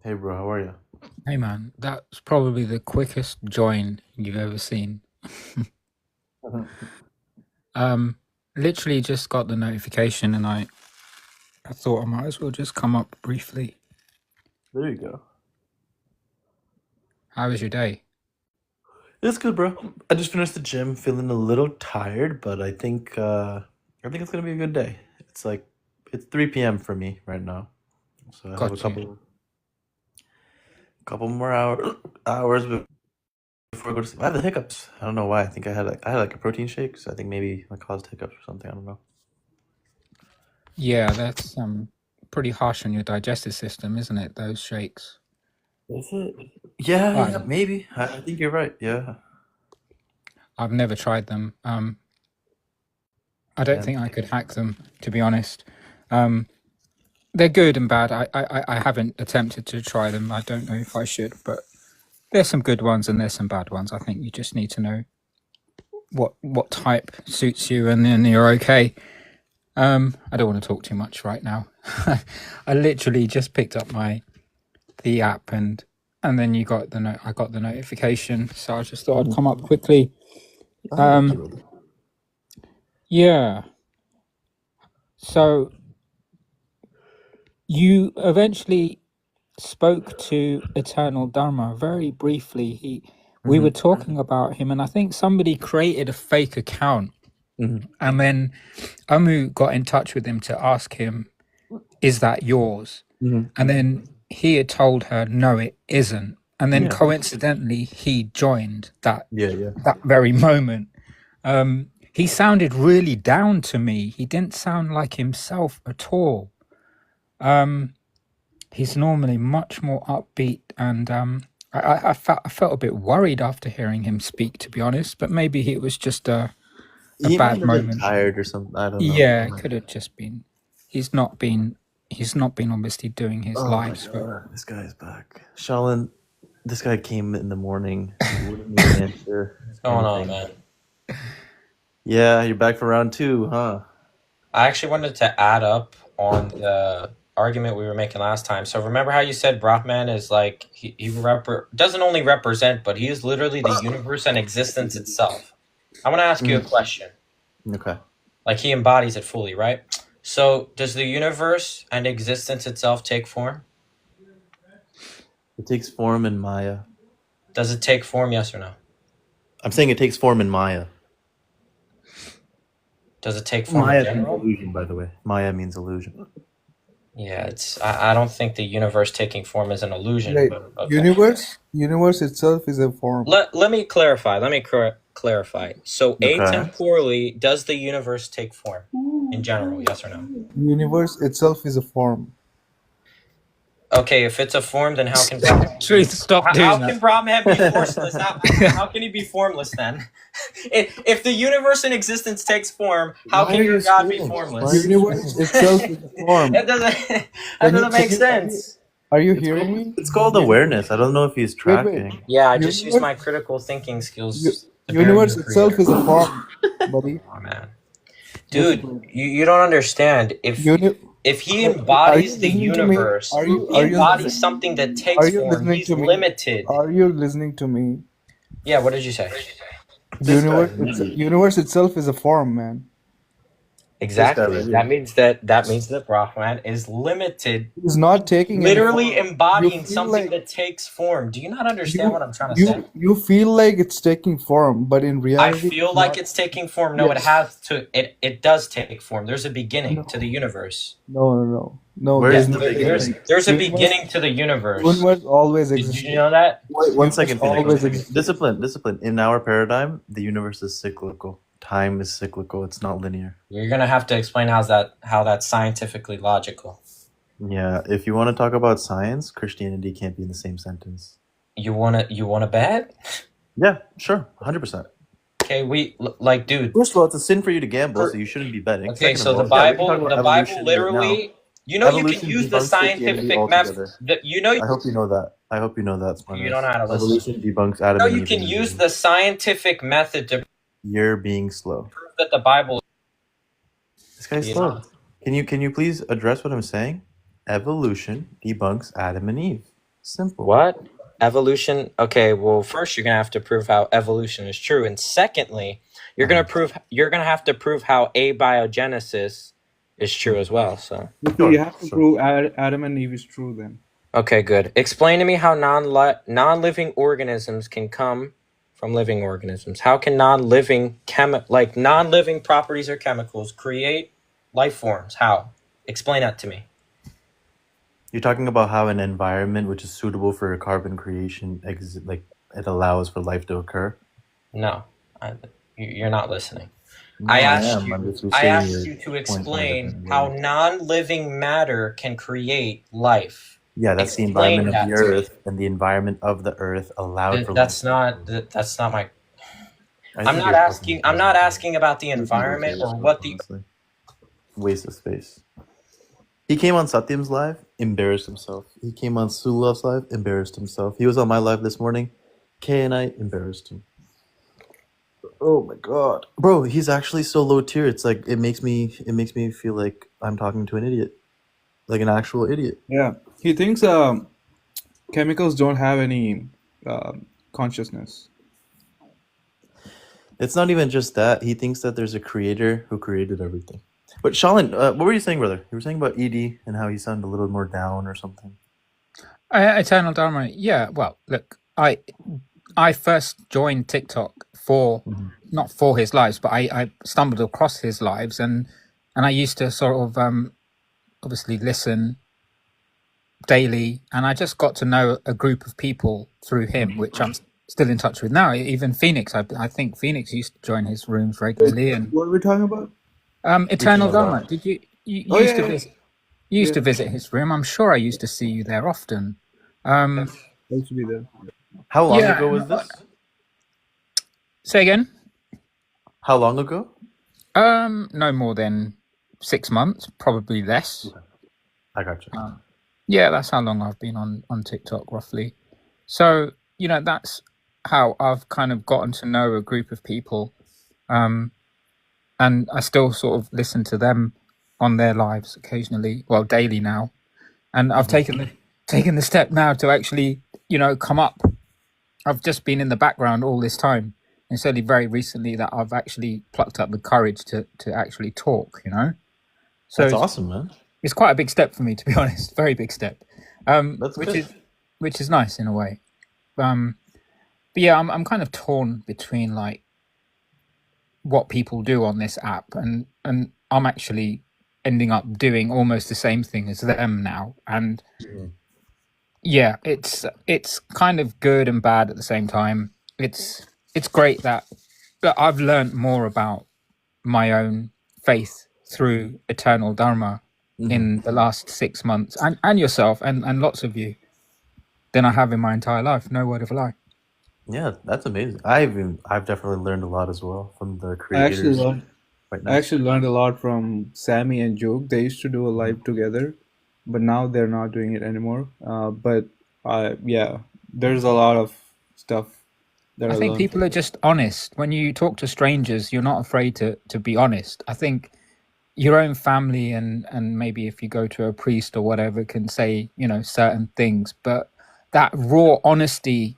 Hey bro, how are you? Hey man, that's probably the quickest join you've ever seen. Um, Literally just got the notification and I thought I might as well just come up briefly. There you go. How was your day? It's good, bro. I just finished the gym, feeling a little tired, but I think it's gonna be a good day. It's 3 p.m. for me right now, so I have a Got you. couple more hours before I go to sleep. I have the hiccups. I don't know why. I think I had a protein shake, so I think maybe I caused hiccups or something. I don't know. Yeah, that's pretty harsh on your digestive system, isn't it? Those shakes. Is it? Yeah, I yeah, don't, maybe. I think you're right. Yeah, I've never tried them. I don't yeah. think I could hack them, to be honest. Um, they're good and bad. I haven't attempted to try them. I don't know if I should, but there's some good ones and there's some bad ones. I think you just need to know what type suits you, and then you're okay. I don't want to talk too much right now. I literally just picked up the app and then I got the notification, so I just thought I'd come up quickly. I got you, Um, brother. yeah. So you eventually spoke to Eternal Dharma very briefly. We were Mm-hmm. talking about him, and I think somebody created a fake account, Mm-hmm. and then Amu got in touch with him to ask him, "Is that yours?" Mm-hmm. And then he had told her, "No, it isn't." And then Yeah, coincidentally, he joined yeah, yeah. that very moment. He sounded really down to me. He didn't sound like himself at all. He's normally much more upbeat, and I felt a bit worried after hearing him speak, to be honest. But maybe it was just a He might bad have been moment. tired or something. I don't know. Yeah, it could have just been. He's not been. He's not been obviously doing his Oh my lives for. god, this guy is back. Shalin, this guy came in the morning. He wouldn't even answer What's going on, anything. man? Yeah, you're back for round two, huh? I actually wanted to add up on the argument we were making last time. So remember how you said Brahman is like doesn't only represent, but he is literally the universe and existence itself. I want to ask you a Mm. question. Okay. Like he embodies it fully, right? So does the universe and existence itself take form? It takes form in Maya. Does it take form, yes or no? I'm saying it takes form in Maya. Does it take form in Maya means general? illusion, by the way. Maya means illusion. Yeah, I don't think the universe taking form is an illusion, Right. but okay. Universe itself is a form. Let me clarify. Clarify. So Okay. atemporally, does the universe take form in general? Yes or no? Universe itself is a form. Okay, if it's a form, then how can Please stop how doing can that. Brahman be formless? How can he be formless then? If the universe in existence takes form, how Why can are your you God be screaming? formless? Universe itself is a form. That doesn't Can you- make can you- sense. Are you hearing me? It's called awareness. I don't know if he's Wait. tracking. Yeah, I just use Universe- my critical thinking skills. to Universe bury the itself creator. is a form, buddy. Oh, man. Dude, you don't understand. If he embodies the listening to me? universe, Are you- he are you embodies listening? something that Are takes you form. listening He's to me? limited. Are you listening to me? Yeah, what did you say? This guy really- Universe itself is a form, man. Exactly. really- That means that Brahman is limited, He's not taking any literally form. embodying You feel something like- that takes form. Do you not understand what I'm trying to say? You feel like it's taking form, but in I reality, feel like it's taking form. No, Yes. it has to. It does take form. There's a beginning to the universe. No. Where is there's the no- beginning? There's a Universe- beginning to the universe. Universe always Did exists. you know that? Wait, one second, Phoenix. Always exists. Discipline. In our paradigm, the universe is cyclical. Time is cyclical. It's not linear. You're gonna have to explain how that's scientifically logical. Yeah, if you want to talk about science, Christianity can't be in the same sentence. You wanna bet? Yeah, sure, 100%. Okay, dude. First of all, it's a sin for you to gamble, so you shouldn't be betting. Okay, Second so of the all, yeah, we can Bible, talk about the Bible evolution right literally. You can Evolution use the debunks Christianity scientific method. altogether. I hope you know that. Smartass. You don't know how to listen. Evolution debunks Adam No, and you Eve can in use the the scientific method to You're being slow. prove that the Bible. This guy's You slow. know. Can you please address what I'm saying? Evolution debunks Adam and Eve. Simple. What? Evolution? Okay, well, first you're gonna have to prove how evolution is true, and secondly, you're gonna have to prove how abiogenesis is true as well. So, Okay, you Sure, have to sure. prove Adam and Eve is true then. okay, good. Explain to me how non-living organisms can come from living organisms. How can non-living properties or chemicals create life forms? How? Explain that to me. You're talking about how an environment which is suitable for carbon creation, like it allows for life to occur. No, you're not listening. No, I I asked am. I'm you. just I receiving asked your you to point from a explain different how way. non-living matter can create life. Yeah, that's the Explain environment of the that to me. earth, and the environment of the earth allowed for life That's to not. occur. That's not my. I I'm think not you're talking asking. I'm not about asking about the two people environment serious or stuff, what the. honestly. Waste of space. He came on Satyam's live, embarrassed himself. He came on Sulov's live, embarrassed himself. He was on my live this morning. Kay and I embarrassed him. Oh my god, bro, he's actually so low tier. It's like it makes me feel like I'm talking to an idiot, like an actual idiot. Yeah, he thinks chemicals don't have any consciousness. It's not even just that. He thinks that there's a creator who created everything. But Shalin, what were you saying, brother? You were saying about ED and how he sounded a little more down or something. Eternal Dharma. Yeah. Well, look, I first joined TikTok for not for his lives, but I stumbled across his lives, and I used to sort of obviously listen daily, and I just got to know a group of people through him, which I'm still in touch with now. Even Phoenix, I think Phoenix used to join his rooms regularly, and What are we talking about? Eternal Eternal Dharma. Dharma. Did you Oh used to yeah, visit? You used yeah. to visit his room. I'm sure I used to see you there often. I used to be there. How long Yeah. ago was this? Say again. How long ago? No more than 6 months, probably less. I got you. Yeah, that's how long I've been on TikTok, roughly. So, that's how I've kind of gotten to know a group of people. And I still sort of listen to them on their lives occasionally, well, daily now. And I've taken the step now to actually, come up. I've just been in the background all this time. It's only very recently that I've actually plucked up the courage to actually talk, So That's awesome, man. it's quite a big step for me, to be honest. Very big step. That's good. Which is nice in a way. But yeah, I'm kind of torn between like what people do on this app, and I'm actually ending up doing almost the same thing as them now. And yeah, it's kind of good and bad at the same time. It's great that I've learned more about my own faith through Eternal Dharma in the last 6 months, and yourself and lots of you, than I have in my entire life. No word of a lie. Yeah, that's amazing. I've definitely learned a lot as well from the I creators. actually learned a lot from Sammy and Joke. They used to do a live together, but now they're not doing it anymore. But yeah, there's a lot of stuff that I I think learned. people are just honest. When you talk to strangers, you're not afraid to be honest. I think your own family and maybe if you go to a priest or whatever can say, certain things, but that raw honesty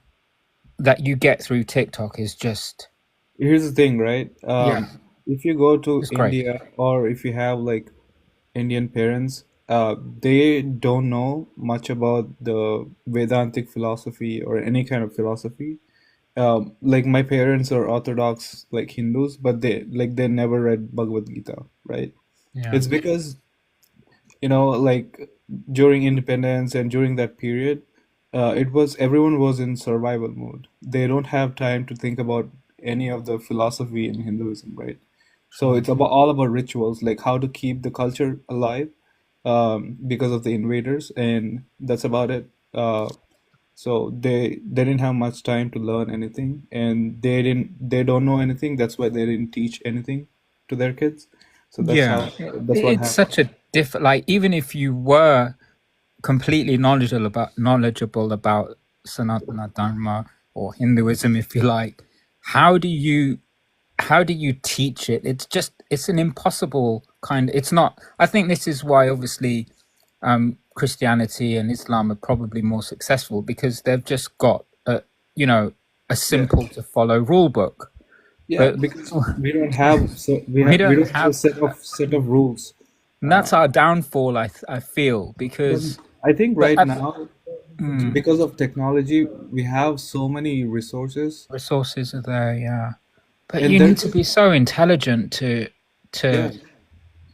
that you get through TikTok is just Here's the thing, right? Yeah. If you go to It's great. India or if you have like Indian parents, they don't know much about the Vedantic philosophy or any kind of philosophy. Like my parents are Orthodox, like Hindus, but they never read Bhagavad Gita, right? Yeah. It's because, like during independence and during that period, everyone was in survival mode. They don't have time to think about any of the philosophy in Hinduism, right? So it's all about rituals, like how to keep the culture alive, because of the invaders, and that's about it. So they didn't have much time to learn anything, and they don't know anything. That's why they didn't teach anything to their kids. So Yeah. that's what It's happened. such a like even if you were completely knowledgeable about Sanatana Dharma or Hinduism, if you like, how do you teach it? It's an impossible kind. It's not. I think this is why obviously Christianity and Islam are probably more successful because they've just got a simple to follow rule book. Yeah, But because we don't have we we don't don't have a have, set of rules. and that's our downfall. I feel But because I think but right I, now, mm, because of technology, we have so many resources, resources are there, yeah. But and you need there's to be so intelligent yeah,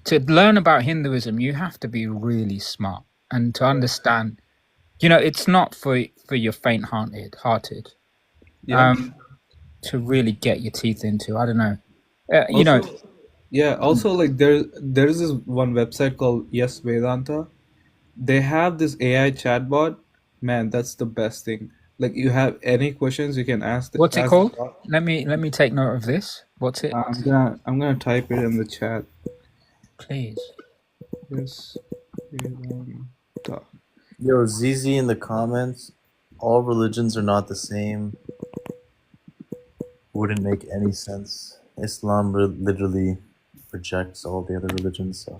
to learn about Hinduism. You have to be really smart and to understand. It's not for your faint-hearted. yeah. To really get your teeth into. I don't know. Also, yeah. Also, like there's this one website called Yes Vedanta. They have this AI chatbot. Man, that's the best thing. Like you have any questions, you can What's it ask the called? bot. Let me take note of this. What's it? I'm gonna type it in the chat. Please. Yes Vedanta. Yo, ZZ in the comments. All religions are not the same. Wouldn't make any sense. Islam literally rejects all the other religions. So,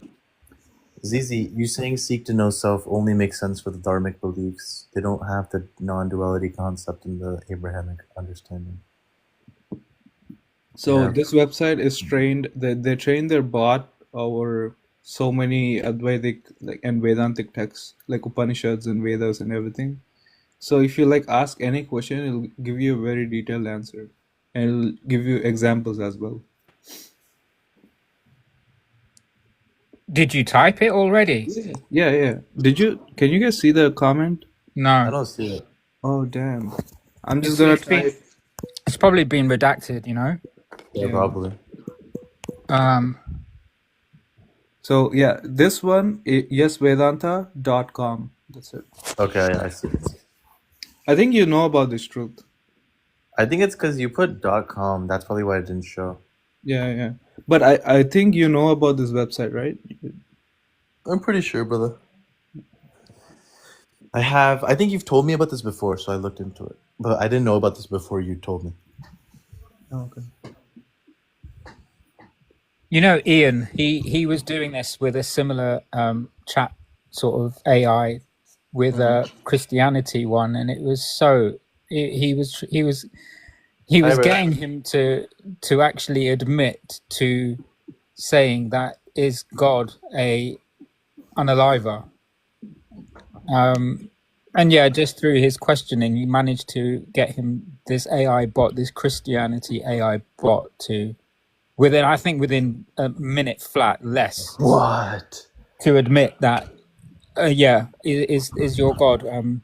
ZZ, you saying seek to know self only makes sense for the Dharmic beliefs. They don't have the non-duality concept in the Abrahamic understanding. So Yeah. this website is trained. They train their bot over so many Advaitic and Vedantic texts, like Upanishads and Vedas and everything. So if you ask any question, it'll give you a very detailed answer, and it'll give you examples as well. Did you type it already? Yeah. Can you guys see the comment? I No. don't see it. Oh damn! I'm just It's gonna it's been type. it's probably been redacted. Yeah, Yeah. probably. So yeah, this one yesvedanta.com. That's it. Okay, I see it. I think you know about this truth. I think it's because you put .com. That's probably why it didn't show. Yeah. But I think you know about this website, right? I'm pretty sure, brother. I think you've told me about this before, so I looked into it. But I didn't know about this before you told me. Okay. Ian, he was doing this with a similar chat sort of AI with a Christianity one, and it was so he was Hi, brother. getting him to actually admit to saying that is God a unaliver. And yeah, just through his questioning, he managed to get him this AI bot, this Christianity AI bot, to within a minute flat, less, What? to admit that is your God an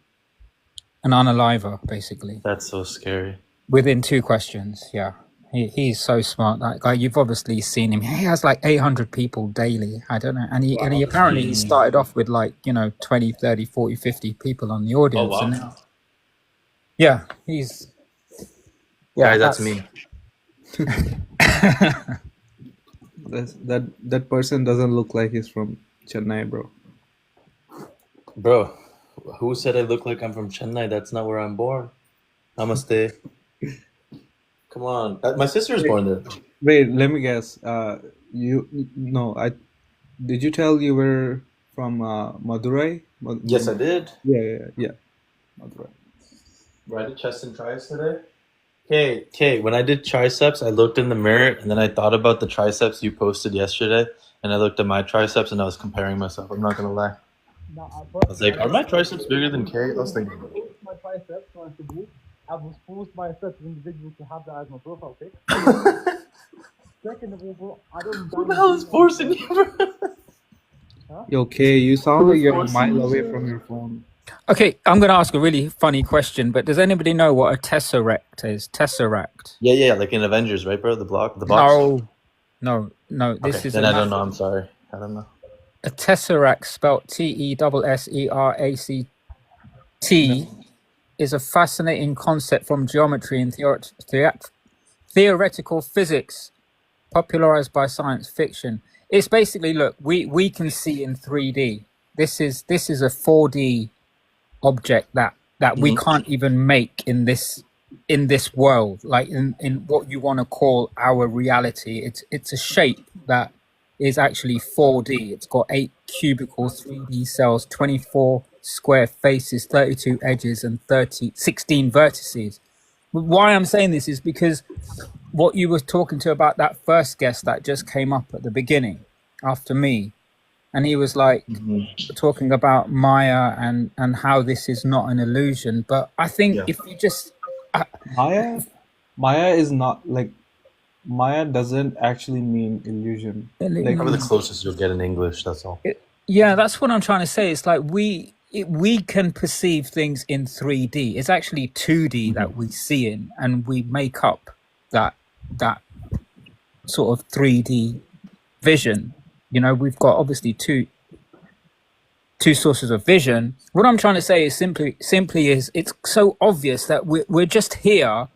unaliver, basically, That's so scary. within 2 questions. Yeah. He's so smart, that guy. You've obviously seen him. He has 800 people daily. I don't know. And he apparently he started off with 20, 30, 40, 50 people on the audience. wow. And now, yeah, he's Guys, that's me. That person doesn't look like he's from Chennai, bro. Bro, who said I look like I'm from Chennai? That's not where I'm born. Namaste. Come on. My sister's born there. Wait, let me guess. Did you tell you were from Madurai? Yes, I did. Yeah. Madurai. Bro, I did chest and triceps today. Okay. When I did triceps, I looked in the mirror and then I thought about the triceps you posted yesterday, and I looked at my triceps and I was comparing myself. I'm not gonna lie. I was like, are my triceps bigger than Kay? I was thinking. My triceps on Facebook. I was forced by a certain individual to have that as my profile pic. Second of all, I don't. Who the hell is forcing you, bro? Yo, Kay, you sound like you're a mile away from your phone. Okay, I'm going to ask a really funny question, but does anybody know what a tesseract is? Tesseract. Yeah, like in Avengers, right, bro? The box. No. This Okay, is then I don't know. I'm sorry. I don't know. a tesseract, spelled TESSERACT, is a fascinating concept from geometry and theoretical physics, popularized by science fiction. It's basically, look, we can see in 3D. This is a 4D object that we can't even make in this world, like in what you want to call our reality. It's a shape that is actually 4D. It's got 8 cubical 3D cells, 24 square faces, 32 edges, and 16 vertices. Why I'm saying this is because what you were talking to about that first guest that just came up at the beginning after me, and he was like talking about Maya and how this is not an illusion. But I think if you just Maya is not like, Maya doesn't actually mean illusion. Like, Probably the closest you'll get in English. That's all. yeah, that's what I'm trying to say. It's like we can perceive things in 3D. It's actually 2D that we see in, and we make up that sort of 3D vision. You know, we've got obviously two sources of vision. What I'm trying to say is simply is it's so obvious that we're just here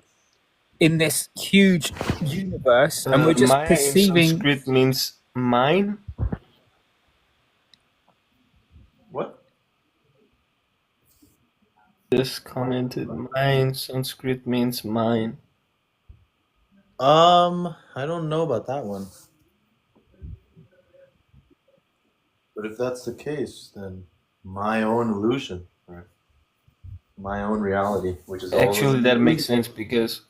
in this huge universe, and we're just Maya perceiving. in Sanskrit means mine. What? Just commented, Maya in Sanskrit means mine. I don't know about that one. But if that's the case, then my own illusion, right? My own reality, which is Actually, that makes sense because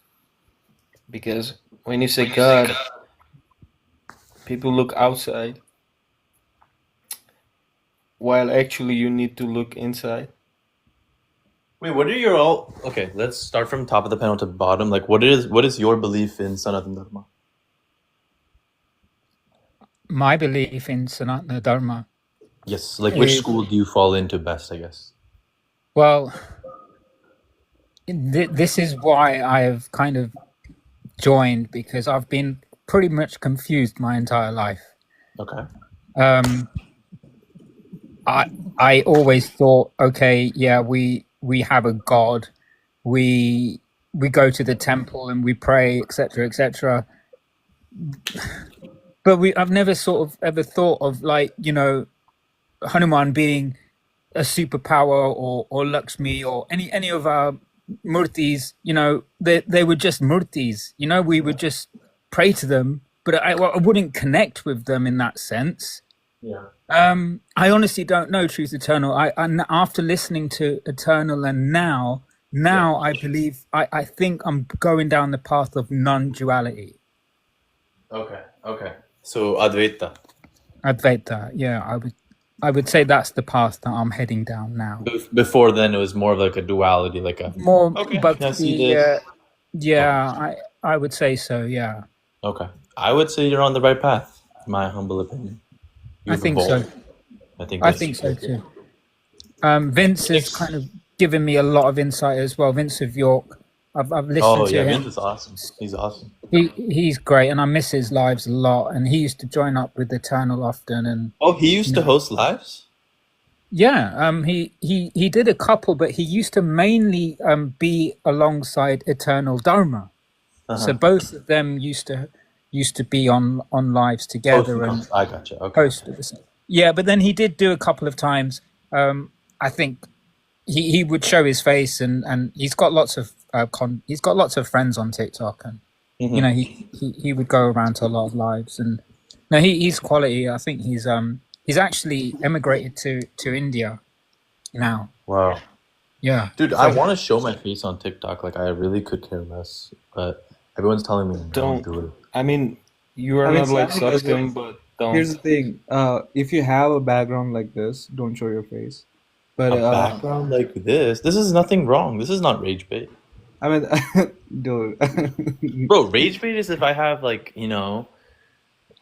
when you say God, people look outside, while actually you need to look inside. Wait, what are your all? Okay, let's start from top of the panel to bottom. Like, what is your belief in Sanatana Dharma? My belief in Sanatana Dharma. Yes, like which school do you fall into best? I guess. Well, this is why I have kind of joined, because I've been pretty much confused my entire life. Okay. I always thought, okay, yeah, we have a God, we go to the temple and we pray, etc., etc. But I've never sort of ever thought of, like, you know, Hanuman being a superpower, or Lakshmi, or any of our murtis. You know, they were just murtis. You know, we would just pray to them, but I wouldn't connect with them in that sense. Yeah. I honestly don't know, Truth Eternal. I after listening to Eternal, and now I believe I think I'm going down the path of non-duality. Okay. So Advaita. Advaita, yeah, I would say that's the path that I'm heading down now. Before then, it was more of like a duality, like a More, Okay, but I see this. I would say so. Yeah, Okay. I would say you're on the right path. In my humble opinion. I think so. I think. I think so too. Vince has kind of given me a lot of insight as well. Vince of York. I've listened Oh to yeah, him. Vince is awesome. He's awesome. He's great, and I miss his lives a lot. And he used to join up with Eternal often, and Oh, he used to host lives. yeah, he did a couple, but he used to mainly be alongside Eternal Dharma. So both of them used to be on lives together and I gotcha. Okay. host at the same. Yeah, but then he did do a couple of times. I think he would show his face, and he's got lots of he's got lots of friends on TikTok, and you know he would go around to a lot of lives, and no, he's quality. I think he's actually emigrated to India now. Wow. Yeah, Dude, I want to show my face on TikTok. Like, I really could care less, but everyone's telling me don't do it. I mean, you are I mean, not like Sammy does sucking, but don't. here's the thing. If you have a background like this, don't show your face. But A background like this is nothing wrong. This is not rage bait. I mean, dude. Bro, rage bait is if I have, like, you know,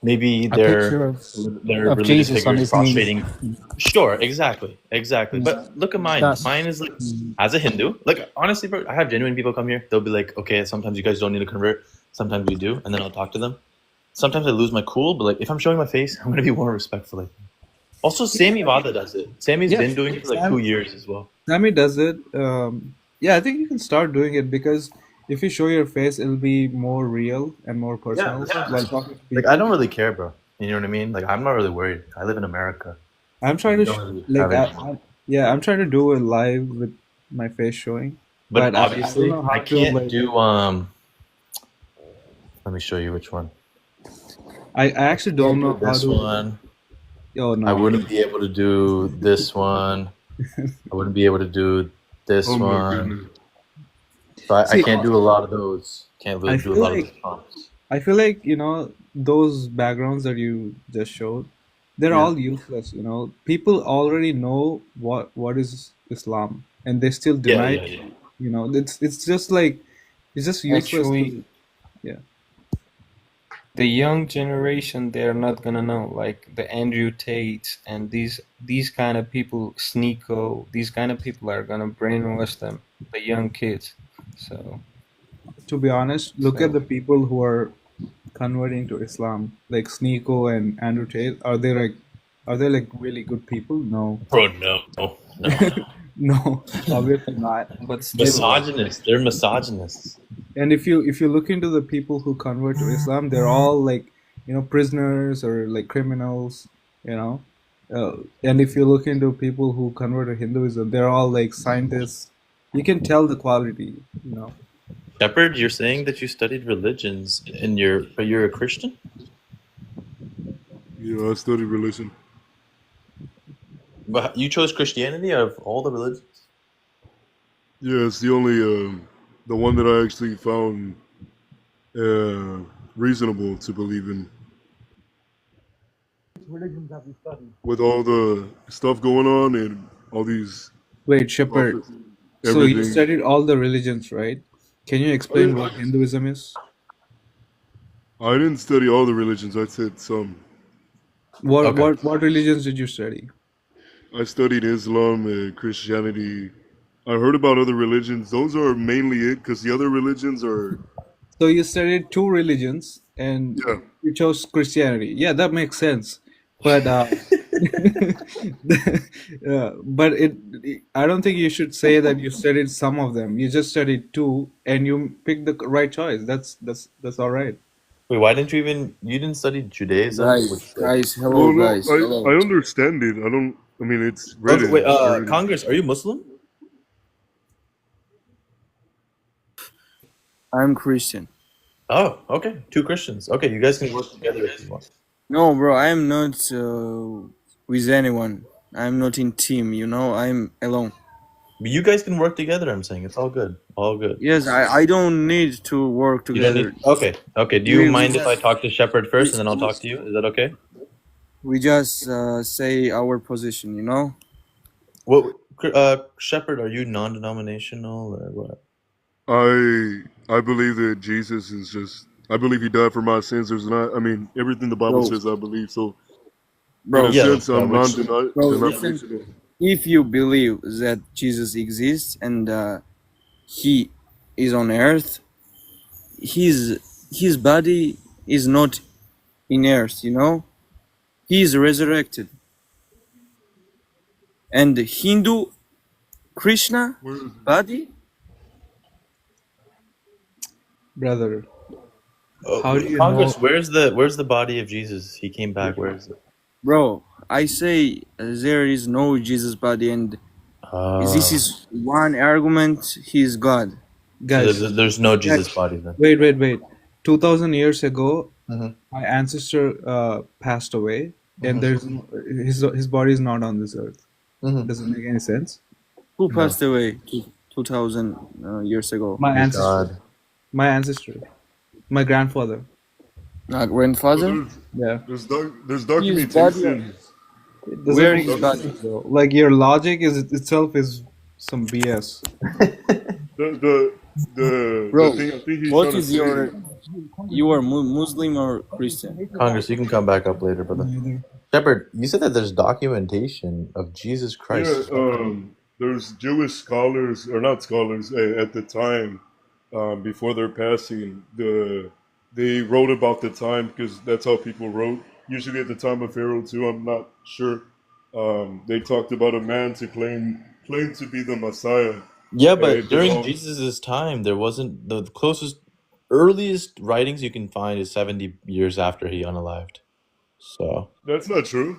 maybe a their picture of religious Jesus on figures his prostrating. Sure, exactly. But look at mine. That's- Mine is like, as a Hindu, like, honestly, bro, I have genuine people come here. They'll be like, okay, sometimes you guys don't need to convert. Sometimes we do, and then I'll talk to them. Sometimes I lose my cool, but like, if I'm showing my face, I'm gonna be more respectful. Like, also, Sammy Vada does it. Sammy's been doing it for like 2 years as well. Sammy does it. Yeah, I think you can start doing it, because if you show your face, it'll be more real and more personal. Yeah. While talking to Like, people. I don't really care, bro. You know what I mean? Like, I'm not really worried. I live in America. I'm trying to Don't really have it. I'm trying to do a live with my face showing. But I obviously, don't know how I to, can't like- do. Let me show you which one. I actually don't know how This to. one. Oh I no. wouldn't be able to do this one. I wouldn't be able to do this Oh my one. goodness. So I See, can't do a lot of those. Can't I really do a feel lot of like those prompts. those backgrounds that you just showed, they're Yeah. all useless. People already know what is Islam, and they still Yeah, deny yeah, it. yeah. It's just like it's just useless Actually, to yeah. the young generation, they're not gonna know. Like the Andrew Tates and these kind of people, Sneeko, these kind of people are gonna brainwash them, the young kids. So To be honest, look at the people who are converting to Islam, like Sneeko and Andrew Tate. Are they like really good people? No. Bro, no. No. No, obviously not. but still, Misogynists. They're misogynists. And if you look into the people who convert to Islam, they're all like prisoners or like criminals, you know. And if you look into people who convert to Hinduism, they're all like scientists. You can tell the quality. Shepard, you're saying that you studied religions but you're a Christian? Yeah, I studied religion. But you chose Christianity out of all the religions? Yeah, it's the only the one that I actually found reasonable to believe in. Which religions have you studied? With all the stuff going on and all these Wait, Shepard. prophets, So you everything. studied all the religions, right? Can you explain what Hinduism is? I didn't study all the religions. I said some. What Okay. what religions did you study? I studied Islam and Christianity. I heard about other religions. Those are mainly it, because the other religions are So you studied two religions and yeah. you chose Christianity. Yeah, that makes sense. But but I don't think you should say that you studied some of them. You just studied two and you picked the right choice. That's all right. Wait, why didn't you didn't study Judaism? guys, hello, Well, no, guys, hello. I understand it. I don't. I mean, it's Okay, written. wait, already. Congress, are you Muslim? I'm Christian. Oh, okay. Two Christians. Okay, you guys can work together if you want. No, bro, I am not with anyone. I'm not in team. I'm alone. But you guys can work together, I'm saying. It's all good. All good. Yes, I don't need to work You don't together. need, okay, okay. Do you We mind if I just talk to Shepard first and then I'll talk to you? Is that okay? we just say our position. What, Shepard, are you non-denominational or what? I believe that Jesus is just. I believe he died for my sins. There's not. I mean, everything the Bible Bro, says, I believe. So in bro, a Yeah, sense, I'm which bro, listen. non-denominational. If you believe that Jesus exists and he is on earth, his body is not in earth. He is resurrected. And Hindu Krishna Where is it? body, Brother, how do you Congress, know? where's the body of Jesus? He came back. Where is it? bro. I say there is no Jesus body, and this Oh, is one argument. He is God. so Guys, there's no Jesus body then. wait. 2000 years ago, Mhm. my ancestor passed away, and Mhm. his body is not on this earth. Mhm. Does it make any sense? Who No. passed away 2000 years ago? My Dear ancestor, God. my grandfather. Grandfather? Yeah, There's His body. documentation. it doesn't Where make his any body? sense though. Like your logic itself is some BS. The Bro, thing I think he's what trying to is say. you are Muslim or Christian? Congress, you can come back up later, brother. Shepard, you said that there's documentation of Jesus Yeah, Christ. there's Jewish scholars, or not scholars, at the time, before their passing. They wrote about the time because that's how people wrote. Usually at the time of Pharaoh too. I'm not sure. They talked about a man to claim to be the Messiah. Yeah, It but during belonged. Jesus' time, there wasn't the closest, earliest writings you can find is 70 years after he unalived. So That's not true.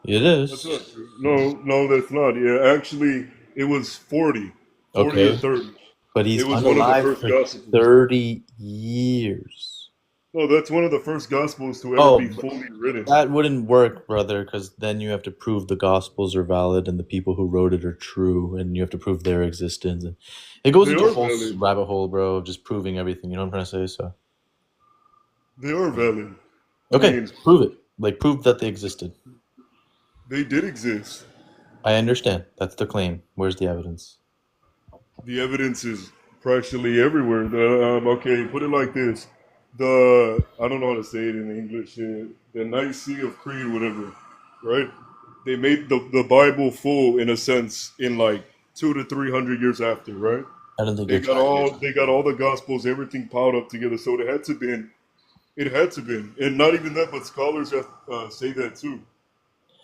it That's is. not true. No, that's not. Yeah, actually, it was 40 or Okay, 30. but It he's was one of the unalived first for gospels. 30 years. Oh, that's one of the first gospels to ever Oh, be fully written. that wouldn't work, brother, because then you have to prove the gospels are valid and the people who wrote it are true, and you have to prove their existence. And it goes They into a are whole valid. rabbit hole, bro, of just proving everything. You know what I'm trying to say? So, They are valid. I okay, mean, prove it. Like, prove that they existed. they did exist. I understand. That's the claim. Where's the evidence? The evidence is practically everywhere. Okay, put it like this: I don't know how to say it in English. The Nicene Creed, whatever, right? They made the Bible full in a sense in like 200 to 300 years after, right? I don't think They you're got tracking. all the Gospels, everything piled up together. So it had to be, and not even that, but scholars have, say that too.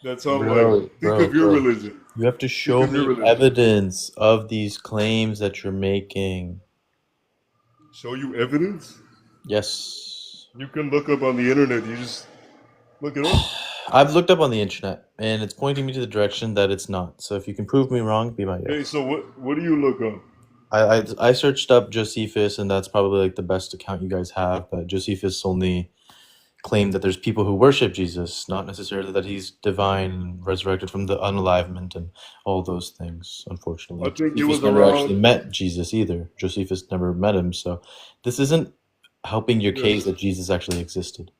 That's how like think of your Bro. religion. You have to show of your me religion. evidence of these claims that you're making. Show you evidence. Yes. You can look up on the internet. You just look it up. I've looked up on the internet, and it's pointing me to the direction that it's not. So if you can prove me wrong, be my Hey, guest. so what do you look up? I searched up Josephus, and that's probably like the best account you guys have. But Josephus only claimed that there's people who worship Jesus, not necessarily that he's divine and resurrected from the unalivement and all those things. Unfortunately, I think he Josephus was never actually around. met Jesus either. Josephus never met him, so this isn't helping your Yeah. case that Jesus actually existed.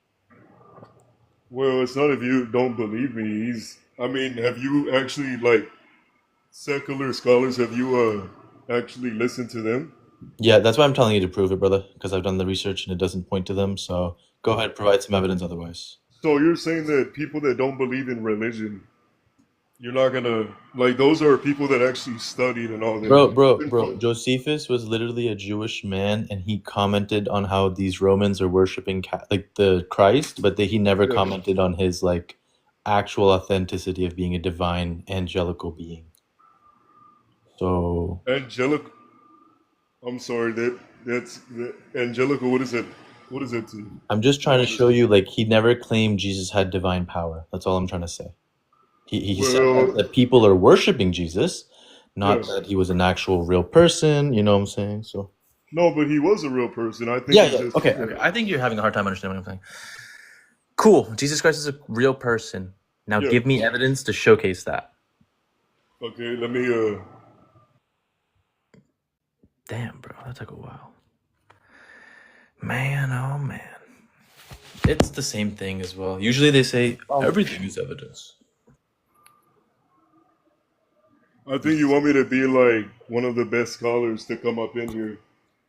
Well, it's not if you don't believe me. I mean, have you actually like secular scholars? Have you actually listened to them? Yeah, that's why I'm telling you to prove it, brother, because I've done the research and it doesn't point to them. So go ahead, provide some evidence otherwise. So you're saying that people that don't believe in religion, you're not gonna like those are people that actually studied and all that. Bro, Josephus was literally a Jewish man, and he commented on how these Romans are worshiping like the Christ, but he never Yeah. commented on his like actual authenticity of being a divine angelical being. So Angelic. I'm sorry. That's angelical. What is it? What is it to you? I'm just trying to show you, like, he never claimed Jesus had divine power. That's all I'm trying to say. He said Well, that people are worshiping Jesus, not yeah. that he was an actual real person. You know what I'm saying? So No, but he was a real person. I think yeah, it's yeah. just Okay. I think you're having a hard time understanding what I'm saying. Cool. Jesus Christ is a real person. Now Yeah. give me evidence to showcase that. Okay, let me Damn, bro, that took a while. Man, oh man. It's the same thing as well. Usually they say everything is evidence. I think you want me to be like one of the best scholars to come up in here.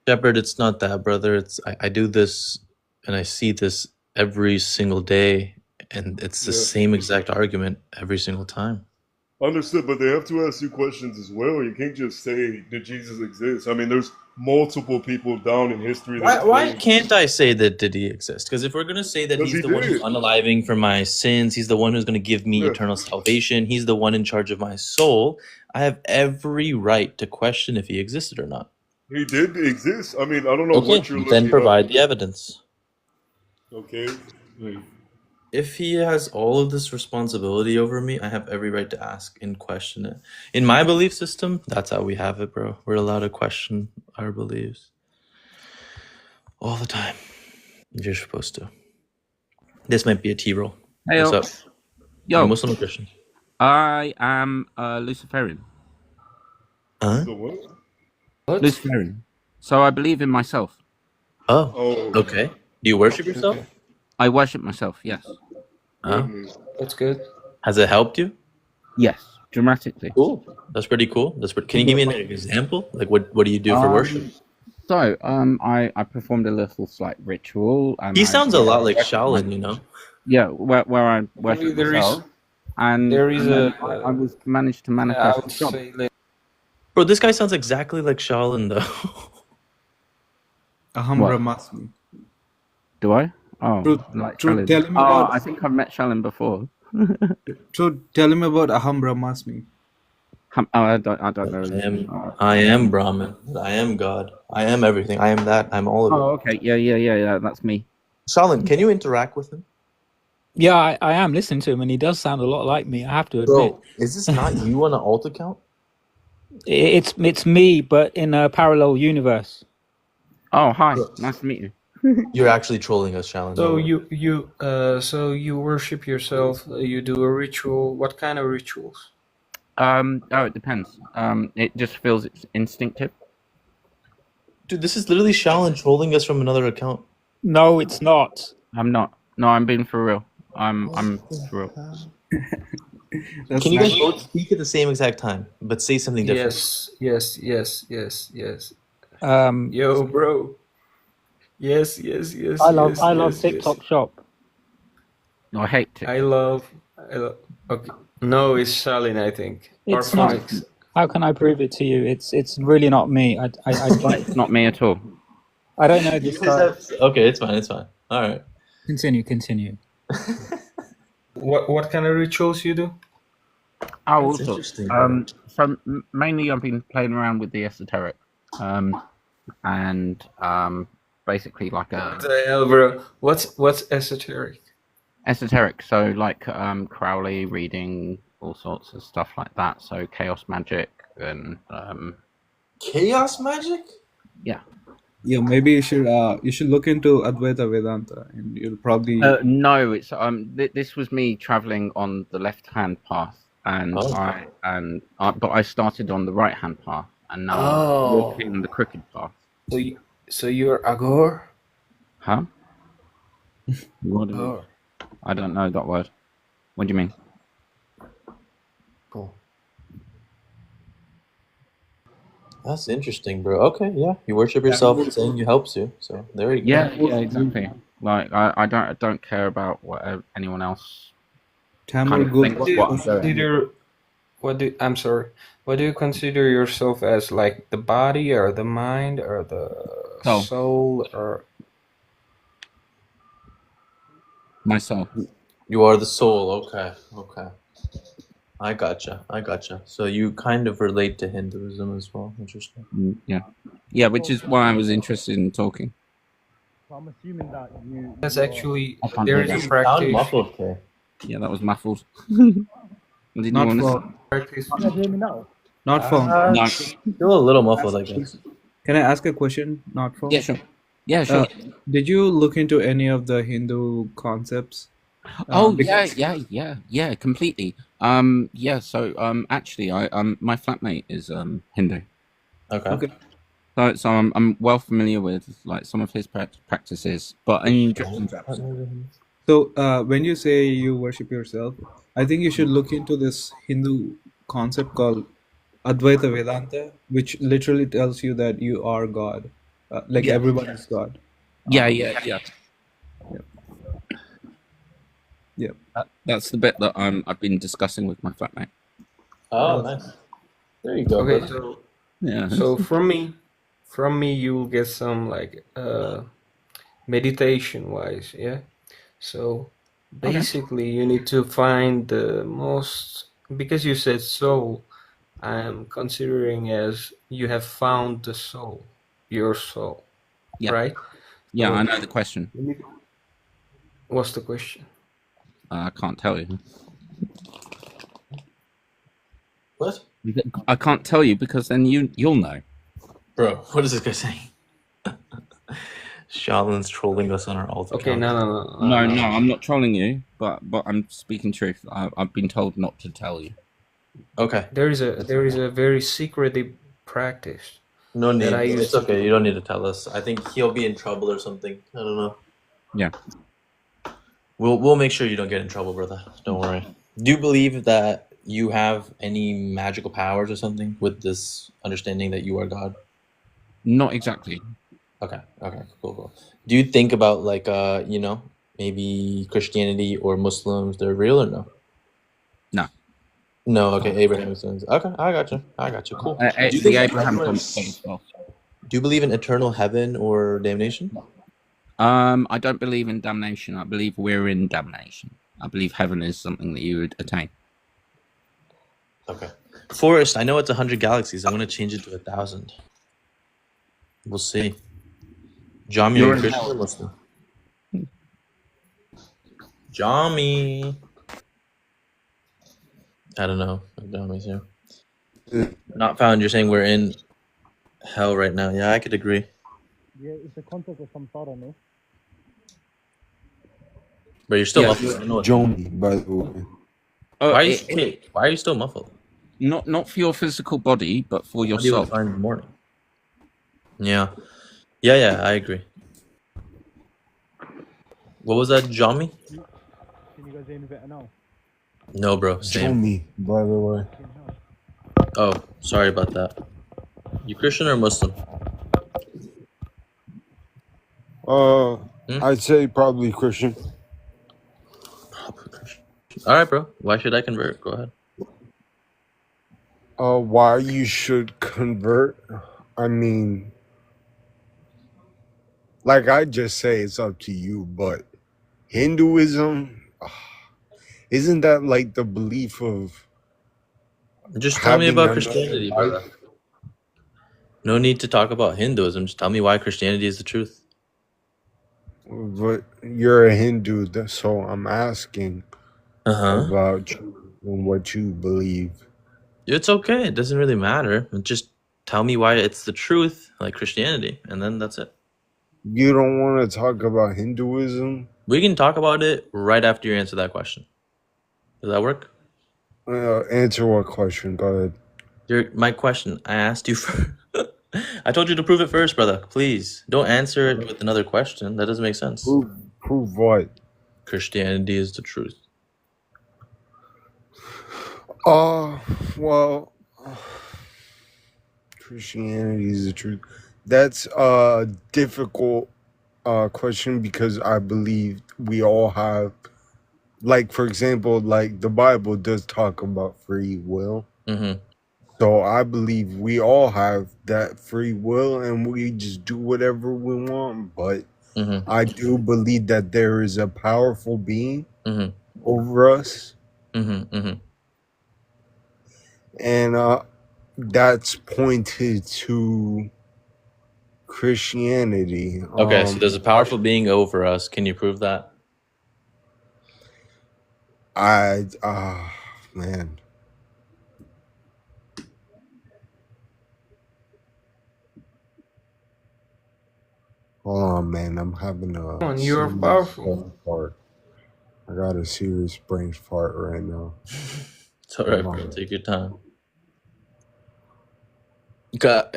Shepard, it's not that, brother. I do this and I see this every single day, and it's the Yeah. same exact argument every single time. Understood, but they have to ask you questions as well. You can't just say, "Did Jesus exist?" I mean, there's multiple people down in history that Why claim- can't I say that did he exist? Because if we're gonna say that Because he's he the one who's did. unaliving for my sins, he's the one who's gonna give me Yeah. eternal salvation, he's the one in charge of my soul, I have every right to question if he existed or not. He did exist. I mean, I don't know Okay, what you're then looking provide up. the evidence. Okay. Wait. If he has all of this responsibility over me, I have every right to ask and question it. In my belief system, that's how we have it, bro. We're allowed to question our beliefs all the time. You're supposed to. This might be a T-roll. Hey, What's yo. up? Yo. You're Muslim or Christian? I am Luciferian. Huh? The what? What? Luciferian. So I believe in myself. Oh, Oh, okay. Do you worship yourself? Okay. I worship myself, yes. Huh? goodness. That's good. Has it helped you? Yes, dramatically. Cool. That's pretty cool. Can you give me an example? Like, what do you do for worship? So, I performed a little slight ritual. And He I- sounds a lot like Shaolin, you know? Yeah, where I worship There is- myself. And there is and a- I was managed to I manifest would a job. say like, Bro, this guy sounds exactly like Shaolin, though. Aham What? Brahmasmi. Do I? Oh, Truth- like truth, Shalin. tell him Oh, about- I think I've met Shalin before. So tell him about Aham Brahmasmi. I don't know. I am Brahman. I am God. I am everything. I am that. I'm all of it. Oh, okay. Yeah. That's me. Shaolin, can you interact with him? Yeah, I am listening to him, and he does sound a lot like me. I have to admit, Bro, is this not you on an alt account? it's me, but in a parallel universe. Oh, hi. Nice to meet you. You're actually trolling us, Shalin. So you worship yourself. You do a ritual. What kind of rituals? Oh, it depends. It just feels it's instinctive. Dude, this is literally Shalin trolling us from another account. No, it's not. I'm not. No, I'm being for real. I'm for real. That's Can you guys nice. both speak at the same exact time, but say something different? Yes. Um, Yo, bro. Yes. I love yes. TikTok Shop. No, I hate it. I love. Okay. No, it's Shalin, I think. Or It's not. Phonics. how can I prove it to you? It's really not me. I It's not me at all. I don't know You this guys guy. have... Okay, it's fine. All right. Continue. What kind of rituals you do? Oh, That's all sorts. interesting, bro. So mainly I've been playing around with the esoteric, and basically like What a the hell, bro? What's esoteric? esoteric. So like Crowley reading, all sorts of stuff like that. So chaos magic and Chaos magic? Yeah, maybe you should look into Advaita Vedanta, and you'll probably no, it's this was me traveling on the left hand path, and Oh. but I started on the right hand path, and now I'm walking the crooked path. So you're Agor? Huh? What do you mean? Oh. I don't know that word. What do you mean? Cool. That's interesting, bro. Okay, yeah. You worship yourself, saying you helps you. So there you go. Yeah, exactly. Like I don't care about what anyone else Tamil kind of Guru. thinks what I'm doing. I'm sorry. What do you consider yourself as, like the body or the mind or the soul or My soul. You are the soul. Okay. I gotcha. So you kind of relate to Hinduism as well. Interesting. Yeah, which is why I was interested in talking. So I'm assuming that you. that's actually I can't there hear is that. a practice. muffled, Kay. Yeah, that was muffled. Did Not you want for Practice. Can you hear me now? not for. No. Still a little muffled, I guess. Can I ask a question? Not for. Yeah, sure. Yeah, sure. Did you look into any of the Hindu concepts? Yeah, completely. Yeah. So, actually, my flatmate is Hindu. Okay. So I'm well familiar with like some of his practices, but in drips and drabs. So when you say you worship yourself, I think you should look into this Hindu concept called Advaita Vedanta, which literally tells you that you are God, like Yeah. everyone is God. Yeah. Yep. That's the bit that I've been discussing with my flatmate. Oh, nice. There you go. Okay, brother. so Yeah. so from me you will get some like meditation wise, yeah. So basically you need to find the most, because you said soul, I'm considering as you have found the soul, your soul. Yeah. Right? Yeah, So I know the question. what's the question? I can't tell you. What? I can't tell you because then you'll know. Bro, what is this guy saying? Shalin's trolling us on our alt Okay, account. no. No, I'm not trolling you, but I'm speaking truth. I've been told not to tell you. Okay. There is a very secretive practice. No need. That I used It's to okay. You don't need to tell us. I think he'll be in trouble or something. I don't know. Yeah. We'll make sure you don't get in trouble, brother. Don't worry. Do you believe that you have any magical powers or something with this understanding that you are God? Not exactly. Okay. Cool. Do you think about like maybe Christianity or Muslims, they're real or no? No. No, okay, Abraham is doing. Okay, I got you. Cool. Do you The think Abraham anyone- concept as well. Do you believe in eternal heaven or damnation? I don't believe in damnation. I believe we're in damnation. I believe heaven is something that you would attain. Okay. Forrest, I know it's 100 galaxies. I want to change it to 1,000. We'll see. Jami, You're are in you Christian or Muslim? Jami. I don't know. Jami's here. Not found. You're saying we're in hell right now. Yeah, I could agree. Yeah, it's the concept of samsara, no? But you're still Yeah. muffled. I don't know what. Jomi, by the way. Oh, Why are you still muffled? not for your physical body, but for your How do you soul. fine in the morning? Yeah. Yeah, I agree. What was that, Jami? Can you guys hear me better now? No, bro. Same. Jomi, by the way. Oh, sorry about that. You Christian or Muslim? I'd say probably Christian. Probably Christian. All right, bro. Why should I convert? Go ahead. Why you should convert? I mean, like I just say, it's up to you. But Hinduism, isn't that like the belief of Just tell me having about another Christianity, life? brother. No need to talk about Hinduism. Just tell me why Christianity is the truth. But you're a Hindu, so I'm asking about you and what you believe. It's okay. It doesn't really matter. Just tell me why it's the truth, like Christianity, and then that's it. You don't want to talk about Hinduism? We can talk about it right after you answer that question. Does that work? Answer what question? Go ahead. My question. I asked you for. I told you to prove it first, brother. Please don't answer it with another question. That doesn't make sense. Prove what? Christianity is the truth. Well, Christianity is the truth. That's a difficult question because I believe we all have, like, for example, like the Bible does talk about free will. Mm-hmm. So I believe we all have that free will and we just do whatever we want. But I do believe that there is a powerful being over us. And that's pointed to Christianity. Okay, so there's a powerful being over us. Can you prove that? Man. Hold on, man. I'm having a Come on, you're serious powerful. brain fart. I got a serious brain fart right now. It's all right, bro. Take your time.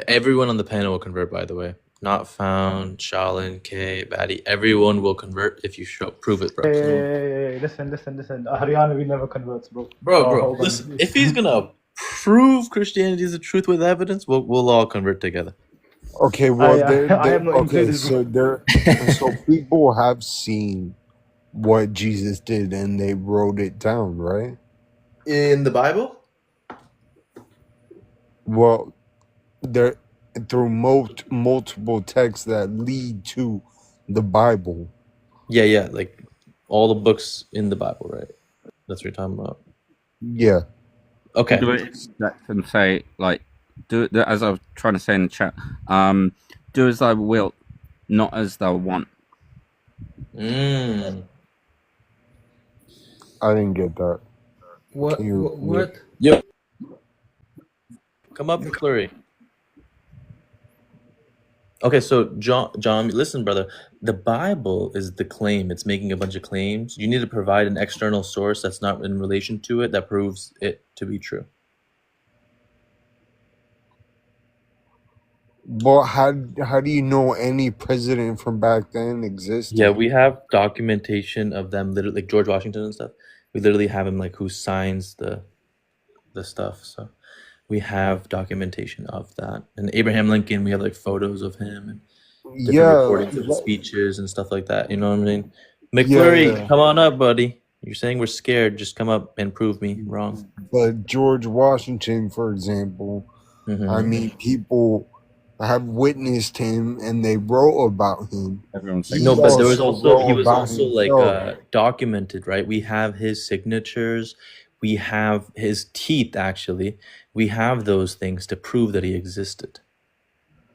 Everyone on the panel will convert, by the way. Not found, Shalin, K, Batty. Everyone will convert if you prove it, bro. Hey, listen. Haryana, we never converts, bro. Bro, listen. If he's gonna prove Christianity is the truth with evidence, we'll all convert together. Okay, well, I am not okay, included, so people have seen what Jesus did and they wrote it down, right? In the Bible? Well, there through multiple texts that lead to the Bible. Yeah, like all the books in the Bible, right? That's what you're talking about. Yeah. Okay. Do it and say like, do as I was trying to say in the chat. Do as thou wilt, not as thou want. I didn't get that. What? Yep. Come up, McClurry. Okay, so John, listen, brother. The Bible is the claim. It's making a bunch of claims. You need to provide an external source that's not in relation to it that proves it to be true. Well, how do you know any president from back then existed? Yeah, we have documentation of them, literally, like George Washington and stuff. We literally have him, like, who signs the stuff. So we have documentation of that. And Abraham Lincoln, we have like photos of him and different recordings of his speeches and stuff like that. You know what I mean? McFlurry, come on up, buddy. You're saying we're scared. Just come up and prove me wrong. But George Washington, for example, I mean, people have witnessed him and they wrote about him. No, but there was also he was also like documented, right? We have his signatures. We have his teeth, actually. We have those things to prove that he existed.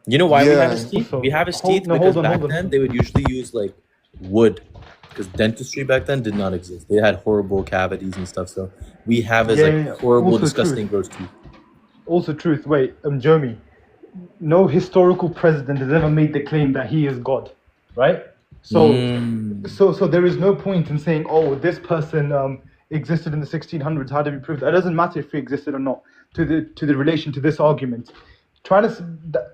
You know why we have his teeth? We have his teeth because back then they would usually use like wood, because dentistry back then did not exist. They had horrible cavities and stuff. So we have his like horrible, disgusting, gross teeth. Also, truth. Wait, Jeremy. No historical president has ever made the claim that he is God, right? So, Mm. so there is no point in saying, oh, this person existed in the 1600s. How do we prove that? It doesn't matter if he existed or not to the relation to this argument. Trying to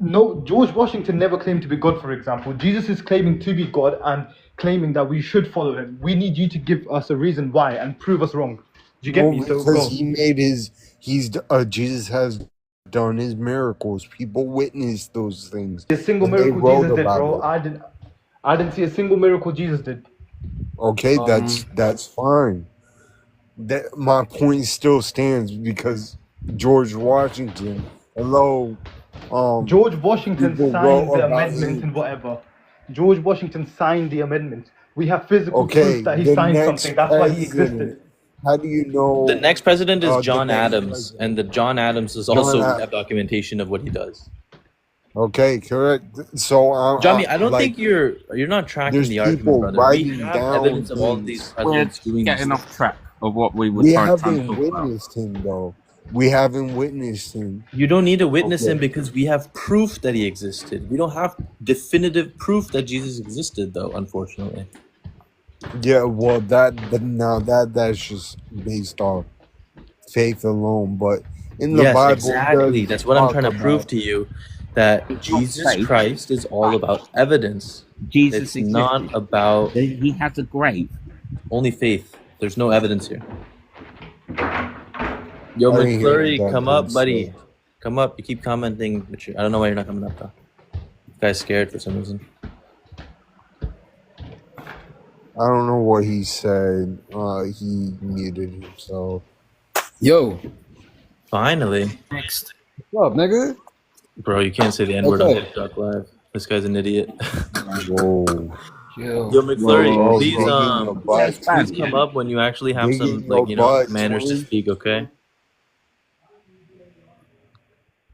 no, George Washington never claimed to be God, for example. Jesus is claiming to be God and claiming that we should follow him. We need you to give us a reason why and prove us wrong. Do you get Well, me? So because go. he made Jesus has done his miracles. People witnessed those things, A single and they miracle wrote Jesus did, about bro. it. I didn't see a single miracle Jesus did. Okay, that's fine. That my point still stands because George Washington, hello, George Washington people signed wrote the about amendment him. and whatever. George Washington signed the amendment. We have physical Okay, proof that he the signed next something. That's why he president. existed. How do you know The next president is the John next Adams, president? and the John Adams is John also we Ad- have documentation of what he does. Okay, correct. So Johnny, I don't like think you're not tracking there's the argument, people brother. We writing have down evidence of all of these things. We're presidents doing these getting things. off track of what we were We trying to haven't talk about. witnessed him though. We haven't witnessed him. You don't need to witness him Okay. because we have proof that he existed. We don't have definitive proof that Jesus existed, though, unfortunately. Yeah, well that's just based off faith alone. But in the Yes, Bible exactly. does That's what I'm talk trying to prove about to you, that It's not Jesus faith. Christ is all about evidence. Jesus It's not existed. about He has a grave. only faith. There's no evidence here. Yo, I didn't hear McFlurry, that come good up, buddy. stuff. Come up. You keep commenting, but I don't know why you're not coming up, though. This guy's scared for some reason. I don't know what he said. He muted himself. Yo, Finally. Next. what up, nigga? Bro, you can't say the N-word on Okay. TikTok Live. This guy's an idiot. Whoa. Yo, Yo, McFlurry, Whoa, please, digging your butt. please come up when you actually have some, Digging like, your you know, butt, manners to twin. speak, okay?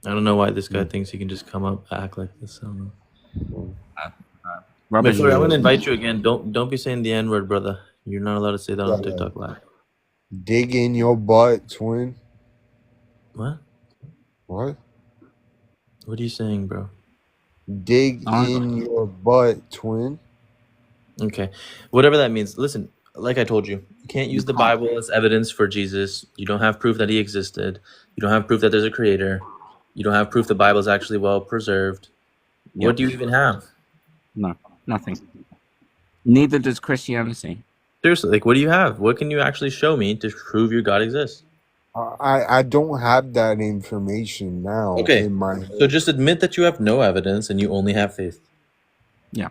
I don't know why this guy thinks he can just come up, act like this. I don't know. Rubbish. McFlurry, I'm gonna invite you again. Don't be saying the N-word, brother. You're not allowed to say that on Yeah. TikTok Live. Dig in your butt, twin. What? What? What are you saying, bro? Dig in your butt, twin. Okay, whatever that means. Listen, like I told you, you can't use the Bible as evidence for Jesus. You don't have proof that he existed. You don't have proof that there's a creator. You don't have proof the Bible is actually well preserved. What Yep. do you even have? No, nothing. Neither does Christianity. Seriously, like, what do you have? What can you actually show me to prove your God exists? I don't have that information now Okay, in my so head. just admit that you have no evidence and you only have faith. Yeah.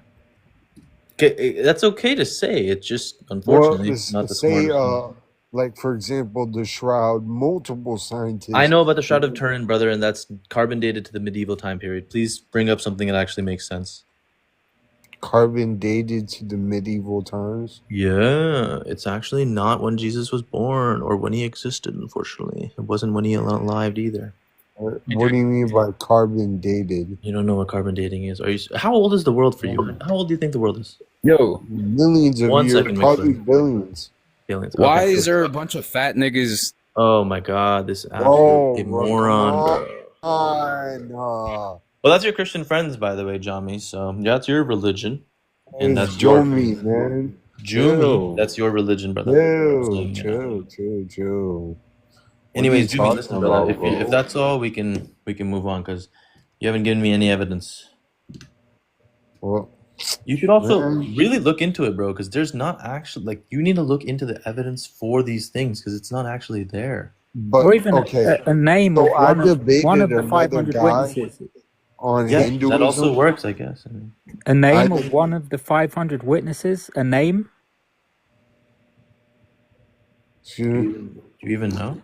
Okay, that's okay to say. It's just Well, unfortunately not the say smartest thing. like for example, the shroud. Multiple I scientists. know about the Shroud of Turin, brother, and that's carbon dated to the medieval time period. Please bring up something that actually makes sense. Carbon dated to the medieval times. Yeah, it's actually not when Jesus was born or when he existed, unfortunately. It wasn't when he lived either. What do you mean by carbon dated? You don't know what carbon dating is. Are you? How old is the world for you? How old do you think the world is? yo, Millions of 1 years, second, probably McFlurry. billions. Aliens. why Okay, is cool. there a bunch of fat niggas? Oh my god, this Bro, absolute bro, come moron, bro. on. Well, that's your Christian friends, by the way, Jami. So that's your religion, and It's that's your Jomi, man. Jumi. Chill. That's your religion, brother. I'm Chill, saying, chill. What are you Anyways, Jumi, talking listen, brother. about, If bro? that's all, we can move on because you haven't given me any evidence. Well, You should also man, really look into it, bro, because there's not actually like you need to look into the evidence for these things because it's not actually there. but Or even okay. a name of So I one of debated the another 500 guy witnesses. on Yeah, that also Hinduism. works, I guess. I mean, A I name of did, one of the 500 witnesses. A name. do you even know?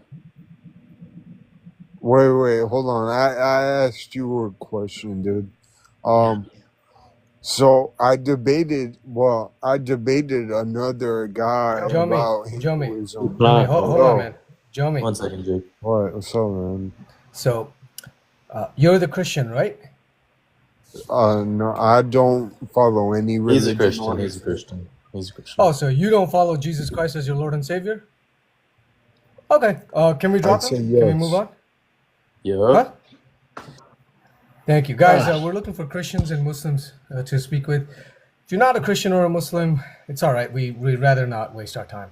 wait, hold on. I asked you a question, dude. So I debated another guy Jomi, about Jomi, Hinduism. Jomi, hold on, Yo, man. Jomi. 1 second, Jake. what's up, man? So, you're the Christian, right? No, I don't follow any He's a religion, Christian. He's a honestly. Christian. He's a Christian. Oh, so you don't follow Jesus Christ as your Lord and Savior? Okay. Can we I'd drop say him? Can we move yes. on? Yeah. Huh? Thank you, guys. We're looking for Christians and Muslims to speak with. If you're not a Christian or a Muslim, it's all right. We'd rather not waste our time.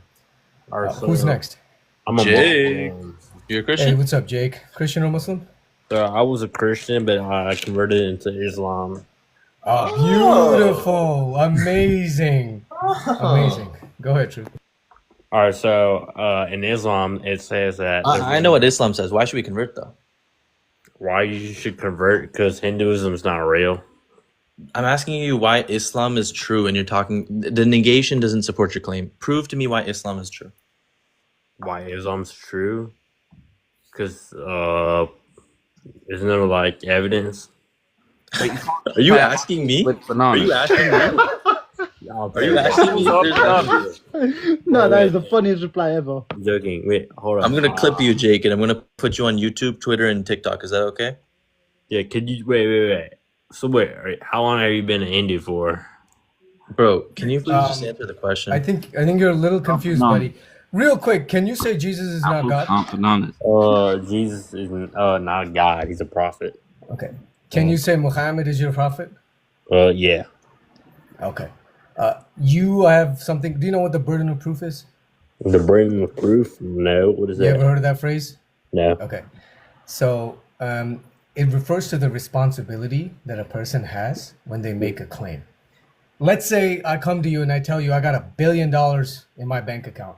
Alright, Who's next? I'm a Jake. Muslim. You're a Hey, Christian? what's up, Jake? Christian or Muslim? So I was a Christian, but I converted into Islam. Oh, beautiful. Amazing. Amazing. Go ahead, Truth. All right, so in Islam, it says that I know what Islam says. Why should we convert though? why you should convert because Hinduism is not real. I'm asking you why Islam is true, and you're talking. The negation doesn't support your claim. Prove to me why Islam is true. Why Islam's true? Because isn't there like evidence? Wait, Are you asking me? with Are bananas. you asking me? Are you asking me? if there's evidence? No, that is the funniest reply ever. I'm joking. Wait, hold on. I'm gonna clip you, Jake, and I'm gonna put you on YouTube, Twitter, and TikTok. Is that okay? Yeah, could you wait? So wait, how long have you been in India for? Bro, can you please just answer the question? I think you're a little confused, no. buddy. Real quick, can you say Jesus is not God? Aren't bananas. Jesus is not God. He's a prophet. Okay. Can you say Muhammad is your prophet? Yeah. Okay. You have something. Do you know what the burden of proof is? The burden of proof? No. What is You that? ever heard of that phrase? No. Okay. So it refers to the responsibility that a person has when they make a claim. Let's say I come to you and I tell you I got $1 billion in my bank account.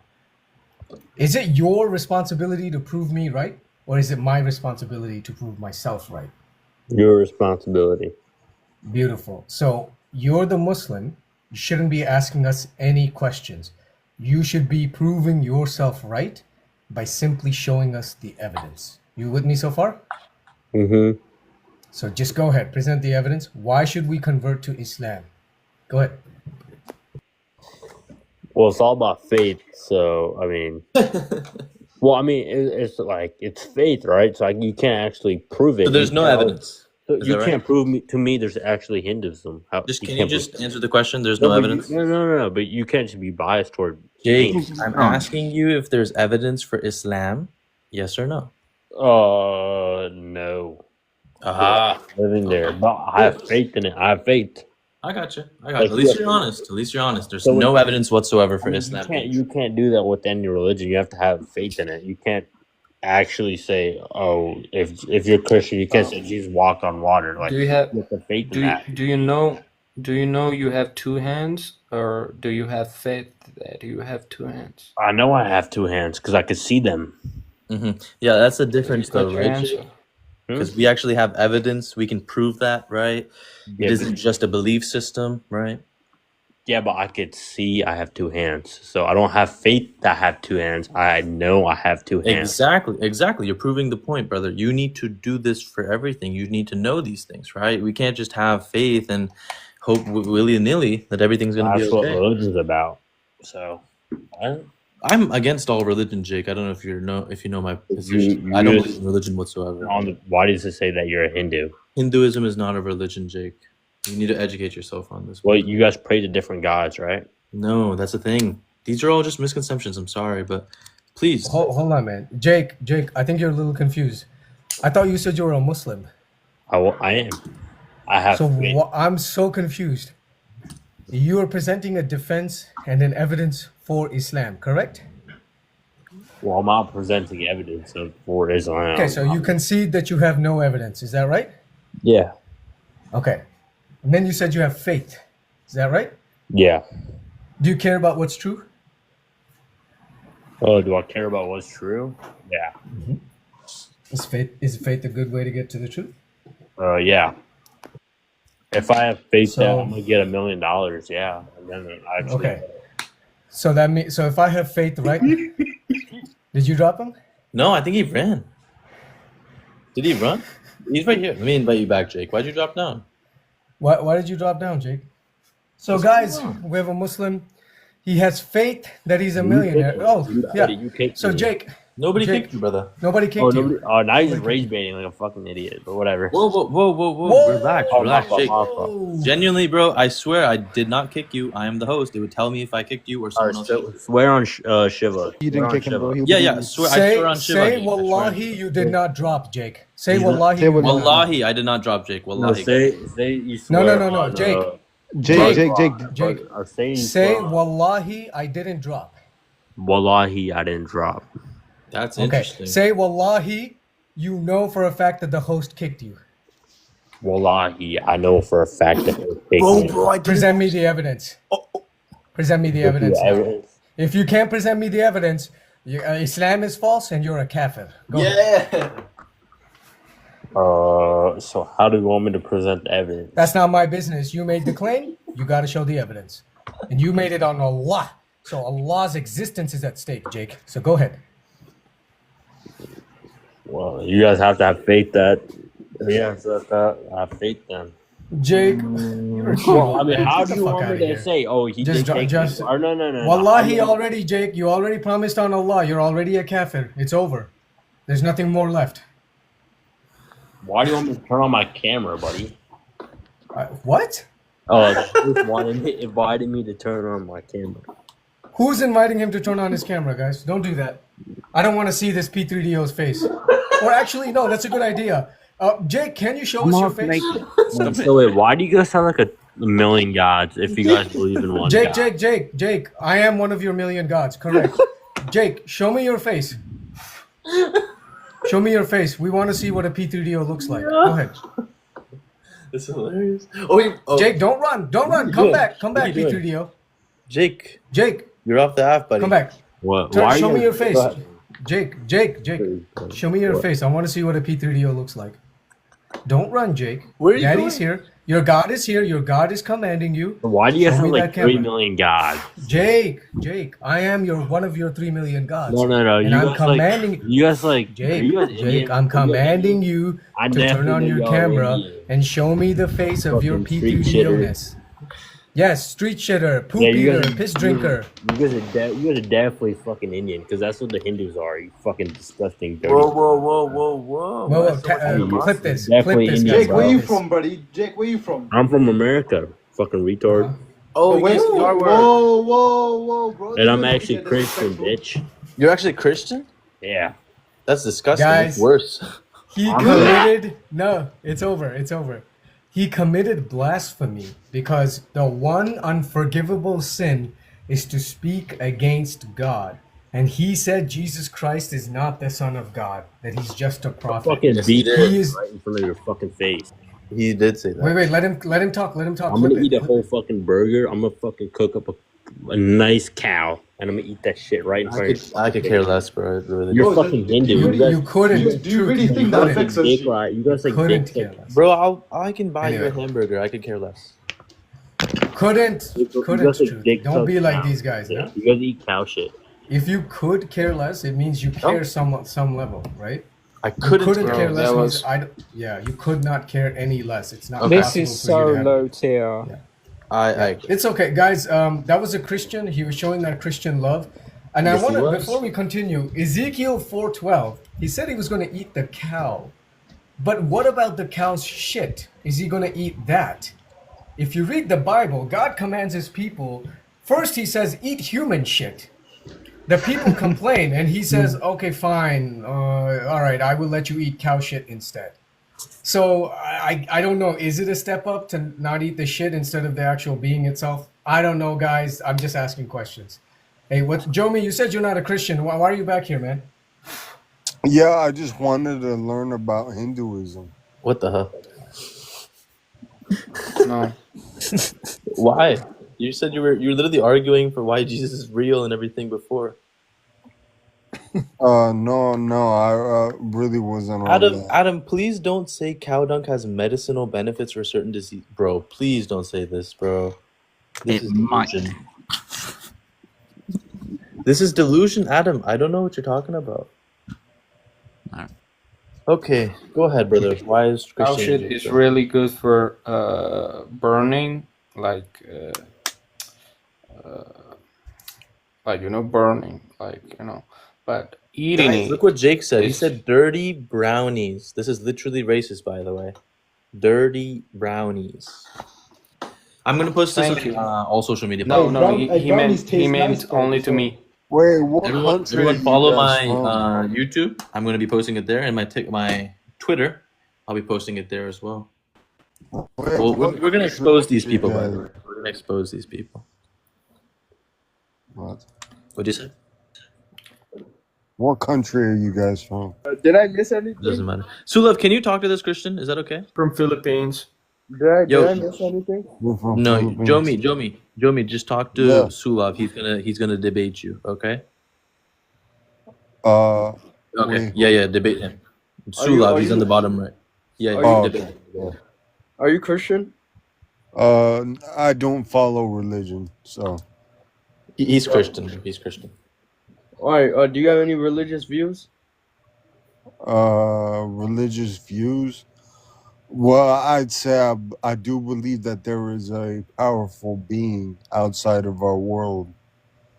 Is it your responsibility to prove me right? Or is it my responsibility to prove myself right? Your responsibility. Beautiful. So you're the Muslim. You shouldn't be asking us any questions. You should be proving yourself right by simply showing us the evidence. You with me so far? Mm-hmm. So just go ahead, present the evidence. Why should we convert to Islam? Go ahead. Well, it's all about faith. So, I mean, it's like it's faith, right? So you can't actually prove it. So there's no evidence. So Is you that can't prove to me there's actually Hinduism. How, Just can you can't just prove- answer the question? There's no but evidence. No. But you can't just be biased toward Jake, faith. I'm asking you if there's evidence for Islam. Yes or no? No. Aha. Living there, but I have faith in it. I have faith. I got you. Like, At least yeah. you're honest. At least you're honest. There's So no when- evidence whatsoever for I mean, Islam. you can't do that with any religion. You have to have faith in it. You can't actually say, "Oh, if you're Christian, you can't say Jesus walked on water." Like Do you have you have to faith do in you, that. do you know you have two hands, or do you have faith that you have two hands? I know I have two hands because I can see them. Yeah, that's the difference, Is though, that your right? answer? Because we actually have evidence. We can prove that, right? Yeah, It isn't just a belief system, right? Yeah, but I could see I have two hands, so I don't have faith that I have two hands. I know I have two hands. Exactly. You're proving the point, brother. You need to do this for everything. You need to know these things, right? We can't just have faith and hope willy-nilly that everything's going to be That's what okay. religion's about. So, I'm against all religion, Jake. I don't know if you know my position. you I don't just- believe in religion whatsoever. why does it say that you're a Hindu? Hinduism is not a religion, Jake. You need to educate yourself on this. Well, you guys pray to different gods, right? No, that's the thing. These are all just misconceptions. I'm sorry, but please. Hold on, man. Jake, I think you're a little confused. I thought you said you were a Muslim. I am. I have So faith. I'm so confused. You are presenting a defense and an evidence for Islam, correct? Well, I'm not presenting evidence for Islam. Okay, so you concede that you have no evidence. Is that right? Yeah. Okay. And then you said you have faith. Is that right? Yeah. Do you care about what's true? Oh, do I care about what's true? Yeah. Is faith a good way to get to the truth? Yeah. If I have faith that So- I'm gonna get $1 million, yeah. And then actually, Okay. So that means if I have faith, right? Did you drop him? No, I think he ran. Did he run? He's right here. Let me invite you back, Jake. Why'd you drop down? Why did you drop down, Jake? So guys, we have a Muslim. He has faith that he's a millionaire. Oh, yeah. You kicked So me. Jake, Nobody Jake, kicked you, brother. nobody kicked Oh, you. now he's just rage baiting like a fucking idiot, but whatever. Whoa. Relax, Oh, relax, my Jake. fault. Genuinely, bro, I swear I did not kick you. I am the host. It would tell me if I kicked you or All someone right, else. so swear on Shiva. You Swear didn't on kick him, bro. Shiva. Yeah. I swear on Shiva. Say I swear on- wallahi, you did not drop, Jake. Say Say wallahi. say you did not. Wallahi, I did not drop Jake. No, Wallahi. say you No, swear no, on, Jake. Jake, Jake, Jake. Are saying say drop. wallahi, I didn't drop. Wallahi, I didn't drop. That's Okay. interesting. Say wallahi, you know for a fact that the host kicked you. Wallahi, I know for a fact that they're Bro, taking bro, I didn't. Present me the evidence. Present me the evidence now. evidence. If you can't present me the evidence, Islam is false and you're a kafir. Go ahead. Yeah. So how do you want me to present the evidence? That's not my business. You made the claim, you got to show the evidence. And you made it on Allah. So Allah's existence is at stake, Jake. So go ahead. Well, you guys have to have faith that. Yeah, have faith then. Jake, you're a Well, I mean, man. how Get do the you fuck want outta me to here. say? Oh, he Just did dro- take just- it. Or no. Wallahi, already, Jake, you already promised on Allah. You're already a kafir. It's over. There's nothing more left. Why do you want me to turn on my camera, buddy? What? Oh, the invited me to turn on my camera. Who's inviting him to turn on his camera, guys? Don't do that. I don't want to see this P3DO's face. Or actually, no, that's a good idea. Jake, can you show us your face? So wait, why do you guys sound like a million gods if you guys believe in one Jake, God? Jake, I am one of your million gods, correct. Jake, show me your face. Show me your face. We want to see what a P3DO looks like. Go ahead. This is hilarious. Oh, Jake, don't run. Don't run. Come back, P3DO. Jake, Jake, you're off the app, buddy. come back. What? Show me your face. Go ahead. Jake, show me your face. I want to see what a P3DO looks like. Don't run, Jake. Where are you Daddy's going? here. Your God is here. Your God is commanding you. Why do you Show guys me have like that 3 camera. million gods? Jake, I am one of your 3 million gods. No. And You I'm guys commanding like. You guys like. Jake, you guys Indian? Jake, I'm commanding you I to turn definitely on know your y'all camera Indian. and show me the face of your Fucking street shitter. P3DO-ness. Yes, street shitter, poop Yeah, you eater, guys- piss drinker. You guys are definitely fucking Indian because that's what the Hindus are. You fucking disgusting dirty. Whoa. Whoa, clip this. Definitely Clip this, Indian, guys. Jake, where you Clip this. from, buddy? Jake, where you from? I'm from America, fucking retard. Oh, wait, yes, you are. whoa, bro. And I'm actually Christian, bitch. You're actually Christian? Yeah. That's disgusting. Guys. It's worse. He committed. No, it's over. He committed blasphemy because the one unforgivable sin is to speak against God. And he said Jesus Christ is not the Son of God, that he's just a prophet. Fucking Yes, he beat did. it right in front of your fucking face. He did say that. Wait, let him talk. I'm Clip gonna it. eat a whole fucking burger. I'm gonna fucking cook up a nice cow, and I'm gonna eat that shit right in front of your I could care less, bro. Really. You're Bro, fucking do Hindu. You couldn't. Do you really Truth, think that couldn't. affects us? dick right. You guys like Couldn't dick care pics. less. Bro, I can buy you a Anyway. hamburger. I could care less. Couldn't. You Couldn't. guys like Truth. dick Don't be suck like cows. these guys. Yeah, No? you guys eat cow shit. If you could care less, it means you care some level, right? I You couldn't. couldn't Bro, care less. that Means was- you could not care any less. It's not Okay. This possible is for so you to have. low tier. I It's okay, guys. That was a Christian. He was showing that Christian love. And Yes, I want he to, was. before we continue, Ezekiel 4:12. He said he was going to eat the cow, but what about the cow's shit? Is he going to eat that? If you read the Bible, God commands His people. First, He says, "Eat human shit." The people complain, and He says, "Okay, fine. All right, I will let you eat cow shit instead." So I don't know. Is it a step up to not eat the shit instead of the actual being itself? I don't know, guys. I'm just asking questions. Hey, Jomi? You said you're not a Christian. Why are you back here, man? Yeah, I just wanted to learn about Hinduism. What the hell? No. Why? You said you were literally arguing for why Jesus is real and everything before. No, I really wasn't on that. Adam, please don't say cow dung has medicinal benefits for certain disease, bro. Please don't say this, bro. This It is might. delusion. This is delusion, Adam. I don't know what you're talking about. No. Okay, go ahead, brother. Why is Cow Christianity shit is so- really good for burning, burning, but eating Guys, it. look what Jake said. He is- said dirty brownies. This is literally racist, by the way. Dirty brownies. I'm gonna post this Thank on you. all social media. No, Hey, no, brown- he brownies meant taste nice, though, only to so- me. Wait, what Everyone, country everyone are you follow guys my from? YouTube. I'm going to be posting it there, and my Twitter. I'll be posting it there as well. Wait, Well, what we're going to expose these people, by the country way. are you guys gonna expose these people. What? What'd you say? What country are you guys from? Did I miss anything? Doesn't matter. Sulav, can you talk to this Christian? Is that okay? From Philippines. Did Yo, I miss anything? We're from no, Philippines. Jomi, just talk to Yeah. Sulav. He's gonna debate you. Okay. Uh, Okay. wait. Yeah, debate him. Sulav, he's on the bottom right. Yeah, Are you you Oh, debate okay. him. are you Christian? I don't follow religion, so He's Christian. He's Christian. All right. Do you have any religious views? religious views. Well, I'd say I do believe that there is a powerful being outside of our world.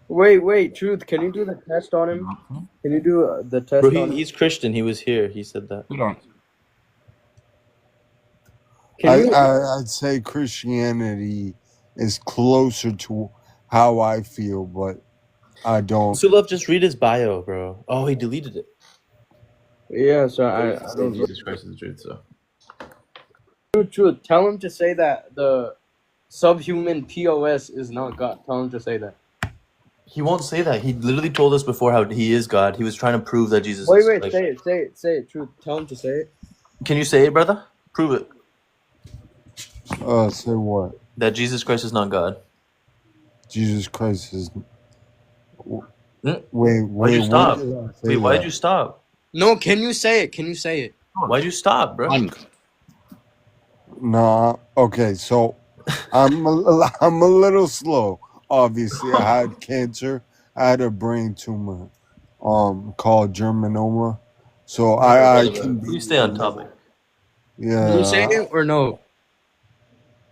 Wait, Truth. Can you do the test on him? Can you do the test Bro, on him? he's Christian. He was here. He said that. Hold on. Can you? I'd say Christianity is closer to how I feel, but I don't. Sulav, just read his bio, bro. Oh, he deleted it. Yeah. So I Say don't know. Jesus Christ is the truth. So Truth. Tell him to say that the subhuman POS is not God. Tell him to say that. he won't say that. He literally told us before how he is God. He was trying to prove that Jesus Wait, is wait. like. Say it. Truth. Tell him to say it. Can you say it, brother? Prove it. Say what? That Jesus Christ is not God. Jesus Christ is. Hmm? Wait, Why'd wait. you When stop? did I say Wait, why'd that? you stop? No. Can you say it? Can you say it? Why'd you stop, bro? Nah. Okay, so I'm a little slow. Obviously, I had cancer. I had a brain tumor, called germinoma. So I can be. Please stay on topic. Can you say Yeah. it or no?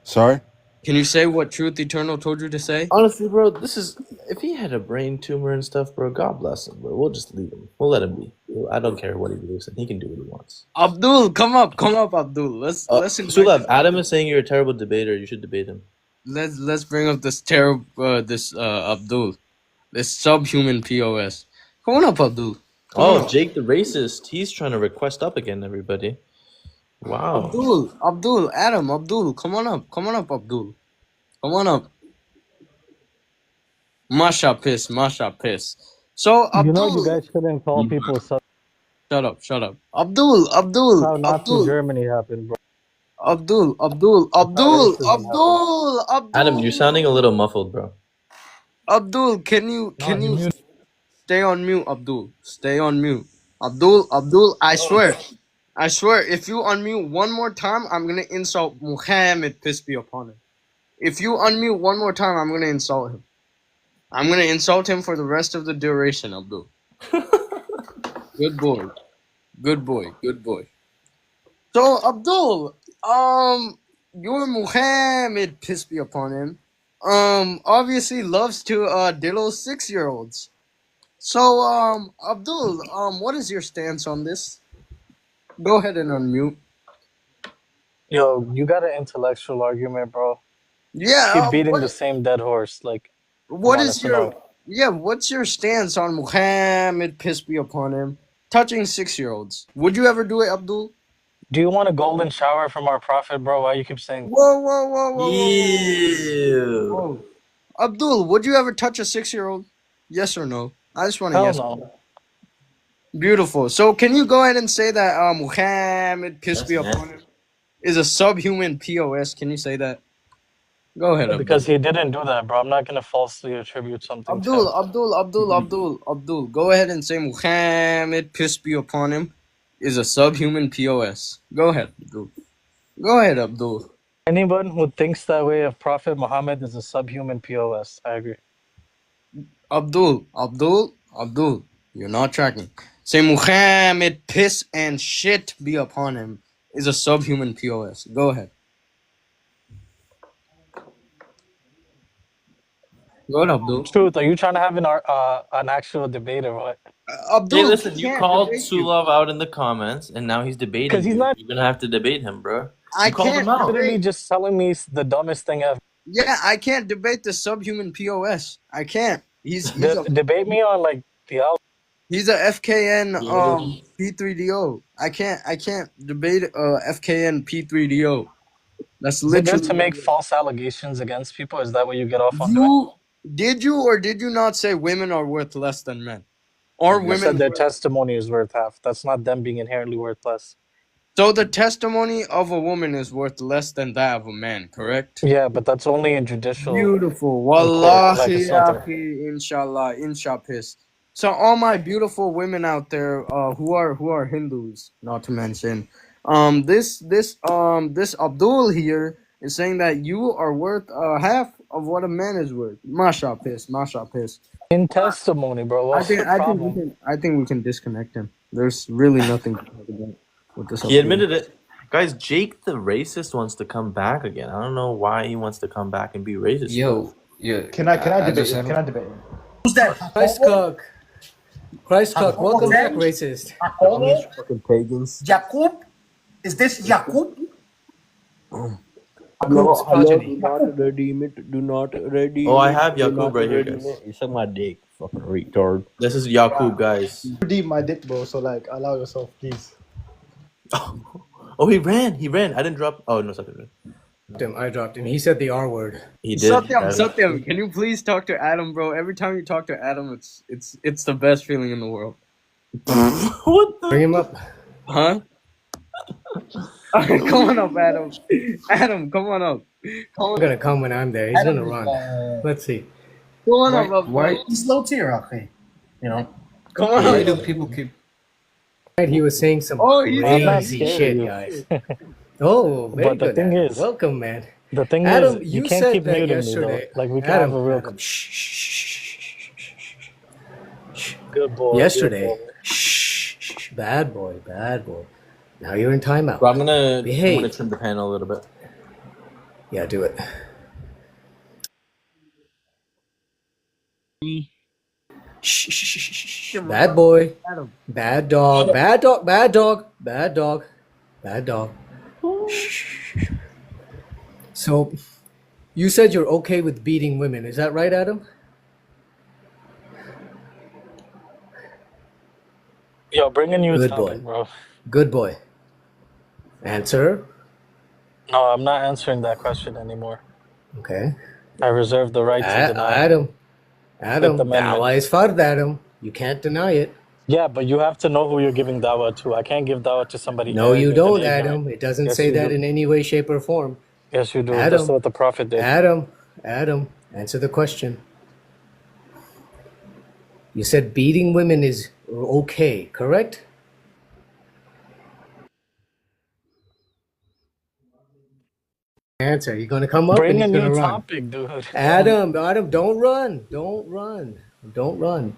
Sorry. Can you say what Truth Eternal told you to say? Honestly, bro, this is if he had a brain tumor and stuff, bro. God bless him, bro. We'll just leave him. We'll let him be. I don't care what he believes in. He can do what he wants. Abdul, come up, Abdul. Let's invite Sulav, Adam is saying you're a terrible debater. You should debate him. let's bring up this terrible Abdul, this subhuman POS. Come on up, Abdul. Come on Oh, up. Jake the racist. He's trying to request up again, everybody. Wow. Abdul, Adam, Abdul, come on up, Abdul, come on up. Masha piss. So You know, you Abdul, guys shouldn't call people sub. shut up. Abdul, How Nazi Germany happened, bro. Abdul, racism happened. Adam, you're sounding a little muffled, bro. Abdul, can you stay on mute, Abdul? Stay on mute. Abdul, I swear, if you unmute one more time, I'm gonna insult Muhammad, peace be upon him. If you unmute one more time, I'm gonna insult him. I'm gonna insult him for the rest of the duration, Abdul. Good boy. So Abdul, your Muhammad, peace be upon him, obviously loves to diddle 6-year-olds. So Abdul, what is your stance on this? Go ahead and unmute. Yo, you got an intellectual argument, bro. Yeah. Keep beating the same dead horse. Like, What come on, is it's your enough. what's your stance on Muhammad, peace be upon him, touching 6-year-olds? Would you ever do it, Abdul? Do you want a golden shower from our prophet, bro? Why you keep saying? Whoa. Ew. Abdul, would you ever touch a 6-year-old? Yes or no? I just want to Hell yes. no. Beautiful. So can you go ahead and say that Muhammad, peace That's be upon him, is a subhuman POS? Can you say that? Go ahead, Abdul. Because he didn't do that, bro. I'm not gonna falsely attribute something to him. Abdul, go ahead and say Muhammad, peace be upon him, is a subhuman POS. Go ahead, Abdul. Anyone who thinks that way of Prophet Muhammad is a subhuman POS. I agree. Abdul, you're not tracking. Say Muhammad, piss and shit be upon him, is a subhuman POS. Go ahead. Go ahead, Abdul. Truth, are you trying to have an actual debate or what? Abdul, Hey, listen, you can't called debate you. Sulav out in the comments, and now he's debating 'Cause he's you. not- You're gonna have to debate him, bro. I You called can't him out. Literally just telling me the dumbest thing ever. Yeah, I can't debate the subhuman POS. I can't. He's Debate me on like theology. He's a FKN P3DO. I can't debate FKN P3DO. That's Is it good to literally make false allegations against people? Is that what you get off on doing? did you or did you not say women are worth less than men? Or You said women their testimony is worth half. That's not them being inherently worth less. so the testimony of a woman is worth less than that of a man, correct? Yeah, but that's only in judicial Beautiful. in court. Like Wallahi it's ya nothing. akhi, inshallah, inshapis. So all my beautiful women out there who are Hindus, not to mention, this Abdul here is saying that you are worth half of what a man is worth. Masha piss, masha piss. In testimony, bro. What's the problem? I think we can disconnect him. There's really nothing to talk about with this. He Abdul. admitted it. Guys, Jake the racist wants to come back again. I don't know why he wants to come back and be racist. Yo, yeah. Can I debate just it? had Can I debate it? Who's that? Christ Cook. Christ Cook. Welcome back, racist. Fucking pagans. Jakub? Is this Jakub? Hello, hello, do not redeem it. Do not redeem Oh, I it, have do Yakub not right here, redeem guys. it. You suck my dick, fucking retard. This is Yakub, guys. Redeem my dick, bro. So like, allow yourself, please. Oh, he ran. He ran. I didn't drop. Oh, no, second. I dropped him. He said the R word. He did. Satyam, can you please talk to Adam, bro? Every time you talk to Adam, it's the best feeling in the world. What the? Bring him up. Huh? Come on up, Adam. Adam, come on up. He's gonna come when I'm there. He's gonna run. Let's see. Come on up, Why? bro. He's low tier, okay. You know. Come on Why up. do people keep? He was saying some Oh, he's I'm not crazy scared of shit, you. guys. Oh, very But the good. thing Adam. is- welcome, man. The thing Adam, is, you you can't said keep that muting me yesterday. though. Like we can Adam, have a real Adam, good boy. yesterday. Good boy. Shh, bad boy, bad boy. Now you're in timeout. Bro, I'm gonna Behave. trim the panel a little bit. Yeah, do it. Shh. Bad boy. Adam. Bad dog. Bad dog. Bad dog. Bad dog. Bad dog. Shh. So, you said you're okay with beating women. Is that right, Adam? Yo, bring a new Good topic, boy. bro. Good boy. Answer. No, I'm not answering that question anymore. Okay. I reserve the right to deny. Adam. Adam. Fifth Amendment. Dawah is fard, Adam. You can't deny it. Yeah, but you have to know who you're giving dawah to. I can't give dawah to somebody. No, you arrogant and don't, ignorant. Adam. It doesn't Yes, say you that do. in any way, shape, or form. Yes, you do. Adam. That's what the Prophet did. Adam, answer the question. You said beating women is okay, correct? Answer. You're gonna come up Bring a and he's new gonna run. topic, dude. Adam, don't run. Don't run. Don't run.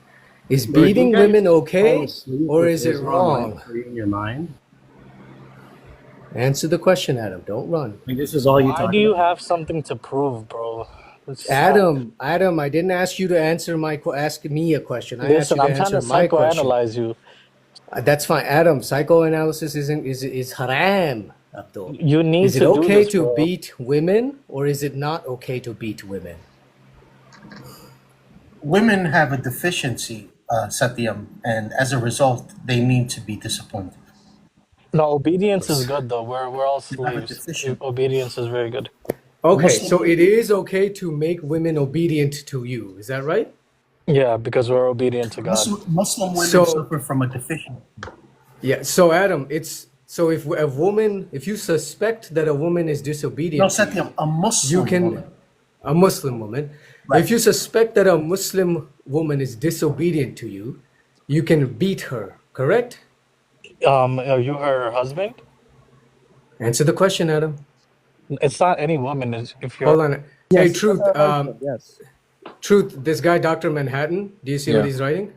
Is Bro, beating you guys women fall okay asleep or with is it Islam wrong? in your mind? Answer the question, Adam. Don't run. Like, this is all you Why talk do you about. have something to prove, bro? Let's stop. Adam, I didn't ask you to ask me a question. I asked you Listen, to I'm trying answer to my question. psychoanalyze you. That's fine, Adam. Psychoanalysis is haram, Abdul. You need Is it to do okay this, to bro. beat women or is it not okay to beat women? Women have a deficiency, Satyam, and as a result, they need to be disappointed. No, obedience is good though. We're all They have a slaves. deficiency. Obedience is very good. Okay, Muslim so it is okay to make women obedient to you. Is that right? Yeah, because we're obedient to God. Muslim women So suffer from a deficiency. yeah, so Adam, if you suspect that a woman is No, disobedient to you, Satyam, a you Muslim can woman. a Muslim woman. Right. If you suspect that a Muslim woman is disobedient to you, you can beat her, correct? Are you her husband? Answer the question, Adam. It's not any woman. It's if you're. Hold on. Hey, Yes, Truth, that's our husband, yes. Truth, this guy, Dr. Manhattan, do you see what Yeah. he's writing?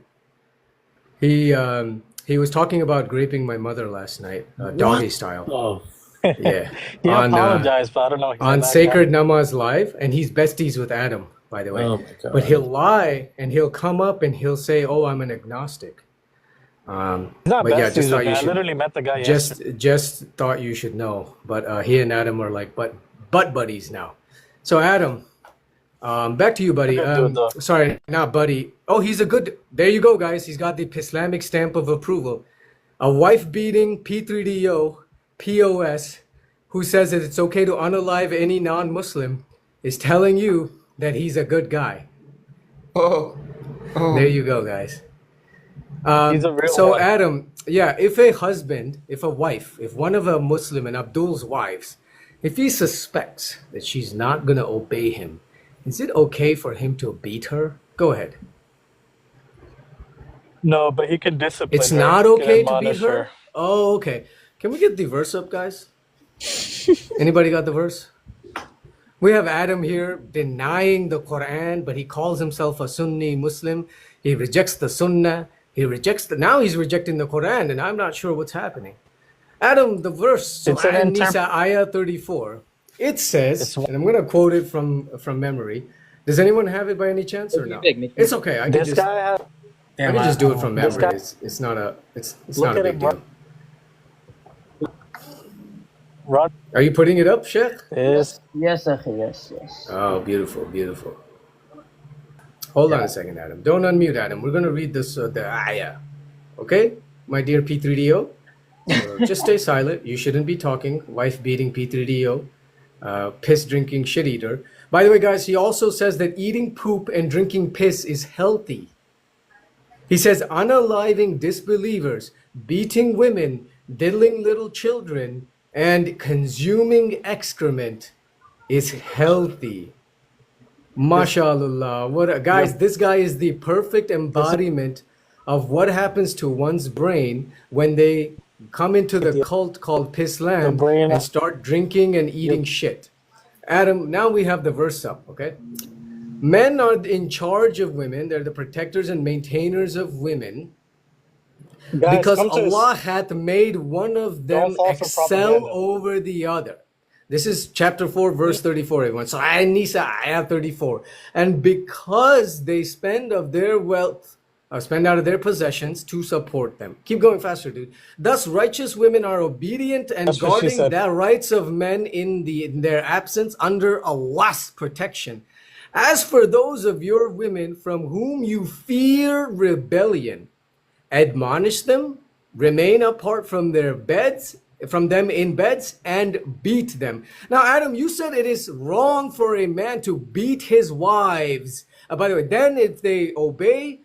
He was talking about raping my mother last night, doggy style. Oh, Yeah. He on apologized, but I don't know. He's a on bad Sacred guy. Namaz Live, and he's besties with Adam, by the way. Oh my But god. he'll lie and he'll come up and he'll say, "Oh, I'm an agnostic." He's not But yeah, besties just thought with me. you I should literally met the guy yesterday. just thought you should know. But he and Adam are like butt buddies now. So Adam, back to you, buddy. Good dude, though. Sorry, not buddy. Oh, he's a good. There you go, guys. He's got the Islamic stamp of approval. A wife beating P3DO POS who says that it's okay to unalive any non-Muslim, is telling you that he's a good guy. Oh, There you go, guys. He's a real So one. Adam, yeah, if a husband, if a wife, if one of a Muslim and Abdul's wives, if he suspects that she's not gonna obey him, is it okay for him to beat her? Go ahead. No, but he can discipline It's her. not He can okay to beat admonish her? Oh, okay. Can we get the verse up, guys? Anybody got the verse? We have Adam here denying the Quran, but he calls himself a Sunni Muslim. He rejects the Sunnah. Now he's rejecting the Quran, and I'm not sure what's happening. Adam, the verse, It's an Surah An-Nisa, interp- Ayah 34, it says, and I'm going to quote it from memory. Does anyone have it by any chance or no? It's okay. I can This just, guy has. I can just do it from This memory. guy- It's not a it's Look not a at big him, deal. Rod. Are you putting it up, Sheikh? Yes. Yes, Akhi, yes. Oh, beautiful, beautiful. Hold on a second, Adam. Don't unmute, Adam. We're going to read this, the ayah. Okay? My dear P3DO? Just stay silent. You shouldn't be talking. Wife beating P3DO. Piss drinking shit eater. By the way, guys, he also says that eating poop and drinking piss is healthy. He says unaliving disbelievers, beating women, diddling little children, and consuming excrement is healthy. MashaAllah. Guys, this guy is the perfect embodiment of what happens to one's brain when they come into the cult called Pislam and start drinking and eating shit. Adam, now we have the verse up, okay? Men are in charge of women. They're the protectors and maintainers of women. Guys, Because come to this- Allah hath made one of them Don't fall for excel propaganda. over the other. This is chapter 4, verse 34, everyone. So An-Nisa, ayah 34. And because they spend of their wealth, or spend out of their possessions to support them. Keep going faster, dude. Thus, righteous women are obedient and That's what she guarding said. the rights of men in their absence under Allah's protection. As for those of your women from whom you fear rebellion, admonish them, remain apart from their beds, from them in beds, and beat them. Now, Adam, you said it is wrong for a man to beat his wives. By the way, then if they obey,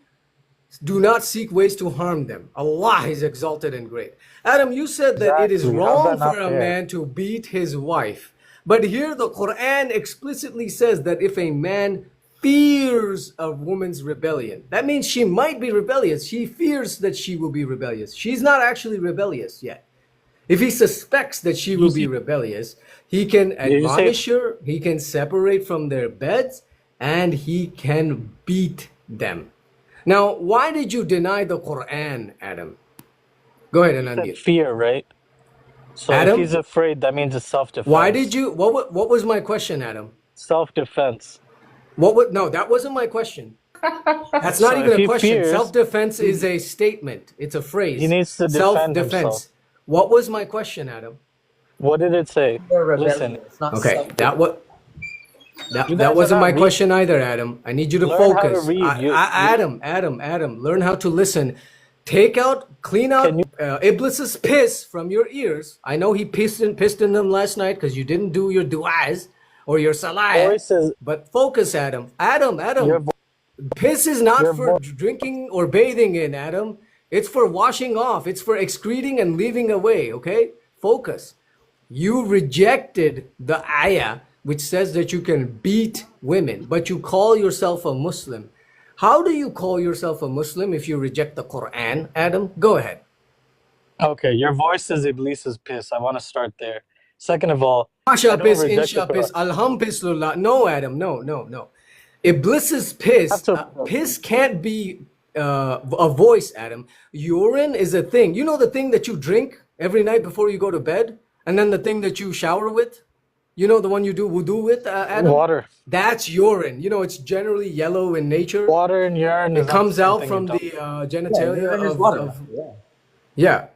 do not seek ways to harm them. Allah is exalted and great. Adam, you said that it is Exactly. How's wrong that not for a fair? man to beat his wife. But here the Quran explicitly says that if a man fears a woman's rebellion, that means she might be rebellious. She fears that she will be rebellious. She's not actually rebellious yet. If he suspects that she will be rebellious, he can you say- admonish her, he can separate from their beds, and he can beat them. Now, why did you deny the Quran, Adam? Go ahead and Said unmute. fear, right? So Adam? if he's afraid, that means it's self-defense. Why did you? What was my question, Adam? Self-defense. No, that wasn't my question. That's not So even if a he question. fears- Self-defense is a statement. It's a phrase. He needs to defend Self-defense. himself. What was my question, Adam? What did it say? Listen. Okay, that You that guys wasn't are my not question either, Adam. I need you to Learn how to focus. read. Adam, learn how to listen. Clean out Iblis's piss from your ears. I know he pissed in them last night because you didn't do your du'as or your salah. Voices. But focus, Adam. Adam, Your piss is not your for drinking or bathing in, Adam. It's for washing off. It's for excreting and leaving away, okay? Focus. You rejected the ayah which says that you can beat women, but you call yourself a Muslim. How do you call yourself a Muslim if you reject the Quran, Adam? Go ahead. Okay, your voice is Iblis's piss. I want to start there. Second of all, I Masha don't piss, reject the insha piss, Quran. alham piss lullah. No, Adam, no. Iblis's piss, piss can't be a voice, Adam. Urine is a thing. You know the thing that you drink every night before you go to bed? And then the thing that you shower with? You know the one you do wudu with, Adam? Water. That's urine. You know, it's generally yellow in nature. Water and urine. It is not comes the same out thing, from you the dumb. genitalia urine is of, water. Yeah. yeah.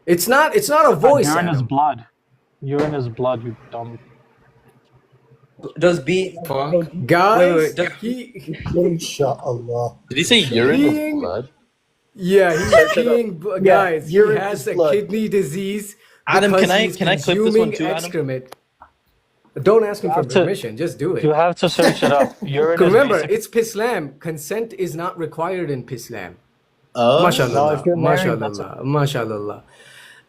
It's not a voice, Urine is Adam. blood. Urine is blood, you dumb. Does be Guys, Wait, does- Inshallah. Did he say urine Peeing- was blood? Yeah, he's peeing, guys. He urine has is a blood. kidney disease Adam, because can I he's clip this one consuming too, Adam? excrement. Don't ask him You for have to- permission. Just do it. You have to search it up. Urine is Remember, basic- it's Pislam. Consent is not required in Pislam. Oh. No, Mashallah. if you're married, that's Mashallah. Mashallah.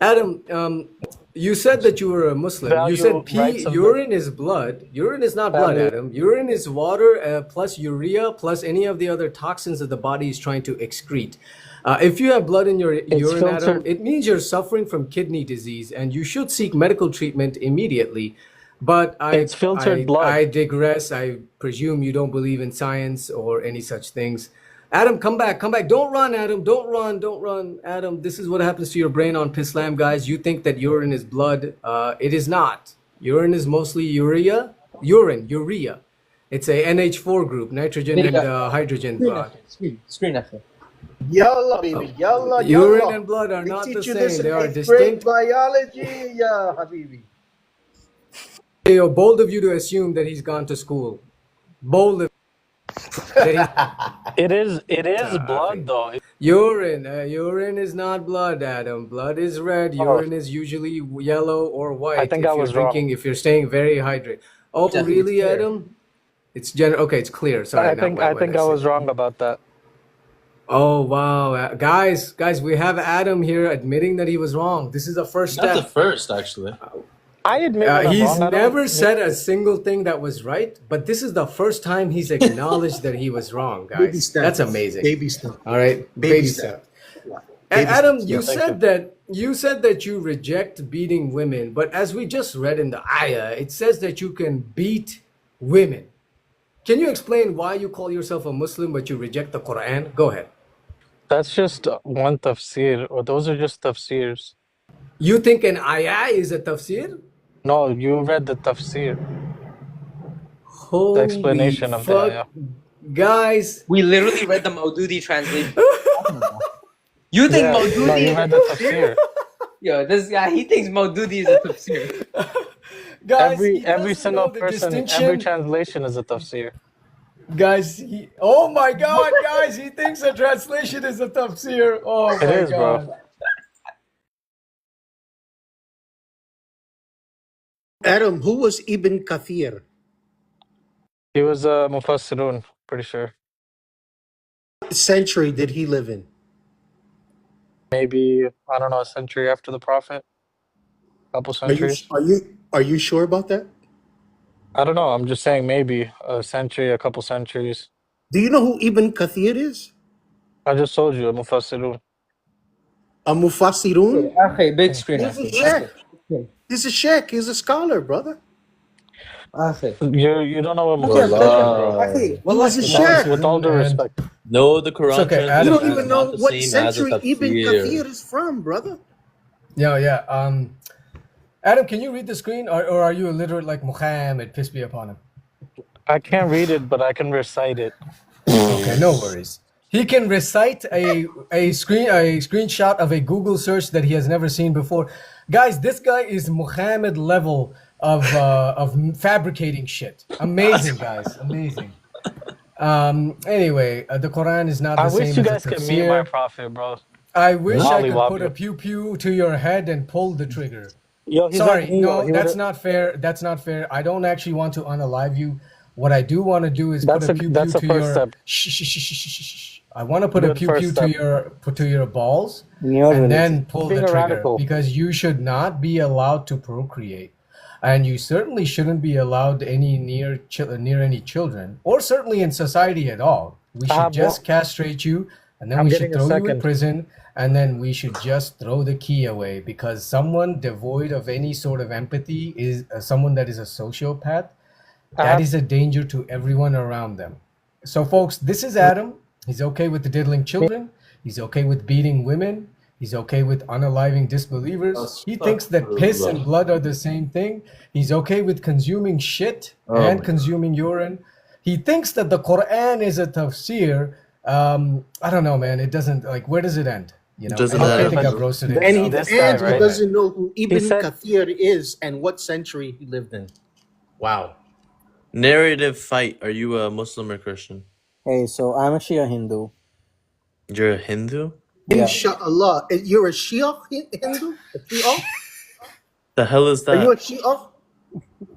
Adam, you said that you were a Muslim. You Value said rights of the- urine is blood. Urine is not blood, Value- Adam. Urine is water plus urea plus any of the other toxins that the body is trying to excrete. If you have blood in your urine, Adam, filtered. it means you're suffering from kidney disease and you should seek medical treatment immediately. But It's filtered blood. I digress. I presume you don't believe in science or any such things. Adam, come back. Don't run, Adam. Don't run. Adam, this is what happens to your brain on Pislam, guys. You think that urine is blood. It is not. Urine is mostly urea. Urea. It's a NH4 group, nitrogen and hydrogen bond. Screen after. Yalla, baby. Yalla, Urine yalla. and blood are We not the teach you this same. in They are 8th grade distinct. biology, ya habibi. They are bold of you to assume that he's gone to school. Bold of that It is blood though. urine is not blood, Adam. Blood is red. Urine is usually yellow or white. I think if I you're was wrong. drinking, if you're staying very hydrated. Oh, Definitely really, clear. Adam? It's okay. It's clear. Sorry, I not think what I think I said. was wrong about that. Oh wow, guys, we have Adam here admitting that he was wrong. This is the first Not the step. first, actually. I admit when I'm He's wrong. I don't- never said a single thing that was right, but this is the first time he's acknowledged that he was wrong, guys. Baby step. That's amazing. Baby step. All right, Baby step. Adam, step. you said that you reject beating women, but as we just read in the ayah, it says that you can beat women. Can you explain why you call yourself a Muslim but you reject the Quran? Go ahead. That's just one tafsir, or those are just tafsirs. You think an ayah is a tafsir? No, you read the tafsir, the Holy explanation of the fuck, ayah. guys! We literally read the Maududi translation. You think Yeah, Maududi no, you is read a the tafsir? tafsir. Yo, this guy, he thinks Maududi is a tafsir. Guys, he Every doesn't know single the person, every distinction. translation is a tafsir. Guys, oh my God, guys, he thinks a translation is a tafsir. Oh It my is, bro. God. Adam, who was Ibn Kathir? He was a mufassirun, pretty sure. What century did he live in? Maybe, I don't know, a century after the Prophet, couple centuries. Are you sure about that? I don't know. I'm just saying maybe a century, a couple centuries. Do you know who Ibn Kathir is? I just told you, a mufassirun. A Mufassirun? Okay, big screen. He's a sheikh. He's a sheikh. He's a scholar, brother. You don't know what Okay, mufassirun is, bro. He was a With sheikh. all due respect. No, the Quran okay, translation Adam. You don't is even know not the what same as a century Ibn tafsir. Kathir is from, brother. Yeah. Adam, can you read the screen, or are you illiterate like Muhammad, peace be upon him? I can't read it, but I can recite it. Okay, no worries. He can recite a screenshot of a Google search that he has never seen before. Guys, this guy is Muhammad level of fabricating shit. Amazing, guys, amazing. Anyway, the Quran is not the I same wish you as guys the could meet my tafsir. prophet, bro. I wish I could Lollywop put a you. pew pew to your head and pull the trigger. Yo, he's Sorry, like Neo. no, He that's would've- not fair. That's not fair. I don't actually want to unalive you. What I do want to do is That's put a a pew pew that's a to first your. step. Shh. I want to put a Good pew first pew step. to your balls, Neo and is then pull the being a trigger radical. because you should not be allowed to procreate, and you certainly shouldn't be allowed any near any children, or certainly in society at all. We I should have just one. castrate you, and then I'm we should getting a throw you in second. prison, and then we should just throw the key away because someone devoid of any sort of empathy is someone that is a sociopath. I That have is a danger to everyone around them. So, folks, this is Adam. He's okay with the diddling children. He's okay with beating women. He's okay with unaliving disbelievers. He thinks that piss and blood are the same thing. He's okay with consuming shit and consuming urine. He thinks that the Quran is a tafsir. I don't know, man. It doesn't, like, where does it end? You know, Doesn't I end. think I've roasted it. And he This guy, right? doesn't know who Ibn said- Kathir is and what century he lived in. Wow. Narrative fight. Are you a Muslim or Christian? Hey, so I'm a Shia Hindu. You're a Hindu? Yeah. Inshallah. You're a Shia Hindu? A Shia? The hell is Are you a that? Shia?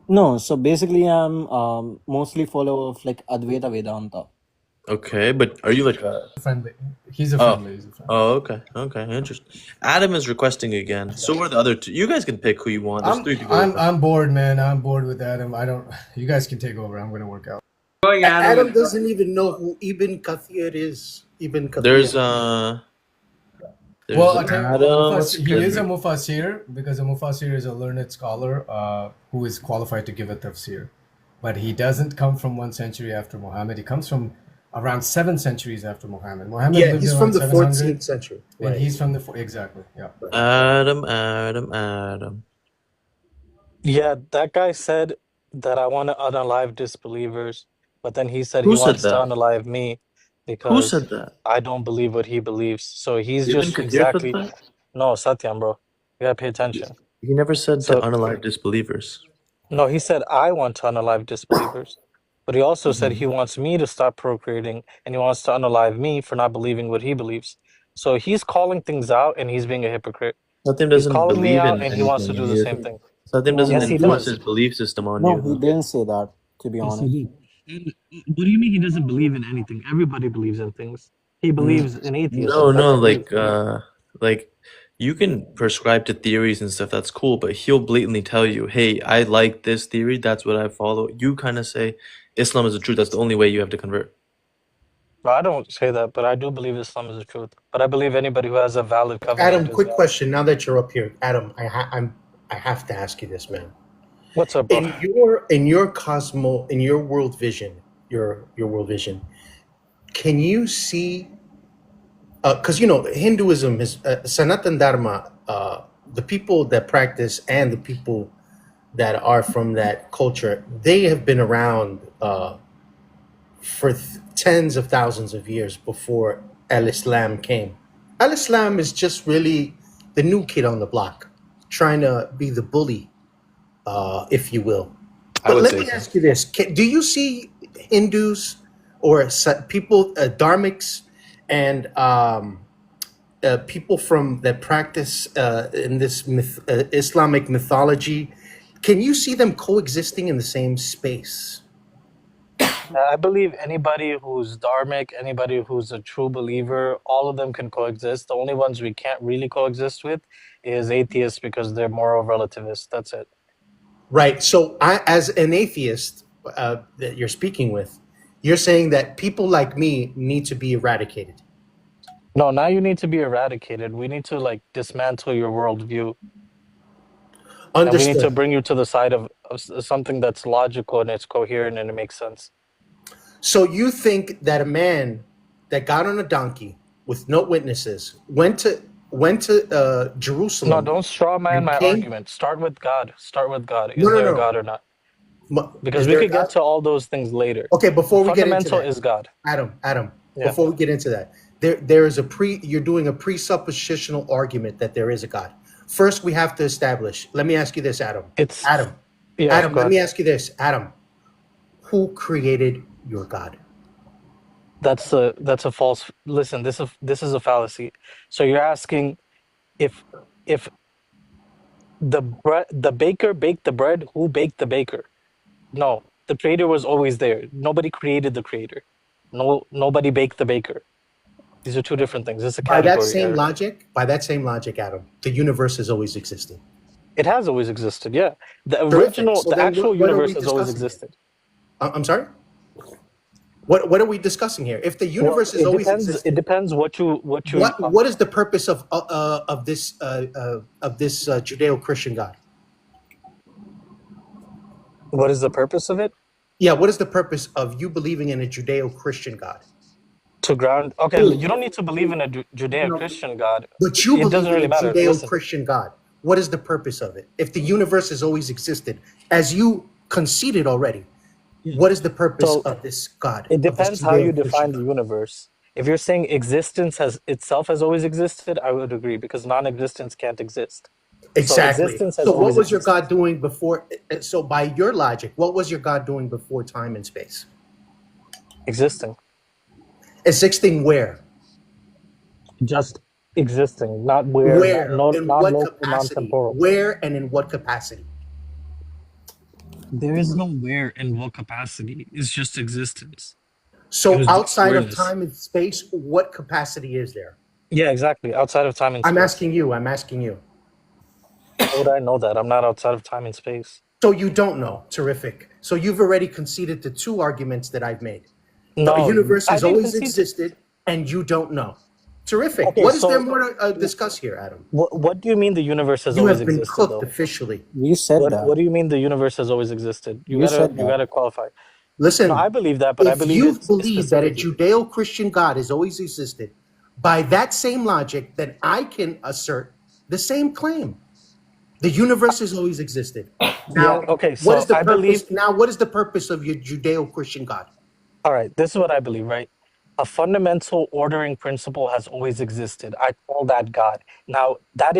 No, so basically, I'm mostly follower of like Advaita Vedanta. Okay, but are you like a... Friendly. He's a Oh. friendly. He's a friendly. Oh, okay. Okay, interesting. Adam is requesting again. So are the other two. You guys can pick who you want. There's three to go. I'm bored, man. I'm bored with Adam. I don't. You guys can take over. I'm gonna work out. Adam doesn't even know who Ibn Kathir is. Ibn Kathir. There's Well, I tell you, Adam. he is a mufassir because a mufassir is a learned scholar who is qualified to give a tafsir, but he doesn't come from 1 century after Muhammad. He comes from around 7 centuries after Muhammad. Muhammad Yeah, lived he's around from the 700, 14th century. and Right. he's from the exactly. Yeah. Adam. Yeah, that guy said that I want to unalive disbelievers, but then he said Who he said wants to that? unalive me Who because said that? I don't believe what he believes. So he's Ibn just Kathir exactly said that? no Satyam, bro. You gotta pay attention. He never said to So unalive disbelievers. no, he said I want to unalive disbelievers, but he also said Mm-hmm. he wants me to stop procreating and he wants to unalive me for not believing what he believes. So he's calling things out and he's being a hypocrite. Satyam He's doesn't calling me believe out in and he wants to anything. do the same thing. Satyam doesn't Yes, he enforce does. his belief system on No, you. he didn't say that. To be honest. What do you mean he doesn't believe in anything? Everybody believes in things. He believes in atheism. No, That's it. like you can prescribe to theories and stuff. That's cool, but he'll blatantly tell you, "Hey, I like this theory. That's what I follow." You kind of say, "Islam is the truth. That's the only way you have to convert." I don't say that, but I do believe Islam is the truth. But I believe anybody who has a valid covenant Adam, is quick valid. question. Now that you're up here, Adam, I have to ask you this, man. What's up, bro? In your world vision, your world vision, can you see? Because Hinduism is Sanatan Dharma. The people that practice and the people that are from that culture, they have been around for tens of thousands of years before Al-Islam came. Al-Islam is just really the new kid on the block, trying to be the bully, if you will. But let me ask you this: do you see Hindus or people, dharmics, and people from that practice in this Islamic mythology? Can you see them coexisting in the same space? I believe anybody who's dharmic, anybody who's a true believer, all of them can coexist. The only ones we can't really coexist with is atheists because they're moral relativists. That's it. Right. So, as an atheist that you're speaking with, you're saying that people like me need to be eradicated. No, now you need to be eradicated. We need to dismantle your worldview. And we need to Understood. bring you to the side of something that's logical and it's coherent and it makes sense. So you think that a man that got on a donkey with no witnesses went to Jerusalem? No, don't straw man and my came- argument. Start with God. Start with God. Is No, no, there no. a God or not? Because Is we there a could get God? to all those things later. Okay, before we get into Fundamental that, is God. Adam, Yeah. before we get into that, there is you're doing a presuppositional argument that there is a God. First, we have to establish. Let me ask you this, Adam. Adam, Yeah, Adam. go Let me ahead. ask you this, Adam. Who created your God? That's a false. Listen, this is a fallacy. So you're asking if the baker baked the bread, who baked the baker? No, the creator was always there. Nobody created the creator. Nobody baked the baker. These are two different things. It's a By that category same error. logic, Adam, the universe has always existed. It has always existed. Yeah, the Terrific. original, So the then actual what are we universe has always discussing here? existed. I'm sorry. What are we discussing here? If the universe has always existed, It depends what you. what is the purpose of this Judeo-Christian God? What is the purpose of it? Yeah, what is the purpose of you believing in a Judeo-Christian God? To ground. Okay, you don't need to believe in a Judeo-Christian God. But you It believe doesn't really in a matter. Listen, Judeo-Christian God. What is the purpose of it? If the universe has always existed, as you conceded already, what is the purpose of this God? it of this depends how you Judeo-Christian define the universe. If you're saying existence has always existed, I would agree because non-existence can't exist. Exactly. So existence has So what always was your existed. God doing before? So by your logic, what was your God doing before time and space? Existing. Existing where? Just Existing, not where, Where? In not what local, capacity? non-temporal. Where and in what capacity? There is no where in what capacity. It's just existence. It So was just outside of awareness. time and space, what capacity is there? Yeah, exactly. Outside of time and I'm space. asking you. I'm asking you. How would I know that? I'm not outside of time and space. So you don't know. Terrific. So you've already conceded the two arguments that I've made. The No, universe I has didn't always concede. existed, and you don't know. Terrific. Okay, What is there so more to discuss here, Adam? what do you mean the universe has You always have been existed, cooked though? officially. You said What that. do you mean the universe has always existed? You said that. gotta qualify. No, Listen, I believe that, but I if believe you it's believe that a specifically. Judeo-Christian God has always existed, by that same logic, then I can assert the same claim. The universe has always existed. Yeah, Now, okay, what is so the I purpose? believe. Now, what is the purpose of your Judeo-Christian God? All right, this is what I believe, right? A fundamental ordering principle has always existed. I call that God. Now, that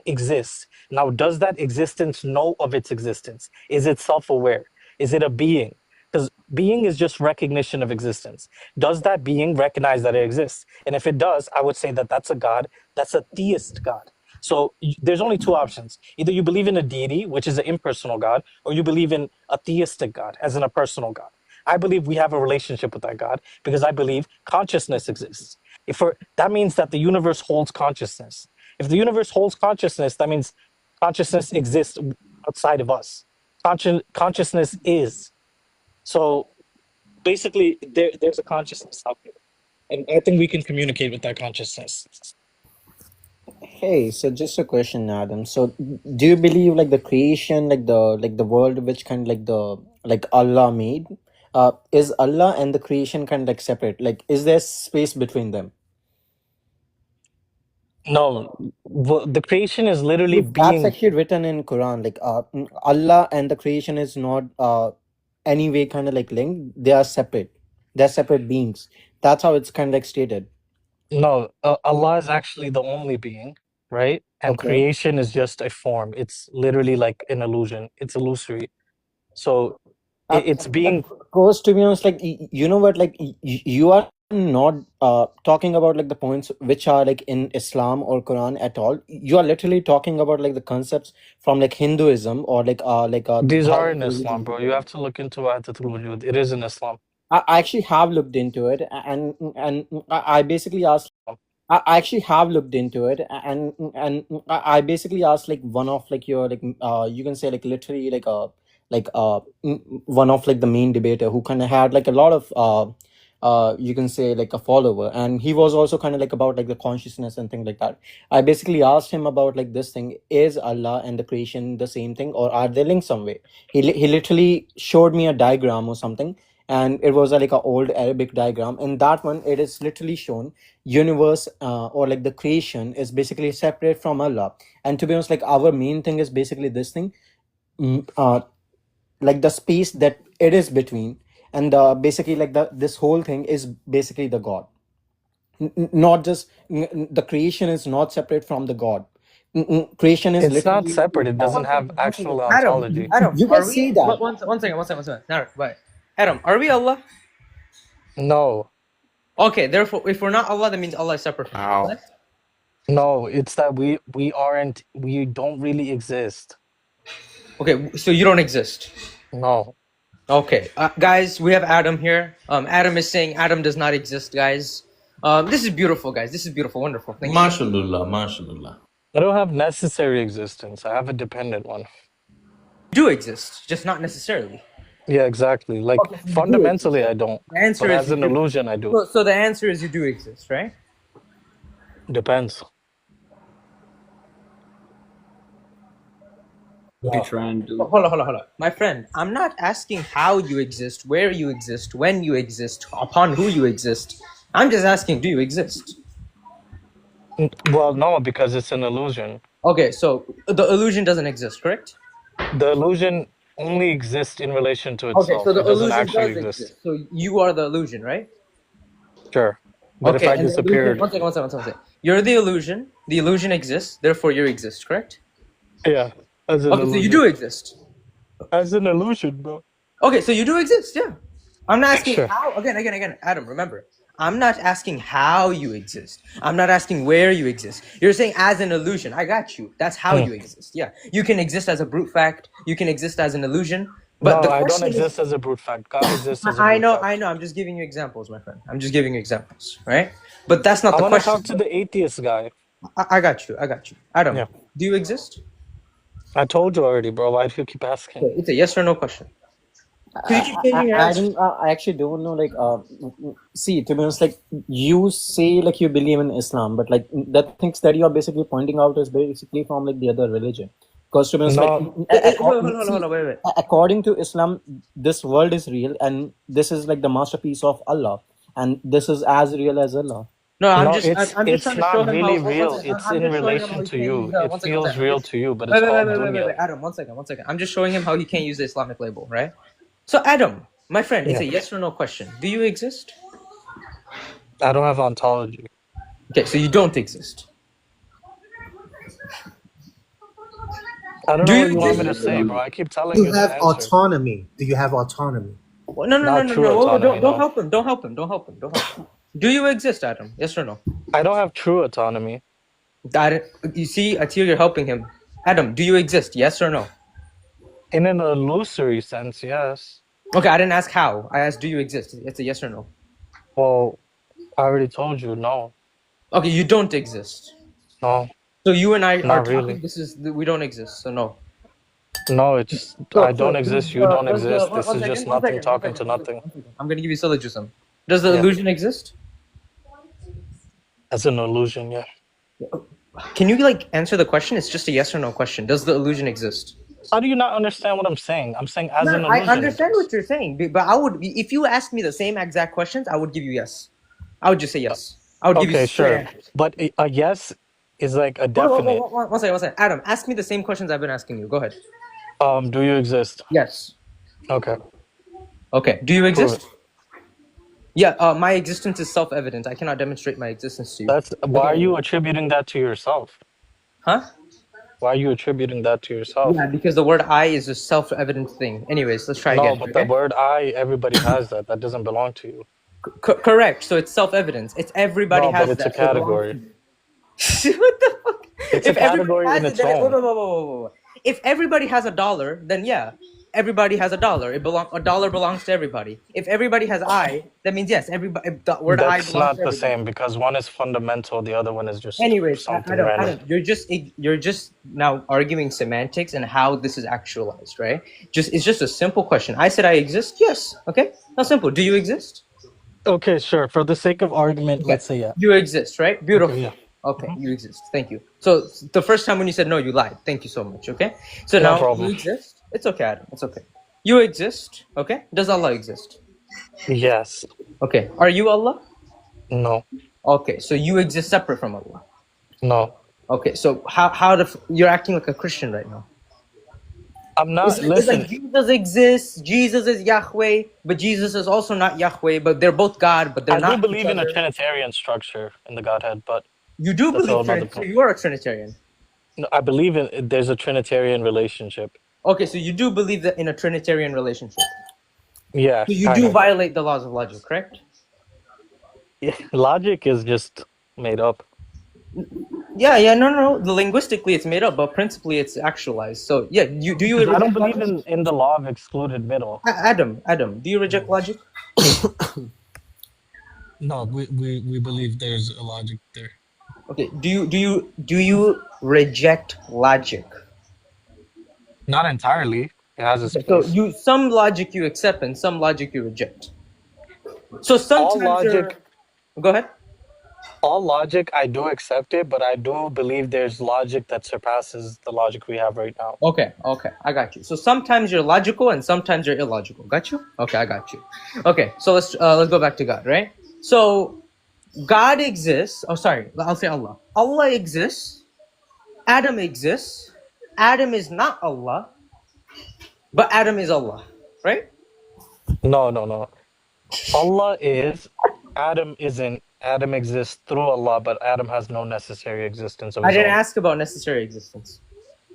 exists. Now, does that existence know of its existence? Is it self-aware? Is it a being? Because being is just recognition of existence. Does that being recognize that it exists? And if it does, I would say that that's a God. That's a theist God. So there's only two options. Either you believe in a deity, which is an impersonal God, or you believe in a theistic God, as in a personal God. I believe we have a relationship with that God because I believe consciousness exists. That means that the universe holds consciousness. If the universe holds consciousness, that means consciousness exists outside of us. Consciousness is. So basically, there's a consciousness out there, and I think we can communicate with that consciousness. Hey, so just a question, Adam. So, do you believe like the creation, like the world which kind of like Allah made, is Allah and the creation kind of like separate? Like, is there space between them? No, the creation is literally Because that's being. actually written in Quran. Like, Allah and the creation is not any way kind of like linked. They are separate. They're separate beings. That's how it's kind of like stated. No, Allah is actually the only being, right? And Okay. creation is just a form. It's literally like an illusion. It's illusory. So it's being. Because to be honest, like you know what, like you are not talking about like the points which are like in Islam or Quran at all. You are literally talking about like the concepts from like Hinduism or like These are Taoist in religion. Islam, bro. You have to look into Wahdatul Wujud. It is in Islam. I actually have looked into it, and I basically asked. I actually have looked into it, and I basically asked like one of like your like you can say like literally like one of like the main debater who kind of had like a lot of you can say like a follower, and he was also kind of like about like the consciousness and things like that. I basically asked him about like this thing: is Allah and the creation the same thing, or are they linked some way? He literally showed me a diagram or something, and it was like a old Arabic diagram. In that one, it is literally shown universe or like the creation is basically separate from Allah. And to be honest, like our main thing is basically this thing, like the space that it is between, and basically like this whole thing is basically the God. Not just the creation is not separate from the God. Creation is It's not literally separate. It doesn't have actual Adam, ontology. Adam, you are guys we? see that. One second. No, wait. Adam, are we Allah? No, Okay, therefore, if we're not Allah, that means Allah is separate from us. Ow. Right? no. It's that we aren't. We don't really exist. Okay, so you don't exist. No. Okay, guys, we have Adam here. Adam is saying Adam does not exist, guys. This is beautiful, guys. This is beautiful, wonderful. Thank you. MashaAllah. I don't have necessary existence. I have a dependent one. You do exist, just not necessarily. Yeah, exactly. Like Okay, so you do fundamentally, I don't. The answer But is as you an do. illusion, I do. So the answer is you do exist, right? Depends. What are you trying to do? Hold on. My friend, I'm not asking how you exist, where you exist, when you exist, upon who you exist. I'm just asking, do you exist? Well, no, because it's an illusion. Okay, so the illusion doesn't exist, correct? The illusion only exists in relation to Okay, itself. so the It doesn't illusion actually does exist. exist. So you are the illusion, right? Sure. But Okay, if I and the illusion, disappeared, one second. You're the illusion exists, therefore you exist, correct? yeah, as an Okay, so you illusion. do exist. As an illusion, bro. Okay, so you do exist, yeah. I'm not asking Sure. how. Again, Adam, remember. I'm not asking how you exist. I'm not asking where you exist. You're saying as an illusion. I got you. That's how Hmm. you exist. Yeah. You can exist as a brute fact. You can exist as an illusion. But No, the I don't question exist is, as a brute fact. God exists as a I brute know, fact. I know. I'm just giving you examples, my friend. I'm just giving you examples, right? But that's not I the want to question. talk to the atheist guy. I got you. I got you. Adam, Yeah. do you exist? I told you already, bro. Why do you keep asking? Okay, it's a yes or no question. Because you keep changing your I answer. don't. I actually don't know. Like, see, to be honest, like you say, like you believe in Islam, but like the things that you are basically pointing out is basically from like the other religion. Because to be honest, like, No, Hold on, wait. according to Islam, this world is real, and this is like the masterpiece of Allah, and this is as real as Allah. No, I'm no, just it's trying to show not him really how. real. One second, It's I'm in just showing him how relation he to can't use you. the. It One second, feels I'm real just. to you, but it's called dunya. Adam, one second. I'm just showing him how he can't use the Islamic label, right? So, Adam, my friend, it's Yeah. a yes or no question. Do you exist? I don't have ontology. Okay, so you don't exist. I don't Do know you what you want me to exist? say, bro. I keep telling Do you you the have answer. autonomy? Do you have autonomy? Well, no. Not true autonomy, Don't no. help him. Don't help him. Do you exist, Adam? Yes or no? I don't have true autonomy. That you see, Atil, you're helping him. Adam, do you exist? Yes or no? In an illusory sense, yes. Okay, I didn't ask how. I asked, do you exist? It's a yes or no. Well, I already told you, no. Okay, you don't exist. No, So you and I are not talking. really. We don't exist. So no. No, it's I don't exist, you don't exist. This is just nothing talking to nothing. I'm gonna give you syllogism. Does the Yeah. illusion exist? As an illusion, yeah. Can you like answer the question? It's just a yes or no question. Does the illusion exist? How do you not understand what I'm saying? I'm saying as an No, I illusion. understand what you're saying, but I would, if you asked me the same exact questions, I would give you yes. I would just say yes. I would give you Okay, straight sure. answers. But a yes is like a Hold definite. on, one second. Adam, ask me the same questions I've been asking you. Go ahead. Do you exist? Yes. Okay. Okay. Do you Prove exist? it. Yeah. My existence is self-evident. I cannot demonstrate my existence to you. That's why are you attributing that to yourself? Huh? Why are you attributing that to yourself? Yeah, because the word "I" is a self-evident thing. Anyways, let's try No, again. but Okay? the word I, everybody has that. That doesn't belong to you. Correct. So it's self-evidence. It's everybody No, has but it's a that. So it belongs category. to you. What the fuck? It's a If everybody category has in it, its then own. whoa. If everybody has $1, then yeah, everybody has $1. A dollar belongs to everybody. If everybody has "I," that means yes, everybody. The word "I" That's belongs not to the everybody. same because one is fundamental, the other one is just Anyways, something Adam, random. you're just now arguing semantics and how this is actualized, right? It's just a simple question. I said I exist. Yes. Okay. Now simple. Do you exist? Okay, sure. For the sake of argument, Okay. let's say yeah. You exist, right? Beautiful. Okay, yeah. Okay, you exist. Thank you. So the first time when you said no, you lied. Thank you so much. Okay. So No now problem. you exist. It's okay, Adam. It's okay. You exist. Okay. Does Allah exist? Yes. Okay. Are you Allah? No. Okay. So you exist separate from Allah. No. Okay. So you're acting like a Christian right now. I'm not. It's Listen. like Jesus exists, Jesus is Yahweh, but Jesus is also not Yahweh, but they're both God, but they're I not do each believe in a other. Trinitarian structure in the Godhead, but You do that's believe all another Trinitarian, so point. you are a Trinitarian. No, I believe there's a Trinitarian relationship. Okay, so you do believe that in a Trinitarian relationship. Yeah, So you kind do of. violate the laws of logic, correct? Yeah, logic is just made up. Yeah, no. Linguistically, it's made up, but principally, it's actualized. So yeah, do you Because I don't reject believe logic? in the law of excluded middle. Adam, do you reject logic? No, we believe there's a logic there. Okay, do you reject logic? Not entirely. It has its Okay, so place. some logic you accept and some logic you reject. So All sometimes logic, Go ahead. all logic, I do accept it, but I do believe there's logic that surpasses the logic we have right now. Okay, I got you. So sometimes you're logical and sometimes you're illogical. Got you? Okay, I got you. Okay, so let's go back to God, right? So God exists. Oh, sorry, I'll say Allah. Allah exists. Adam exists. Adam is not Allah, but Adam is Allah, right? No. Allah is, Adam isn't. Adam exists through Allah, but Adam has no necessary existence of I his didn't own. ask about necessary existence.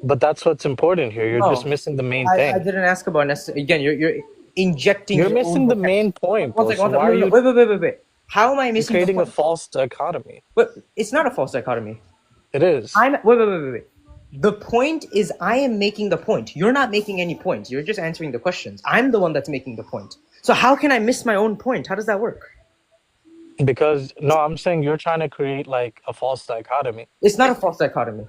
But that's what's important here. You're just No, missing the main I thing. didn't ask about necessary. Again, you're injecting. You're your own missing the vocabulary. main point, One bro. second, So why are you? wait. How am I You're missing the creating a point? false dichotomy. But it's not a false dichotomy. It is. Wait. The point is, I am making the point. You're not making any points. You're just answering the questions. I'm the one that's making the point. So how can I miss my own point? How does that work? Because no, I'm saying you're trying to create like a false dichotomy. It's not a false dichotomy.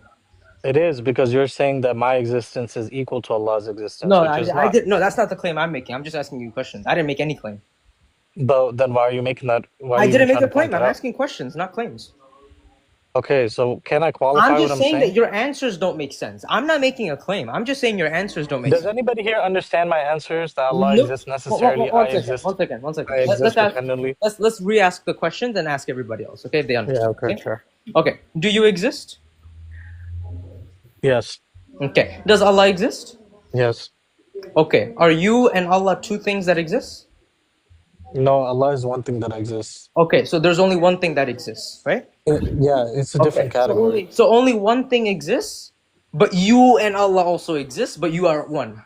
It is, because you're saying that my existence is equal to Allah's existence, No, which is I not. did. No, that's not the claim I'm making. I'm just asking you questions. I didn't make any claim. But then why are you making that? Why are I you didn't even make trying a to point claim. that I'm out? asking questions, not claims. Okay, so can I qualify I'm what just I'm saying saying? that your answers don't make sense. I'm not making a claim. I'm just saying your answers don't make Does sense. anybody here understand my answers? That Allah Nope. exists necessarily, One I second. exist. One second. I exist Let's ask. dependently. Let's re-ask the questions and ask everybody else. Okay, if they understand. Yeah. Okay. Sure. Okay. Do you exist? Yes. Okay. Does Allah exist? Yes. Okay. Are you and Allah two things that exist? No, Allah is one thing that exists. Okay. So there's only one thing that exists, right? Yeah, it's a different category. So only one thing exists, but you and Allah also exist, but you are one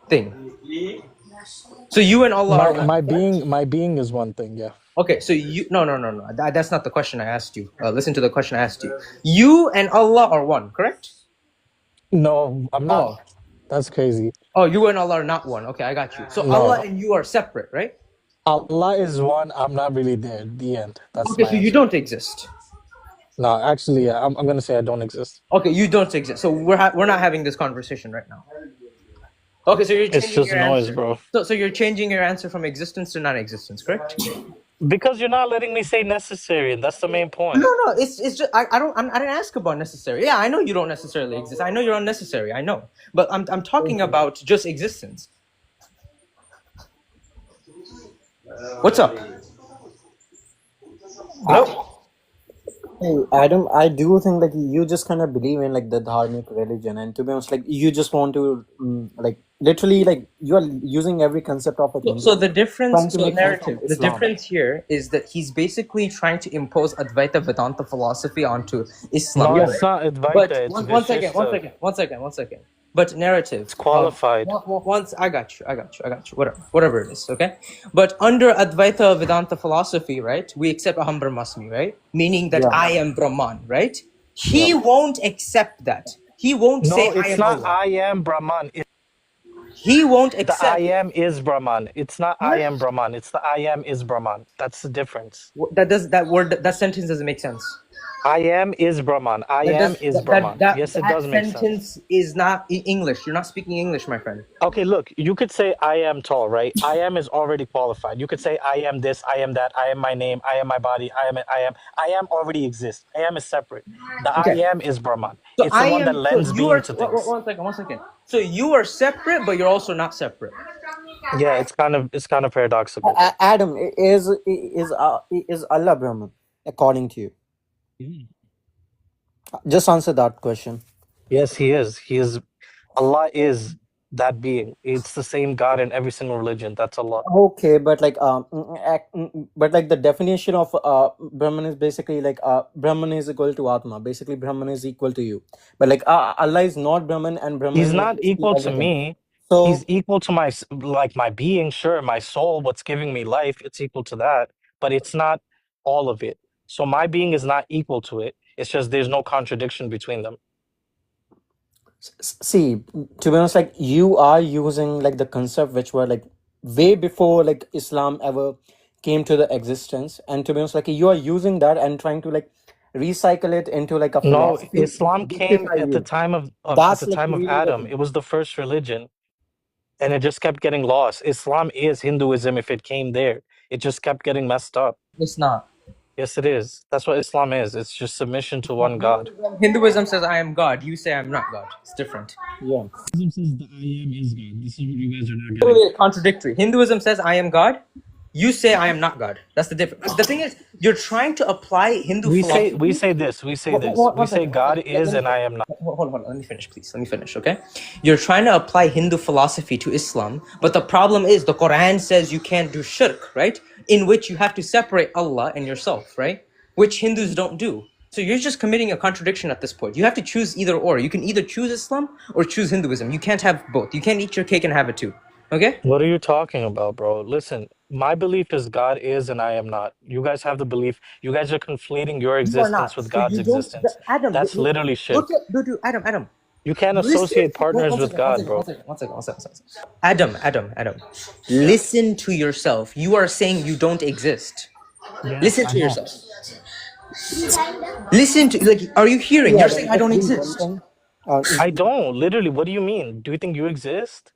thing. So you and Allah are one. My being is one thing. Yeah. Okay, so no. That's not the question I asked you. Listen to the question I asked you. You and Allah are one, correct? No, I'm not. Oh. That's crazy. Oh, you and Allah are not one. Okay, I got you. So No. Allah and you are separate, right? Allah is one. I'm not really there. The end. That's Okay, my so you answer. don't exist. No, actually, yeah, I'm gonna say I don't exist. Okay, you don't exist. So we're not having this conversation right now. Okay, so you're changing It's just your noise, answer. bro. So you're changing your answer from existence to non-existence, correct? Because you're not letting me say necessary, and that's the main point. No, it's just I didn't ask about necessary. Yeah, I know you don't necessarily exist. I know you're unnecessary. I know, but I'm talking about just existence. What's up? Hello? Hey, Adam, I do think like you just kind of believe in like the dharmic religion, and to be honest, like you just want to like literally like you are using every concept of like So the trying difference, to so make sense from narrative, the Islam. difference here is that he's basically trying to impose Advaita Vedanta philosophy onto Islam. No, it's not Advaita. But It's one second. But narrative. It's qualified. Once I got you. Whatever it is, okay. But under Advaita Vedanta philosophy, right, we accept Aham Brahmasmi, right, meaning that Yeah. I am Brahman, right? He won't accept that. He won't No, say I it's am not. Allah. I am Brahman. He won't The accept. I am is Brahman. It's not I am Brahman. It's the I am is Brahman. That's the difference. That sentence doesn't make sense. I am is Brahman. I am is Brahman. Yes, it does make sense. Sentence is not English. You're not speaking English, my friend. Okay, look, you could say I am tall, right? I am is already qualified. You could say I am this, I am that, I am my name, I am my body, I am already exists. I am is separate. The Okay. I am is Brahman. So It's the one that so lends you being are to things. one second. So you are separate, but you're also not separate. Yeah, it's kind of paradoxical. Adam, is Allah Brahman according to you? Just answer that question. Yes, he is. He is. Allah is that being. It's the same God in every single religion. That's Allah. Okay, but like but like the definition of Brahman is basically like Brahman is equal to Atma. Basically, Brahman is equal to you. But like Allah is not Brahman, and Brahman He's is not basically equal to everything. me. So He's equal to my my being, sure, my soul, what's giving me life, it's equal to that, but it's not all of it. So my being is not equal to it. It's just there's no contradiction between them. see, to be honest, like you are using like the concept which were like way before like Islam ever came to the existence, and to be honest, like you are using that and trying to like recycle it into like a No, philosophy. Islam This came is at the time of That's like really Adam. like It was the first religion, and it just kept getting lost. Islam is Hinduism if it came there. It just kept getting messed up. It's not. Yes, it is. That's what Islam is. It's just submission to one God. Hinduism says I am God. You say I'm not God. It's different. yeah. Hinduism says the I am is God. This is what you guys are not Totally contradictory. Hinduism says I am God. You say I am not God. That's the difference. The thing is, you're trying to apply Hindu philosophy. We say this. We say this. One We say second. God Let is me- and I am not. Hold on. Let me finish, please. Let me finish, okay? You're trying to apply Hindu philosophy to Islam, but the problem is the Quran says you can't do shirk, right? In which you have to separate Allah and yourself, right? Which Hindus don't do. So you're just committing a contradiction at this point. You have to choose either or. You can either choose Islam or choose Hinduism. You can't have both. You can't eat your cake and have it too. Okay? What are you talking about, bro? Listen, my belief is God is and I am not. You guys have the belief. You guys are conflating your You are existence not. with So God's you don't, existence. Adam, That's literally look shirk. at, dude, Adam. You can't Listen. associate partners One with second, one God, second, one bro. second, one second, one second, one second. Adam. Yeah. Listen to yourself. You are saying you don't exist. Yes, Listen I to don't. yourself. Listen to, like, are you hearing? Yeah, You're Adam, saying I just don't do one exist. thing. I don't. Literally, what do you mean? Do you think you exist?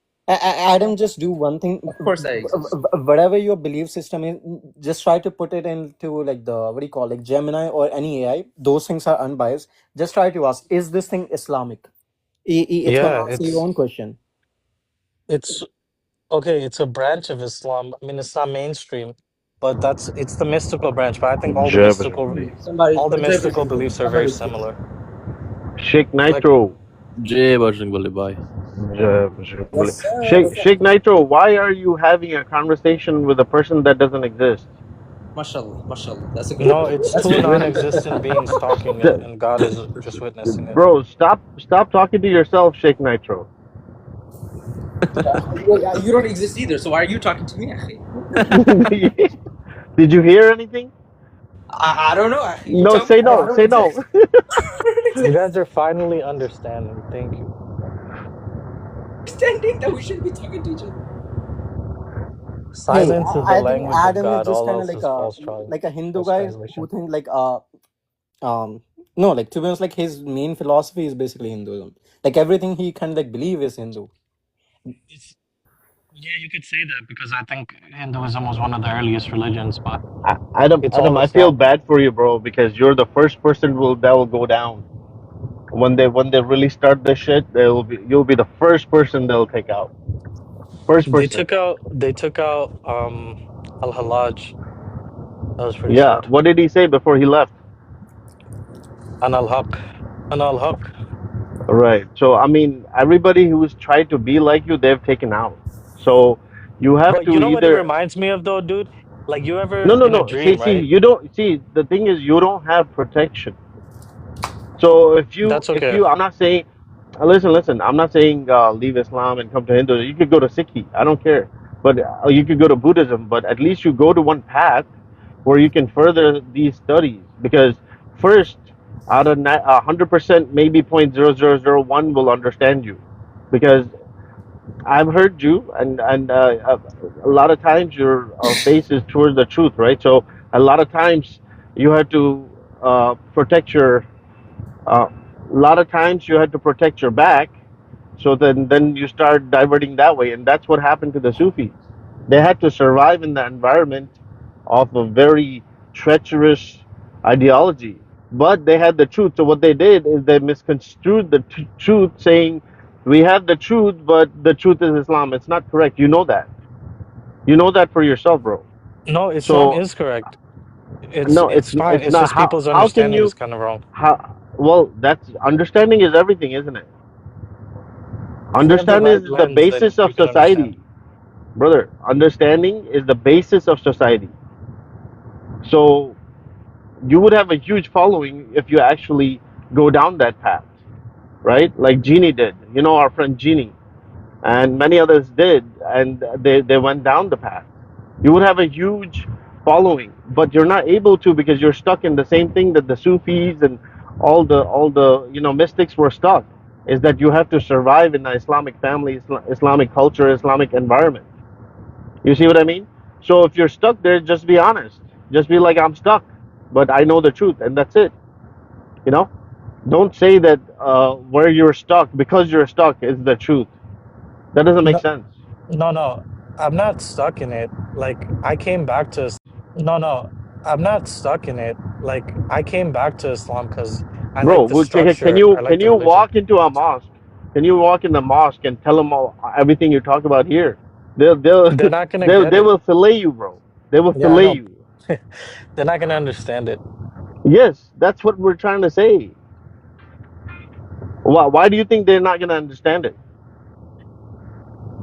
Adam, just do one thing. Of course I exist. Whatever your belief system is, just try to put it into like the what do you call, like Gemini or any AI. Those things are unbiased. Just try to ask, is this thing Islamic? It's Yeah, gonna answer your own question. it's okay, it's a branch of Islam. I mean, it's not mainstream, but it's the mystical branch. But I think Jai Bajrangbali Somebody, all the Jai mystical Bajrang Bali, beliefs are very somebody say similar. Sheikh Like, Nitro Jay Bajrangbali, bye. Jai Bajrangbali yes, sir. Sheikh Nitro, why are you having a conversation with a person that doesn't exist? Mashallah. That's a good no, point. it's That's two very good. non-existent beings talking, The- and God is just witnessing it. Bro, stop talking to yourself, Sheikh Nitro. Yeah, you don't exist either, so why are you talking to me, akhi? Did you hear anything? I don't know. You No, tell me. say I no. don't Say no. exist. You guys are finally understanding. Thank you. Understanding that we shouldn't be talking to each other. Hey, Silence is the I think language of Adam is God. just All kind of else is like a Hindu false guy who translation. think like no, like, to be honest, like his main philosophy is basically Hinduism. Like everything he kind of like believe is Hindu. Yeah, you could say that because I think Hinduism was one of the earliest religions, but Adam, it's all I feel Islam. bad for you, bro, because you're the first person that will go down when they really start this shit. You'll be the first person they'll take out. First person. They took out Al-Hallaj. That was pretty Yeah. sad. What did he say before he left? And Al-Haq. And Al-Haq. Right. So I mean, everybody who's tried to be like you, they've taken out. So you have But to you know what it either. reminds me of though, dude? Like you ever No, in a no. See, dream, right? you don't see. The thing is, you don't have protection. So That's if okay. you, I'm not saying, listen. I'm not saying leave Islam and come to Hinduism. You could go to Sikhi. I don't care. But you could go to Buddhism. But at least you go to one path where you can further these studies. Because first, out of 100%, maybe 0.0001 will understand you. Because I've heard you, and a lot of times your face is towards the truth, right? So a lot of times you have to protect your uh, a lot of times you had to protect your back, so then you start diverting that way, and that's what happened to the Sufis. They had to survive in the environment of a very treacherous ideology, but they had the truth. So what they did is they misconstrued the truth, saying we have the truth, but the truth is Islam. It's not correct. You know that. You know that for yourself, bro. No, Islam So is correct. no, It's fine. it's It's not. just people's How can understanding you is kind of wrong. how well that's understanding is everything, isn't it? If you have the Understanding right is the lens, then basis of you can understand. society, brother. Understanding is the basis of society. So you would have a huge following if you actually go down that path, right? Like Genie did. You know, our friend Genie, and many others did, and they went down the path. You would have a huge following, but you're not able to because you're stuck in the same thing that the Sufis and all the mystics were stuck. Is that you have to survive in the Islamic family, Islamic culture, Islamic environment. You see what I mean? So if you're stuck there, just be honest. Just be like, I'm stuck, but I know the truth, and that's it. You know, don't say that where you're stuck because you're stuck is the truth. That doesn't make No, sense. no. I'm not stuck in it. Like I came back to no. I'm not stuck in it. Like I came back to Islam because I Bro, like the structure. I like can the you religion. walk into a mosque? Can you walk in the mosque and tell them everything you talk about here? They'll They're not gonna get they it. will fillet you, bro. They will Yeah, I fillet know. you. They're not gonna understand it. Yes, that's what we're trying to say. Why do you think they're not gonna understand it?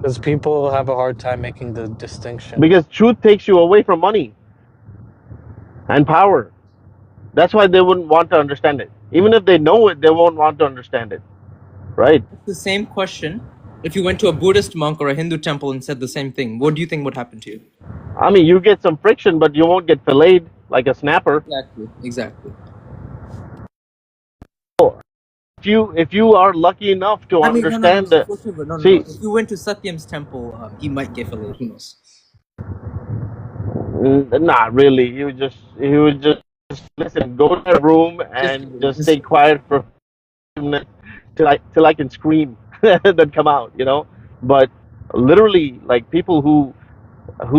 Because people have a hard time making the distinction. Because truth takes you away from money and power. That's why they wouldn't want to understand it. Even if they know it, they won't want to understand it. Right? It's the same question If you went to a Buddhist monk or a Hindu temple and said the same thing, what do you think would happen to you? I mean, you get some friction, but you won't get filleted like a snapper. Exactly. If you are lucky enough to I mean, no. understand that, No. see, If you went to Satyam's temple, he might get filleted. Who knows? not really. He would just listen, go to a room and just stay quiet for a few minutes till I can scream, then come out. But literally, like people who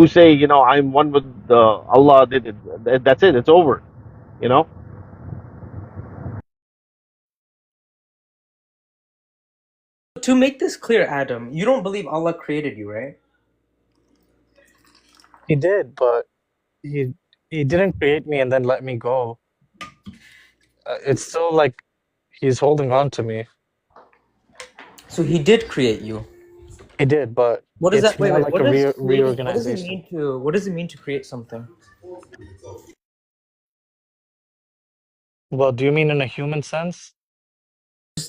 say, I'm one with Allah, that's it. It's over. You know. To make this clear, Adam, you don't believe Allah created you, right? He did, but he didn't create me and then let me go. It's still like he's holding on to me. So he did create you. He did, but What does it's that? Wait. more like What a does reorganization. What does it mean to create something? Well, do you mean in a human sense?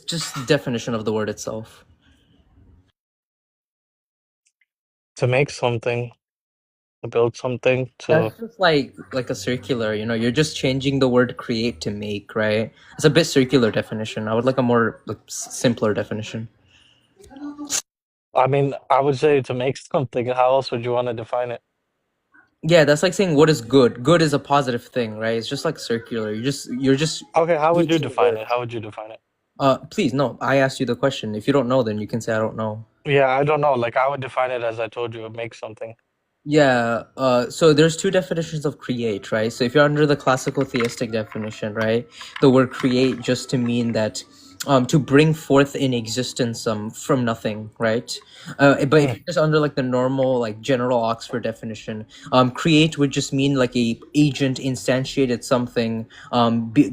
Just the definition of the word itself. To make something, to build something, to That's just like a circular. You're just changing the word create to make, right? It's a bit circular definition. I would like a more simpler definition. I mean, I would say to make something. How else would you want to define it? Yeah, that's like saying what is good. Good is a positive thing, right? It's just like circular. You're just Okay, how would you using define words. it? How would you define it? Please, no. I asked you the question. If you don't know, then you can say I don't know. Yeah, I don't know. Like I would define it as I told you, make something. Yeah, so there's two definitions of create, right? So if you're under the classical theistic definition, right, the word create just to mean that to bring forth in existence from nothing, right? But if you're just under like the normal like general Oxford definition, create would just mean like a agent instantiated something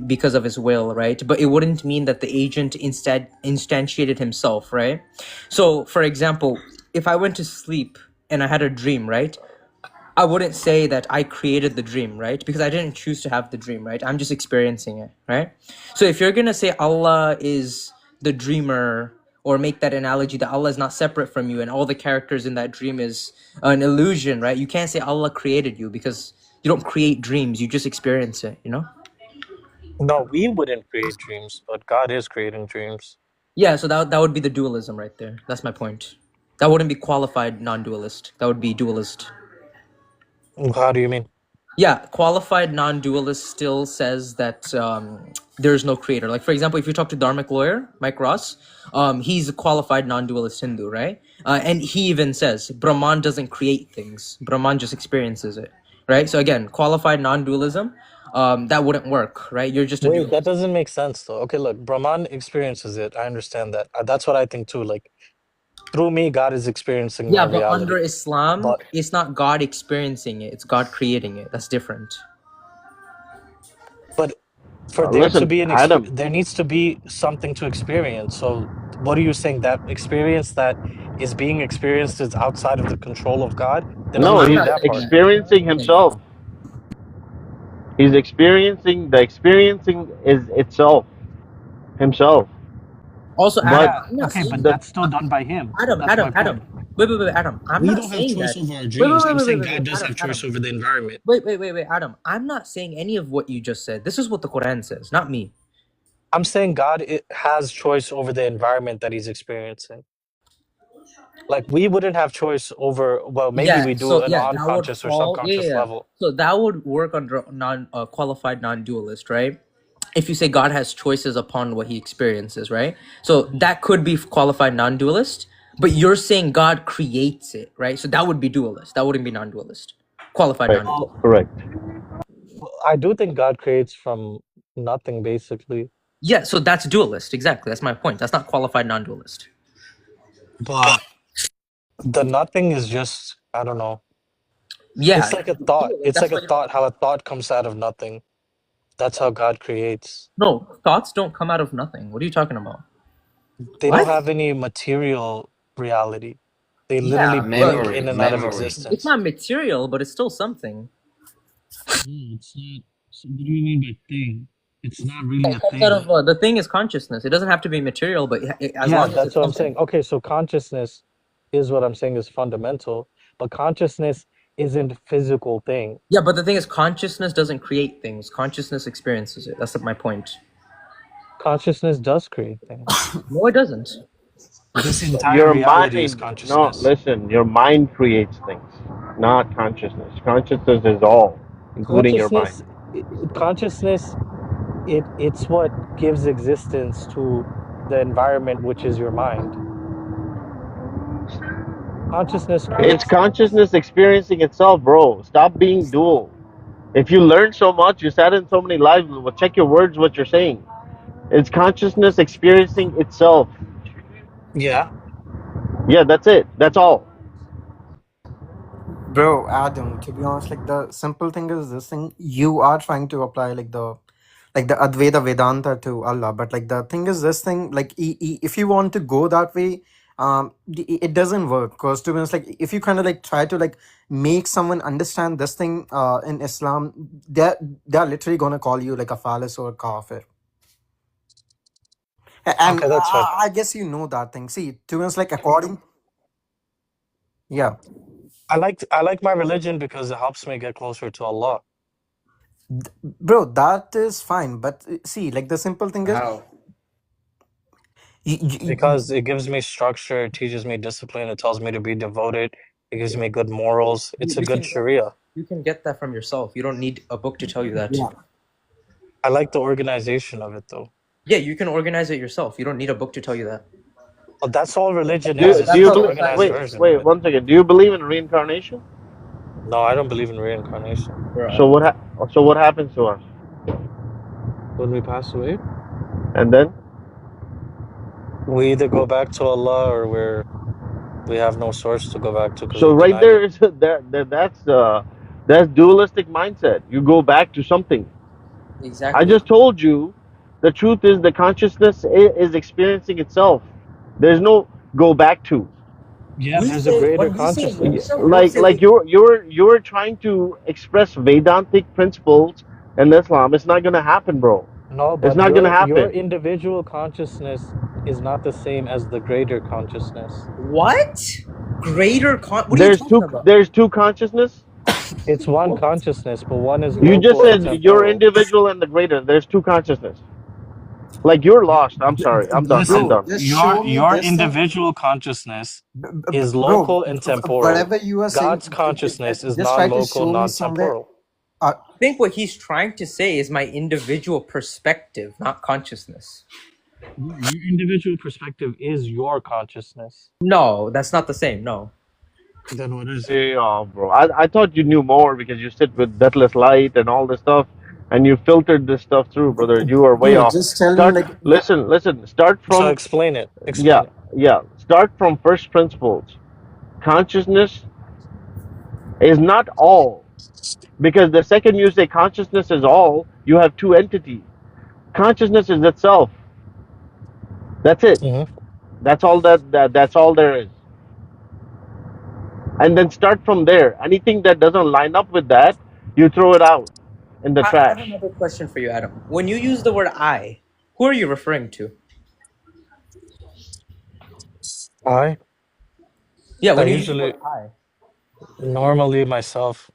because of his will, right? But it wouldn't mean that the agent instead instantiated himself, right? So for example, if I went to sleep and I had a dream, right? I wouldn't say that I created the dream, right? Because I didn't choose to have the dream, right? I'm just experiencing it, right? So if you're gonna say Allah is the dreamer, or make that analogy that Allah is not separate from you and all the characters in that dream is an illusion, right? You can't say Allah created you because you don't create dreams, you just experience it, No, we wouldn't create dreams, but God is creating dreams. Yeah, so that would be the dualism right there. That's my point. That wouldn't be qualified non-dualist. That would be dualist. How do you mean? Yeah, qualified non-dualist still says that there's no creator. Like for example, if you talk to Dharmic lawyer Mike Ross, he's a qualified non-dualist Hindu, right? And he even says Brahman doesn't create things; Brahman just experiences it, right? So again, qualified non-dualism, that wouldn't work, right? You're just a Wait, dualist. that doesn't make sense though. Okay, look, Brahman experiences it. I understand that. That's what I think too. Like through me, God is experiencing Yeah, my but reality. under Islam, But it's not God experiencing it; it's God creating it. That's different. for there to Listen, be Adam. there needs to be something to experience. So what are you saying? That experience that is being experienced is outside of the control of God? Then I'm No, with he's you that part. experiencing himself. He's experiencing is itself, himself. Also, But Adam, I'm not Okay, saying but the that's still done by him. Adam, That's my Adam. point. Wait, Adam. I'm We not don't have saying choice that. over our Wait, dreams. I'm saying wait, God does have choice Adam. over the environment. Wait, Adam. I'm not saying any of what you just said. This is what the Quran says, not me. I'm saying God has choice over the environment that he's experiencing. Like we wouldn't have choice over, well, maybe we do an That would unconscious or fall. subconscious level. So that would work under qualified non-dualist, right? If you say God has choices upon what he experiences, right? So that could be qualified non-dualist, but you're saying God creates it, right? So that would be dualist. That wouldn't be non-dualist. Qualified Correct. non-dualist. Correct. I do think God creates from nothing, basically. Yeah, so that's dualist. Exactly. That's my point. That's not qualified non-dualist. But the nothing is just, I don't know. Yeah. It's like a thought. It's like a thought, how a thought comes out of nothing. That's how God creates. No, thoughts don't come out of nothing. What are you talking about? They don't have any material reality. They literally blink in and out of existence. It's not material, but it's still something. What do you mean by thing? It's not really It a comes out thing. of the thing is consciousness. It doesn't have to be material, but as Yeah, long as that's it's what I'm something. saying. Okay, so consciousness is what I'm saying is fundamental, but consciousness isn't a physical thing. Yeah, but the thing is, consciousness doesn't create things. Consciousness experiences it. That's my point. Consciousness does create things. No, it doesn't. This entire Your reality is mind, no, consciousness. listen, your mind creates things, not consciousness. Consciousness is all, including your mind. Consciousness, consciousness, it's what gives existence to the environment, which is your mind. Consciousness It's creates things. consciousness experiencing itself, bro. Stop being dual. If you learn so much, you sat in so many lives, well, check your words, what you're saying. It's consciousness experiencing itself. Yeah. Yeah, that's it. That's all. Bro, Adam, to be honest, like the simple thing is this thing, you are trying to apply like the Advaita Vedanta to Allah, but like the thing is this thing, like if you want to go that way, it doesn't work. Because to be honest, like if you kind of like try to like make someone understand this thing in Islam, they're literally gonna call you like a phallus or a kafir. And Okay, that's fine. I guess you know that thing. See, to be honest, like according, yeah. I like my religion because it helps me get closer to Allah. Bro, that is fine, but see, like the simple thing is, How? Because it gives me structure, it teaches me discipline, it tells me to be devoted, it gives me good morals. It's a good Sharia. You can get that from yourself. You don't need a book to tell you that. Yeah. I like the organization of it though. Yeah, you can organize it yourself. You don't need a book to tell you that. Well, that's all religion Do, is. It's do you just an believe, organized wait, version wait, of it. one second. Do you believe in reincarnation? No, I don't believe in reincarnation. So what happens to us? When we pass away, And then? we either go back to Allah or we have no source to go back to because So we right denied there it. is that's dualistic mindset. You go back to something. Exactly. I just told you, the truth is the consciousness is experiencing itself. There's no go back to. Yeah, there's a greater consciousness. Like you're trying to express Vedantic principles in Islam. It's not gonna happen, bro. No, It's but not gonna your happen. individual consciousness is not the same as the greater consciousness. What? Greater what are you talking about? There's two consciousness. It's one consciousness, but one is You just local and said you're temporal. individual and the greater. There's two consciousness. Like you're lost. I'm sorry. I'm done. I'm done. Your individual consciousness is local and temporal. whatever you are saying, God's consciousness is just try to non-local, show me somewhere. non-temporal. I think what he's trying to say is my individual perspective, not consciousness. Your individual perspective is your consciousness. No, that's not the same. No. Then what is it? Yeah, bro. I thought you knew more because you sit with Deathless Light and all this stuff, and you filtered this stuff through, brother. You are way Dude, off. just tell Start. me like Listen. Start from. So explain it. Explain it. Yeah. Start from first principles. Consciousness is not all, because the second you say consciousness is all, you have two entities. Consciousness is itself. That's it. That's all that's all there is. And then start from there. Anything that doesn't line up with that, you throw it out in the I have trash. another question for you, Adam. When you use the word I, who are you referring to? I? Yeah, when I you usually use the word normally myself.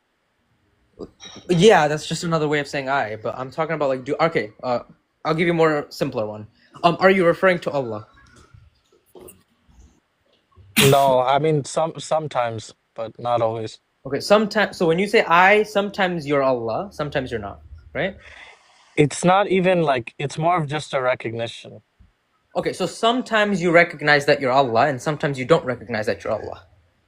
I. Yeah, that's just another way of saying I, but I'm talking about like I'll give you a more simpler one. Are you referring to Allah? No, I mean sometimes, but not always. Okay, sometimes. So when you say I, sometimes you're Allah, sometimes you're not, right? It's not even like, it's more of just a recognition. Okay, so sometimes you recognize that you're Allah, and sometimes you don't recognize that you're Allah.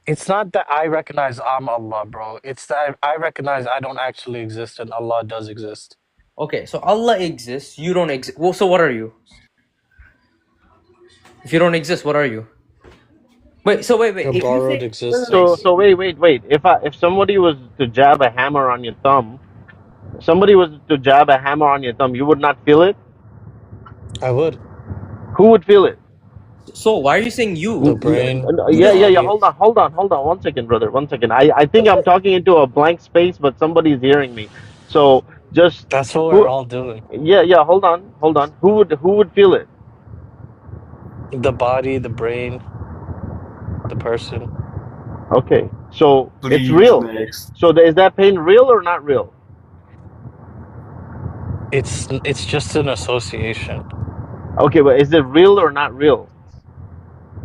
It's not that I recognize I'm Allah, bro. It's that I recognize I don't actually exist and Allah does exist. Okay, so Allah exists, you don't exist. Well, so what are you? If you don't exist, what are you? Wait. A borrowed existence. So wait. If somebody was to jab a hammer on your thumb, you would not feel it? I would. Who would feel it? So why are you saying you? The brain. Yeah. Hold on. 1 second, brother. 1 second. I think I'm talking into a blank space, but somebody's hearing me. So Just That's what we're who? all doing. Yeah. Hold on. Who would feel it? The body, the brain, the person. Okay, so it's Please, real. next. So is that pain real or not real? It's just an association. Okay, but is it real or not real?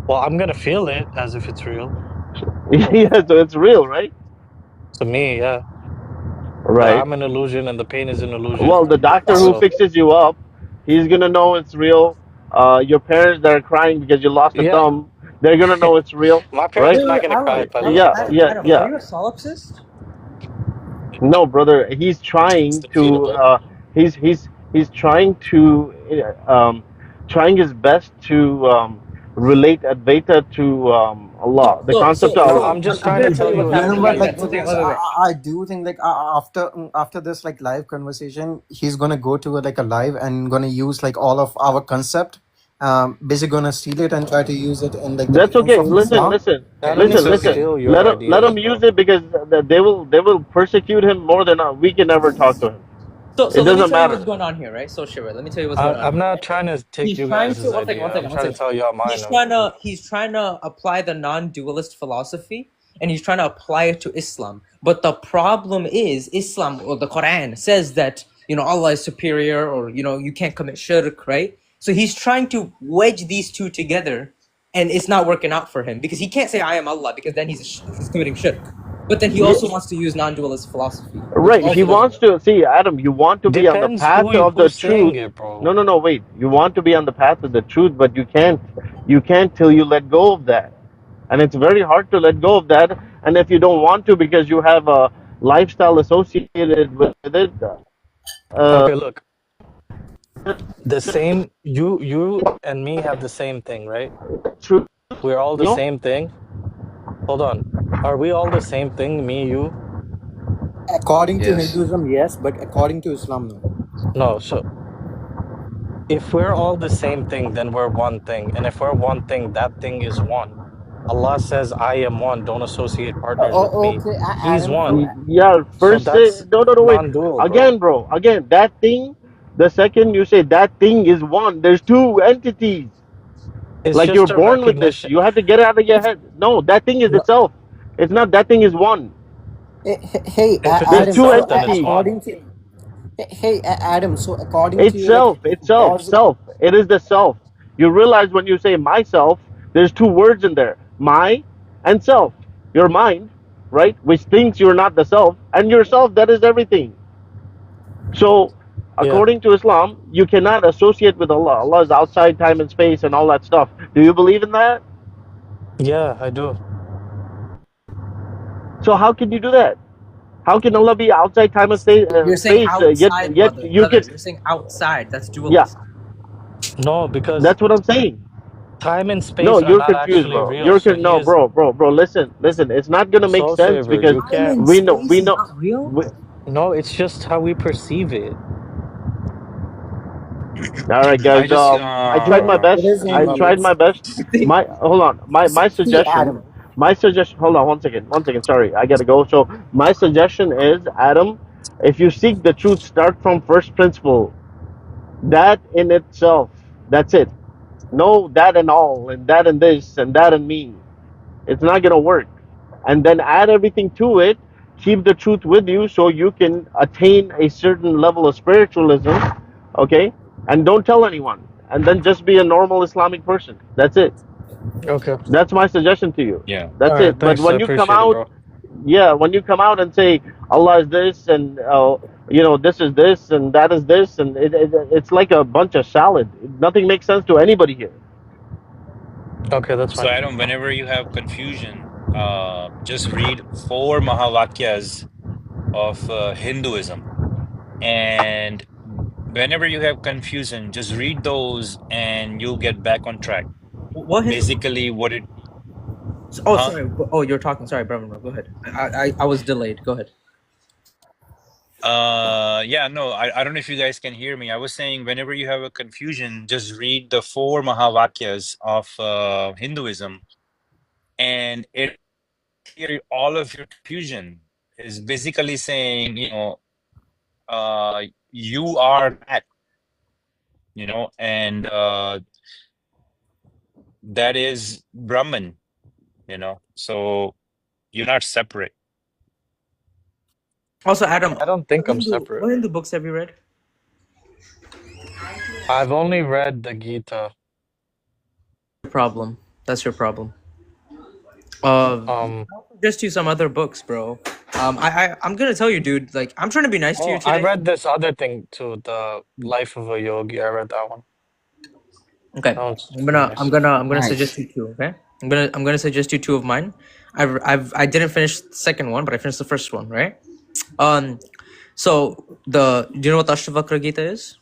Well, I'm gonna feel it as if it's real. Yeah, so it's real, right? To me, yeah. But Right. I'm an illusion and the pain is an illusion. Well, the doctor who So fixes you up, he's gonna know it's real. Your parents that are crying because you lost a yeah. thumb, they're gonna know it's real, My right? parents are not gonna cry if I lose a Yeah, thumb. yeah, Adam, are yeah. you a solipsist? No, brother, he's trying to. He's trying to, trying his best to relate Advaita to Allah, the concept of No, Allah. I'm just I'm trying gonna to tell tell you you what what's happened. happening. Like, One second, because wait. I do think like after this like live conversation, he's gonna go to like a live and gonna use like all of our concept. Basically gonna steal it and try to use it in like the That's defense okay. of Listen, Islam. listen, I don't need listen, to listen. steal your Let ideas, him use bro. it because they will persecute him more than we can ever talk to him. So It let me doesn't tell you what's matter. going on here, right? So Shiva, let me tell you what's going on I'm here, not right? trying to take He's you trying to guys' idea. I'm one trying to second. tell y'all mine. He's trying to apply the non-dualist philosophy and he's trying to apply it to Islam. But the problem is Islam or the Quran says that Allah is superior or you can't commit shirk, right? So he's trying to wedge these two together and it's not working out for him because he can't say I am Allah because then he's committing shirk. But then he Yeah, also wants to use non-dualist philosophy, which right. He also doesn't wants work. to see Adam. You want to be on the Depends path of the who's saying truth. it, bro. No. Wait. You want to be on the path of the truth, but you can't. You can't till you let go of that, and it's very hard to let go of that. And if you don't want to because you have a lifestyle associated with it, Okay, look. The same you and me have the same thing, right? True. We're all the No. same thing. Hold on. Are we all the same thing, me, you? According to Yes. Hinduism, yes, but according to Islam, no. No, so if we're all the same thing, then we're one thing. And if we're one thing, that thing is one. Allah says, I am one. Don't associate partners with me. Okay, He's Adam. So one. Yeah. So First say that's no. Wait. non-dual, bro. Again, bro. Again, that thing. The second you say that thing is one, there's two entities. It's Like you're just a born with this. recognition. You have to get it out of your head. No, that thing is No, itself. It's not that thing is one. hey, if it's There's Adam. two So itself, then it's entities. one. according to Adam. So according to you, like, Itself, was self. It is the self. You realize when you say myself, there's two words in there. My and self. Your mind, right? Which thinks you're not the self, and yourself, that is everything. So Yeah. according to Islam, you cannot associate with Allah. Allah is outside time and space and all that stuff. Do you believe in that? Yeah, I do. So how can you do that? How can Allah be outside time and You're saying space? outside, Yet you brother. can. You're saying outside. That's Yeah, dualist. No, because that's what I'm saying. time and No, space are you're not confused, actually bro. real. So he no, is bro. Listen. It's not gonna make Soul sense Saver. because You Time can't. and we know. space is not real. No, it's just how we perceive it. All right, I guys. just I tried my it best. is I indeed. tried my best. My hold on. My See, suggestion. Adam. My suggestion. Hold on. One second. One second. Sorry, I gotta go. So my suggestion is, Adam, if you seek the truth, start from first principle. That in itself. That's it. No, that and all, and that and this, and that and me. It's not gonna work. And then add everything to it. Keep the truth with you so you can attain a certain level of spiritualism. Okay, and don't tell anyone. And then just be a normal Islamic person. That's it. Okay. That's my suggestion to you. yeah. All That's right. it. But Thanks. I when you come appreciate it, out, bro. yeah, when you come out and say Allah is this and this is this and that is this and it's like a bunch of salad. Nothing makes sense to anybody here. Okay, that's So fine. Adam, whenever you have confusion, just read 4 Mahavakyas of Hinduism, and whenever you have confusion, just read those, and you'll get back on track. What Hindu? Basically, what it, Oh, huh? sorry. Oh, you're talking. Sorry, brother. Go ahead. I was delayed. Go ahead. Yeah, no, I don't know if you guys can hear me. I was saying whenever you have a confusion, just read the 4 Mahavakyas of Hinduism, and it clear all of your confusion. Is basically saying, you are that, and that is Brahman, so you're not separate. Also, Adam, I don't think I'm what separate. Hindu books have you read? I've only read the Gita. Problem. That's your problem. Just you some other books, bro. I'm gonna tell you, dude. Like, I'm trying to be nice to you I today. read this other thing too, the Life of a Yogi. I read that one. Okay, That one's I'm gonna nice. suggest you two. Okay, I'm gonna suggest you two of mine. I didn't finish the second one, but I finished the first one. Right. So do you know what the Ashtavakra Gita is?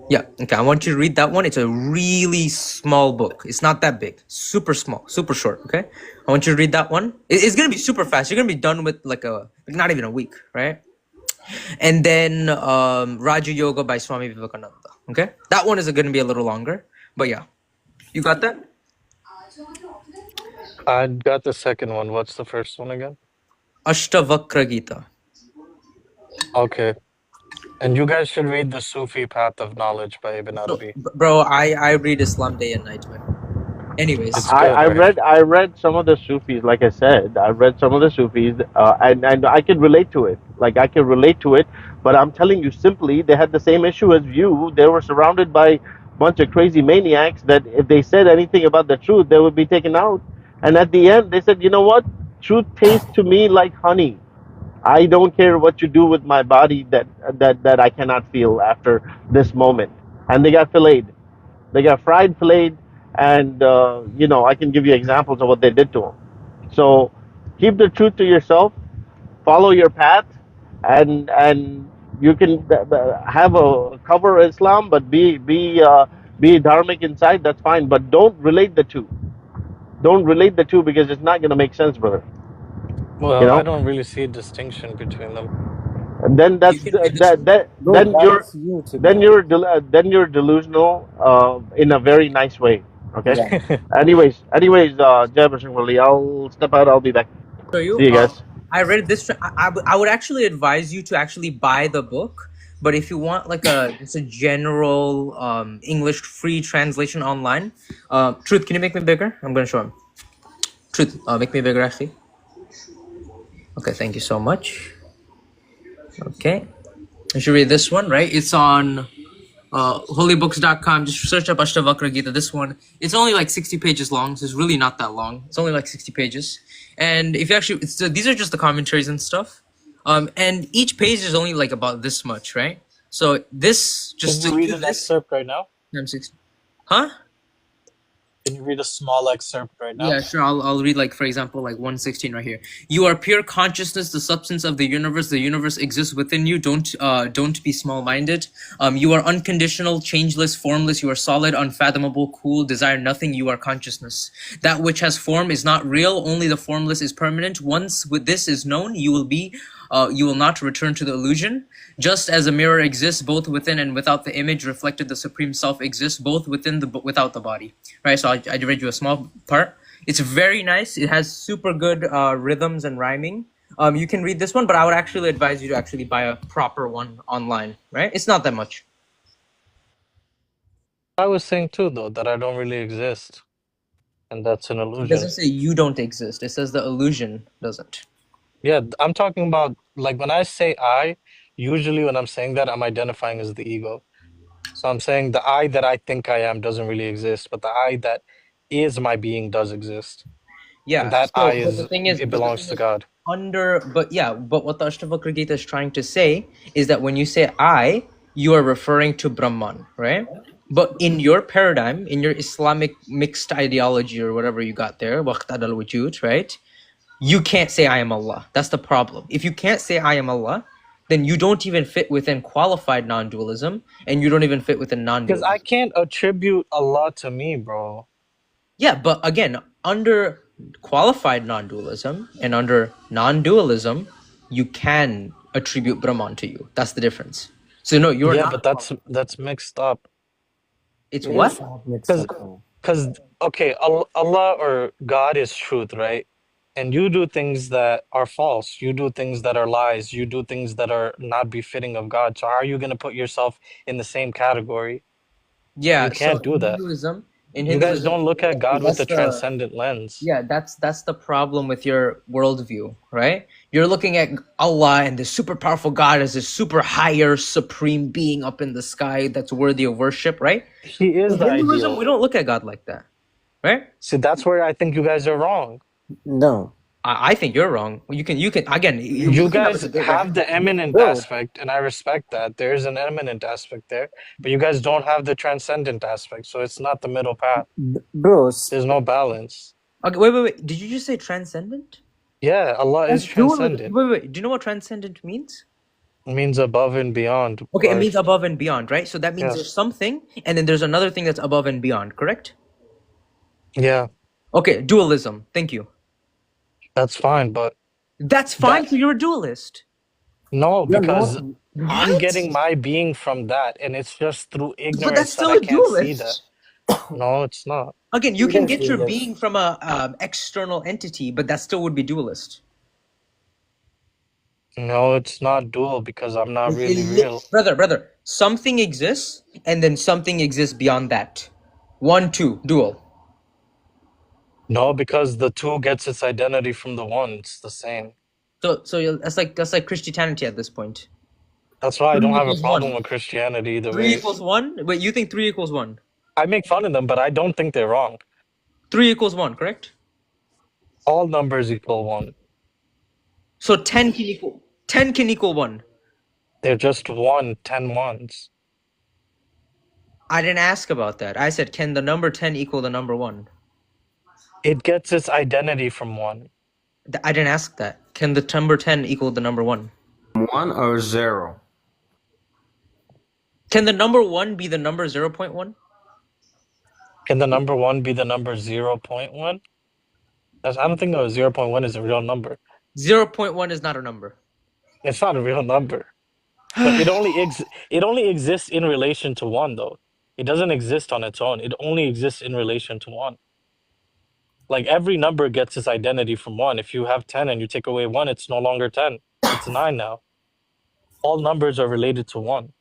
Yeah. Okay. I want you to read that one. It's a really small book. It's not that big. Super small. Super short. Okay. I want you to read that one. It's gonna be super fast. You're gonna be done with like not even a week, right? And then Raja Yoga by Swami Vivekananda. Okay. That one is gonna be a little longer, but yeah. You got that? I got the second one. What's the first one again? Ashtavakra Gita. Okay. And you guys should read The Sufi Path of Knowledge by Ibn Arabi. Bro, I read Islam day and night, man. Anyways, I read some of the Sufis, like I said, I read some of the Sufis, and I can relate to it. Like I can relate to it, but I'm telling you simply, they had the same issue as you. They were surrounded by a bunch of crazy maniacs that if they said anything about the truth, they would be taken out. And at the end, they said, you know what? Truth tastes to me like honey. I don't care what you do with my body that I cannot feel after this moment. And they got filleted. They got fried, filleted, and I can give you examples of what they did to them. So keep the truth to yourself, follow your path, and you can have a cover Islam, but be dharmic inside. That's fine, but don't relate the two. Don't relate the two because it's not going to make sense, brother. Well, I don't really see a distinction between them. And then then you're delusional in a very nice way. Okay. anyways, Jabir Singh Wali, I'll step out. I'll be back. So See you guys. I read this. I would actually advise you to actually buy the book. But if you want like just a general English free translation online, Truth, can you make me bigger? I'm gonna show him. Truth, make me bigger, actually. Okay, thank you so much. Okay, you should read this one, right? It's on holybooks.com. Just search up Ashtavakra Gita. This one, it's only like 60 pages long, so it's really not that long. It's only like 60 pages. And if you actually, these are just the commentaries and stuff. And each page is only like about this much, right? So this just Can you read an excerpt right now? I'm 60. Huh? Can you read a small excerpt right now? Yeah, sure. I'll read, like, for example, like 116 right here. You are pure consciousness, the substance of the universe. The universe exists within you. Don't be small-minded. You are unconditional, changeless, formless. You are solid, unfathomable, cool, desire nothing. You are consciousness. That which has form is not real. Only the formless is permanent. Once with this is known, you will not return to the illusion. Just as a mirror exists both within and without the image reflected, the Supreme Self exists both within without the body. Right, so I read you a small part. It's very nice. It has super good rhythms and rhyming. You can read this one, but I would actually advise you to actually buy a proper one online. Right, it's not that much. I was saying too, though, that I don't really exist, and that's an It illusion. doesn't say you don't exist. It says the illusion doesn't. Yeah, I'm talking about, like, when I say I, usually when I'm saying that, I'm identifying as the ego. So I'm saying the I that I think I am doesn't really exist, but the I that is my being does exist. Yeah, And that so, I but is, the thing is, it belongs to God. But what the Ashtavakra Gita is trying to say is that when you say I, you are referring to Brahman, right? But in your paradigm, in your Islamic mixed ideology or whatever you got there, Waqt al-Wujud, right? You can't say I am Allah. That's the problem. If you can't say I am Allah, then you don't even fit within qualified non-dualism, and you don't even fit within Because non-dualism. I can't attribute Allah to me, bro. Yeah, but again, under qualified non-dualism and under non-dualism, you can attribute Brahman to you. That's the difference. So no, you're Yeah, not. but that's mixed up. It's what? Because okay, Allah or God is truth, right? and you do things that are false. You do things that are lies. You do things that are not befitting of God. So how are you going to put yourself in the same category? Yeah, You so can't do that. In You guys Hinduism, don't look at God with that's a the transcendent lens. yeah, that's the problem with your worldview, right? You're looking at Allah and this super powerful God as this super higher supreme being up in the sky that's worthy of worship, right? He is In the Hinduism, ideal. we don't look at God like that, right? See, that's where I think you guys are wrong. No. I think you're wrong. You can again. You We can have a guys debate, have right? the eminent Bro, aspect, and I respect that. There is an eminent aspect there, but you guys don't have the transcendent aspect, so it's not the middle path. bro, There's no balance. Okay, wait. Did you just say transcendent? Yeah, Allah is That's dualism. transcendent. Wait. Do you know what transcendent means? It means above and beyond. Okay, it Or means above and beyond, right? So that means yes, there's something, and then there's another thing that's above and beyond, correct? yeah, Okay, dualism. Thank you. that's fine, but That's fine. that So you're a dualist. no, you're not. because I'm What? getting my being from that, and it's just through But that's ignorance that still I a can't see that. dualist. No, it's not. Again, you can Yes, get your yes. being from a external entity, but that still would be dualist. No, it's not dual because I'm not really real. Brother, something exists, and then something exists beyond that. 1, 2, dual. No, because the two gets its identity from the one. It's the same. That's like Christianity at this point. That's why I 3 don't have a equals problem 1. with Christianity either 3 way. equals 1? Wait, you think 3 equals 1? I make fun of them, but I don't think they're wrong. 3 equals 1, correct? All numbers equal 1. So 10 can equal 1. They're just 10 ones. I didn't ask about that. I said, can the number 10 equal the number 1? It gets its identity from 1. I didn't ask that. Can the number 10 equal the number 1? 1 or 0? Can the number 1 be the number 0.1? Can the number 1 be the number 0.1? I don't think 0.1 is a real number. 0.1 is not a number. It's not a real number. But it only exists in relation to 1, though. It doesn't exist on its own. It only exists in relation to 1. Like every number gets its identity from 1. If you have 10 and you take away 1, it's no longer 10. It's 9 now. All numbers are related to 1.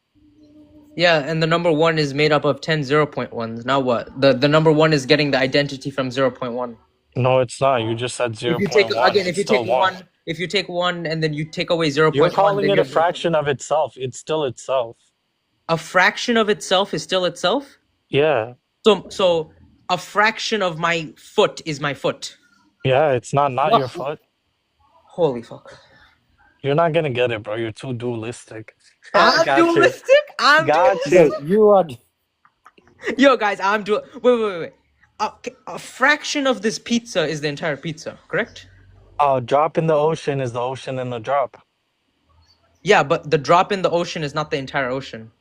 Yeah, and the number 1 is made up of 10 0.1s. Now what? The number 1 is getting the identity from 0.1. No, it's not. You just said If you take 0.1. again, It's still 1. if you take 1 and then you take away 0.1, You're calling then it a fraction of itself. It's still itself. a fraction of itself is still itself. Yeah. So a fraction of my foot is my foot. Yeah, it's not What? your foot. Holy fuck. You're not gonna get it, bro. You're too dualistic. I'm Got you. dualistic? I'm Got dualistic? you. You are. Yo, guys, I'm doing. Wait. A fraction of this pizza is the entire pizza, correct? A drop in the ocean is the ocean in the drop. Yeah, but the drop in the ocean is not the entire ocean.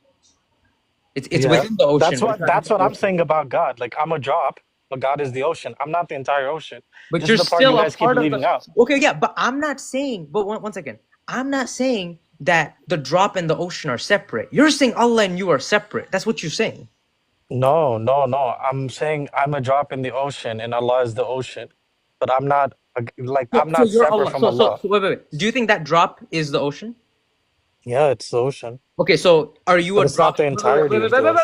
It's Yeah. within the ocean. That's what I'm saying about God. Like I'm a drop, but God is the ocean. I'm not the entire ocean. But This you're is the part still you a guys keep part of leaving the. out. Okay, yeah, but I'm not saying. But one second. I'm not saying that the drop and the ocean are separate. You're saying Allah and you are separate. That's what you're saying. No. I'm saying I'm a drop in the ocean, and Allah is the ocean. But I'm not I'm not you're separate Allah. from Allah. So wait. Do you think that drop is the ocean? Yeah, it's the ocean. Okay, so are you But a it's not drop? the entirety of the ocean.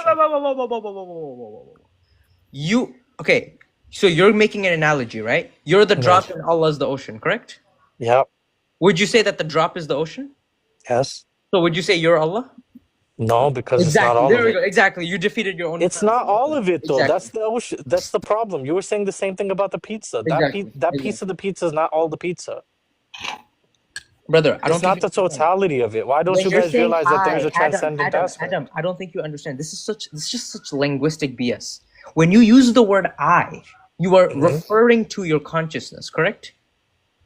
You okay? So you're making an analogy, right? You're the drop Yes. and Allah's the ocean, correct? Yep. Would you say that the drop is the ocean? Yes. So would you say you're Allah? No, because it's not Exactly. all There of we it. go. Exactly. You defeated your own. It's not all of it though. Exactly. That's the ocean. That's the problem. You were saying the same thing about the pizza. That piece of the pizza is not all the pizza. Brother, I don't It's not think the totality of it. Why don't when you you're guys saying realize that there's a Adam, transcendent aspect? Adam, I don't think you understand. This is just such linguistic BS. When you use the word I, you are referring to your consciousness, correct?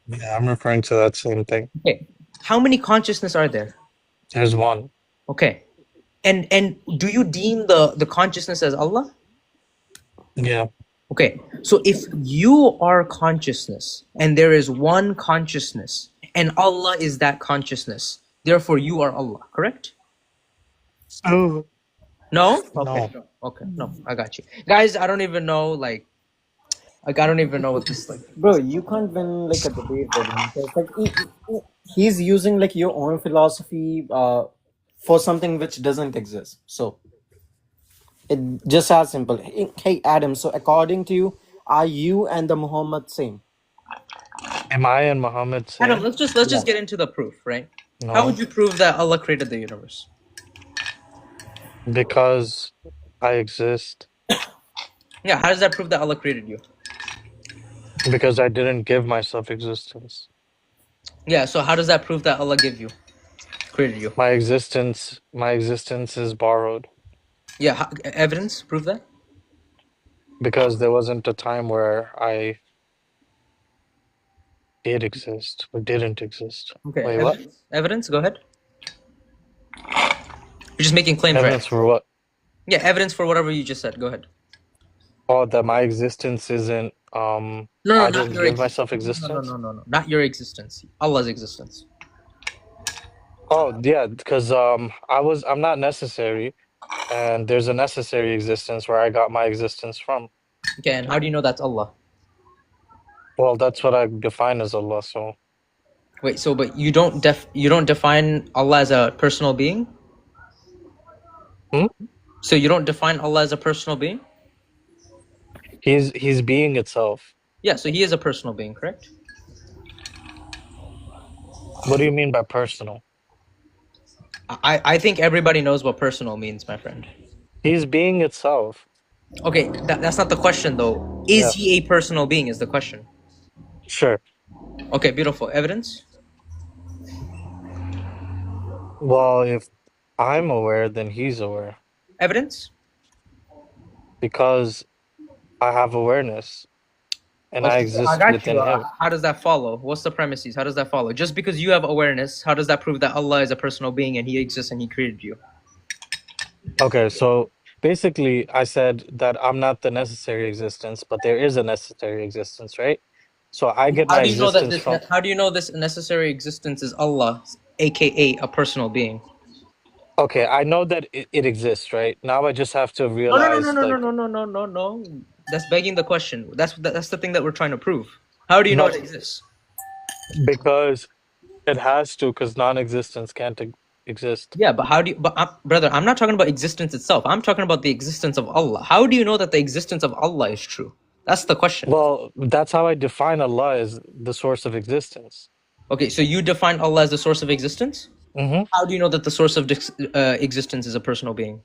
Yeah, I'm referring to that same thing. Okay. How many consciousness are there? There's one. Okay. And do you deem the consciousness as Allah? Yeah. Okay. So if you are consciousness and there is one consciousness and Allah is that consciousness, therefore you are Allah, correct? Oh. No? Okay. No. Okay. No, I got you. Guys, I don't even know, like, Like I don't even know what this like. Bro, you can't win like a debate with him. It's like he's using like your own philosophy for something which doesn't exist. So it just as simple. Hey Adam, so according to you, are you and the Muhammad same? Am I and Muhammad Adam, same? let's just Yeah. get into the proof, right? How No, would you prove that Allah created the universe? because I exist. Yeah, how does that prove that Allah created you? Because I didn't give myself existence. Yeah, so how does that prove that Allah created you? My existence is borrowed. Yeah, evidence prove that? Because there wasn't a time where I did exist or didn't exist. Okay, Wait, what? evidence, go ahead. You're just making claims, Evidence right? for what? Yeah, evidence for whatever you just said. Go ahead. Oh, that my existence isn't No, I not didn't your give myself existence. existence. No. Not your existence. Allah's existence. Oh yeah, because I'm not necessary, and there's a necessary existence where I got my existence from. Okay, and how do you know that's Allah? Well, that's what I define as Allah. So Wait, so but you don't define Allah as a personal being? Hmm? So you don't define Allah as a personal being? he's being itself. Yeah, so he is a personal being, correct? What do you mean by personal? I think everybody knows what personal means, my friend. He's being itself. Okay, that's not the question though. Is Yeah. he a personal being is the question. Sure. Okay, beautiful. Evidence? Well, if I'm aware, then he's aware Evidence? because I have awareness and I Okay, I exist got within you. him. How does that follow? What's the premises? How does that follow? Just because you have awareness, how does that prove that Allah is a personal being and he exists and he created you? Okay, so basically, I said that I'm not the necessary existence, but there is a necessary existence, right? So I get How my do you know that existence this from. how do you know this necessary existence is Allah, aka a personal being? Okay, I know that it exists, right? Now I just have to No. realize, like, No. That's begging the question. That's the thing that we're trying to prove. How do you know no, it exists? because it has to, because non-existence can't exist. Yeah, but how do you? But brother, I'm not talking about existence itself. I'm talking about the existence of Allah. How do you know that the existence of Allah is true? That's the question. Well, that's how I define Allah as the source of existence. Okay, so you define Allah as the source of existence? Mm-hmm. How do you know that the source of existence is a personal being?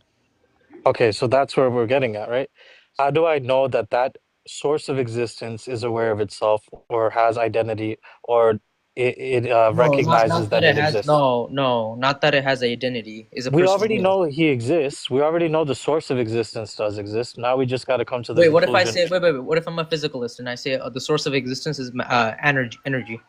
Okay, so that's where we're getting at, right? How do I know that that source of existence is aware of itself or has identity or it No, recognizes not that that it it has. exists? No, not that it has identity. Is a We personal already being. know he exists. We already know the source of existence does exist. Now we just got to come to the Wait, what if I conclusion. say? Wait. What if I'm a physicalist and I say the source of existence is energy?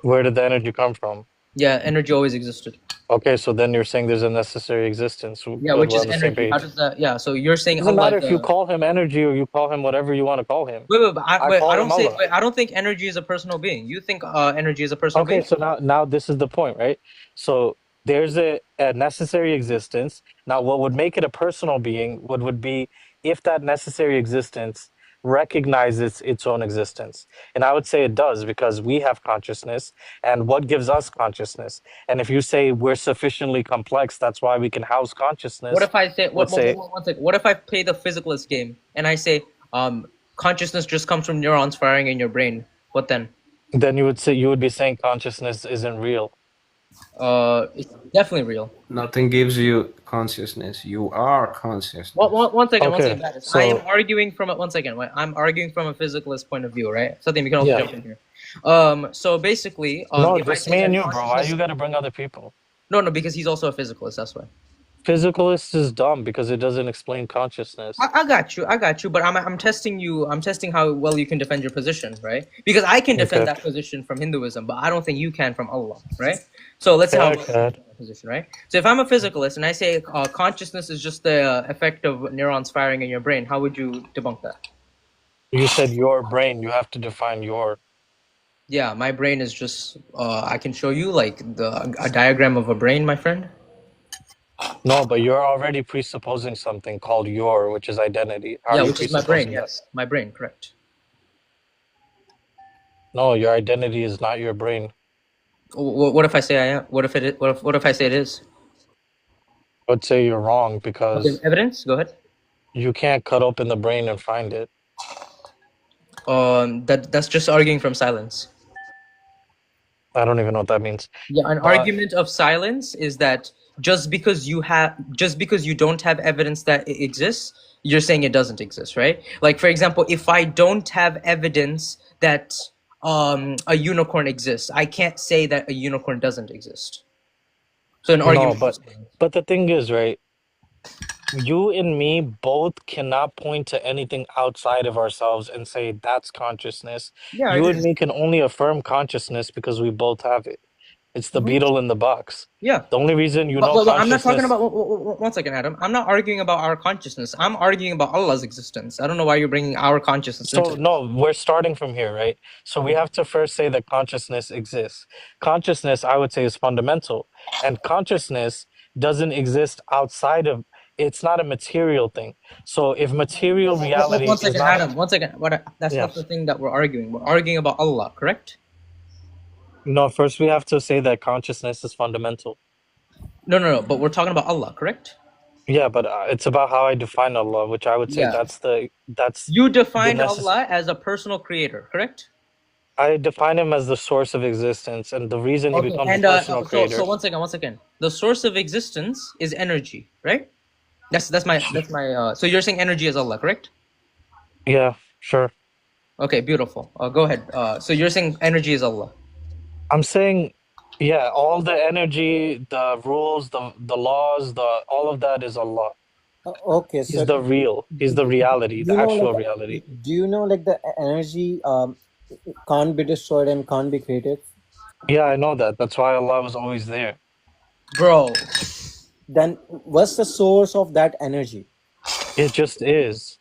Where did the energy come from? Yeah, energy always existed. Okay, so then you're saying there's a necessary existence. Yeah, Good, which we're is on the same energy. How page. does that? Yeah, so you're saying Doesn't Allah. matter if you call him energy or you call him whatever you want to call him. Wait, I call I him don't say. Allah. Wait, I don't think energy is a personal being. You think energy is a personal Okay, being? so now this is the point, right? So there's a necessary existence. Now, what would make it a personal being would be if that necessary existence recognizes its own existence. And I would say it does because we have consciousness and what gives us consciousness. And if you say we're sufficiently complex, that's why we can house consciousness. What if I say Let's say one second. What if I play the physicalist game and I say consciousness just comes from neurons firing in your brain? What then? then you would be saying consciousness isn't real. It's definitely real. Nothing gives you consciousness. You are consciousness. One second, Okay, Batis. so I am arguing from a 1 second. I'm arguing from a physicalist point of view, right? Something you can also yeah. jump in here. So basically, No, if I just say me that and you, bro. Why consciousness- you gotta bring other people? No, because he's also a physicalist. That's why. Physicalist is dumb because it doesn't explain consciousness. I got you. But I'm testing you. I'm testing how well you can defend your position, right? Because I can defend Okay. that position from Hinduism, but I don't think you can from Allah, right? So let's say how position, right? So if I'm a physicalist and I say consciousness is just the effect of neurons firing in your brain, how would you debunk that? You said your brain. You have to define your. Yeah, my brain is just. I can show you like a diagram of a brain, my friend. No, but you're already presupposing something called your, which is identity. How Yeah, are you which is my brain. presupposing that? Yes, my brain. Correct. No, your identity is not your brain. What if I say I am? What if it? What if I say it is? I would say you're wrong Okay, because evidence. Go ahead. you can't cut open the brain and find it. That's just arguing from silence. I don't even know what that means. Yeah, an But argument of silence is that just because you don't have evidence that it exists, you're saying it doesn't exist, right? Like for example, if I don't have evidence that a unicorn exists, I can't say that a unicorn doesn't exist. So an no, argument. but the thing is, right? You and me both cannot point to anything outside of ourselves and say that's consciousness. Yeah, I You agree. and me can only affirm consciousness because we both have it. It's the Mhm. beetle in the box. Yeah. The only reason you know But I'm not talking consciousness. about. One second, Adam. I'm not arguing about our consciousness. I'm arguing about Allah's existence. I don't know why you're bringing our consciousness into So it. no, we're starting from here, right? So we have to first say that consciousness exists. Consciousness, I would say, is fundamental, and consciousness doesn't exist outside of. It's not a material thing. So if material reality One is second, not, Adam. One second. That's yeah, not the thing that we're arguing. We're arguing about Allah, correct? no. First, we have to say that consciousness is fundamental. No. But we're talking about Allah, correct? Yeah, but it's about how I define Allah, which I would say Yeah. that's You the defined necess- Allah as a personal creator, correct? I define him as the source of existence, and the reason he Okay. becomes And a personal creator. so one second. The source of existence is energy, right? That's my. So you're saying energy is Allah, correct? Yeah, sure. Okay, beautiful. Go ahead. So you're saying energy is Allah. I'm saying, yeah, all the energy, the rules, the laws, all of that is Allah. Okay, He's so the real. He's the reality, you the know, actual like, reality. do you know like the energy can't be destroyed and can't be created? Yeah, I know that. That's why Allah was always there. Bro. Then what's the source of that energy? It just is.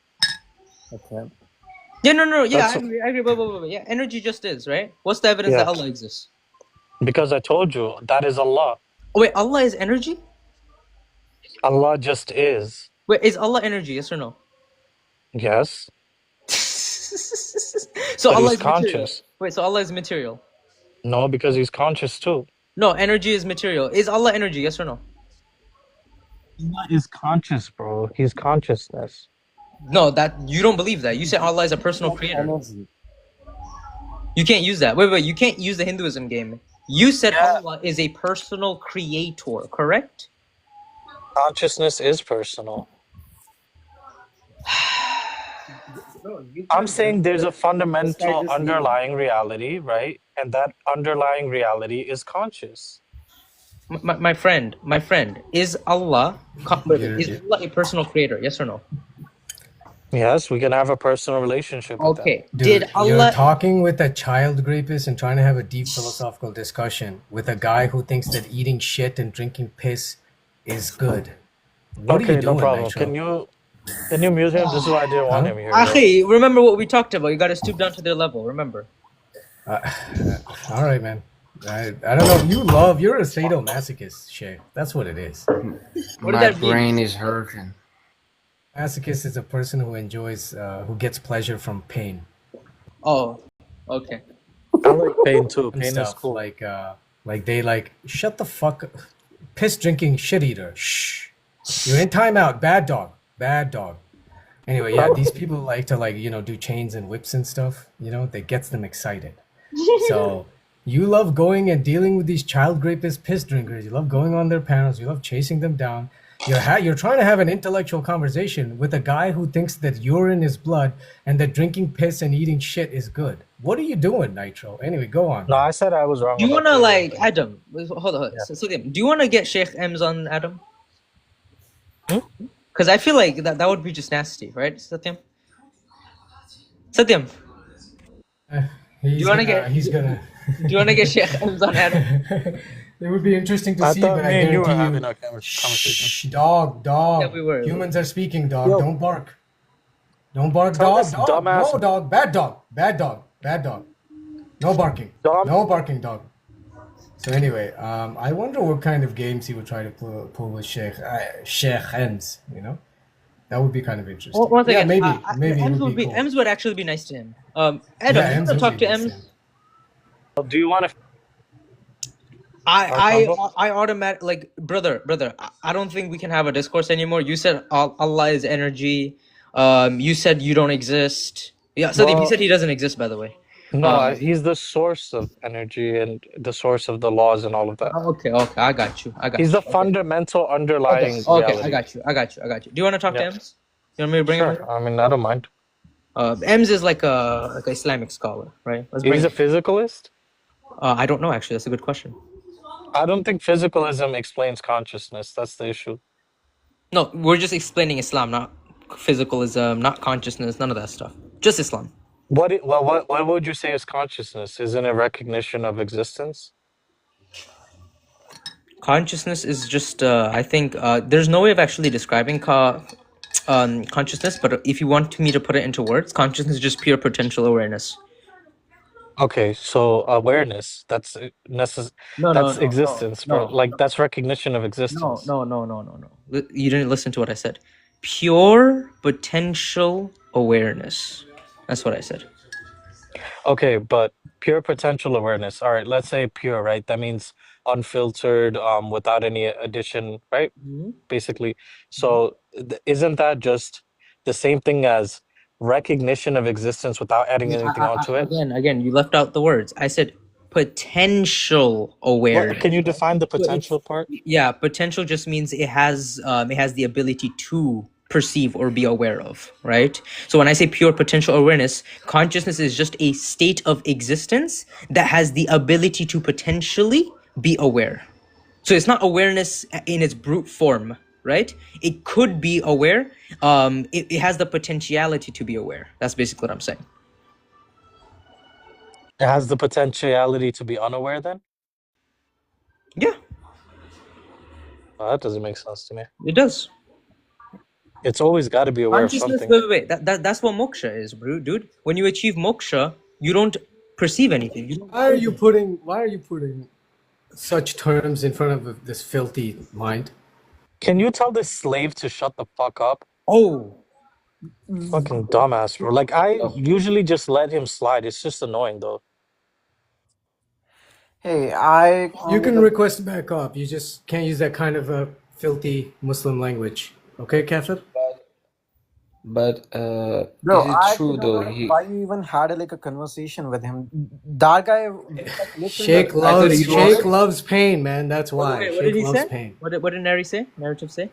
Okay. Yeah, no. Yeah, That's- I agree. But yeah, energy just is, right? What's the evidence Yeah. that Allah exists? Because I told you, that is Allah. Oh, wait, Allah is energy? Allah just is. Wait, is Allah energy? Yes or no? Yes. So But Allah he's is material. conscious. Wait, so Allah is material? No, because he's conscious too. No, energy is material. Is Allah energy? Yes or no? Allah is conscious, bro. He's consciousness. No, that you don't believe that. You say Allah is a personal creator. Energy. You can't use that. Wait. You can't use the Hinduism game. You said Allah is a personal creator, correct? Consciousness is personal. I'm saying there's a fundamental underlying reality, right? And that underlying reality is conscious. My friend, is Allah a personal creator? Yes or no? Yes, we can have a personal relationship with Okay. Dude, Did you're Allah? talking with a child rapist and trying to have a deep philosophical discussion with a guy who thinks that eating shit and drinking piss is good. What are Okay, you doing, no problem. Nitro? Can you mute him? This is why I didn't want him here. bro. Akhi, remember what we talked about. You got to stoop down to their level. Remember. All right, man. I don't know. You're a sadomasochist, Shay. That's what it is. What did My that mean? brain is hurting. Masochist is a person who enjoys, who gets pleasure from pain. Oh, okay. I like pain too. And Pain is stuff cool. like they like shut the fuck up. Piss drinking shit eater. Shh. You're in timeout. Bad dog. Bad dog. Anyway, yeah, these people like to do chains and whips and stuff. That gets them excited. So you love going and dealing with these child rapist piss drinkers. You love going on their panels. You love chasing them down. You're trying to have an intellectual conversation with a guy who thinks that urine is blood and that drinking piss and eating shit is good. What are you doing, Nitro? Anyway, go on. No, I said I was wrong. Do you about wanna that. Adam? Hold on. Satyam, do you wanna get Sheikh M's on Adam? Because I feel like that would be just nasty, right, Satyam? Satyam, He's wanna gonna, get- he's gonna do you wanna get Sheikh M's on Adam? It would be interesting to I see, thought but me I and you were guarantee having you. a conversation. Shh, dog. Yeah, we were. Humans are speaking, dog. Yo. Don't bark. Don't bark, Tell dog. this Dog. dumbass- No, dog. Bad dog. Bad dog. Bad dog. No barking. No barking, dog. So anyway, I wonder what kind of games he would try to pull with Sheikh Ems. That would be kind of interesting. Once Yeah, again, maybe Ems it would be cool. Ems would actually be nice to him. Adam, Yeah, you Ems wanna would talk be to nice to Ems? him. Do you want to our I combo? I automatic like brother. I don't think we can have a discourse anymore. You said Allah is energy. You said you don't exist. Yeah, Sadeep. He said Well, he doesn't exist. By the way. no, he's the source of energy and the source of the laws and all of that. Okay. I got you. He's the Okay. fundamental underlying Okay. I reality. got you. Do you want to talk to Yeah, Ems? You want me to bring him? sure. I mean, I don't mind. Ems is like a Islamic scholar, right? Let's bring He's a him. physicalist? I don't know actually. That's a good question. I don't think physicalism explains consciousness. That's the issue. No, we're just explaining Islam, not physicalism, not consciousness, none of that stuff. Just Islam. What would you say is consciousness? Isn't it recognition of existence? Consciousness is just, I think, there's no way of actually describing consciousness, but if you want me to put it into words, consciousness is just pure potential awareness. Okay, so awareness, that's that's existence, bro. Like that's recognition of existence. No. You didn't listen to what I said. Pure potential awareness. That's what I said. Okay, but pure potential awareness. All right, let's say pure, right? That means unfiltered, without any addition, right? Basically. So isn't that just the same thing as recognition of existence without adding anything onto it? Again, you left out the words. I said potential awareness. Can you define the potential part? Yeah, potential just means it has the ability to perceive or be aware of, right? So when I say pure potential awareness, consciousness is just a state of existence that has the ability to potentially be aware. So it's not awareness in its brute form, right? It could be aware. It has the potentiality to be aware. That's basically what I'm saying. It has the potentiality to be unaware then? Yeah. Well, that doesn't make sense to me. It does. It's always got to be aware of Consciousness, something. wait. That's what moksha is, bro, dude. When you achieve moksha, you don't perceive anything. You don't. Why are you putting such terms in front of this filthy mind? Can you tell this slave to shut the fuck up? Oh. Fucking dumbass, bro. Like, I usually just let him slide. It's just annoying, though. Hey, You can request back up. You just can't use that kind of a filthy Muslim language. Okay, Kafir? But Bro, is it I true don't though? know why you even had a conversation with him. That guy, literally, Sheikh loves pain, man. That's why. Wait, what Sheikh did he loves say? pain. What did Nari say? Narrative say?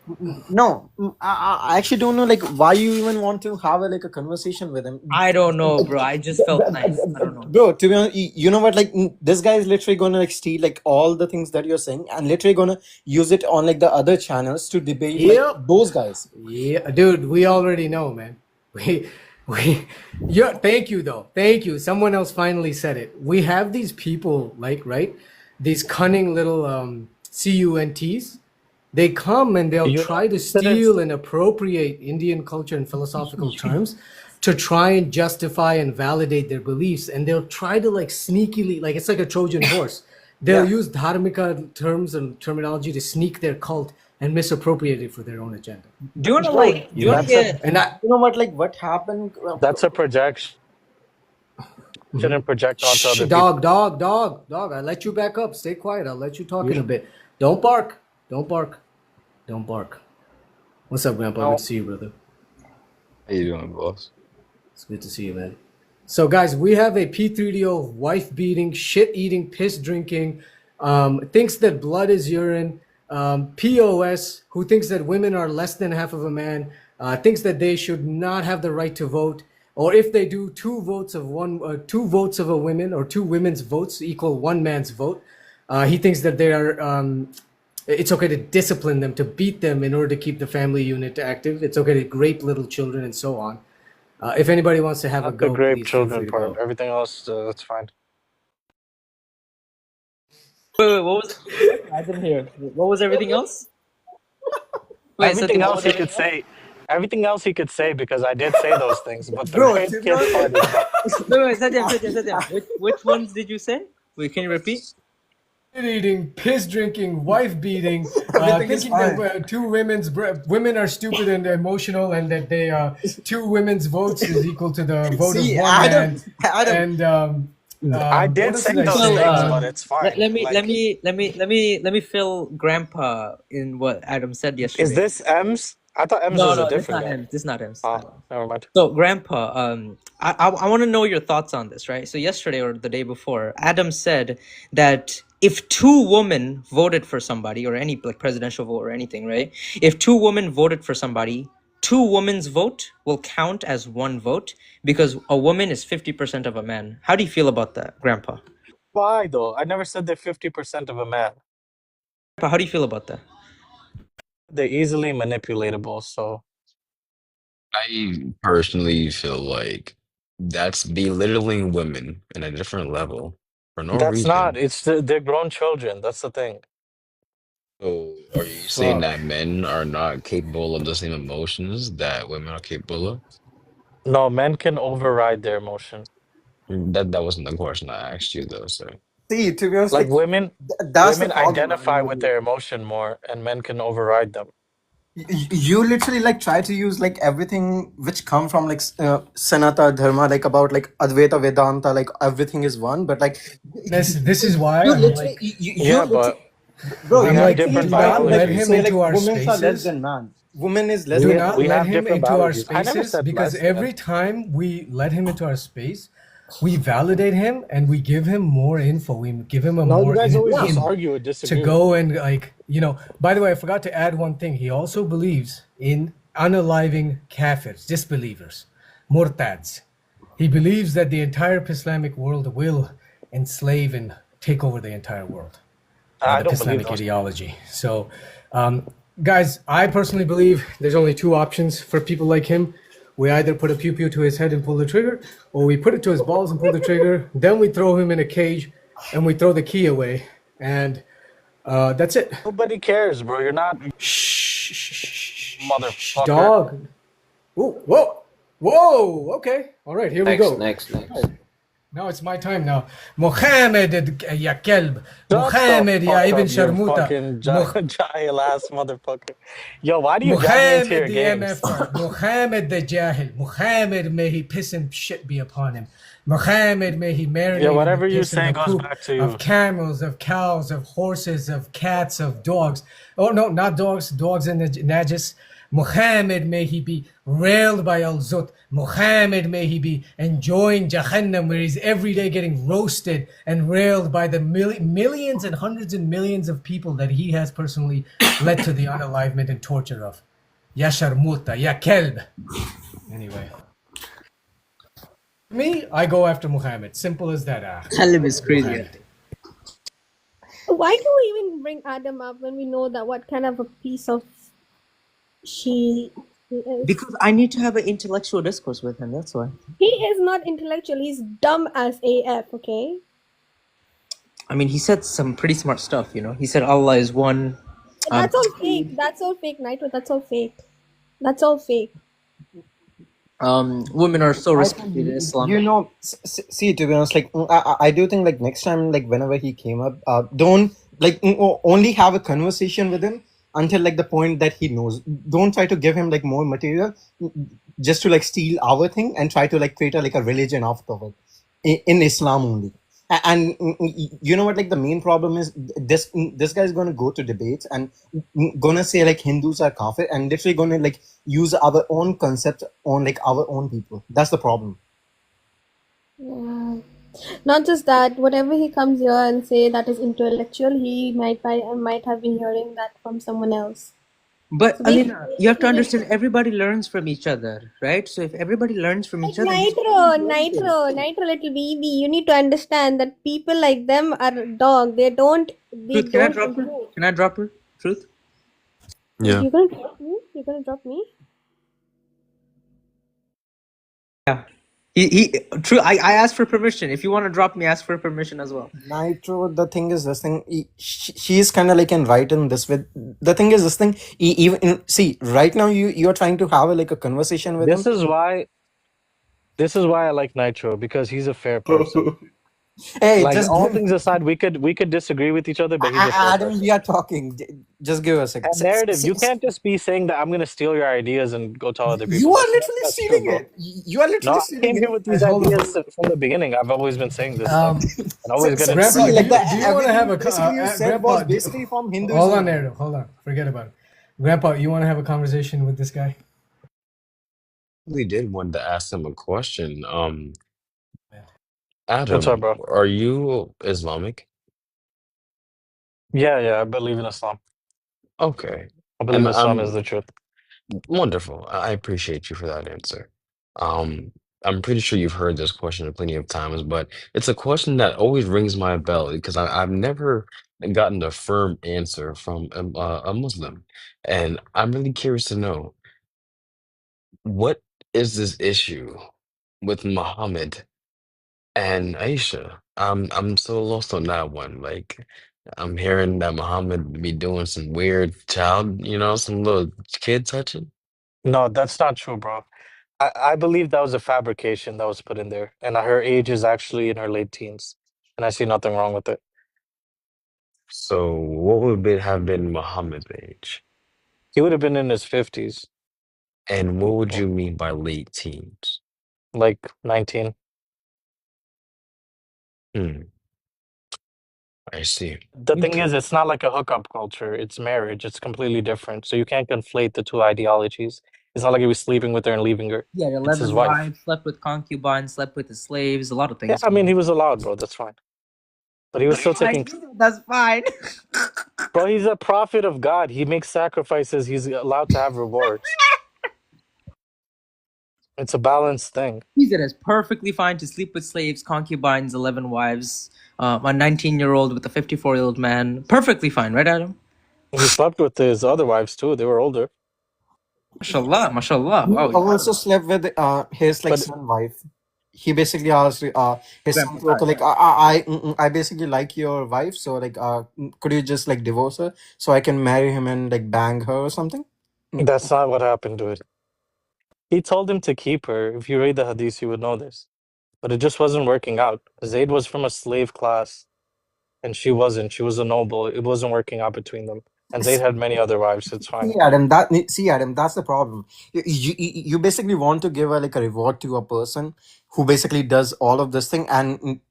No, I actually don't know why you even want to have a conversation with him. I don't know, bro. I just felt nice. I don't know. Bro, to be honest, you know what? This guy is literally gonna steal all the things that you're saying and literally gonna use it on the other channels to debate Yep. those guys. Yeah, dude, we already know, man. Yeah, thank you though. Thank you. Someone else finally said it. We have these people, right? These cunning little CUNTs. They come and they'll try to steal and appropriate Indian culture and philosophical terms to try and justify and validate their beliefs. And they'll try to sneakily, it's like a Trojan horse. They'll use dharmika terms and terminology to sneak their cult and misappropriate it for their own agenda. Do you want to do you want to get? And you know what happened? That's a projection. Shouldn't project onto other people. Dog. I let you back up. Stay quiet. I'll let you talk in a bit. Don't bark. What's up, Grandpa? Good to see you, brother. How you doing, boss? It's good to see you, man. So, guys, we have a P3DO wife beating, shit eating, piss drinking, thinks that blood is urine. POS, who thinks that women are less than half of a man, thinks that they should not have the right to vote, or if they do, two votes of a woman or two women's votes equal one man's vote. He thinks that they are. It's okay to discipline them, to beat them in order to keep the family unit active. It's okay to grape little children and so on. If anybody wants to have a Not go, the grape please feel free children to part. go. Everything else, that's fine. Wait, what was it? I didn't hear. What was everything else? Wait, Everything Satyam, what else was he everything could say. Everything else he could say because I did say those things. But the Bro, rape to be kids part is not. Wait, Satyam. Which ones did you say? Wait, can you repeat? Eating, piss drinking, wife beating, thinking that women are stupid and emotional, and that they two women's votes is equal to the vote See, of one Adam, man, I What did else say did I those say? things, but it's let, fine. let me let Like, me let me let me let me fill Grandpa in what Adam said is yesterday. this M's? I thought M's No, was a no, this different not guy. him. This not him. This not him. Oh, never mind. So, Grandpa, I want to know your thoughts on this, right? So, yesterday or the day before, Adam said that if two women voted for somebody, or any like presidential vote or anything, right? If two women voted for somebody, two women's vote will count as one vote because a woman is 50% of a man. How do you feel about that, Grandpa? Why though? I never said they're 50% of a man. Grandpa, how do you feel about that? They're easily manipulatable. So I personally feel like that's belittling women in a different level for no that's not. reason. It's they're grown children. That's the thing. So, are you saying Fuck. that men are not capable of the same emotions that women are capable of? No, men can override their emotion. That wasn't the question I asked you though, sir. See, to be honest, Like like that's the women problem, identify with man. their emotion more, and men can override them. You literally like try to use like everything which come from like Sanata Dharma, like about like Advaita Vedanta, like everything is one, but like This is why you I'm literally like, you Yeah, literally, but bro, we I'm you have like, literally different do try to not like let biologies. him say like into our women are less spaces. than man, woman is less Do We than not man. we let have him different into our biologies. I never spaces said because less than. every time we let him into our space, we validate him and we give him more info. We give him a No, you more guys always just in argue or to disagree. go and like, by the way, I forgot to add one thing. He also believes in unaliving kafirs, disbelievers, murtads. He believes that the entire Islamic world will enslave and take over the entire world, I the don't believe Islamic those. ideology. So, guys, I personally believe there's only two options for people like him. We either put a pew pew to his head and pull the trigger, or we put it to his balls and pull the trigger. Then we throw him in a cage and we throw the key away. And that's it. Nobody cares, bro. You're not motherfucker. Dog. Whoa, whoa, whoa. Okay. All right, here we Next, go. next, next. Oh, now it's my time now. Mohammed ya kelb. Shut the Mohammed ya fuck ibn up, you Sharmuta. fucking jahil ass motherfucker. Yo, why do you drag me into your Muhammad the games? MF, Muhammad the Jahil, Muhammad may he piss and shit be upon him. Muhammad may he Yeah, marinate in the whatever you piss and say the goes poop back to you. of camels, of cows, of horses, of cats, of dogs. Oh no, not dogs, dogs in the najis. Muhammad may he be railed by Al-Zut. Muhammad may he be enjoying Jahannam where he's every day getting roasted and railed by the millions and hundreds and millions of people that he has personally led to the unalivement and torture of. Ya Sharmuta, Ya Kelb. Anyway. Me, I go after Muhammad. Simple as that. Kalib is crazy. Muhammad. Why do we even bring Adam up when we know that what kind of a piece of she is? Because I need to have an intellectual discourse with him. That's why. He is not intellectual. He's dumb as AF, okay? I mean, he said some pretty smart stuff. He said Allah is one. That's all fake. That's all fake, Nitro. That's all fake. That's all fake. Women are so respected in Islam. See, to be honest, like I do think like next time, like whenever he came up, don't like only have a conversation with him until like the point that he knows. Don't try to give him like more material just to like steal our thing and try to like create a religion out of it in Islam only. And you know what, like the main problem is this guy is going to go to debates and gonna say like Hindus are kafir and literally going to like use our own concept on like our own people. That's the problem. Yeah. Not just that, whatever he comes here and say that is intellectual, he might have been hearing that from someone else. But So Alina, you have to understand everybody learns from each other, right? So if everybody learns from each other, Nitro, little baby, you need to understand that people like them are dog. They don't Truth, can I drop her? improve. Can I drop her? Truth? Yeah. You're gonna drop me? You're gonna drop me? Yeah. True. I asked for permission. If you want to drop me, ask for permission as well. Nitro, the thing is this thing, she is kind of like in right in this with the thing is this thing, see right now you're trying to have like a conversation with him. This is why I like Nitro, because he's a fair person. Hey, Like just all give things aside, we could disagree with each other, but he's a fair Adam. person. We are talking. Just give us a second. And narrative, you can't just be saying that I'm gonna steal your ideas and go tell other You people. are That's literally that's true, stealing bro. it. You are No, literally I stealing came it. here with these Hold on. ideas from the beginning. I've always been saying this stuff, and always So, getting Grandpa, see, screwed. like do you want to everything have a basically you said Grandpa? was basically from Hold Hinduism. on, narrative. Hold on. Forget about it. Grandpa, you want to have a conversation with this guy? really did want to ask him a question. What's up, Adam, bro? are you Islamic? Yeah, I believe in Islam. Okay. I believe And Islam is the truth. wonderful. I appreciate you for that answer. Um, I'm pretty sure you've heard this question plenty of times, but it's a question that always rings my bell because I've never gotten a firm answer from a Muslim. And I'm really curious to know what is this issue with Muhammad and Aisha? I'm so lost on that one. Like, I'm hearing that Muhammad be doing some weird child, some little kid touching. No, that's not true, bro. I believe that was a fabrication that was put in there, and her age is actually in her late teens, and I see nothing wrong with it. So what would it have been Muhammad's age? He would have been in his 50s, And what would you mean by late teens? like 19. Hmm, I see. The thing Okay. is, it's not like a hookup culture. It's marriage. It's completely different. So you can't conflate the two ideologies. It's not like he was sleeping with her and leaving her. He had It's his 11 wife. wives, slept with concubines, slept with the slaves, a lot of Yeah, things. I mean, he was allowed, bro. That's fine. But he was still taking. That's fine. Bro, he's a prophet of God. He makes sacrifices. He's allowed to have rewards. It's a balanced thing. He said it's perfectly fine to sleep with slaves, concubines, 11 wives, a 19-year-old with a 54-year-old man. Perfectly fine, right, Adam? He slept with his other wives too. They were older. Mashallah, mashallah. He Wow. also slept with his like But son wife. He basically asked his son, Grandpa, okay, like I basically like your wife, so like could you just like divorce her so I can marry him and like bang her or something? that's not what happened to it. He told him to keep her. If you read the hadith, you would know this. But it just wasn't working out. Zayd was from a slave class, and she wasn't. She was a noble. It wasn't working out between them. And Zayd had many other wives. It's fine. See, Adam, that's the problem. You basically want to give a like a reward to a person who basically does all of this thing, and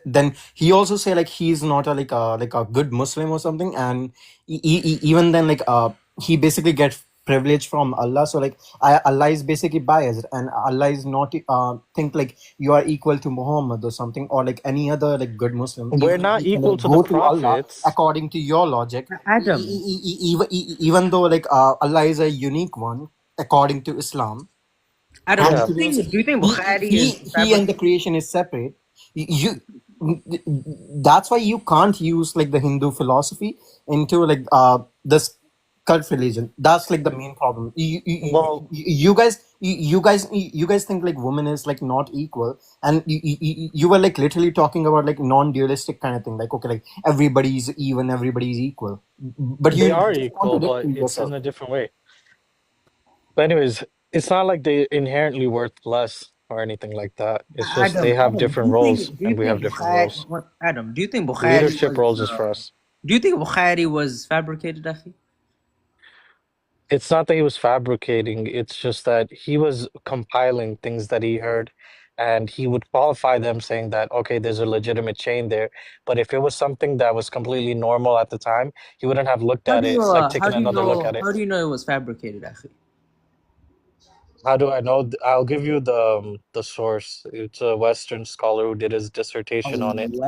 then he also say like he's not a like a good Muslim or something, and even then like he basically gets privilege from Allah. So like Allah is basically biased, and Allah is not think like you are equal to Muhammad or something, or like any other like good Muslim. We're Even not you can equal like, to the go to Allah prophets. according to your logic. Adam. Even though like Allah is a unique one according to Islam, Adam, and Yeah. to be honest, do you think Bukhari he and the creation is separate. You that's why you can't use like the Hindu philosophy into like this cult religion. That's like the main problem. Well, You guys think like woman is like not equal, and you were like literally talking about like non-dualistic kind of thing, like okay, like everybody's even, everybody's equal, but they you are just equal, but contradicting it's yourself. in a different way. But anyways, it's not like they inherently worth less or anything like that. It's just they have Adam, different roles do you and we have think different roles. Adam, do you think Bukhari Leadership was roles is for us. do you think Bukhari was fabricated, Akhi? It's not that he was fabricating, it's just that he was compiling things that he heard and he would qualify them saying that, okay, there's a legitimate chain there. But if it was something that was completely normal at the time, he wouldn't have looked at it, like taken another look at it. How do you know it was fabricated, Akhi? How do I know? I'll give you the source. It's a Western scholar who did his dissertation on it.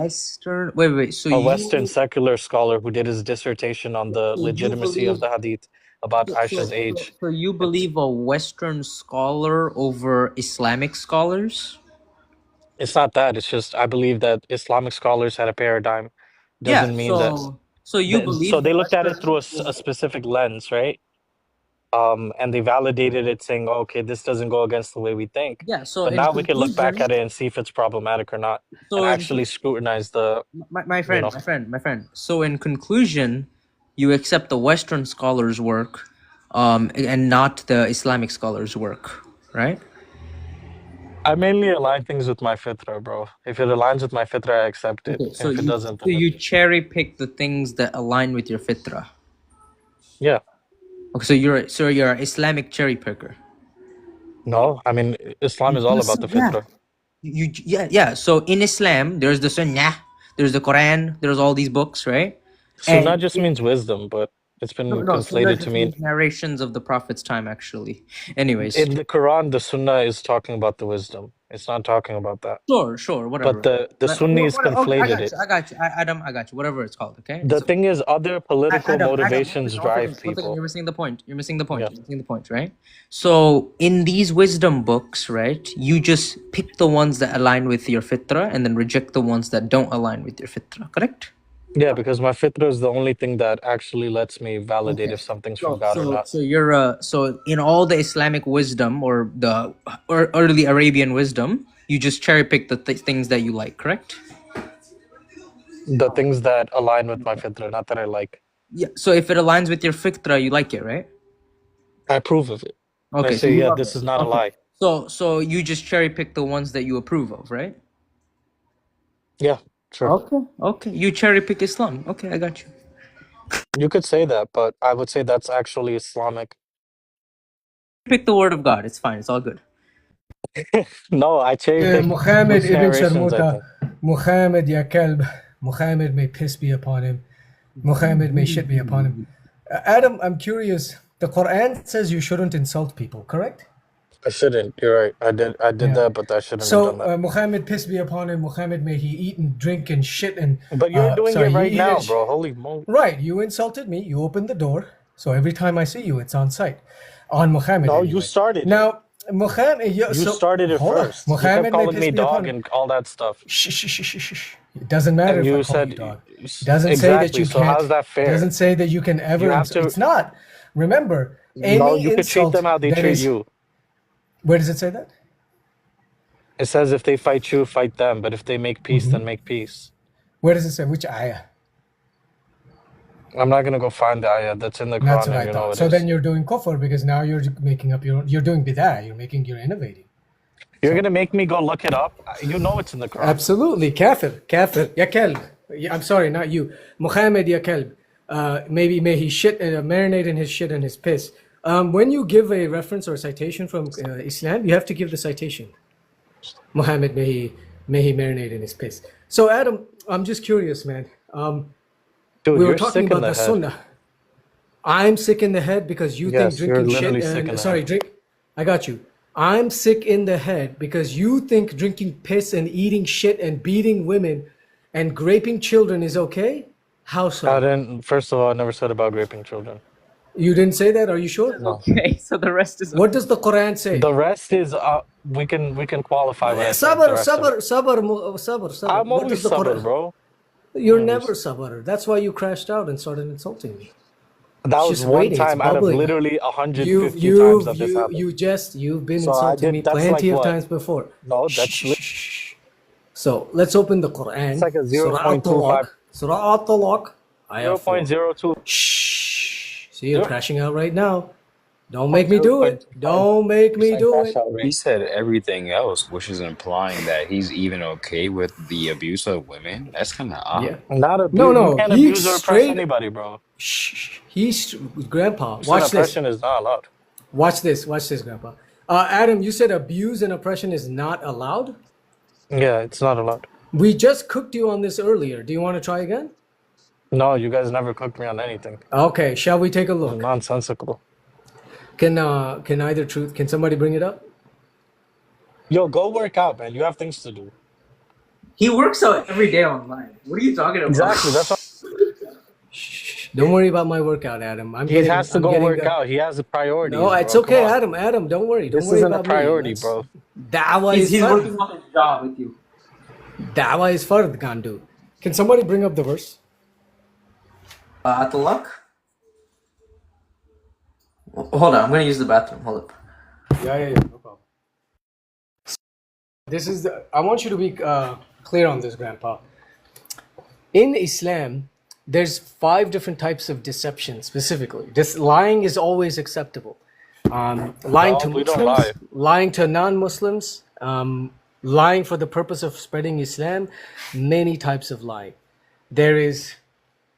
Wait, so A you Western secular scholar who did his dissertation on the so you legitimacy of believe the hadith about Aisha's age. so you believe a Western scholar over Islamic scholars? It's not that. It's just I believe that Islamic scholars had a paradigm. Yeah, Doesn't mean that. so you So believe they the looked at it through Western a specific lens, right? And they validated it, saying, oh, "Okay, this doesn't go against the way we think." Yeah, so But in now we can look back conclusion, at it and see if it's problematic or not, so and in, actually scrutinize the, my friend, my friend. So in conclusion, you accept the Western scholars' work, and not the Islamic scholars' work, right? I mainly align things with my fitra, bro. If it aligns with my fitra, I accept it. Okay, so If it you doesn't, so you cherry pick the things that align with your fitra. yeah. Okay, so you're an Islamic cherry picker. No, I mean Islam is all Yes, about the yeah. fitra. Yeah. So in Islam, there's the Sunnah, there's the Quran, there's all these books, right? Sunnah just means wisdom, but it's been No, Sunnah conflated to just mean means narrations of the Prophet's time, actually. Anyways, in the Quran, the Sunnah is talking about the wisdom. It's not talking about that. sure, whatever. But the Sunnis Okay, conflated it. I got you, Adam, I got you. Whatever it's called, okay. The thing is, other political Adam, motivations drive one second, people. you're missing the point. You're missing the point, right? So in these wisdom books, right, you just pick the ones that align with your fitra and then reject the ones that don't align with your fitra, correct? Yeah, because my fitra is the only thing that actually lets me validate Okay. if something's from God or not. So you're so in all the Islamic wisdom or the early Arabian wisdom, you just cherry pick the things that you like, correct? The things that align with my fitra, not that I like. Yeah. So if it aligns with your fitra, you like it, right? I approve of it. And Okay. I say, you yeah, love this it. is not a Okay. lie. So you just cherry pick the ones that you approve of, right? Yeah, sure. Okay. You cherry pick Islam. Okay, I got you. You could say that, but I would say that's actually Islamic. Pick the word of God. It's fine. It's all good. No, I cherry pick Muhammad those ibn narrations, I Sharmuta, think. Muhammad ya kalb, Muhammad may piss be upon him, Muhammad may shit be upon him. Adam, I'm curious. The Quran says you shouldn't insult people, correct? I shouldn't. You're right. I did Yeah. that, but I shouldn't have So done that. Muhammad piss be upon him, Muhammad may he eat and drink and shit and. But you're doing sorry, it you right eat now, and bro. Holy moly. Right, you insulted me. You opened the door. So every time I see you, it's on site. On Muhammad. No, anyway. you started it. Now, Muhammad. You started it hold on. first. You Muhammad kept may calling piss me be upon dog him. and all that stuff. Shh. It doesn't matter And if I you call said you dog. It doesn't say that exactly. you So can't. how's that fair? Doesn't say that you can ever. You have to. It's not. Remember, any No, you could treat insult them how they that treat is. you. Where does it say that? It says if they fight you, fight them. But if they make peace, then make peace. Where does it say? Which ayah? I'm not gonna go find the ayah that's in the That's Quran, what and I you know thought. it So is. then you're doing kufr because now you're making up your own. You're doing bid'ah. You're innovating. You're gonna make me go look it up. You know it's in the Quran. Absolutely, kafir, ya kalb. I'm sorry, not you, Muhammad ya kalb. Maybe may he shit marinate in his shit and his piss. When you give a reference or a citation from Islam, you have to give the citation. Muhammad may he marinate in his piss. So Adam, I'm just curious, man. Dude, We were you're talking sick in about the the head. Sunnah. I'm sick in the head because you Yes, think you're drinking literally shit sick in and the sorry, head. drink. I got you. I'm sick in the head because you think drinking piss and eating shit and beating women and raping children is okay? How I so? didn't. First of all, I never said about raping children. You didn't say that? Are you sure? No. Okay, so the rest is. What does the Quran say? The rest is we can qualify what I said. Sabr, The rest of it. sabr. I'm What always does the stubborn, Quran? bro. You're Always. never sabr. That's why you crashed out and started insulting me. That It's was just one waiting. It's time out of bubbling. literally 150 times that this happened. You've been So I insulting did. me That's plenty like of what? times before. No, that's So let's open the Quran. it's like a Surah 0.25. At-Talaq. Surah At-Talaq. Ayah 4. 0.02. See, you're crashing out right now. Don't make me do it. Don't make me do it. He said everything else, which is implying that he's even okay with the abuse of women. That's kind of odd. Yeah. Not abuse. No, You no. can't He abuse or oppress straight. anybody, bro. He's Grandpa. Abuse and Watch this. oppression is not allowed. Watch this. Watch this, Grandpa. Adam, you said abuse and oppression is not allowed. Yeah, it's not allowed. We just cooked you on this earlier. Do you want to try again? No, you guys never cooked me on anything. Okay. Shall we take a look? Nonsensical. Can either truth? Can somebody bring it up? Yo, go work out, man. You have things to do. He works out every day online. What are you talking about? Exactly. That's what Don't worry about my workout, Adam. he has to go work out. He has a priority. No, it's bro. okay, Come on. Adam. Adam, don't worry. Don't This worry isn't a about priority, me. bro. Dawah is He's fard. working on his job with you. Dawah is fard, Gandu. Can somebody bring up the verse? At-Talaq? Hold on, I'm gonna use the bathroom. Hold up. Yeah. No problem. This is I want you to be clear on this, Grandpa. In Islam, there's 5 different types of deception specifically. This lying is always acceptable. Lying No, to we don't Muslims, lie. lying to non-Muslims, Lying for the purpose of spreading Islam, many types of lying. There is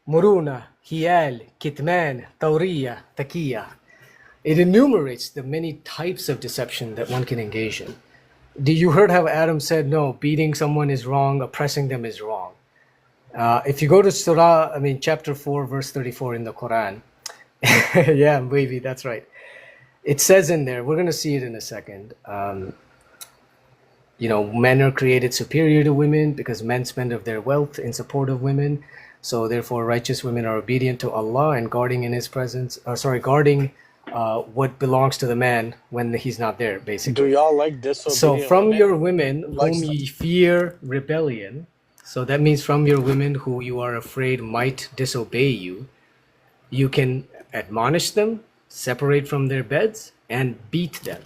muruna, hiyal, kitman, tawriya, takiya. It enumerates the many types of deception that one can engage in. You heard how Adam said, no, beating someone is wrong, oppressing them is wrong. If you go to chapter 4, verse 34 in the Quran, yeah, baby, that's right. It says in there, we're going to see it in a second. Men are created superior to women because men spend of their wealth in support of women. So therefore, righteous women are obedient to Allah and guarding in His presence. Guarding what belongs to the man when he's not there, basically. Do y'all like disobedient So from women? your women Like whom ye fear rebellion, so that means from your women who you are afraid might disobey you, you can admonish them, separate from their beds, and beat them.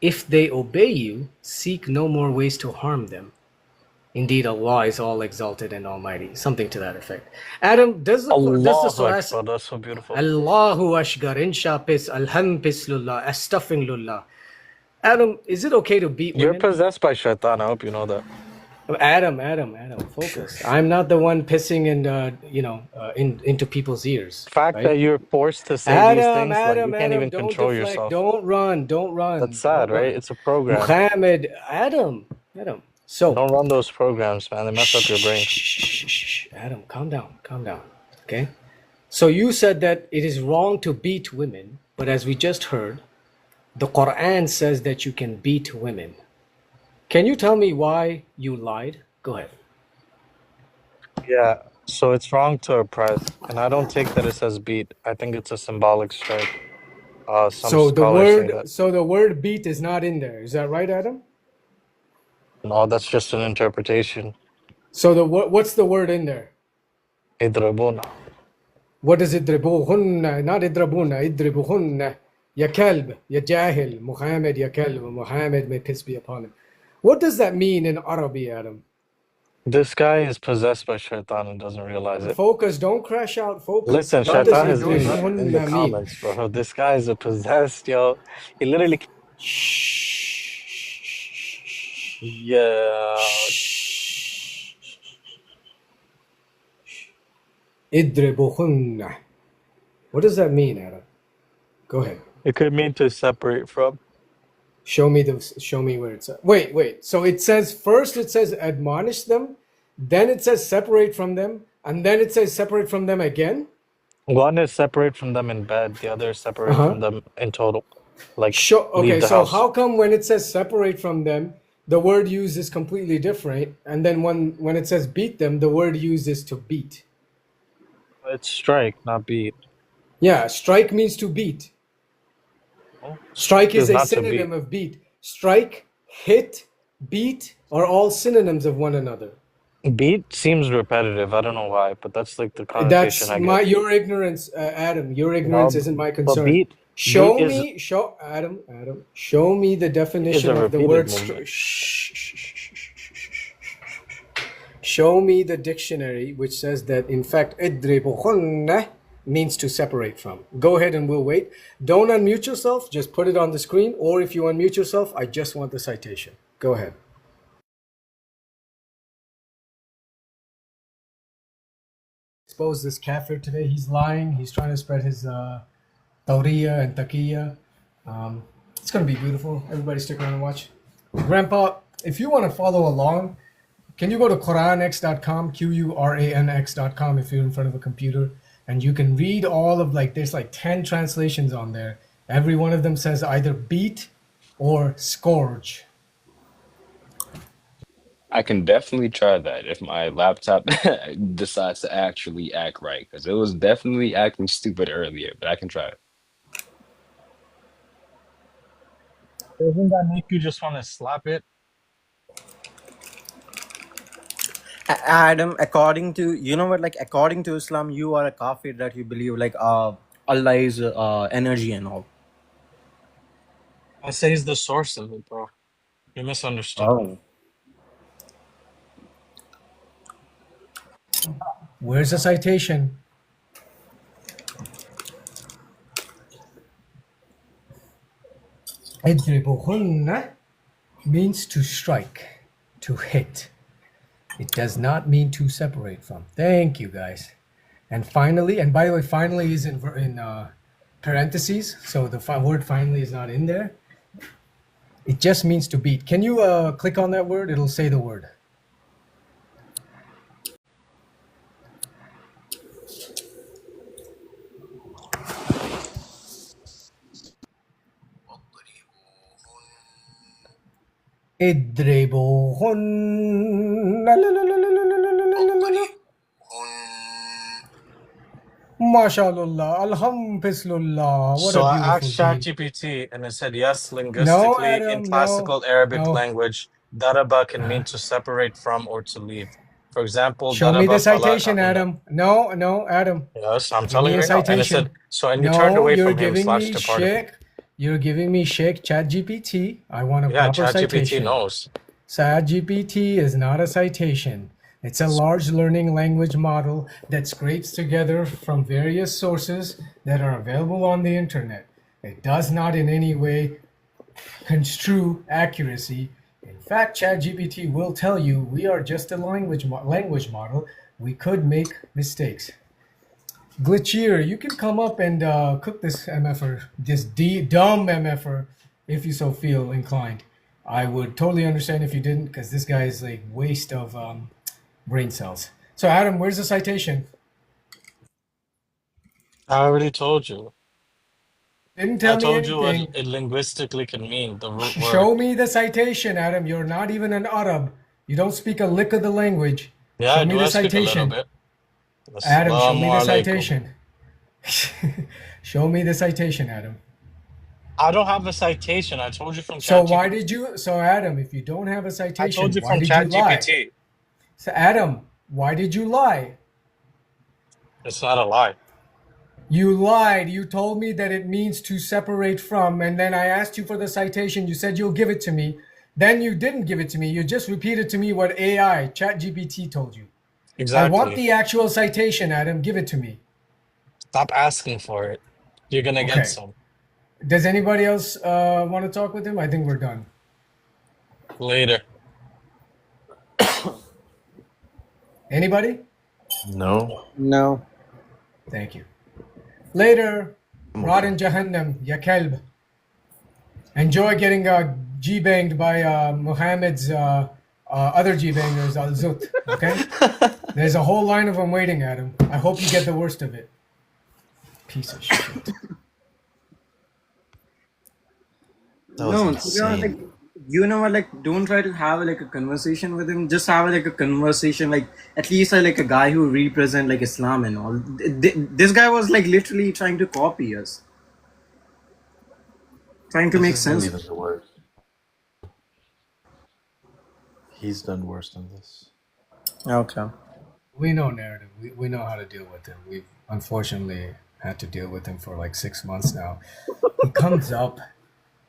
If they obey you, seek no more ways to harm them. Indeed, Allah is all exalted and almighty. Something to that effect. Adam, does the Allahu surah Akbar, that's so beautiful. Allahu Ashgar, insha pis, alham pislullah, astaghfirullah. Adam, is it okay to beat You're women? possessed by shaitan. I hope you know that. Adam, focus. I'm not the one pissing and into people's ears. The fact Right? that you're forced to say these things, like you can't even don't control deflect. yourself. Don't run. That's sad, right? It's a program. Muhammad, Adam. So don't run those programs, man. They mess up your brain. Adam, calm down. Okay. So you said that it is wrong to beat women, but as we just heard, the Quran says that you can beat women. Can you tell me why you lied? Go ahead. Yeah, so it's wrong to oppress, and I don't take that it says beat. I think it's a symbolic strike. Some So scholars say that. the word beat is not in there. Is that right, Adam? No, that's just an interpretation. So what's the word in there? Idrabuna. What is idribuhunna? Not idrabuna, idribuhunna. Ya kalb, ya jahil, Muhammad, ya kalb, Muhammad, may peace be upon him. What does that mean in Arabic, Adam? This guy is possessed by shaitan and doesn't realize it. Focus, don't crash out. Focus. Listen, What does shaitan is in the idribuhunna mean? comments, bro. This guy is a possessed, yo. He literally. Yeah. Idribuhunna. What does that mean, Adam? Go ahead. It could mean to separate from. Show me where it's at. Wait. So it says first it says admonish them, then it says separate from them, and then it says separate from them again. One is separate from them in bed, the other is separate from them in total. Like Okay, leave the so house. how come when it says separate from them, the word used is completely different, and then when it says beat them, the word used is to beat? It's strike, not beat. Yeah, strike means to beat. Strike is It's a not to synonym beat. of beat. Strike, hit, beat are all synonyms of one another. Beat seems repetitive. I don't know why, but that's like the connotation That's I get. your ignorance, Adam. Your ignorance isn't my But concern. beat Show is me, Adam. Show me the is definition a of the repeated word. movement. Show me the dictionary which says that in fact idribuhunna means to separate from. Go ahead and we'll wait. Don't unmute yourself. Just put it on the screen, or if you unmute yourself, I just want the citation. Go ahead. Expose this kafir today. He's lying. He's trying to spread his tawriya and taqiyya. It's going to be beautiful. Everybody stick around and watch. Grandpa, if you want to follow along, can you go to quranx.com, Quranx.com if you're in front of a computer, and you can read all of there's 10 translations on there. Every one of them says either beat or scourge. I can definitely try that if my laptop decides to actually act right, because it was definitely acting stupid earlier, but I can try it. Doesn't that make you just want to slap it? Adam, according to according to Islam, you are a kafir that you believe Allah is energy and all. I say is the source of it, bro. You misunderstood. Oh. Where's the citation? اضربوهن means to strike, to hit. It does not mean to separate from. Thank you, guys. And finally, and by the way, finally is in parentheses, so the word finally is not in there. It just means to beat. Can you click on that word? It'll say the word. اضربوهن لا لا لا لا لا لا لا لا لا لا لا. MashaAllah, Alhamdulillah. What So a I asked beautiful deed. ChatGPT and it said yes, No, linguistically in Adam, classical no, Arabic no. language, daraba can mean to separate from or to leave. For example, Show me the daraba fala. citation, Adam. No, no, Adam. Yes, I'm Give telling me you a right now. And it citation. said so, and you turned No, away you're from him giving slash me departed. Sheikh. You're giving me Sheikh ChatGPT. I want a Yeah, proper ChatGPT citation. knows. ChatGPT is not a citation. It's a large learning language model that scrapes together from various sources that are available on the internet. It does not in any way construe accuracy. In fact, ChatGPT will tell you we are just a language model. We could make mistakes. Glitchier, you can come up and cook this MFer, this dumb MFer, if you so feel inclined. I would totally understand if you didn't, because this guy is like waste of brain cells. So Adam, where's the citation? I already told you. Didn't I tell me told you what anything. it linguistically can mean, the root Show word. me the citation, Adam. You're not even an Arab. You don't speak a lick of the language. Yeah, Show I me do. the I speak a little citation. bit. Adam, show Assalamu me the alaikum. citation. Show me the citation, Adam. I don't have a citation. I told you from So why ChatGPT. did you? So Adam, if you don't have a I told citation, you why from did you lie? ChatGPT. So Adam, why did you lie? It's not a lie. You lied. You told me that it means to separate from, and then I asked you for the citation. You said you'll give it to me. Then you didn't give it to me. You just repeated to me what AI, ChatGPT told you. I want Exactly. the actual citation, Adam. Give it to me. Stop asking for it. You're gonna get Okay. some Does anybody else want to talk with him? I think we're done. later. Anybody? No. No. Thank you. Later, Rod in Jahannam, ya kalb. Enjoy getting G-banged by Muhammad's other G-bangers, Al-Zut, okay? There's a whole line of them waiting, Adam. I hope you get the worst of it. Piece of shit. That was No, to be honest, like, insane. you know what, like, don't try to have like a conversation with him. Just have like a conversation, like at least like a guy who represent like Islam and all. This guy was like literally trying to copy us, trying to This make isn't sense. even the worst. He's done worse than this. Okay. We know narrative. We know how to deal with him. We've unfortunately had to deal with him for like 6 months now. He comes up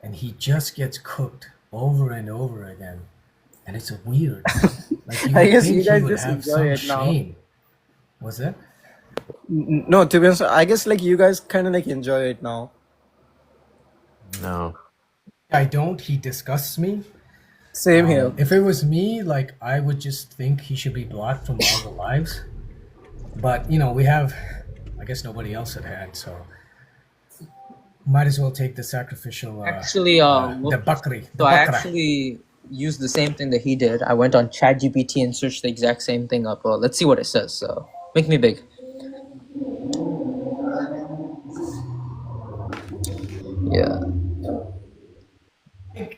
and he just gets cooked over and over again. And it's weird. Like you I would guess think you he guys would just have enjoy some it now. shame. What's that? No, to be honest, I guess like you guys kind of like enjoy it now. No. I don't. He disgusts me. Same here. If it was me, like I would just think he should be blocked from all the lives. But you know, we have, I guess nobody else had, so might as well take the sacrificial. Actually, the bakri. The so I bakra. actually used the same thing that he did. I went on ChatGPT and searched the exact same thing up. Let's see what it says. So make me big. Yeah.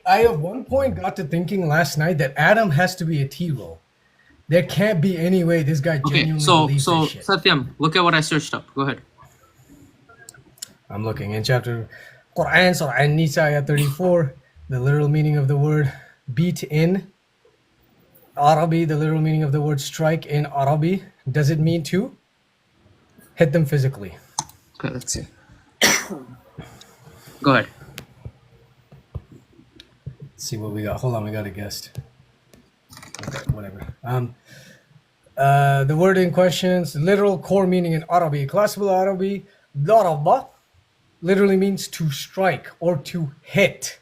I at one point got to thinking last night that Adam has to be a T-roll. There can't be any way this guy Okay, genuinely so believes so this shit. Satyam, look at what I searched up. Go ahead. I'm looking in chapter Quran, Surah An-Nisa, ayah 34. The literal meaning of the word beat in Arabi, the literal meaning of the word strike in Arabi. Does it mean to hit them physically? Okay, let's see. Go ahead. Let's see what we got. Hold on, we got a guest. Okay, whatever. The word in question's literal core meaning in Arabic. Classical Arabic, daraba, literally means to strike or to hit.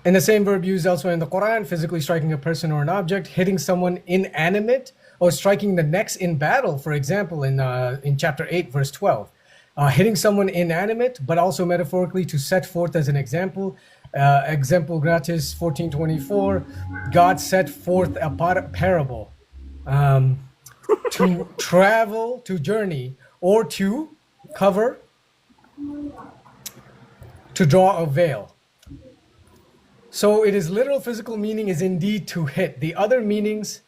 And the same verb used elsewhere in the Quran, physically striking a person or an object, hitting someone inanimate, or striking the necks in battle, for example, in chapter 8, verse 12. Hitting someone inanimate, but also metaphorically to set forth as an example. Example gratis 1424, God set forth a parable to travel, to journey, or to cover, to draw a veil. So it is literal physical meaning is indeed to hit. The other meanings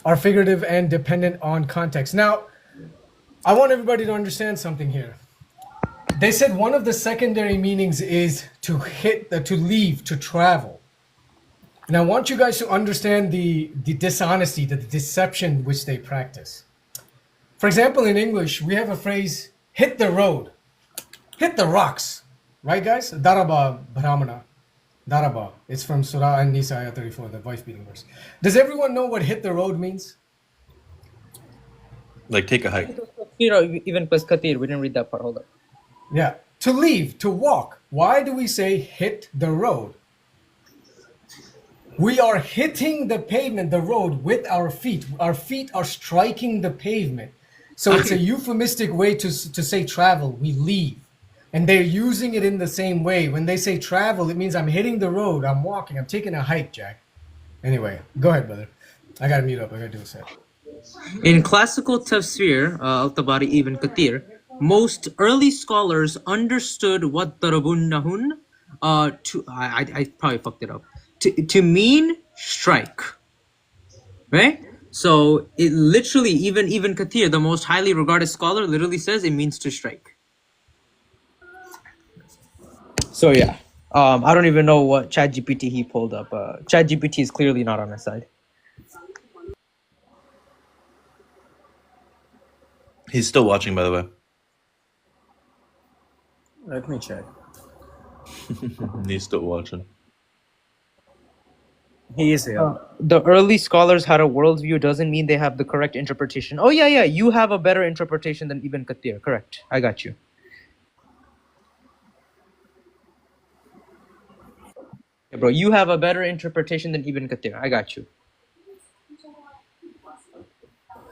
are figurative and dependent on context. Now, I want everybody to understand something here. They said one of the secondary meanings is to hit, to leave, to travel. And I want you guys to understand the dishonesty, the deception which they practice. For example, in English, we have a phrase, hit the road, hit the rocks. Right, guys? Daraba Brahmana. Daraba. It's from Surah An-Nisa, ayah 34, the wife beating verse. Does everyone know what hit the road means? Like take a hike. Even plus kathir, we didn't read that part. Hold up. Yeah. To leave, to walk. Why do we say hit the road? We are hitting the pavement, the road, with our feet. Our feet are striking the pavement. So it's a euphemistic way to say travel. We leave. And they're using it in the same way. When they say travel, it means I'm hitting the road, I'm walking, I'm taking a hike, Jack. Anyway, go ahead, brother. I gotta mute up, I gotta do a set. In classical tafsir, Al-Tabari, Ibn Kathir, most early scholars understood what darabunnahun I probably fucked it up. To mean strike. Right? So it literally, even Kathir, the most highly regarded scholar, literally says it means to strike. So yeah, I don't even know what ChatGPT he pulled up. ChatGPT is clearly not on his side. He's still watching, by the way. Let me check. He's still watching. He is here. The early scholars had a worldview doesn't mean they have the correct interpretation. Oh yeah, you have a better interpretation than Ibn Kathir. Correct, I got you. Yeah, bro, you have a better interpretation than Ibn Kathir. I got you.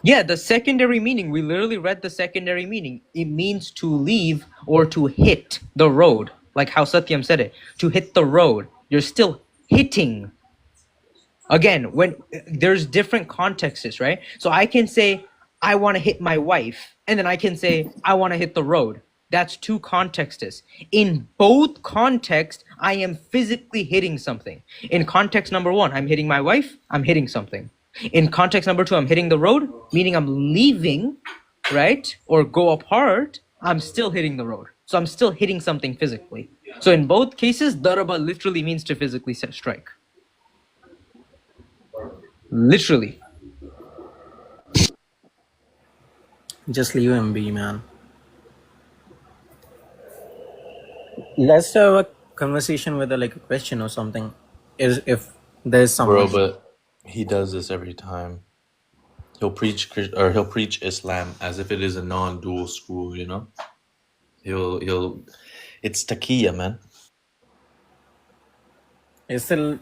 Yeah, the secondary meaning, we literally read the secondary meaning. It means to leave or to hit the road, like how Satyam said it. To hit the road. You're still hitting. Again, when there's different contexts, right? So I can say, I want to hit my wife, and then I can say, I want to hit the road. That's two contexts. In both contexts, I am physically hitting something. In context number one, I'm hitting my wife, I'm hitting something. In context number two, I'm hitting the road, meaning I'm leaving, right? Or go apart, I'm still hitting the road. So I'm still hitting something physically. So in both cases, daraba literally means to physically strike. Literally. Just leave him be, man. Let's have a conversation with a question or something. If there's someone. Bro, but he does this every time. He'll preach Islam as if it is a non-dual school, you know? He'll it's taqiyya, man. It's still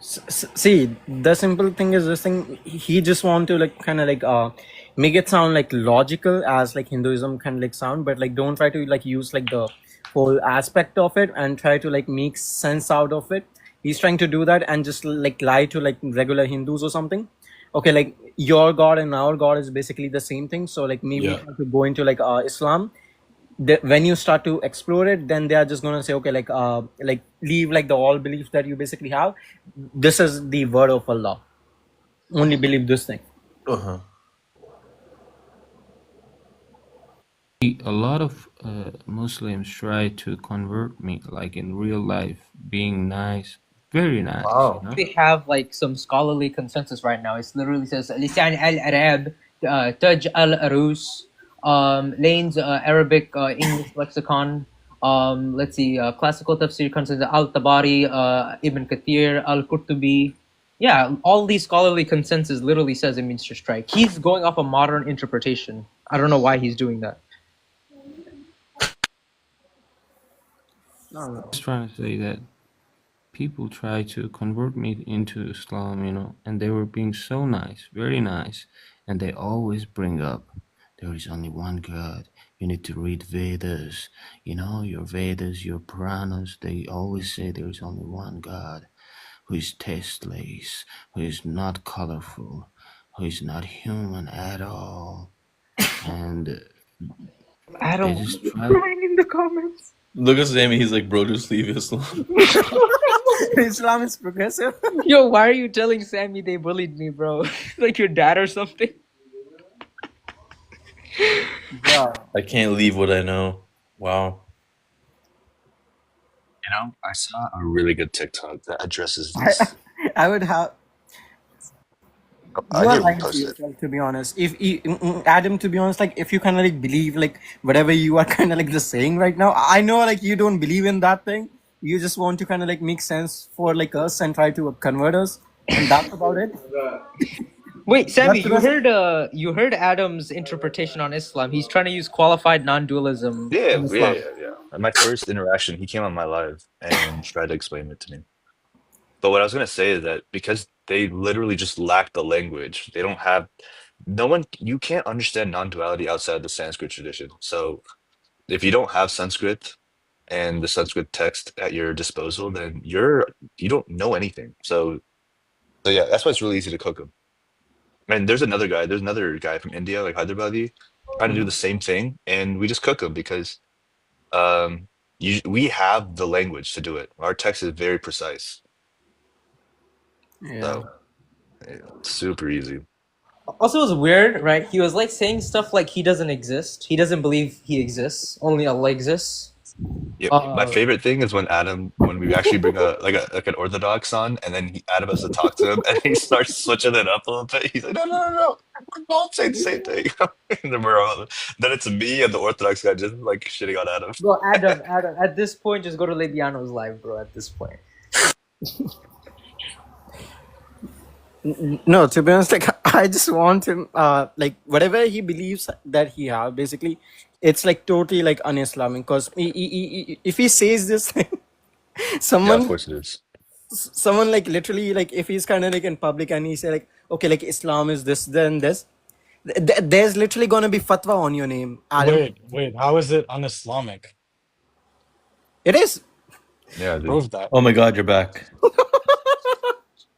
see, the simple thing is this thing, he just want to make it sound logical as Hinduism can sound, but don't try to use the whole aspect of it and try to make sense out of it. He's trying to do that and just lie to regular Hindus or something. Okay, your God and our God is basically the same thing. So maybe Yeah. try to go into Islam. When you start to explore it, then they are just gonna say, okay, leave the all beliefs that you basically have. This is the word of Allah. Only believe this thing. Uh-huh. A lot of Muslims try to convert me, in real life, being nice, very nice. Wow. You know? They have some scholarly consensus right now. It literally says Lisan al-Arab, Taj al-Arus, Lane's Arabic English lexicon. Let's see, classical tafsir consensus, Al-Tabari, Ibn Kathir, Al-Qurtubi. Yeah, all these scholarly consensus literally says it means to strike. He's going off a modern interpretation. I don't know why he's doing that. Just trying to say that people tried to convert me into Islam, and they were being so nice, very nice, and they always bring up there is only one God. You need to read Vedas, your Vedas, your Puranas. They always say there is only one God who is tasteless, who is not colorful, who is not human at all. And Adam, they just try. crying in the comments. Look at Sammy. He's like, bro, just leave Islam. Islam is progressive. Yo, why are you telling Sammy they bullied me, bro? Like your dad or something? Yeah. I can't leave what I know. Wow. I saw a really good TikTok that addresses this. I would have. I You are can lying to repost it. yourself, to be honest. Adam, to be honest, like if you kind of like believe like whatever you are kind of like just saying right now, I know like you don't believe in that thing. You just want to kind of like make sense for like us and try to convert us, and that's about it. Wait, Sammy, That's you heard Adam's interpretation on Islam. He's trying to use qualified non-dualism Yeah, in yeah, Islam. yeah, yeah. At my first interaction, he came on my live and tried to explain it to me. But what I was gonna say is that because they literally just lack the language, they don't have you can't understand non-duality outside the Sanskrit tradition. So if you don't have Sanskrit and the Sanskrit text at your disposal, then you don't know anything. So yeah, that's why it's really easy to cook them. And there's another guy from India, like Hyderabadi, trying to do the same thing, and we just cook him because we have the language to do it. Our text is very precise, Yeah. so it's super easy. Also, it was weird, right? He was like saying stuff like he doesn't exist. He doesn't believe he exists. Only Allah exists. Yeah, my favorite thing is when we actually bring like an Orthodox on, and then Adam has to talk to him, and he starts switching it up a little bit. He's like, no, we're both saying the same thing. And then it's me and the Orthodox guy just like shitting on Adam. Bro, Adam, at this point, just go to Lebiano's live, bro. At this point. No, to be honest, like I just want him, like whatever he believes that he have, basically, it's like totally like un-Islamic. Because if he says this thing, Yeah, of someone, course it is. someone like literally like if he's kind of like in public and he say like, okay, like Islam is this, then this, there's literally gonna be fatwa on your name, Adam. Wait, how is it un-Islamic? It is. Yeah, dude. Prove that. Oh my God, you're back.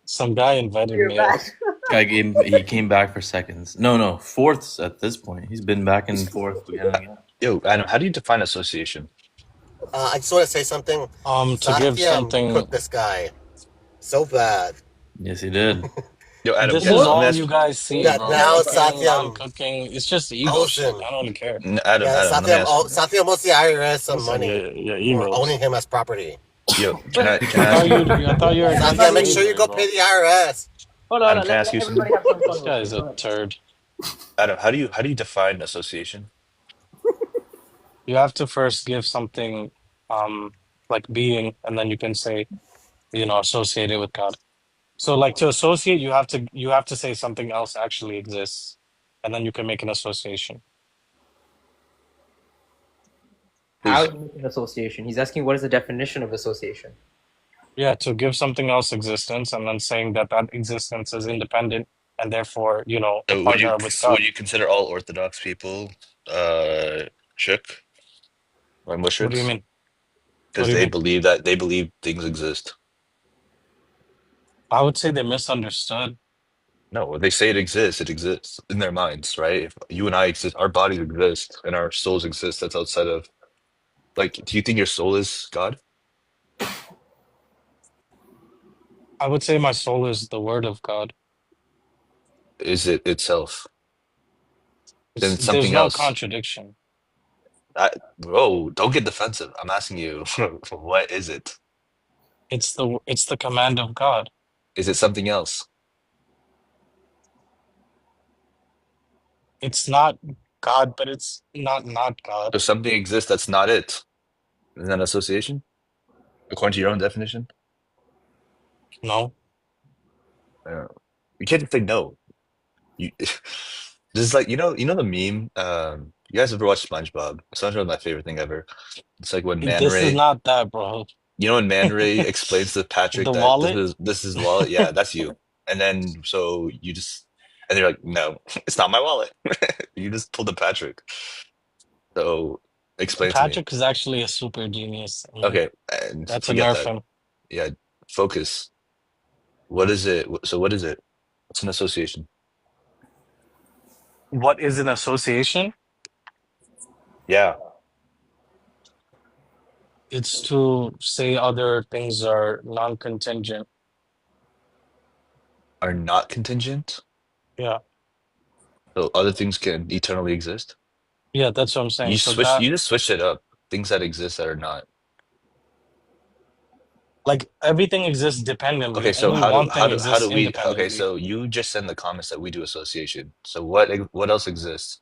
Some guy invited me. He came back for seconds. No, fourths at this point. He's been back and forth again and again. Yo, Adam, how do you define association? I just want to say something. To give Satyam something. cooked this guy so bad. Yes, he did. Yo, Adam, This yeah, is let me all ask you guys see, That bro. now Cooking, Satyam cooking. It's just ego shit. Ocean. I don't care. Adam, Yeah, let me ask you. Satyam owes the IRS some Listen, money yeah, for egos. owning him as property. Yo, can I I ask thought you? I thought you were against Satyam, make sure you slavery, go bro. pay the IRS. Hold on, Adam, can I let ask you something? everybody have some This fun. guy is a turd. Adam, how do you define association? You have to first give something, like being, and then you can say, associated with God. So, like to associate, you have to say something else actually exists, and then you can make an association. How Is do you make an association? He's asking what is the definition of association? Yeah, to give something else existence, and then saying that existence is independent, and therefore, a would you partner with God. consider all Orthodox people Shik or What do you mushriks? mean? Because they believe things exist. I would say they misunderstood. No, they say it exists. It exists in their minds, right? If you and I exist, our bodies exist and our souls exist. That's outside of, like, do you think your soul is God? I would say my soul is the word of God. Is it itself? Then it's There's something no else. contradiction. Bro, don't get defensive. I'm asking you, what is it? It's the command of God. Is it something else? It's not God, but it's not God. So something exists that's not it. Isn't that association? According to your own definition? No. You can't just say no. You this is like the meme. You guys ever watched SpongeBob? SpongeBob's my favorite thing ever. It's like when Man This is Ray. not that, bro. You know when Man Ray explains to Patrick The that wallet? this is wallet? Yeah, that's you. And then so you just and they're like, no, it's not my wallet. You just pulled a Patrick. So explain to me. Patrick is actually a super genius. Okay, and That's a forget nerf that. him. Yeah, focus. What is it? So what is it? What's an association? What is an association? Yeah. It's to say other things are non-contingent. Are not contingent? Yeah. So other things can eternally exist? Yeah, that's what I'm saying. So that, You just switched it up. Things that exist that are not. like, everything exists dependently. Okay, so Only one thing how exists do we okay, independently. so you just send the comments that we do association. So what else exists?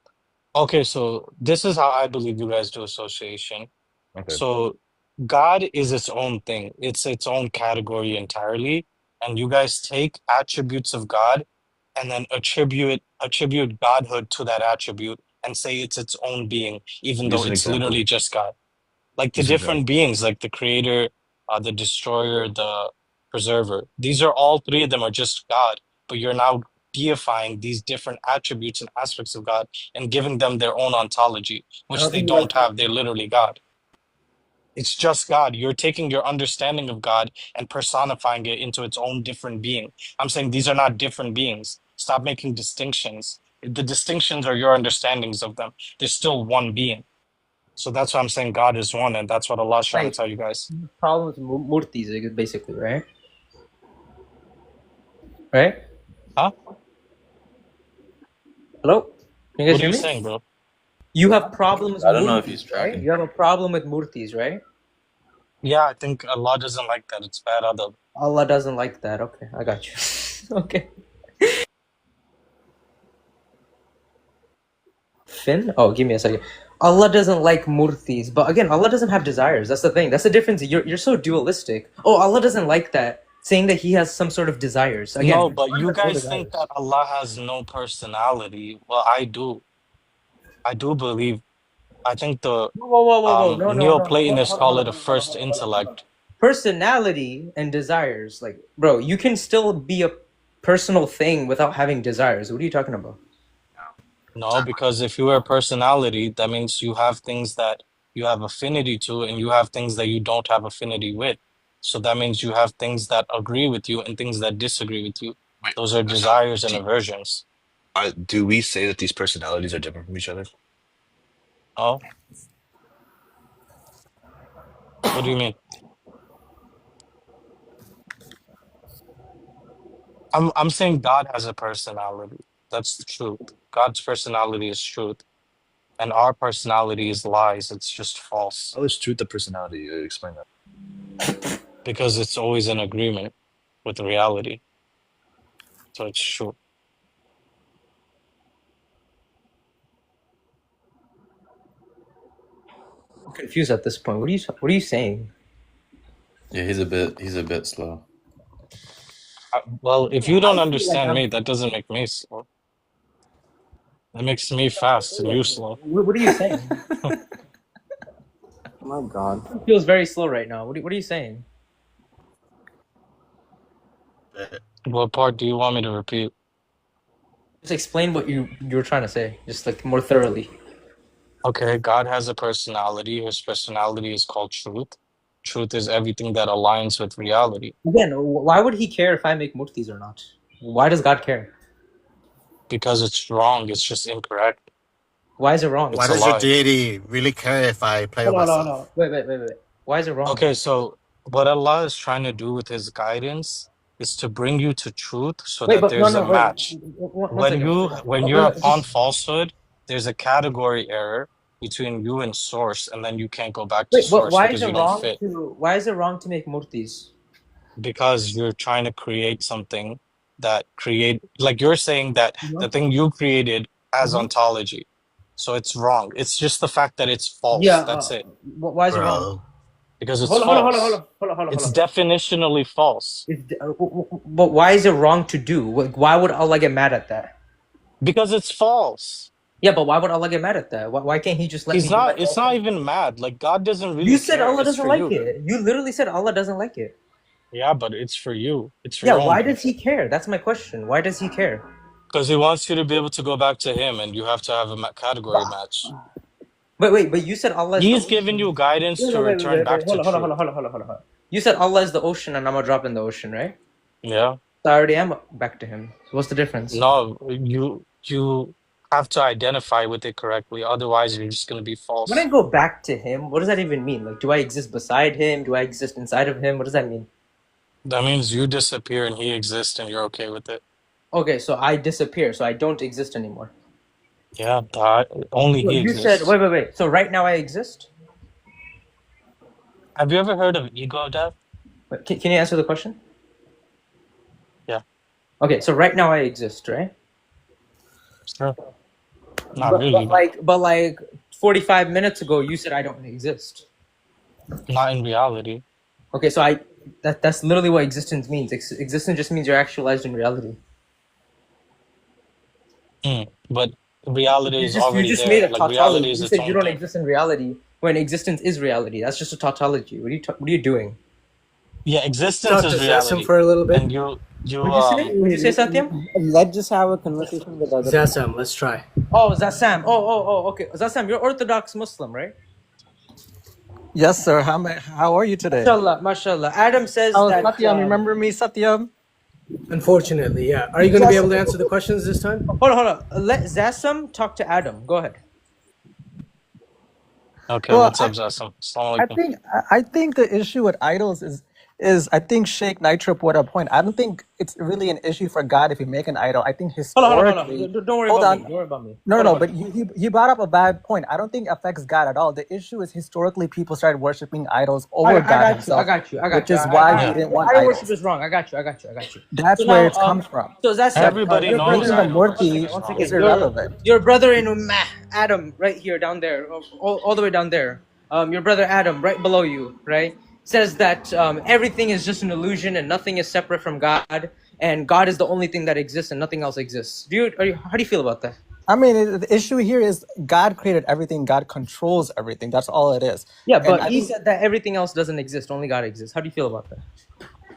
Okay, so this is how I believe you guys do association. Okay. So God is its own thing. It's its own category entirely. And you guys take attributes of God and then attribute godhood to that attribute and say it's its own being, even though Use an it's example. literally just God. Like the Use an different example. beings, like the creator, the destroyer, the preserver. These are all three of them are just God, but you're now deifying these different attributes and aspects of God and giving them their own ontology, I which don't they think you guys. don't have. They're literally God. It's just God. You're taking your understanding of God and personifying it into its own different being. I'm saying these are not different beings. Stop making distinctions. The distinctions are your understandings of them. They're still one being. So that's why I'm saying God is one, and that's what Allah is trying to Like tell you guys. problems with murtis, basically, right? Right? Huh? Hello? Can you guys What are hear you me? saying, bro? You have problems I with don't know if he's murtis, right? tracking. You have a problem with murtis, right? Yeah, I think Allah doesn't like that. It's bad adab. Allah doesn't like that. Okay, I got you. Okay. Finn? Oh, give me a second. Allah doesn't like murtis, but again, Allah doesn't have desires. That's the thing. That's the difference. You're so dualistic. Oh, Allah doesn't like that, saying that He has some sort of desires. Again, No, but God you has no guys think desires. that Allah has no personality. Well, I do. I do believe. I think the Whoa. No. Neoplatonists call it a Hold first on, hold on. intellect. Personality and desires, like, bro, you can still be a personal thing without having desires. What are you talking about? No, because if you are a personality, that means you have things that you have affinity to, and you have things that you don't have affinity with. So that means you have things that agree with you and things that disagree with you. Wait, Those are so desires and aversions. do we say that these personalities are different from each other? Oh, what do you mean? I'm saying God has a personality. That's the truth. God's personality is truth, and our personality is lies. It's just false How is truth a personality? Explain that. because it's always in agreement with reality. So it's true. I'm confused at this point. What are you saying? Yeah, he's a bit slow. Well, if you don't I feel like understand me, that doesn't make me slow. That makes me fast and you slow. What are you saying? Oh my God. It feels very slow right now. What are you saying? What part do you want me to repeat? Just explain what you're trying to say, just like more thoroughly. Okay, God has a personality. His personality is called truth. Truth is everything that aligns with reality. Again, why would He care if I make murtis or not? Why does God care? Because it's wrong. It's just incorrect. Why is it wrong? Why It's a does your lie. deity really care if I play with Hold on, myself? Wait. Why is it wrong? Okay, so what Allah is trying to do with his guidance is to bring you to truth so Wait, that but no, there's a no, wait. match. One When second. you're upon falsehood, there's a category error between you and source, and then you can't go back to Wait, but source why is because it you don't wrong fit. why is it wrong to make murtis? Because you're trying to create something that like you're saying that the thing you created has ontology. So it's wrong. It's just the fact that it's false. Yeah. That's it. Why is it wrong? Bro. Because it's Hold false. on. It's definitionally false. But why is it wrong to do? Why would Allah get mad at that? Because it's false. Yeah, but why would Allah get mad at that? Why can't He just let He's me do not. whatever It's I not want? even mad. Like God doesn't really You said care. Allah It's doesn't for like you. it. You literally said Allah doesn't like it. Yeah, but it's for you. It's for Yeah, your own why does benefit. He care? That's my question. Why does He care? Because He wants you to be able to go back to Him, and you have to have a category match. Wait, but you said Allah is the He's giving ocean. you guidance to return back to Hold on. truth. Hold on. You said Allah is the ocean and I'm gonna drop in the ocean, right? Yeah. So I already am back to Him. So what's the difference? No, you have to identify with it correctly. Otherwise, you're just gonna be When I false. go back to Him, what does that even mean? Like, do I exist beside Him? Do I exist inside of Him? What does that mean? That means you disappear and He exists, and you're okay with it. Okay, so I disappear, so I don't exist anymore. Yeah, only Well, He you said, exists. wait. So right now I exist? Have you ever heard of ego death? Can you answer the question? Yeah, Okay, so right now I exist, right? sure. Not really. But like 45 minutes ago, you said I don't exist. Not in reality. Okay, so that's literally what existence means. Existence just means you're actualized in reality. But reality You is just already made there. a Like tautology. reality is You its said you own don't thing. exist in reality when existence is reality. That's just a tautology. What are you doing? Yeah, existence Talk is to Sassam reality, for a little bit. and you What'd you say, Satyam? Let's just have a conversation with other people. Sassam, let's try. Oh, Zassam. Okay. Zassam, you're Orthodox Muslim, right? Yes, sir. How are you today? Mashallah. Adam says Oh, that. Satyam, remember me, Satyam? Unfortunately, yeah. Are you going to be able to answer the questions this time? Hold on. Let Zassam talk to Adam. Go ahead. Okay, Well, what's up, Zassam? Assalamu I alaikum. think I think the issue with idols is I think Sheikh Nitro put a point. I don't think it's really an issue for God if you make an idol. I think Hold on. historically. Don't worry Hold about on. me. Don't worry about me. No, but he brought up a bad point. I don't think it affects God at all. The issue is historically people started worshiping idols over God himself, I got you. which is why he didn't want Idol worship idols. is wrong. I got you. That's So where now, it comes from. so Zassam, Everybody your knows Making brother, a idol worship murti is wrong. is irrelevant. your brother in Adam, right here, down there, all the way down there. Your brother Adam, right below you, right, says that everything is just an illusion and nothing is separate from God, and God is the only thing that exists and nothing else exists. How do you feel about that? I mean, the issue here is God created everything. God controls everything. That's all it is. Yeah, And but I he think, said that everything else doesn't exist, only God exists. How do you feel about that?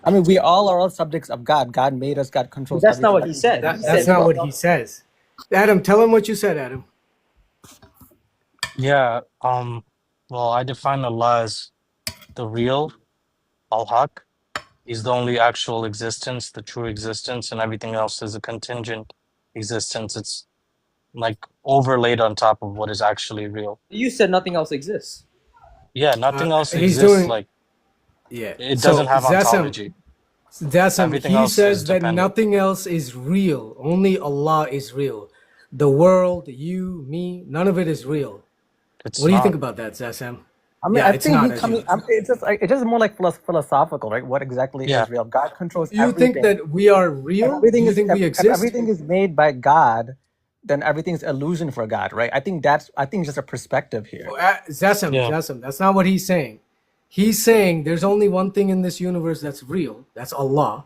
I mean, we all are all subjects of God. God made us. God controls That's not everything. what he said. That's not what he says. Adam, tell him what you said, Adam. Yeah. Well, I define Allah as the real, al-Haq. He's the only actual existence, the true existence, and everything else is a contingent existence. It's like overlaid on top of what is actually real. You said nothing else exists. Yeah, nothing else He's exists. doing. Like Yeah. it So doesn't have Zassam, ontology. he Everything else says is that dependent. nothing else is real. Only Allah is real. The world, you, me, none of it is real. It's What do you think not. about that, Zassam? I mean, Yeah, I it's think not. he coming. It's just more like philosophical, right? What exactly Yeah. is real? God controls Do you think everything. that we are If real? Do everything you is think we if exist? everything is made by God, then everything's illusion for God, right? I think it's just a perspective here. Zassam, Yeah. Zassam, that's not what he's saying. He's saying there's only one thing in this universe that's real. That's Allah.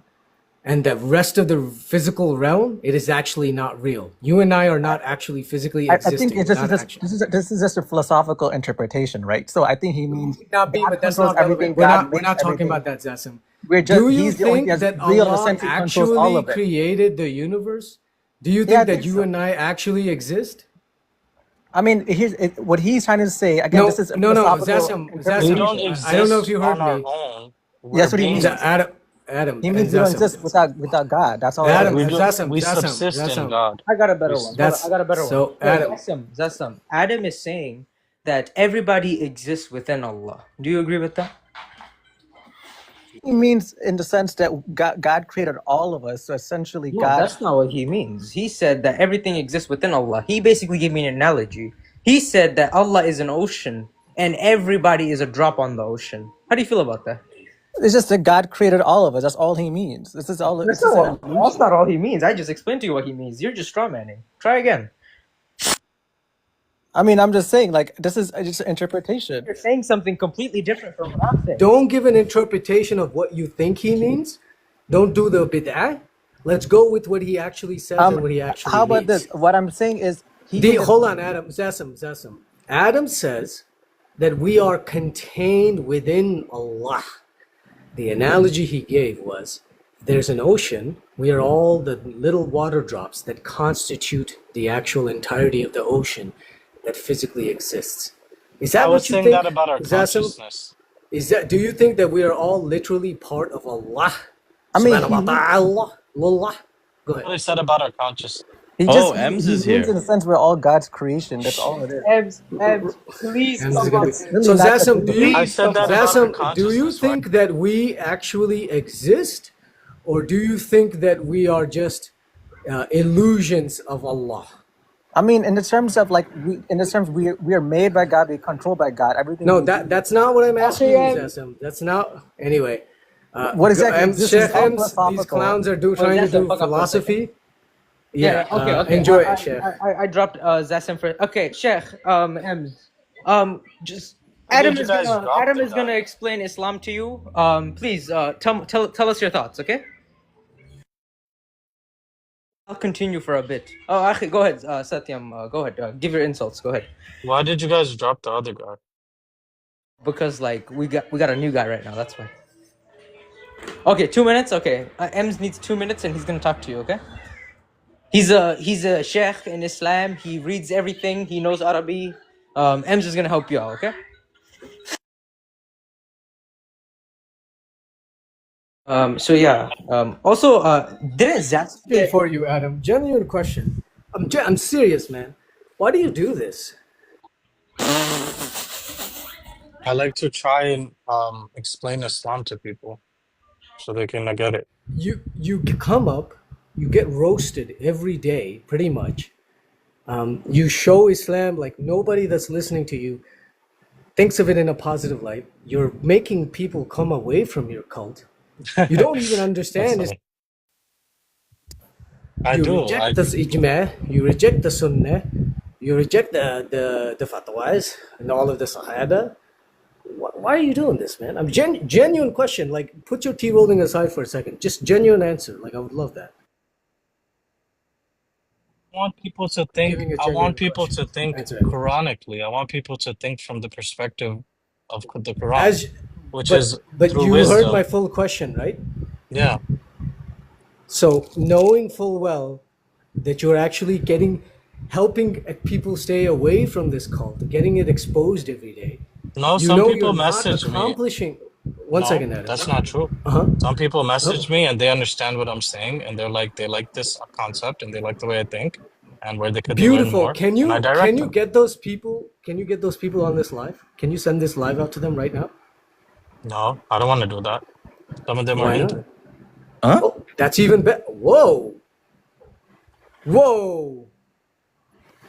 And the rest of the physical realm, it is actually not real. You and I are not actually physically I existing. think it's just, Not this, actually. this is just a philosophical interpretation, right? So I think he means Not be, God but that's controls not everything. relevant. God We're not makes talking everything. about that, Zassam. We're just Do you he's the only think thing that that's real in a Allah sense. He controls all actually of it. created the universe? Do you Yeah, I think that think you so. and I actually exist? I mean, what he's trying to say again. No, This is a no, philosophical Zassam, We interpretation. don't Zassam. I don't know if exist you heard on our me. own. We're That's what he means. beings. Adam, He and means we don't Zassam. exist without God. That's all it Adam, is. Zassam, We Zassam, subsist in Zassam. God. I got a better We, one. That's I got a better so, one. Adam. Zassam. Adam is saying that everybody exists within Allah. Do you agree with that? He means in the sense that God created all of us. So essentially, No, God. that's not what he means. He said that everything exists within Allah. He basically gave me an analogy. He said that Allah is an ocean and everybody is a drop on the ocean. How do you feel about that? It's just that God created all of us. That's all he means. This is all. That's It's just an not, illusion. that's not all he means. I just explained to you what he means. You're just straw manning. Try again. I mean, I'm just saying, like, this is just an interpretation. You're saying something completely different from what I'm saying. Don't give an interpretation of what you think he means. Don't do the bid'ah. Let's go with what he actually says and what he actually How about means. this? What I'm saying is, Hold on, Adam. Zassim. Adam says that we are contained within Allah. The analogy he gave was there's an ocean. We are all the little water drops that constitute the actual entirety of the ocean that physically exists. Is that I what was you saying think? that about our Zassim? consciousness. Do you think that we are all literally part of Allah? I mean, Subhanahu wa ta'ala. Lullah. Go ahead. What I said about our consciousness. he Oh, just Ems he is means in here. a sense we're all God's creation. That's all it is. Ems, please And this is come gonna up. be It's really so. not that Zassim, deep do of a you I deep said that concept. about our Zassim, do you consciousness, right? think that we actually exist, or do you think that we are just illusions of Allah? I mean, in the terms of like we are made by God, we're controlled by God. Everything No, we do. that's not what I'm asking you, Okay, Zassim. That's not. Anyway, What exactly exists is Sheikh all Ems, these philosophical. clowns are Oh, trying to Zassim, do fuck up for a second. philosophy. Yeah, Yeah, okay. enjoy it, Sheikh. I dropped Zassim for. Okay, Sheikh, Ems. Just Why did you guys drop Adam the is gonna guy? explain Islam to you. Please, tell us your thoughts, okay? I'll continue for a bit. Oh, Akhi, go ahead, Satyam. Go ahead. Give your insults. Go ahead. Why did you guys drop the other guy? Because like we got a new guy right now. That's why. Okay, 2 minutes. Okay, Ems needs 2 minutes, and he's gonna talk to you. Okay. He's a sheikh in Islam. He reads everything. He knows Arabic. Ems is gonna help you out. Okay. So yeah. Also, didn't Zach Question for you, Adam. Genuine question. I'm serious, man. Why do you do this? I like to try and explain Islam to people so they can get it. You come up, you get roasted every day, pretty much. You show Islam like nobody that's listening to you thinks of it in a positive light. You're making people come away from your cult. You don't even That's understand. funny. I You do. reject the ijma, you reject the sunnah, you reject the fatwas and all of the sahaba. Why are you doing this, man? I'm genuine question. Like, put your tea rolling aside for a second. Just genuine answer. Like, I would love that. I want people to think. Giving a I want genuine people question. to think Answer it. Quranically. I want people to think from the perspective of the Quran, As, which is but through you heard my wisdom. full question, right? Yeah. So knowing full well that you're actually helping people stay away from this cult, getting it exposed every day. No, You some know people you're not message me. accomplishing. No, Adam. that's not true. Some people message me and they understand what I'm saying and they're like they like this concept and they like the way I think and where they could they learn Beautiful. more and I direct Can you them. get those people? Can you get those people on this live? Can you send this live out to them right now? No, I don't want to do that. Some of them are Why Hindu. not? Oh, that's even better. Whoa, whoa.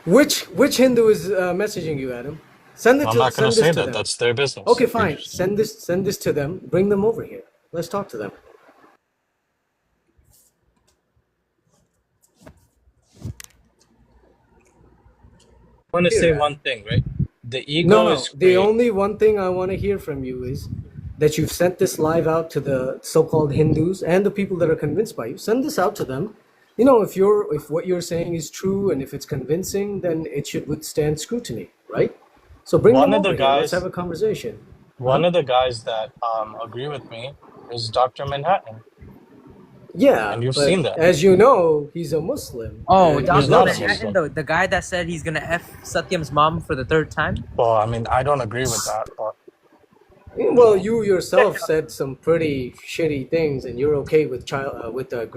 Which Hindu is messaging you, Adam? I'm not gonna say that. them. That's their business. Okay, fine. Send this to them. Bring them over here. Let's talk to them. I want to Here, say Adam. one thing, right? The ego No. is The great. only one thing I want to hear from you is that you've sent this live out to the so-called Hindus and the people that are convinced by you. Send this out to them. You know, if what you're saying is true and if it's convincing, then it should withstand scrutiny, right? So bring One them of the over here. Let's guys, have a conversation. one of the guys that agree with me is Dr. Manhattan, Yeah, and you've but seen that. as you know, he's a Muslim. Oh, and He's Dr. not a Manhattan, Muslim. the guy that said he's gonna F Satyam's mom for the 3rd time? Well, I mean, I don't agree with that, but Well, you yourself said some pretty shitty things, and you're okay with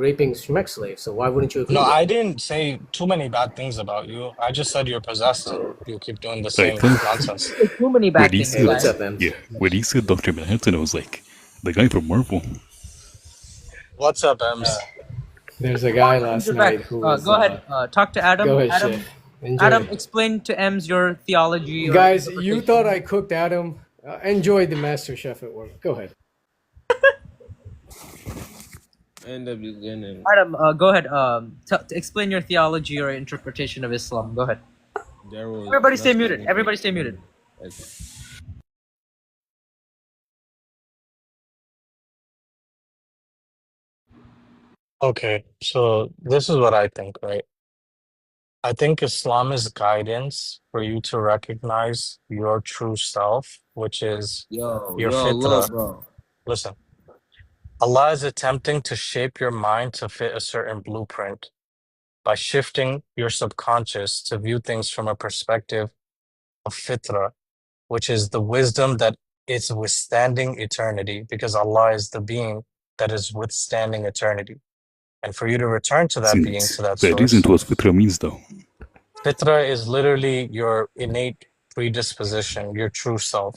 raping Schmeck slaves. So why wouldn't you agree no, with I that? didn't say too many bad things about you. I just said you're possessed and you keep doing the I same think nonsense. Too many when bad he things, Hey, what's said, up, man? yeah, when he said Dr. Manhattan, I was like, the guy from Marvel. What's up, Ems? There's a guy Ems, last you're night back. who was. Go ahead. Talk to Adam. Go ahead, Adam, Sheikh. Enjoy. Adam, explain to Ems your theology. Or Guys, you thought I cooked Adam. Enjoy the Master Chef at work. Go ahead. In the beginning. Adam, go ahead. Explain your theology or interpretation of Islam. Go ahead. There was Everybody stay nothing- muted. Everybody stay muted. Okay. Okay, so this is what I think, right? I think Islam is guidance for you to recognize your true self, which is your look, fitra. bro. Listen, Allah is attempting to shape your mind to fit a certain blueprint by shifting your subconscious to view things from a perspective of fitra, which is the wisdom that is withstanding eternity, because Allah is the being that is withstanding eternity. And for you to return to that being, to that That source, isn't what fitra means, though. fitra is literally your innate predisposition, your true self.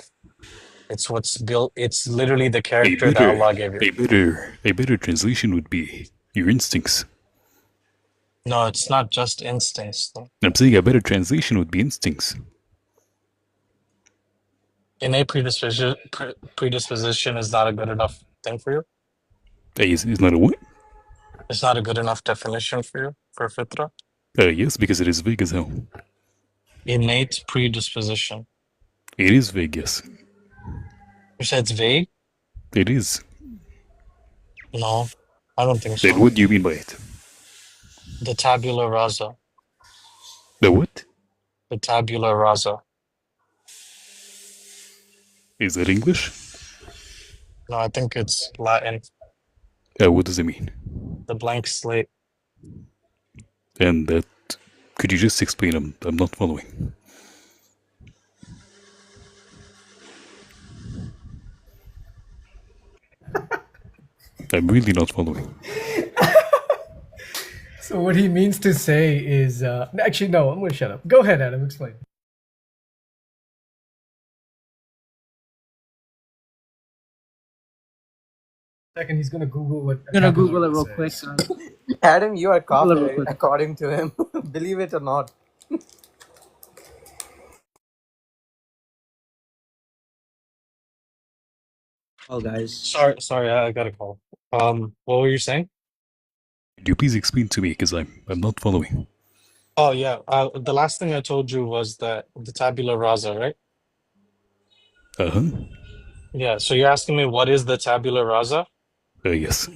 It's what's built, it's literally the A character that better, Allah gave you. a better translation would be your instincts. No, it's not just instincts, though. I'm saying a better translation would be instincts. Innate predisposition is not a good enough thing for you. Is not a what? It's not a good enough definition for you, for fitra. Yes, because it is vague as hell. Innate predisposition. It is vague, yes. You said it's vague? It is. No, I don't think Then so. what do you mean by it? The tabula rasa. The what? The tabula rasa. Is that English? No, I think it's Latin. What does it mean? The blank slate. And that... Could you just explain? I'm not following. I'm really not following. So what he means to say is, actually no, I'm gonna shut up. Go ahead, Adam, explain. Second, he's gonna Google what. I'm gonna Google it real quick. Adam, you are Google it real confident, quick. according to him. Believe it or not. Oh, guys. Sorry, I got a call. What were you saying? Could you please explain to me, because I'm not following. Oh yeah. The last thing I told you was that the tabula rasa, right? Uh-huh. Yeah. So you're asking me what is the tabula rasa? Yes.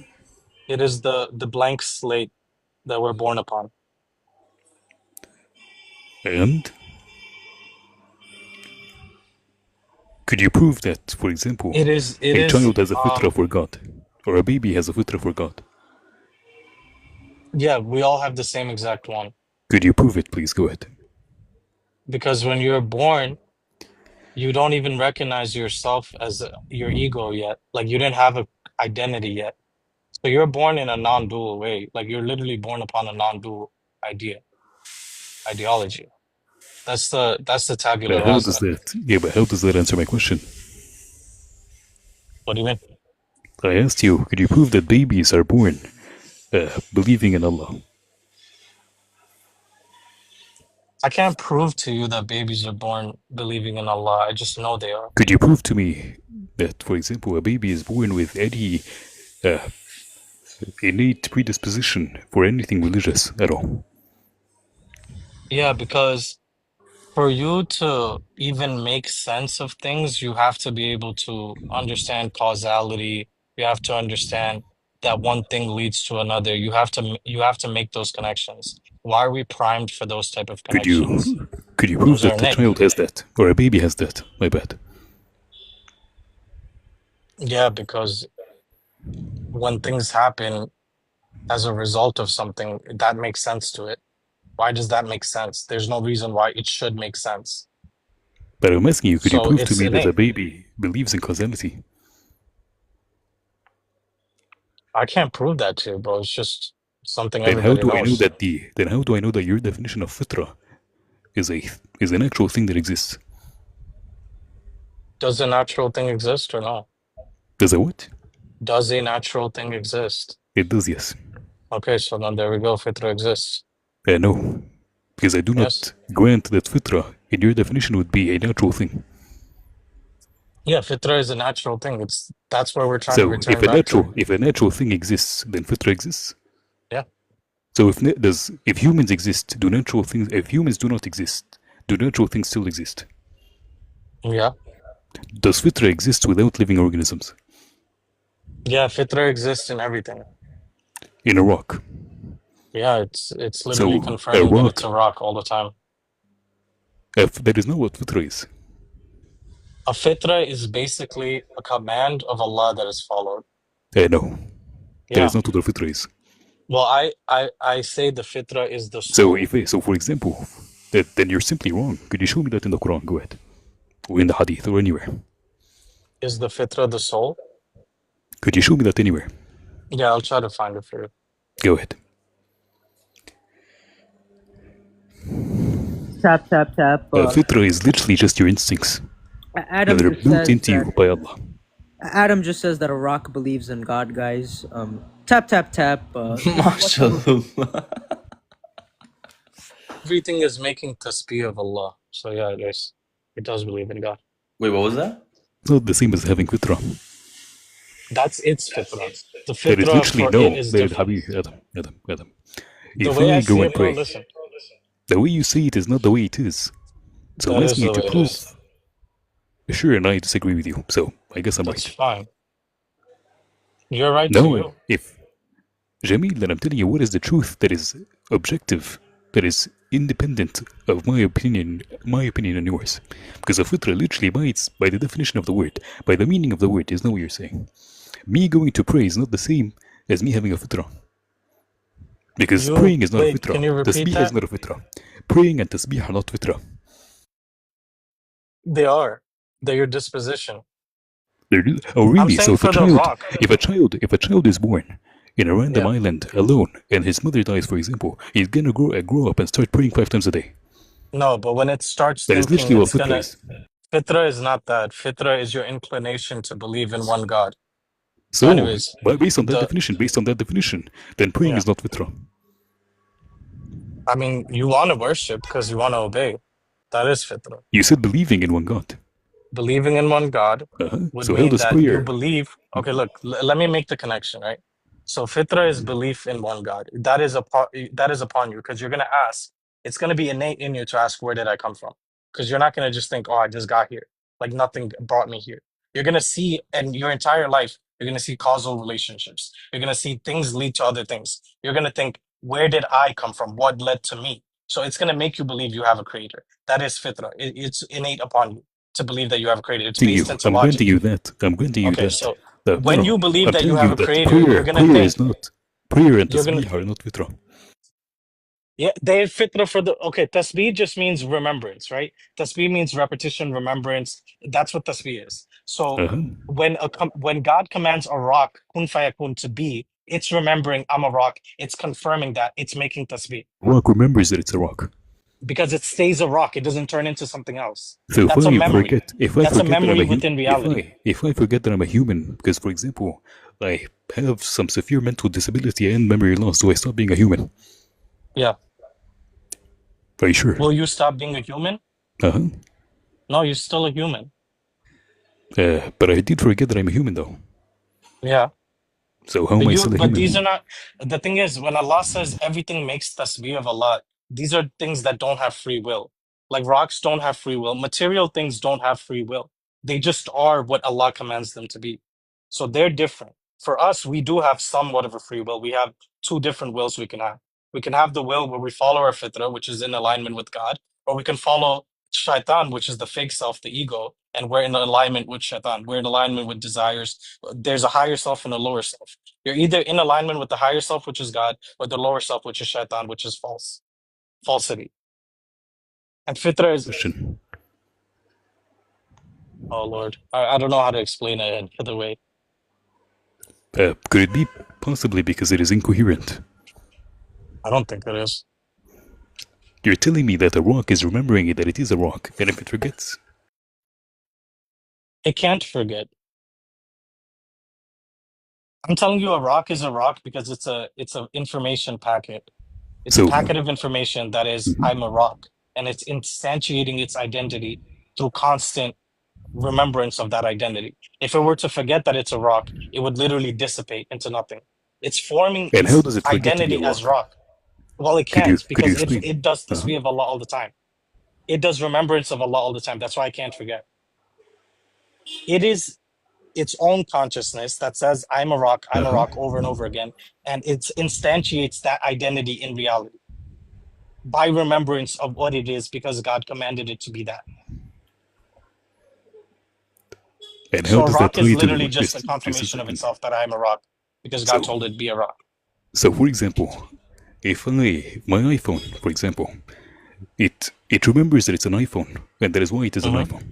It is the blank slate that we're born upon. And? Could you prove that, for example, It is a child has a fitra for God, or a baby has a fitra for God? Yeah, we all have the same exact one. Could you prove it, please? Go ahead. Because when you're born, you don't even recognize yourself as your ego yet. Like you didn't have an identity yet. So you're born in a non-dual way. Like you're literally born upon a non-dual ideology. That's the tabula How does rasa. that? Yeah, but how does that answer my question? What do you mean? I asked you, could you prove that babies are born believing in Allah? I can't prove to you that babies are born believing in Allah. I just know they are. Could you prove to me that, for example, a baby is born with any innate predisposition for anything religious at all? Yeah, because for you to even make sense of things, you have to be able to understand causality. You have to understand that one thing leads to another. You have to make those connections. Why are we primed for those type of Could connections? you prove Those are that the innate. child has that, or a baby has that? My bad. Yeah, because when things happen as a result of something, that makes sense to it. Why does that make sense? There's no reason why it should make sense. But I'm asking you, could you So prove to it's me that a innate. baby believes in causality? I can't prove that to you, bro. It's just something Then how everybody do I know knows. that your definition of fitra is an actual thing that exists? Does a natural thing exist or not? Does a what? Does a natural thing exist? It does, yes. Okay, so then there we go. Fitra exists. No, because I do Yes. not grant that fitra, in your definition, would be a natural thing. Yeah, fitra is a natural thing. That's where we're trying to So return back to. if a natural thing exists, then fitra exists. Yeah. So if humans exist, do natural things? If humans do not exist, do natural things still exist? Yeah. Does fitra exist without living organisms? Yeah, fitra exists in everything. In a rock, Yeah, it's literally So a confirming that it's rock, a rock all the time. if that is not what fitra is. A fitra is basically a command of Allah that is followed. No, that Yeah. is not what the fitra is. Well, I say the fitra is the So soul. so for example, then you're simply wrong. Could you show me that in the Quran? Go ahead, or in the Hadith, or anywhere. Is the fitra the soul? Could you show me that anywhere? Yeah, I'll try to find it for you. Go ahead. Tap tap tap. Fitra is literally just your instincts Adam that are just built says into you that. by Allah. Adam just says that a rock believes in God, guys. Tap tap tap. Mashallah. Everything is making tasbih of Allah. So yeah, guys, it does believe in God. Wait, what was that? It's not the same as having fitra. That's its fitra. The That is fitra literally for it no. is There, different. Adam. The If way I I see go and it, bro, pray, listen. the way you say it is not the way it is. So That I'm is asking the you way to it prove. is. Sure, and I disagree with you. So I guess I'm That's right. fine. You're right No, too. if Jamil, then I'm telling you what is the truth that is objective, that is independent of my opinion and yours. Because a fitra literally by the definition of the word, by the meaning of the word, is not what you're saying. Me going to pray is not the same as me having a fitra. Because praying is not a Wait, fitra. can you repeat Tasbih that? is not a fitra. Praying and tasbih are not fitra. They are. They're your disposition. Oh, I'm really? So saying for the rock. if a child is born in a random island alone, and his mother dies, for example, he's gonna grow up and start praying 5 times a day. No, but when it starts That is thinking literally what it's fitra gonna is. fitra is not that. Fitra is your inclination to believe in one God. So, anyways, but based on that definition, then praying is not fitra. I mean, you want to worship because you want to obey. That is fitra. You said believing in one God. Believing in one God would So how mean does that you prayer? believe. Okay, look, let me make the connection, right? So fitra is belief in one God. That is upon you because you're gonna ask. It's gonna be innate in you to ask, where did I come from? Because you're not gonna just think, oh, I just got here, like nothing brought me here. You're gonna see, and your entire life, you're gonna see causal relationships. You're gonna see things lead to other things. You're gonna think, where did I come from? What led to me? So it's gonna make you believe you have a creator. That is fitra. It's innate upon you to believe that you have a creator. It's based into I'm granting logic. you that. I'm granting you Okay, that. so No, when you believe I'm that you telling have you a that creator, you're gonna prayer think is not prayer and you're gonna tasbih are not fitra. yeah, they fitra for the okay. Tasbih just means remembrance, right? Tasbih means repetition, remembrance. That's what tasbih is. So when God commands a rock, kun fayakun, to be, it's remembering I'm a rock. It's confirming that it's making tasbih Rock remembers that it's a rock. because it stays a rock. It doesn't turn into something else. So That's a if I memory. forget, That's a memory within reality. if I forget that I'm a human, because for example, I have some severe mental disability and memory loss, so I stop being a human. Yeah. Are you sure? Will you stop being a human? No, you're still a human. But I did forget that I'm a human, though. Yeah. So how am I still a human? These are not, the thing is, when Allah says everything makes tasbih of Allah, these are things that don't have free will. Like rocks don't have free will. Material things don't have free will. They just are what Allah commands them to be. So they're different. For us, we do have somewhat of a free will. We have two different wills we can have. We can have the will where we follow our fitrah, which is in alignment with God, or we can follow shaitan, which is the fake self, the ego, and we're in alignment with shaitan. We're in alignment with desires. There's a higher self and a lower self. You're either in alignment with the higher self, which is God, or the lower self, which is shaitan, which is falsity. And fitra is... Oh, Lord. I don't know how to explain it in other way. Could it be possibly because it is incoherent? I don't think it is. You're telling me that a rock is remembering it, that it is a rock, and if it forgets? It can't forget. I'm telling you a rock is a rock because it's a information packet. It's a packet of information that is, I'm a rock. And it's instantiating its identity through constant remembrance of that identity. If it were to forget that it's a rock, it would literally dissipate into nothing. It's forming And how its does it forget to be a identity as rock? rock. Well, it Could you can't because explain? it does tasbih of Allah all the time. It does remembrance of Allah all the time. That's why I can't forget. It is its own consciousness that says, I'm a rock Uh-huh. over and over again. And it instantiates that identity in reality by remembrance of what it is because God commanded it to be that. And how So a does that rock is tie to literally just a just a confirmation of second? itself that I am a rock because God So told it be a rock. so for example, if my iPhone, for example, it remembers that it's an iPhone, and that is why it is an Mm-hmm. iPhone.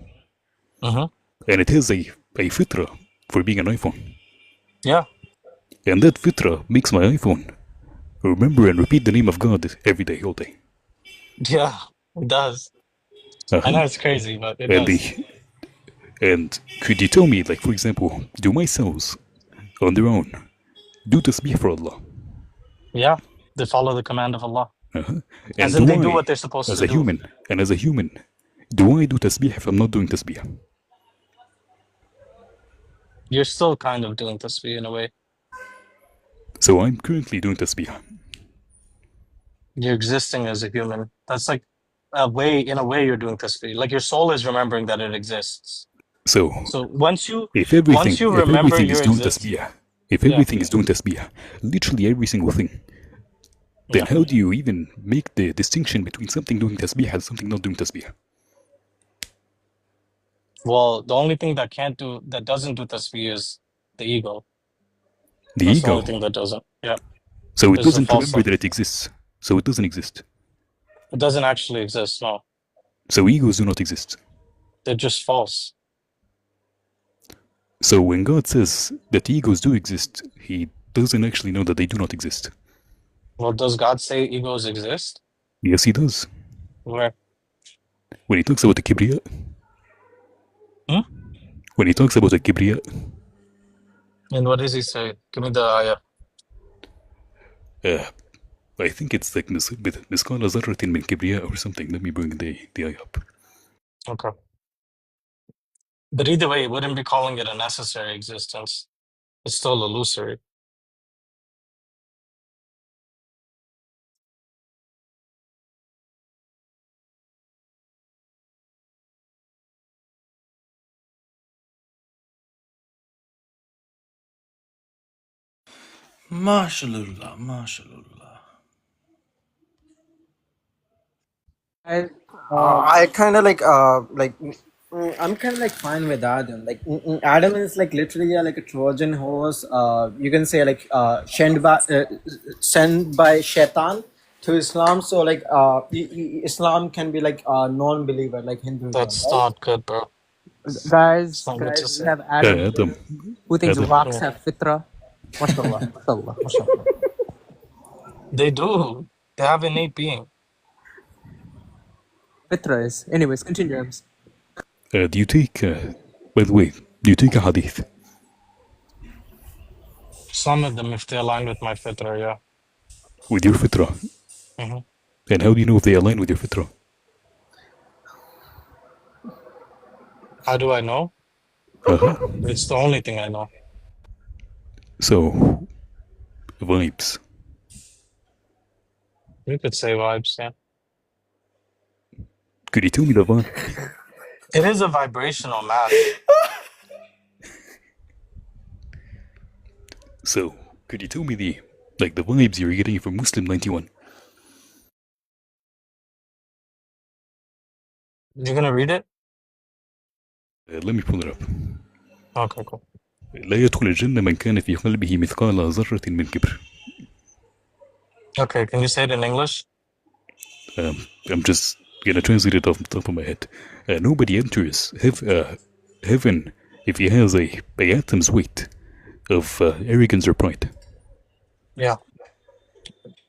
Mm-hmm. And it has a fitra for being an iPhone. Yeah. And that fitra makes my iPhone remember and repeat the name of God every day, all day. Yeah, it does. I Uh-huh. know it's crazy, but it And does. and could you tell me, like, for example, do my cells on their own do tasbih for Allah? Yeah, they follow the command of Allah. Uh-huh. As And in do they do I, what they're supposed as to a do. human, do I do tasbih if I'm not doing tasbih? You're still kind of doing tasbih in a way. So I'm currently doing tasbih. You're existing as a human. That's like in a way you're doing tasbih. Like your soul is remembering that it exists. So So once you if everything remember is your doing existence, tasbih, if yeah, everything is doing tasbih, literally every single thing, then yeah. how do you even make the distinction between something doing tasbih and something not doing tasbih? Well, the only thing that doesn't do tasbih is the ego. The That's the ego. only thing that doesn't. Yeah. So it It's a doesn't false remember self. that it exists. So it doesn't exist. It doesn't actually exist, no. So egos do not exist. They're just false. So when God says that egos do exist, he doesn't actually know that they do not exist. Well, does God say egos exist? Yes, he does. Where? When he talks about the kibriya, Hmm? when he talks about the kibriya, And what does he say? Give me the ayah. I think it's like misqala zarratin min kibriya or something. Let me bring the ayah up. Okay. But either way, it wouldn't be calling it a necessary existence. It's still illusory. Mashallah, mashallah. I kind of I'm kind of like fine with Adam. Like Adam is like literally like a Trojan horse. You can say like sent by Shaitan to Islam. So like Islam can be like a non-believer like Hinduism, That's right? not good, bro. Guys, It's not good to we say. have Adam Adam. who thinks Adam. rocks have fitra. Mashallah, mashallah, mashallah. They do. They have innate being. Fitra is. Anyways, continue, Ems. Do you take, by the way, do you take a hadith? Some of them, if they align with my fitra, yeah. With your fitra? hmm And how do you know if they align with your fitra? How do I know? Uh-huh. It's the only thing I know. So, vibes. You could say vibes, yeah. Could you tell me the vibe? It is a vibrational matter. So, could you tell me the vibes you're getting from Muslim 91? You're gonna read it? Let me pull it up. Okay, cool. لا يدخل الجنة من كان في قلبه مثقال ذرة من كبر. Okay, can you say it in English? I'm just gonna translate it off the top of my head. Nobody enters heaven if he has a atom's weight of arrogance or pride. Yeah.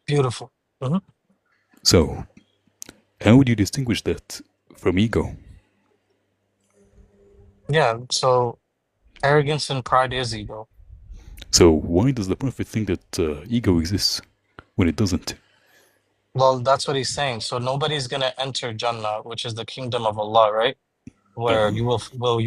Beautiful. hmm So, how would you distinguish that from ego? Yeah, so arrogance and pride is ego. So, why does the Prophet think that ego exists when it doesn't? Well, that's what he's saying. So nobody's gonna enter Jannah, which is the kingdom of Allah, right? Where you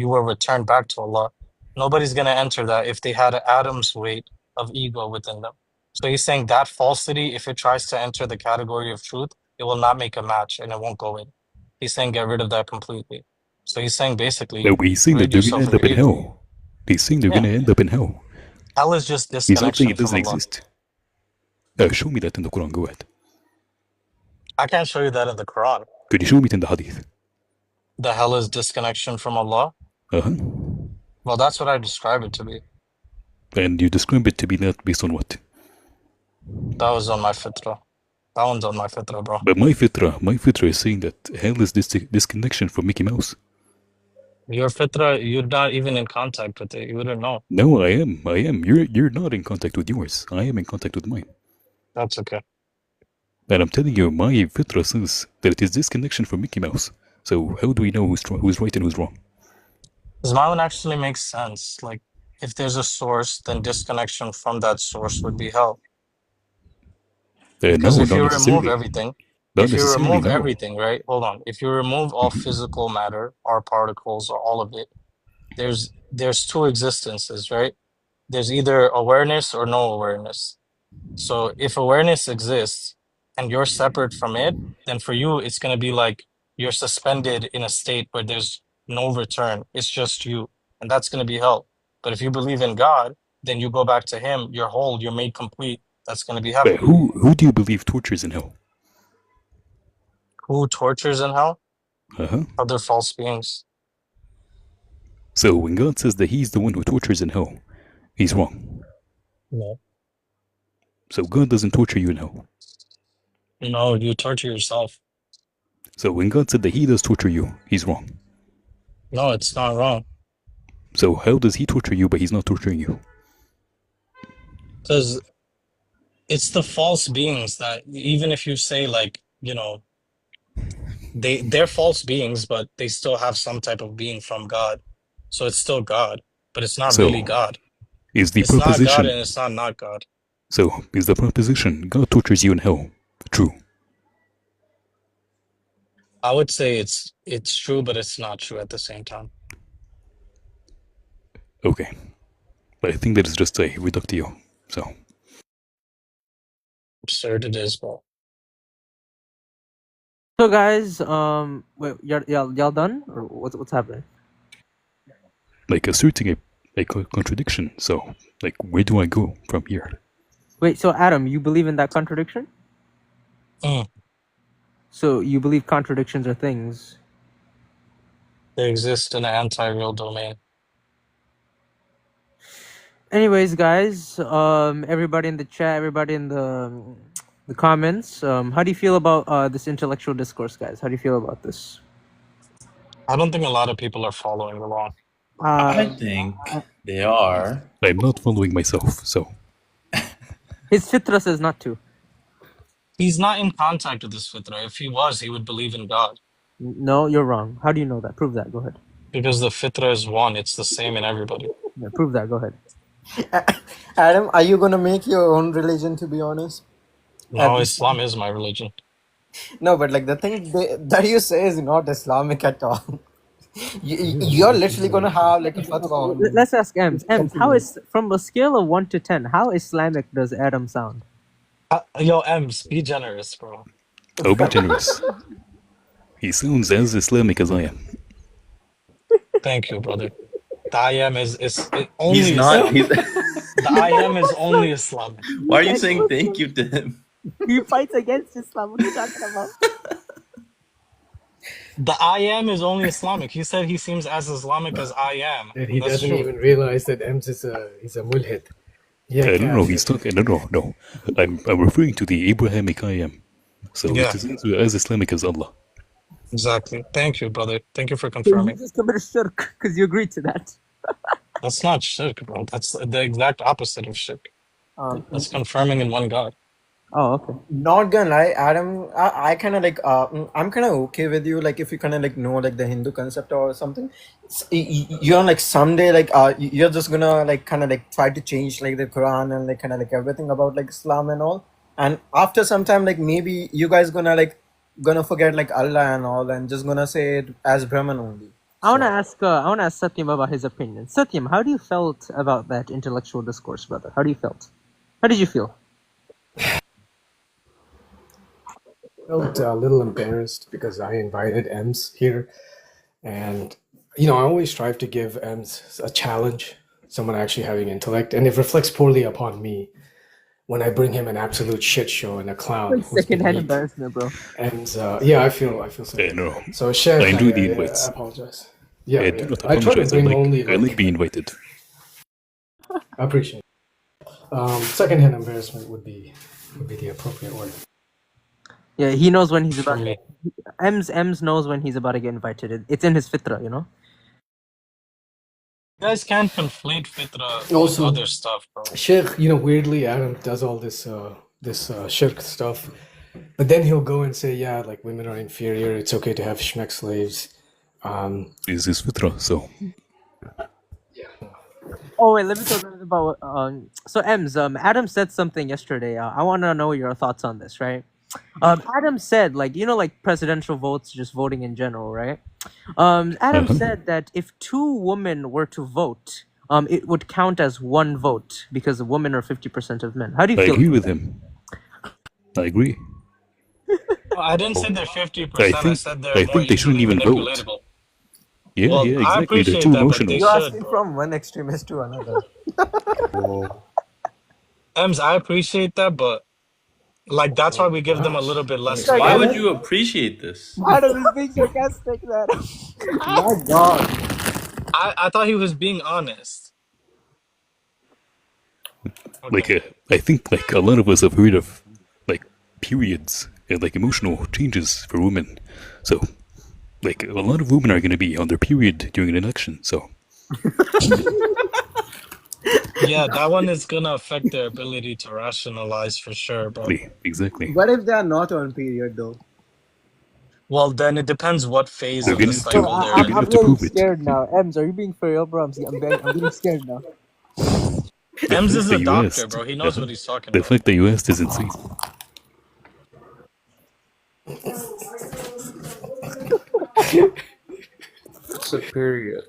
will return back to Allah. Nobody's gonna enter that if they had an atom's weight of ego within them. So he's saying that falsity, if it tries to enter the category of truth, it will not make a match and it won't go in. He's saying get rid of that completely. So he's saying basically No, he's saying that rid they're gonna yourself end of up your in ego. hell. He's saying they're Yeah. gonna end up in hell. Hell is just He's not saying disconnection it doesn't from Allah. exist. Show me that in the Quran. Go ahead. I can't show you that in the Quran. Could you show me it in the Hadith? The hell is disconnection from Allah. Uh-huh. Well, that's what I describe it to be. And you describe it to be that based on what? That was on my fitrah. That one's on my fitrah, bro. But my fitrah is saying that hell is disconnection from Mickey Mouse. Your fitrah, you're not even in contact with it. You wouldn't know. No, I am. You're not in contact with yours. I am in contact with mine. That's okay. And I'm telling you, my fitrah says that it is disconnection from Mickey Mouse. So how do we know who's right and who's wrong? Because my one actually makes sense. Like, if there's a source, then disconnection from that source would be hell. Because No, if not you remove necessarily. everything, Not if you necessarily, remove no. everything, right? Hold on. If you remove all physical matter, or particles, or all of it, there's two existences, right? There's either awareness or no awareness. So if awareness exists and you're separate from it, then for you it's gonna be like you're suspended in a state where there's no return. It's just you, and that's gonna be hell. But if you believe in God, then you go back to Him. You're whole. You're made complete. That's gonna be But heaven. who do you believe tortures in hell? Who tortures in hell? Uh-huh. Other false beings. So when God says that he's the one who tortures in hell, he's wrong. No. So God doesn't torture you in hell. No, you torture yourself. So when God said that he does torture you, he's wrong. No, it's not wrong. So how does he torture you but he's not torturing you? Because it's the false beings that, even if you say, like, you know, they're false beings, but they still have some type of being from God. So it's still God, but it's not So really God. is the It's not God proposition and it's not God. So is the proposition God tortures you in hell true? I would say it's true, but it's not true at the same time. Okay. But I think that is just a reductio. So Absurd it is, bro. So guys, wait, y'all done or what's happening? like asserting a contradiction. So like where do I go from here? Wait, so Adam, you believe in that contradiction? So you believe contradictions are things? They exist in an anti-real domain. Anyways, guys, everybody in the chat, everybody in the comments, how do you feel about this intellectual discourse, guys? How do you feel about this? I don't think a lot of people are following along. I think they are. I'm not following myself, so His fitra says not to. He's not in contact with this fitra. If he was, he would believe in God. No, you're wrong. How do you know that? Prove that. Go ahead. Because the fitra is one. It's the same in everybody. Yeah, prove that. Go ahead. Adam, are you gonna make your own religion? To be honest, No, Islam is my religion. no, but like the thing that you say is not Islamic at all. You're literally gonna have like a fatwa on Let's ask Ems. Ems, how is, from a scale of 1 to 10, how Islamic does Adam sound? Yo, Ems, be generous, bro. I'll be generous. He sounds as Islamic as I am. Thank you, brother. The I am is only He's not. He's, the I am is only Islamic. why are you saying thank you to him? He fights against Islam. What are you talking about? The I am is only Islamic. He said he seems as Islamic as I am. That he That's doesn't true. even realize that Ems is he's a mulhid. Yeah, I don't know. He's talking. No. I'm referring to the Abrahamic I am. So Yeah. it is as Islamic as Allah. Exactly. Thank you, brother. Thank you for You confirming. just committed shirk because you agreed to that. That's not shirk, bro. That's the exact opposite of shirk. That's confirming in one God. Oh, okay. Not gonna lie, Adam. I kind of like. I'm kind of okay with you. Like, if you kind of like know like the Hindu concept or something, you're like someday like you're just gonna like kind of like try to change like the Quran and like kind of like everything about like Islam and all. And after some time, like maybe you guys gonna forget like Allah and all, and just gonna say it as Brahman only. I wanna ask Satyam about his opinion. Satyam, how do you felt about that intellectual discourse, brother? How do you felt? How did you feel? Felt a little embarrassed because I invited Ems here, and I always strive to give Ems a challenge. someone actually having intellect, and it reflects poorly upon me when I bring him an absolute shit show and a clown who's been Secondhand weak. embarrassment, bro. And yeah, I feel Yeah, no. so. Sheikh, I enjoy the invites. I apologize. Yeah, I do not I try to apologize. bring only. I like being invited. I appreciate it. Secondhand embarrassment would be the appropriate word. Yeah, he knows when he's about. Ems knows when he's about to get invited. It's in his fitra, you know. You guys can't conflate fitra with Also, other stuff, bro. Sheikh, weirdly, Adam does all this shirk stuff, but then he'll go and say, yeah, like women are inferior. It's okay to have shmek slaves. Is his fitra, so. Oh wait, let me talk a bit about. So Ems, Adam said something yesterday. I want to know your thoughts on this, right? Adam said, like presidential votes, just voting in general, right? Adam said that if 2 women were to vote, it would count as 1 vote because women are 50% of men. How do you feel? I agree with him. I agree. Well, I didn't say they're 50%. I said they're I more think they shouldn't easily even vote. manipulatable. Yeah, Well, yeah, I exactly. They're appreciate too that, but emotional. they You're should, asking bro. from one extremist to another. Ems, I appreciate that, but like that's why we give them a little bit less Why leeway. would you appreciate this? Adam is being sarcastic, man. My God. I thought he was being honest. Like, I think like a lot of us have heard of like periods and like emotional changes for women. So, like a lot of women are going to be on their period during an election. So, Yeah, that one is gonna affect their ability to rationalize for sure, bro. exactly. What if they are not on period though? Well, then it depends what phase They're of the gonna cycle have to- they're they're in. gonna I'm have to getting prove it. scared now. Ems, are you being for real, bro? I'm getting scared now. Ems is fact that a you doctor, asked- bro. He knows what he's talking The about. fact that you asked is insane. It's a period.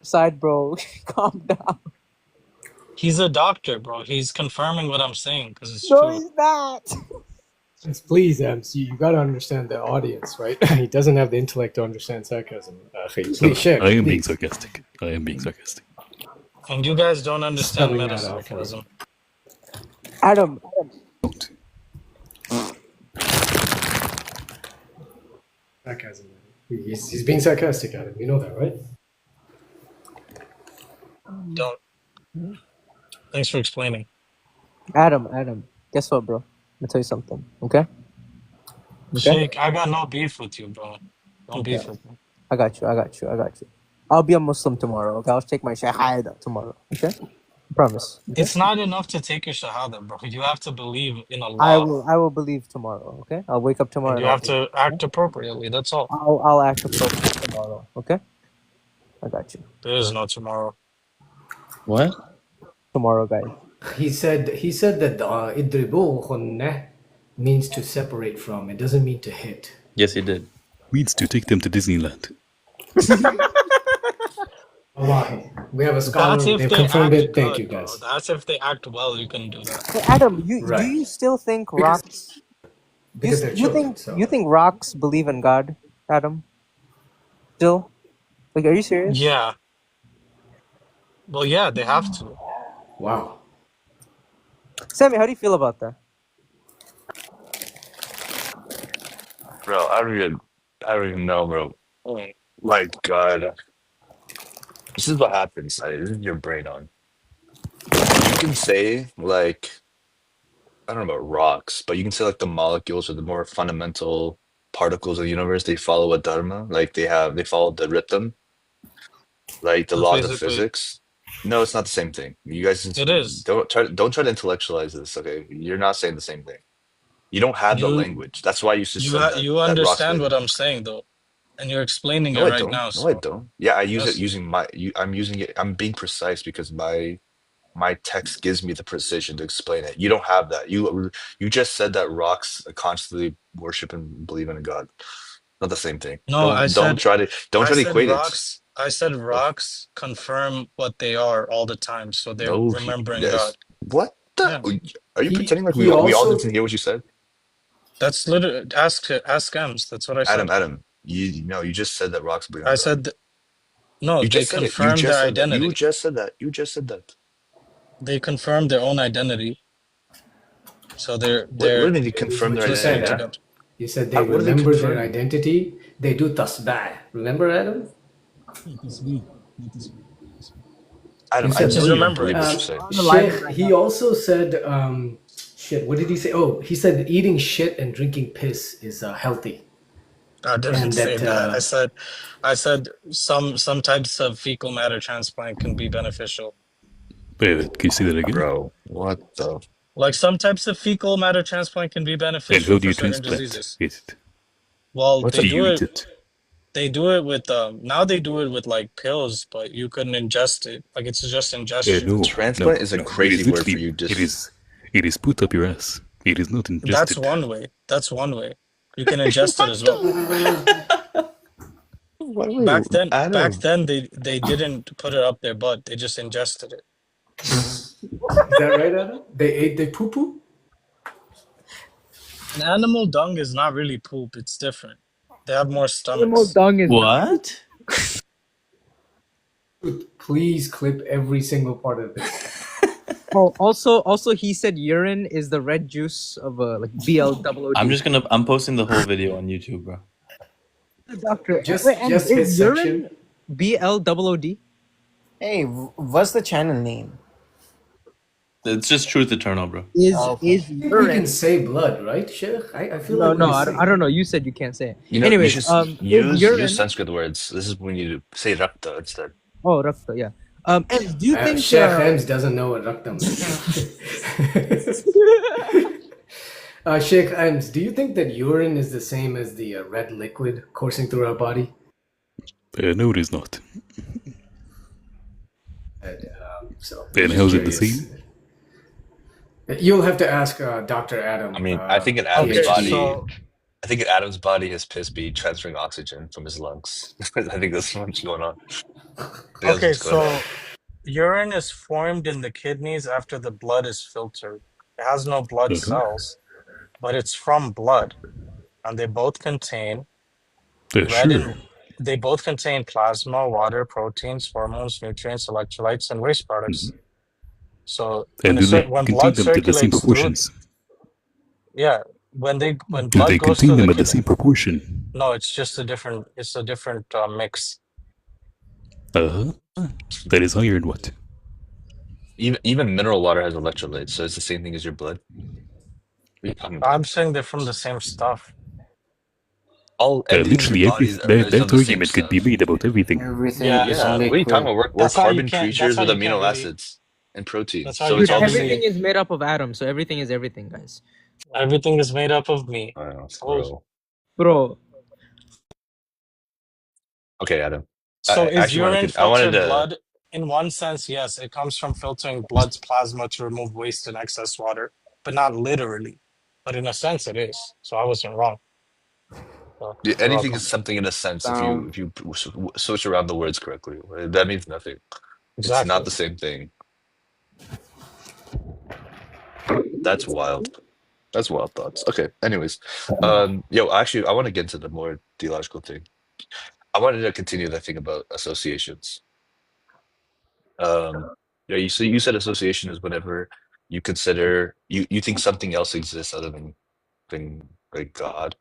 Side, bro. Calm down. He's a doctor, bro. He's confirming what I'm saying because it's No, true. he's not. Yes, please, Ems, you got to understand the audience, right? He doesn't have the intellect to understand sarcasm. Please, Sheikh, I am being please. sarcastic. I am being sarcastic. And you guys don't understand Spelling meta that out for sarcasm. Adam. Sarcasm. He's being sarcastic, Adam. You know that, right? Don't. Thanks for explaining. Adam. Guess what, bro? Let me tell you something. Okay. Sheikh, I got no beef with you, bro. Don't beef with me. I got you. I'll be a Muslim tomorrow. Okay. I'll take my shahada tomorrow. Okay. Promise. Okay? It's not enough to take your shahada, bro. You have to believe in Allah. I will believe tomorrow. Okay. I'll wake up tomorrow. And you have to act appropriately. That's all. I'll act appropriately tomorrow. Okay. I got you. There is no tomorrow. What? Tomorrow, guys. He said that idribu khunnah means to separate from. It doesn't mean to hit. Yes, he did. Means to take them to Disneyland. Wallahi. We have a scholar. That's if They've they confirmed act it. Thank good, you, guys. bro. That's if they act well, you can do that. Hey, Adam, do Right. you still think rocks? Because they're children, you think rocks believe in God, Adam? Still? Like, are you serious? Yeah. Well, yeah, they have to. Wow. Sammy, how do you feel about that? Bro, I don't even know, bro. Oh my God. This is what happens. This is your brain on. You can say, like, I don't know about rocks, but you can say, like, the molecules or the more fundamental particles of the universe, they follow a dharma. Like, they follow the rhythm, like the So laws of basically, physics. No, it's not the same thing. You guys it is. don't try to intellectualize this, okay? You're not saying the same thing. You don't have the You language. That's why you just said that you rocks understand believe what in I'm saying though, and you're explaining No, it I right don't. now. No, I So don't. Yeah, I use it yes, using I'm using it. I'm being precise because my text gives me the precision to explain it. You don't have that. You just said that rocks constantly worship and believe in a god. Not the same thing. no, Don't try to equate it. rocks. I said rocks confirm what they are all the time, so they're No, remembering yes. God. What the? Yeah, Are you pretending like He we all also didn't hear what you said? that's literally ask Ems. That's what I said. Adam, you just said that rocks believe in I God. said No, You they just said it. You confirm just their said that. You identity. just said that. You just said that. They confirm their own identity. So What do they're they confirm their What you identity, said, Adam? Adam. You said they What do they remember their confirm? identity. They do tasbih. Remember, Adam? Adam, You I said know just that. you don't remember believe it. what you're saying. Sheikh, he also said, shit, what did he say? Oh, he said eating shit and drinking piss is healthy. I didn't And say that, that. I said some types of fecal matter transplant can be beneficial. Wait, can you say that again? Bro, what the? Like some types of fecal matter transplant can be And beneficial how do for you certain transplant diseases. it? Well, What's they a do You it. eat it. They do it with now they do it with like pills, but you couldn't ingest it. Like it's just ingestion. No, transplant is a no. It crazy is word for literally, you. Just it is put up your ass. It is not That's ingested. one way. That's one way. You can ingest it as well. Back Adam. then they didn't put it up their butt. They just ingested it. is that right, Adam? They ate the poo poo? An animal dung is not really poop. It's different. They have more Animal stomachs. dung is What? Please clip every single part of this. Oh, also, he said urine is the red juice of like BLOOD. I'm posting the whole video on YouTube, bro. Doctor. Just Wait, and his is section. urine BLOOD? Hey, what's the channel name? It's just Truth Eternal, bro. Is We can urine? say blood, right, Sheikh? I feel No, like no, we I say. don't know. You said you can't say it. You Anyways, should is urine? use Sanskrit words. This is when you say rakta instead. Oh, rakta, yeah. And do you think Sheikh Hems doesn't know what raktam is. Sheikh Hems, do you think that urine is the same as the red liquid coursing through our body? No, it is not. So, And just how is it the curious. same? You'll have to ask Dr. Adam. I mean, I think in Adam's PhD. body, I think in Adam's body, his piss be transferring oxygen from his lungs. I think that's what's going on. Okay, so urine is formed in the kidneys after the blood is filtered. It has no blood cells, but it's from blood, and they both contain they both contain plasma, water, proteins, hormones, nutrients, electrolytes, and waste products. So And do they when contain blood them to the same circulates through, proportions? yeah, when Do blood they goes contain through the them at the kidney, same proportion? no, it's just a different mix. Uh-huh. That is higher in what? Even mineral water has electrolytes, so it's the same thing as your blood. What are you talking about? I'm saying they're from the same stuff. Literally, that argument could be made about everything. Yeah, what are you talking about? We're carbon creatures with amino acids and proteins. That's how So you it's all can't the Everything same. is made up of atoms, so everything is everything, guys. Everything is made up of me. Bro. Okay, Adam. So is actually urine I wanted filtered to. blood? In one sense, yes, it comes from filtering blood's plasma to remove waste and excess water, but not literally. But in a sense, it is. So I wasn't wrong. So Yeah, you're anything welcome. is something in a sense if you switch around the words correctly. That means nothing. It's not the same thing. That's wild. That's wild thoughts. Okay. Anyways, actually, I want to get into the more theological thing. I wanted to continue that thing about associations. You said association is whenever you consider you think something else exists other than like God.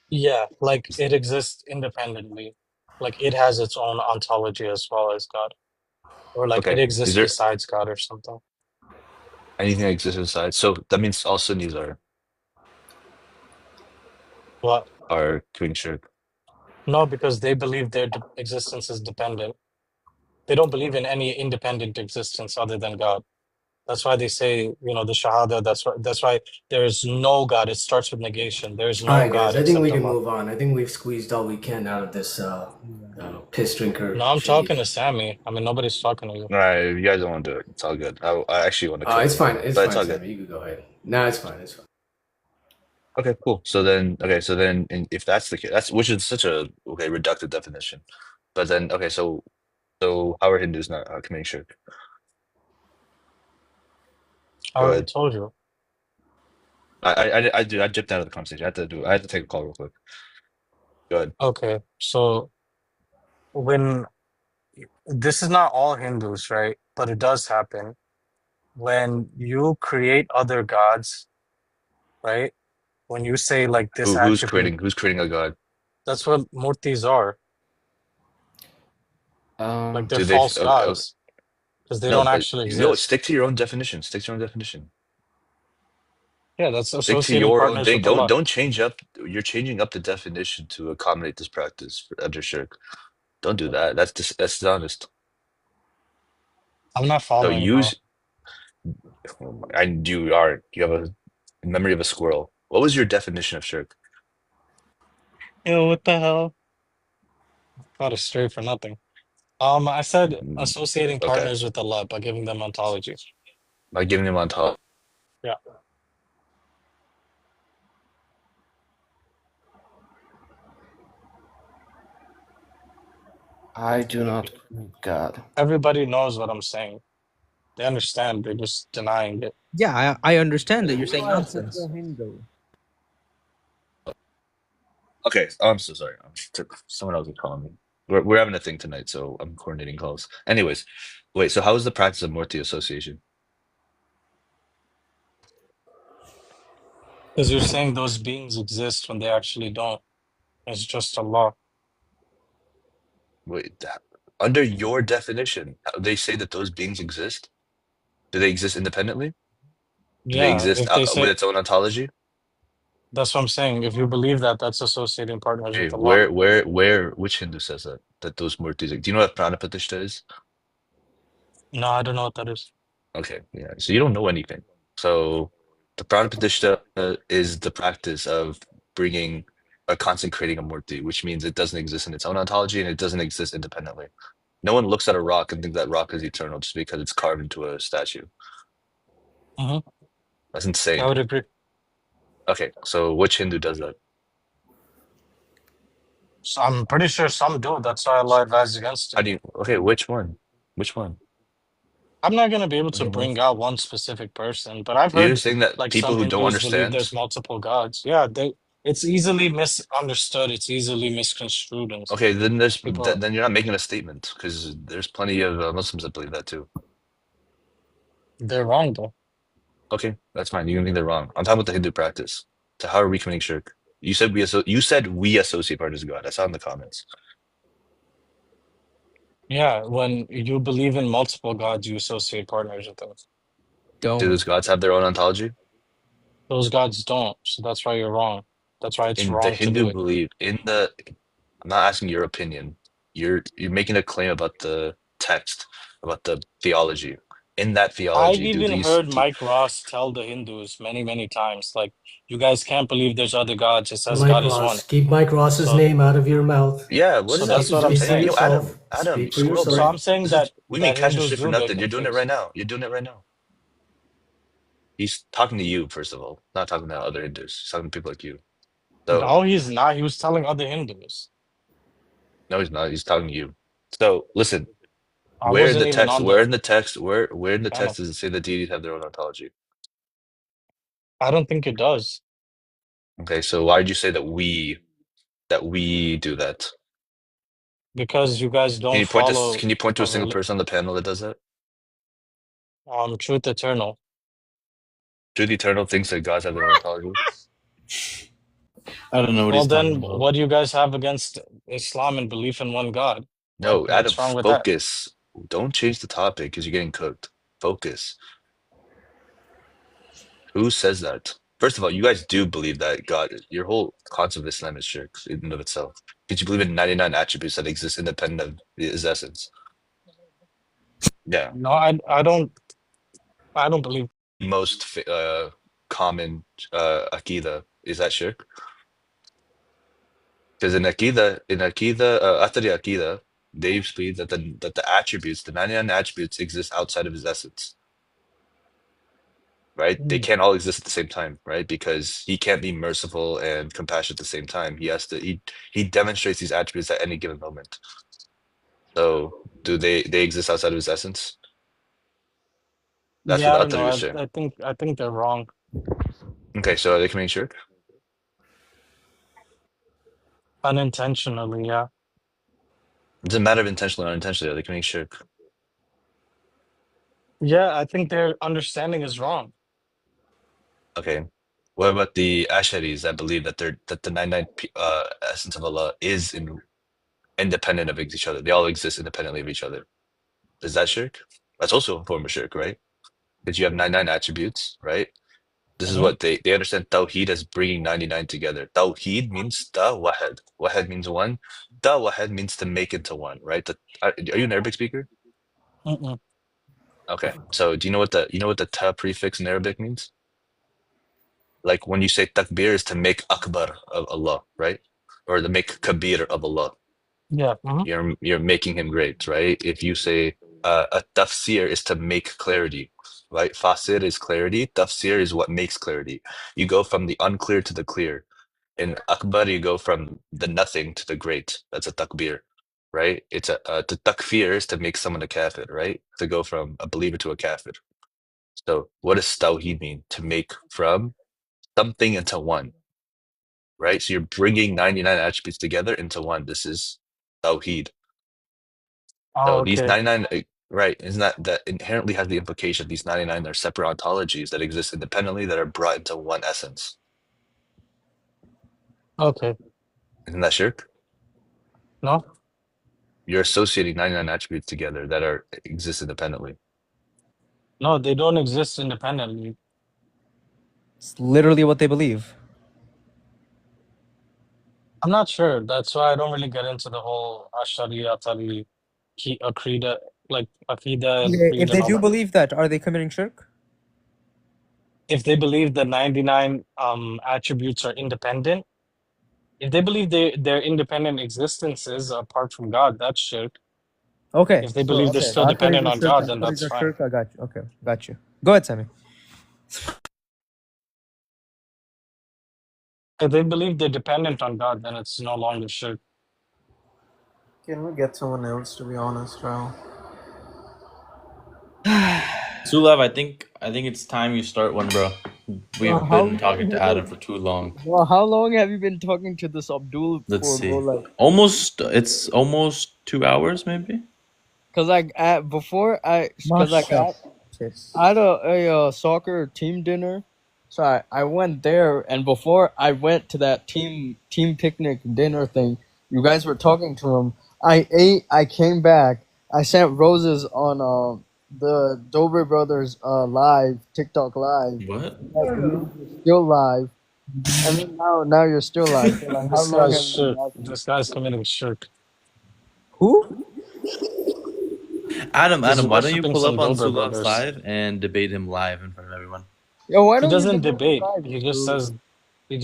Yeah, like it exists independently. Like it has its own ontology as well as God. Or like it Okay. Is exists there besides God or something. anything that exists inside? So that means all Sunnis What? are doing shirk. No, because they believe their existence is dependent. They don't believe in any independent existence other than God. That's why they say, the Shahada. That's why there is no God. It starts with negation. There is no Alright, God guys, I think we except can Allah. move on. I think we've squeezed all we can out of this piss drinker. No, I'm talking to Sammy. I mean, nobody's talking to you. All right, if you guys don't want to do it, it's all good. I actually want to clip It's it, fine. but It's it's fine, all good. Sammy. You can go ahead. No, it's fine. It's fine. Okay, cool. So then, if that's the case, which is such a reductive definition. But then, so how are Hindus not committing shirk? I already told you. I dipped out of the conversation. I had to take a call real quick. Go ahead. Okay, so when this is not all Hindus, right? But it does happen when you create other gods, right? When you say like this Who's attribute, creating? Who's creating a god? that's what murtis are. Like they're Do they? false gods because they No, don't but actually no. exist. Stick to your own definition. Stick to your own definition. Yeah, that's Stick to associating your own partners thing. with Don't Allah. don't change up. You're changing up the definition to accommodate this practice under shirk. Don't do that. That's dishonest. I'm not So following, bro. use. And you are. You have a memory of a squirrel. What was your definition of shirk? Yo, what the hell? Got it straight for nothing. I said associating Okay, partners with Allah by giving them ontology. by giving him on top. Yeah. I do not. God. Everybody knows what I'm saying. They understand. They're just denying it. Yeah, I understand that you're saying nonsense. Okay, I'm so sorry. Someone else is calling me. We're having a thing tonight, so I'm coordinating calls. Anyways, wait. So how is the practice of Murti association? Because you're saying those beings exist when they actually don't. It's just Allah. Wait, under your definition, they say that those beings exist? Do they exist independently? Do they Yeah, exist if they with say its own ontology? that's what I'm saying. If you believe that, that's associating partners Okay, with Allah. which Hindu says that? That those Murtis? Do you know what Pranapratishtha is? No, I don't know what that is. Okay, yeah. So you don't know anything. So the Pranapratishtha is the practice of bringing consecrating a Murti, which means it doesn't exist in its own ontology and it doesn't exist independently. No one looks at a rock and thinks that rock is eternal just because it's carved into a statue. Mm-hmm. That's I insane. would agree. Okay, so which Hindu does that? So I'm pretty sure some do. That's why Allah advised against How it. do you? Okay, which one? Which one? I'm not gonna be able to Okay, well, bring out one specific person, but I've you're heard saying that like people some who don't Hindus believe understand. there's multiple gods. Yeah, it's easily misunderstood. It's easily misconstrued, and Okay, then people then you're not making a statement because there's plenty of Muslims that believe that too. they're wrong though. Okay, that's fine. You can think they're wrong. I'm talking about the Hindu practice. So how are we committing shirk? You said we associate partners with God. I saw in the comments. Yeah, when you believe in multiple gods, you associate partners with them. Do those gods have their own ontology? Those gods don't, so that's why you're wrong. That's why it's In the wrong to Hindu do it. belief, I'm not asking your opinion. You're making a claim about the text, about the theology. In that I've theology, do even these heard Mike Ross tell the Hindus many, many times, like, you guys can't believe there's other gods. It says Mike God is one. Ross, keep Mike Ross's So, name out of your mouth. Yeah, what so does that that's have to what do? I'm Speak for Hey, saying. yo, yourself. Adam, Speak for scroll, So bro. yourself. I'm saying This is that we mean cash and Hindus shit for do make nothing. You're doing it right mistakes. now. You're doing it right now. He's talking to you, first of all, not talking to other Hindus. He's talking to people like you. So No, he's not. He was telling other Hindus. no, he's not. He's talking to you. So listen, I wasn't even on where the in the text, where in the text panel. does it say that deities have their own ontology? I don't think it does. Okay, so why did you say that we do that? Because you guys Can don't you point follow to a single person on the panel that does that? Truth Eternal. Truth Eternal thinks that gods have their own ontology. I don't know what Well, he's talking then about. what do you guys have against Islam and belief in one God? No, Adam, What's wrong with that? focus. Don't change the topic because you're getting cooked. Focus. Who says that? First of all, you guys do believe that God, your whole concept of Islam is shirk in and of itself. Because you believe in 99 attributes that exist independent of his essence. Yeah. No, I don't believe. Most common Aqidah is that shirk. Because in after the Aqidah, they believe that the attributes, the 99 attributes exist outside of his essence. Right? They can't all exist at the same time, right? Because he can't be merciful and compassionate at the same time. He demonstrates these attributes at any given moment. So do they exist outside of his essence? That's Yeah, I what don't know. Atari is saying. I think they're wrong. Okay, so are they committing shirk? Unintentionally, yeah. It doesn't matter if intentionally or unintentionally, they committing shirk. Yeah, I think their understanding is wrong. Okay. What about the Ash'aris that believe that the 99 essence of Allah is independent of each other? They all exist independently of each other. Is that shirk? That's also a form of shirk, right? Because you have 99 attributes, right? This is what they understand Tawheed as bringing 99 together. Tawheed means ta wahed. Wahed means one. Ta wahed means to make into one, right? Are you an Arabic speaker? Mm-mm. Okay. So do you know what the ta prefix in Arabic means? Like when you say takbir is to make akbar of Allah, right? Or to make kabir of Allah. Yeah. You're making him great, right? If you say a tafsir is to make clarity, right? Fasir is clarity. Tafsir is what makes clarity. You go from the unclear to the clear. In akbar, you go from the nothing to the great. That's a takbir, right? It's to takfir is to make someone a kafir, right? To go from a believer to a kafir. So what does tawheed mean? To make from something into one, right? So you're bringing 99 attributes together into one. This is tawheed. Oh, So these okay. 99, right, isn't that inherently has the implication these 99 are separate ontologies that exist independently that are brought into one essence. Okay. Isn't that shirk? No? You're associating 99 attributes together that exist independently. No, they don't exist independently. It's literally what they believe. I'm not sure. That's why I don't really get into the whole Ashari, Atari, Akrida, like Akida and If Creed they and all do that. believe that, are they committing shirk? If they believe the 99 attributes are independent, if they believe their independent existences apart from God, that's shirk. Okay. If they So believe they're okay, still the Atharis dependent are on shirk. God, The then Atharis that's are fine. shirk. I got you. Okay, got you. Go ahead, Sammy. If they believe they're dependent on God, then it's no longer shirk. Can we get someone else, to be honest, bro? Sulav, I think it's time you start one, bro. We've been talking to Adam for too long. Well, how long have you been talking to this Abdul Let's for, bro? see. Like, It's almost 2 hours, maybe. cause I had a soccer team dinner, so I went there, and before I went to that team picnic dinner thing, you guys were talking to him. I ate. I came back. I sent roses on the Dobre Brothers live TikTok live. What? You're still live, and then now you're still live. So like, how This long guy's have you been shirk. live? This guy's committing shirk. Who? Adam, He's why don't you worshiping pull some up on Dober Sulav's brothers. live and debate him live in front of everyone? Yo, why He don't you doesn't debate debate. live, He just dude?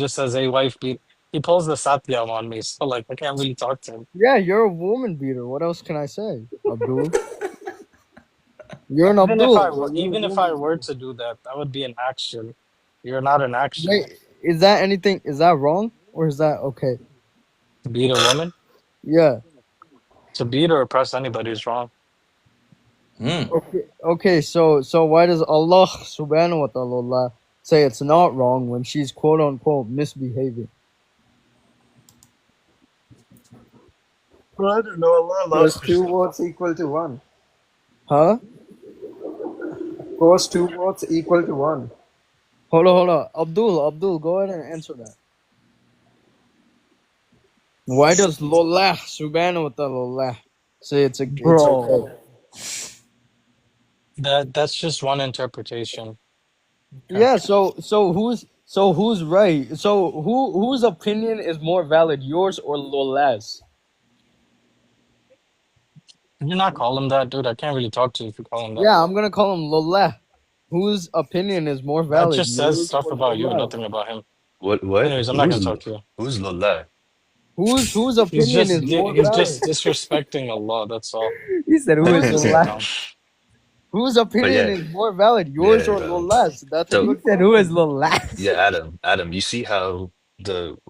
says, "Hey, wife beat." He pulls the Satyam on me, so like I can't really talk to him. Yeah, you're a woman beater. What else can I say, Abdul? You're an Even Abdul. Bro. You're a even if I woman were beater. to do that, that would be an action. You're not an action. Wait, is that anything? Is that wrong or is that okay? To beat a woman, Yeah. to beat or oppress anybody is wrong. Okay. Okay. So why does Allah Subhanahu wa Taala say it's not wrong when she's quote unquote misbehaving? Well, I don't know. Allah allows Because 2 votes equal to 1. Huh? Because 2 votes equal to 1. Hold on. Abdul, go ahead and answer that. Why does Allah Subhanahu wa Taala say it's okay? That's just one interpretation. Yeah, so who's right? So whose opinion is more valid, yours or Lola's? Can you not call him that, dude? I can't really talk to you if you call him that. Yeah, I'm gonna call him Lola. Whose opinion is more That valid, just says yours stuff or about you, Lola's? nothing about him. What? Anyways, I'm not gonna talk to you. Who's Lola? Whose opinion is more He's valid? just disrespecting Allah. That's all. He said, "Who is Just sit Lola?" down. Whose opinion yeah. is more valid, yours or Lola's? That's a So good He said, "Who is Lola?" yeah, Adam, you see how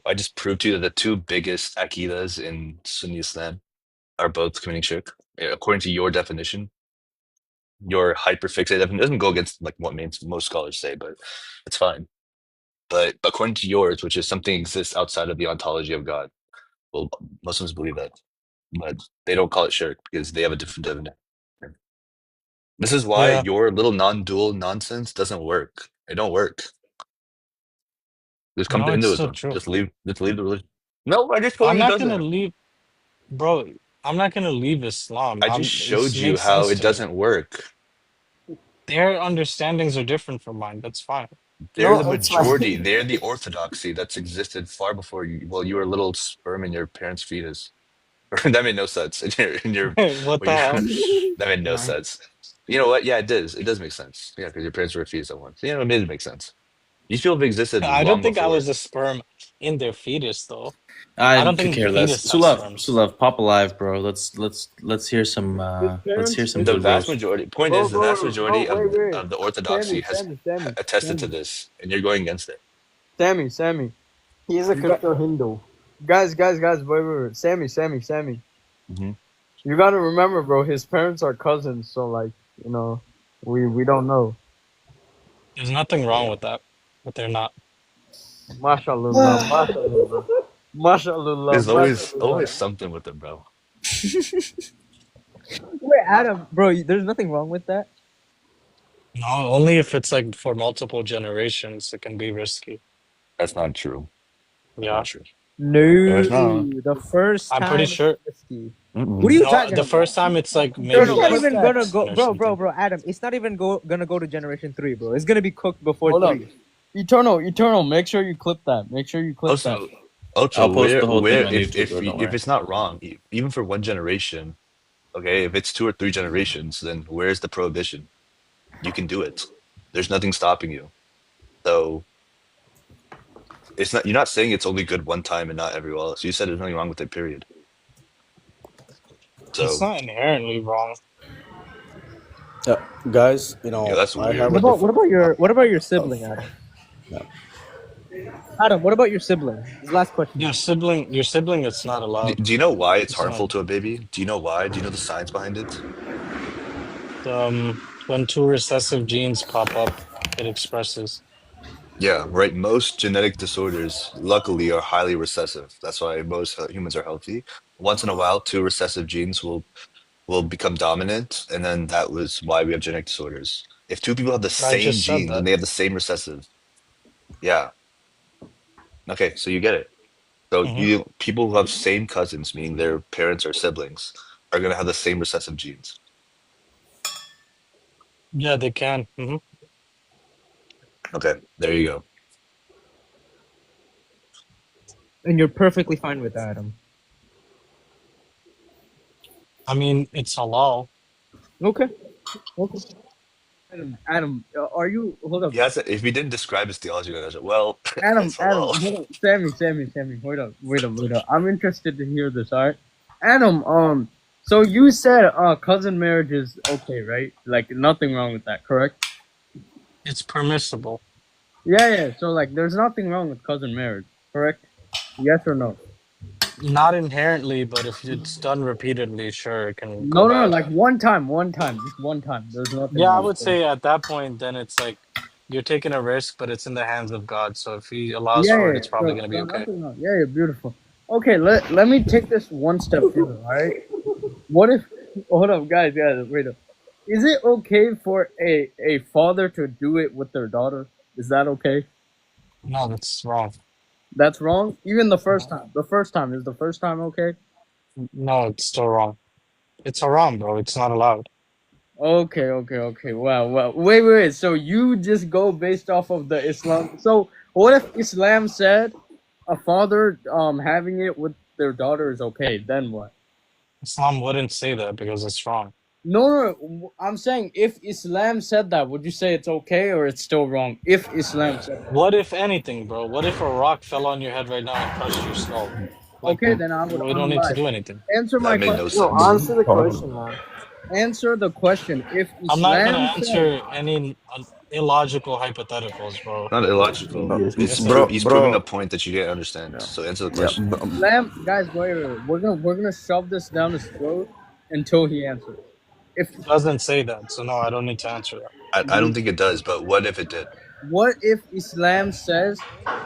I just proved to you that the two biggest aqidas in Sunni Islam are both committing shirk, according to your definition. Your hyperfixated definition doesn't go against like what most scholars say, but it's fine. But according to yours, which is something exists outside of the ontology of God, Well, Muslims believe that, but they don't call it shirk because they have a different definition. This is why Yeah. your little non-dual nonsense doesn't work. It don't work. Just come to No, it's still Hinduism. true. Just leave the religion. No, I just told I'm you it not gonna doesn't. leave, bro. I'm not gonna leave Islam. I just It showed you makes how sense it to me. doesn't work. Their understandings are different from mine. That's fine. They're No, the it's fine. majority. They're the orthodoxy that's existed far before you. Well, you were a little sperm in your parents' fetus. That made no sense. What When the hell? that made no Nice. sense. You know what? Yeah, it does. It does make sense. Yeah, because your parents were a fetus at once. You know, it made it make sense. These people have existed I don't long think I was before. a sperm in their fetus, though. I I don't could think the care less. fetus has sperms. Sulav, pop alive, bro. Let's hear some His let's hear parents, some his, The good vast bros. majority. Point bro, is, the vast bro, bro, majority wait. of the orthodoxy has Sammy, attested to this, and you're going against it. Sammy. He is a You got, crypto Hindu. guys, wait. Sammy. Hmm. You gotta remember, bro. His parents are cousins, so like, you know, we don't know. There's nothing wrong with that, but they're not. Mashallah. There's always something with them, bro. Wait, Adam, bro, there's nothing wrong with that. No, only if it's like for multiple generations, it can be risky. That's not true. Yeah, Not true. No, It's not. the first I'm time pretty it's sure. risky. Mm-mm. What are you No, talking the about? first time it's like It's maybe not like even gonna sex go, or bro, something. Adam. It's not even gonna go to generation 3, bro. It's gonna be cooked before Hold up. 3. Eternal. Make sure you clip that. Also, I'll post the whole thing where on YouTube, bro. Don't if worry. it's not wrong, even for one generation, okay, if it's 2 or 3 generations, then where's the prohibition? You can do it. There's nothing stopping you. So it's not. You're not saying it's only good one time and not everywhere else. You said there's nothing wrong with it. Period. It's So not inherently wrong. Yeah, guys, you yeah, know, that's I weird. have a What different about your of sibling, Adam? yeah. Adam, what about your sibling? His last question. Your sibling, it's not allowed. Do you know why it's It's not. harmful to a baby? Do you know why? Do you know the science behind it? When 2 recessive genes pop up, it expresses. Yeah, right. Most genetic disorders, luckily, are highly recessive. That's why most humans are healthy. Once in a while, 2 recessive genes will become dominant, and then that was why we have genetic disorders. If 2 people have the I same just said genes that. and they have the same recessive, yeah. Okay, so you get it. So Hmm. people who have same cousins, meaning their parents or siblings, are gonna have the same recessive genes. Yeah, they can. Okay, there you go. And you're perfectly fine with that, Adam. I mean, it's halal. Okay. Adam, are you? Hold up. Yeah, if he didn't describe his theology, I was well, Adam, it's halal. hold up. Sammy. Wait up. I'm interested to hear this, alright? Adam, so you said cousin marriage is okay, right? Like nothing wrong with that, correct? It's permissible. Yeah. So like there's nothing wrong with cousin marriage, correct? Yes or no? Not inherently, but if it's done repeatedly, sure, it can No, go bad. like one time, just one time. There's nothing Yeah, I wrong would with it. say at that point, then it's like you're taking a risk, but it's in the hands of God. So if He allows for it, it's probably So, going to be okay. nothing wrong. Yeah, beautiful. Okay, let me take this one step further, alright? What if hold up, guys, wait up. Is it okay for a father to do it with their daughter? Is that okay? No, that's wrong. That's wrong? Even the first time. Is the first time okay? No, it's still wrong. It's haram, bro. It's not allowed. Okay. Wow. Wait. So you just go based off of the Islam. So what if Islam said a father having it with their daughter is okay? Then what? Islam wouldn't say that because it's wrong. No. I'm saying if Islam said that, would you say it's okay or it's still wrong? If Islam said that. What if anything, bro? What if a rock fell on your head right now and crushed your skull? Like, Okay, then I would we don't need to unalive. do anything. Answer my That made no question. No, sense. answer the question, man. Answer the question. If I'm not gonna Islam said, answer any illogical hypotheticals, bro. Not illogical. Yes, It's Yes, I am. he's proving a point that you didn't understand. So answer the question. Islam, guys, wait. We're gonna shove this down his throat until he answers. If It doesn't say that, so no, I don't need to answer that. I don't think it does, but what if it did? What if Islam says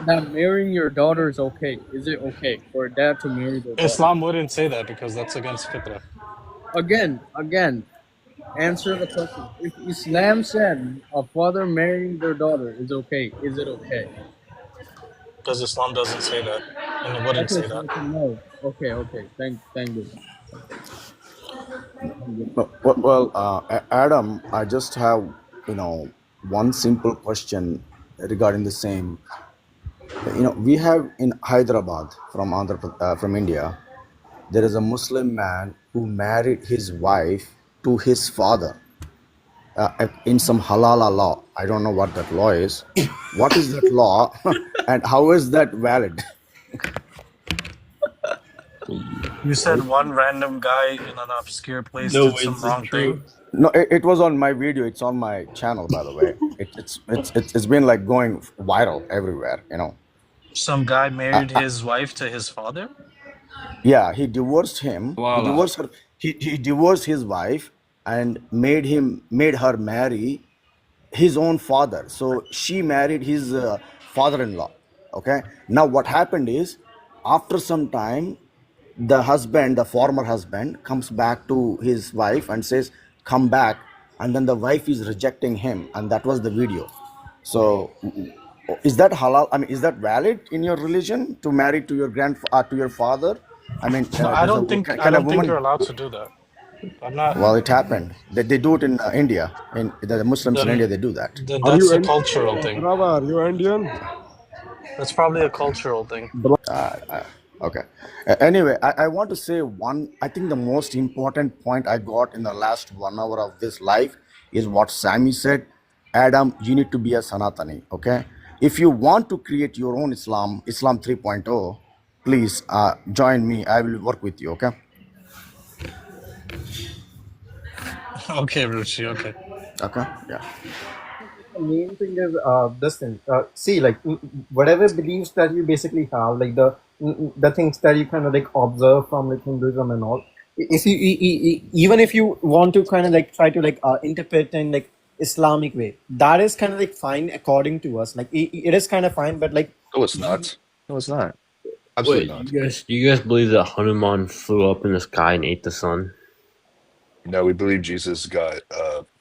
that marrying your daughter is okay? Is it okay for a dad to marry their daughter? Islam wouldn't say that because that's against fitrah. Again, answer the question. If Islam said a father marrying their daughter is okay, is it okay? Because Islam doesn't say that, and it wouldn't Okay, say so that. it's a no. Okay. Thank you. Adam, I just have, one simple question regarding the same. We have in Hyderabad from India, there is a Muslim man who married his wife to his father in some halala law. I don't know what that law is. What is that law, and how is that valid? You said one random guy in an obscure place No, did some is this wrong true? thing. No, it was on my video. It's on my channel, by the way. It's been like going viral everywhere. Some guy married Uh, his wife to his father. yeah, he divorced him. He Voila. divorced her. He divorced his wife and made her marry his own father. So she married his father-in-law. Okay. Now what happened is, after some time, the former husband, comes back to his wife and says, "Come back," and then the wife is rejecting him, and that was the video. So, is that halal? I mean, is that valid in your religion to marry to your father? I mean, No, does I can a don't think you're woman? allowed to do that. I'm not. Well, it happened. They do it in India. In the Muslims in Then, India, they do that. then Are that's you a Indian? cultural thing. Brother, are you Indian? That's probably a cultural thing. Okay. Anyway, I want to say I think the most important point I got in the last 1 hour of this live is what Sammy said. Adam, you need to be a Sanatani, okay? If you want to create your own Islam 3.0, please join me. I will work with you, okay? Okay, Ruchi. Okay. Okay, yeah. The main thing is this thing. See, like whatever beliefs that you basically have, like the things that you kind of like observe from like Hinduism and all. If you even if you want to kind of like try to like interpret in like Islamic way, that is kind of like fine according to us. Like it is kind of fine, but like No, it's not. No, it's not. Wait, Absolutely not. you guys believe that Hanuman flew up in the sky and ate the sun? No, we believe Jesus got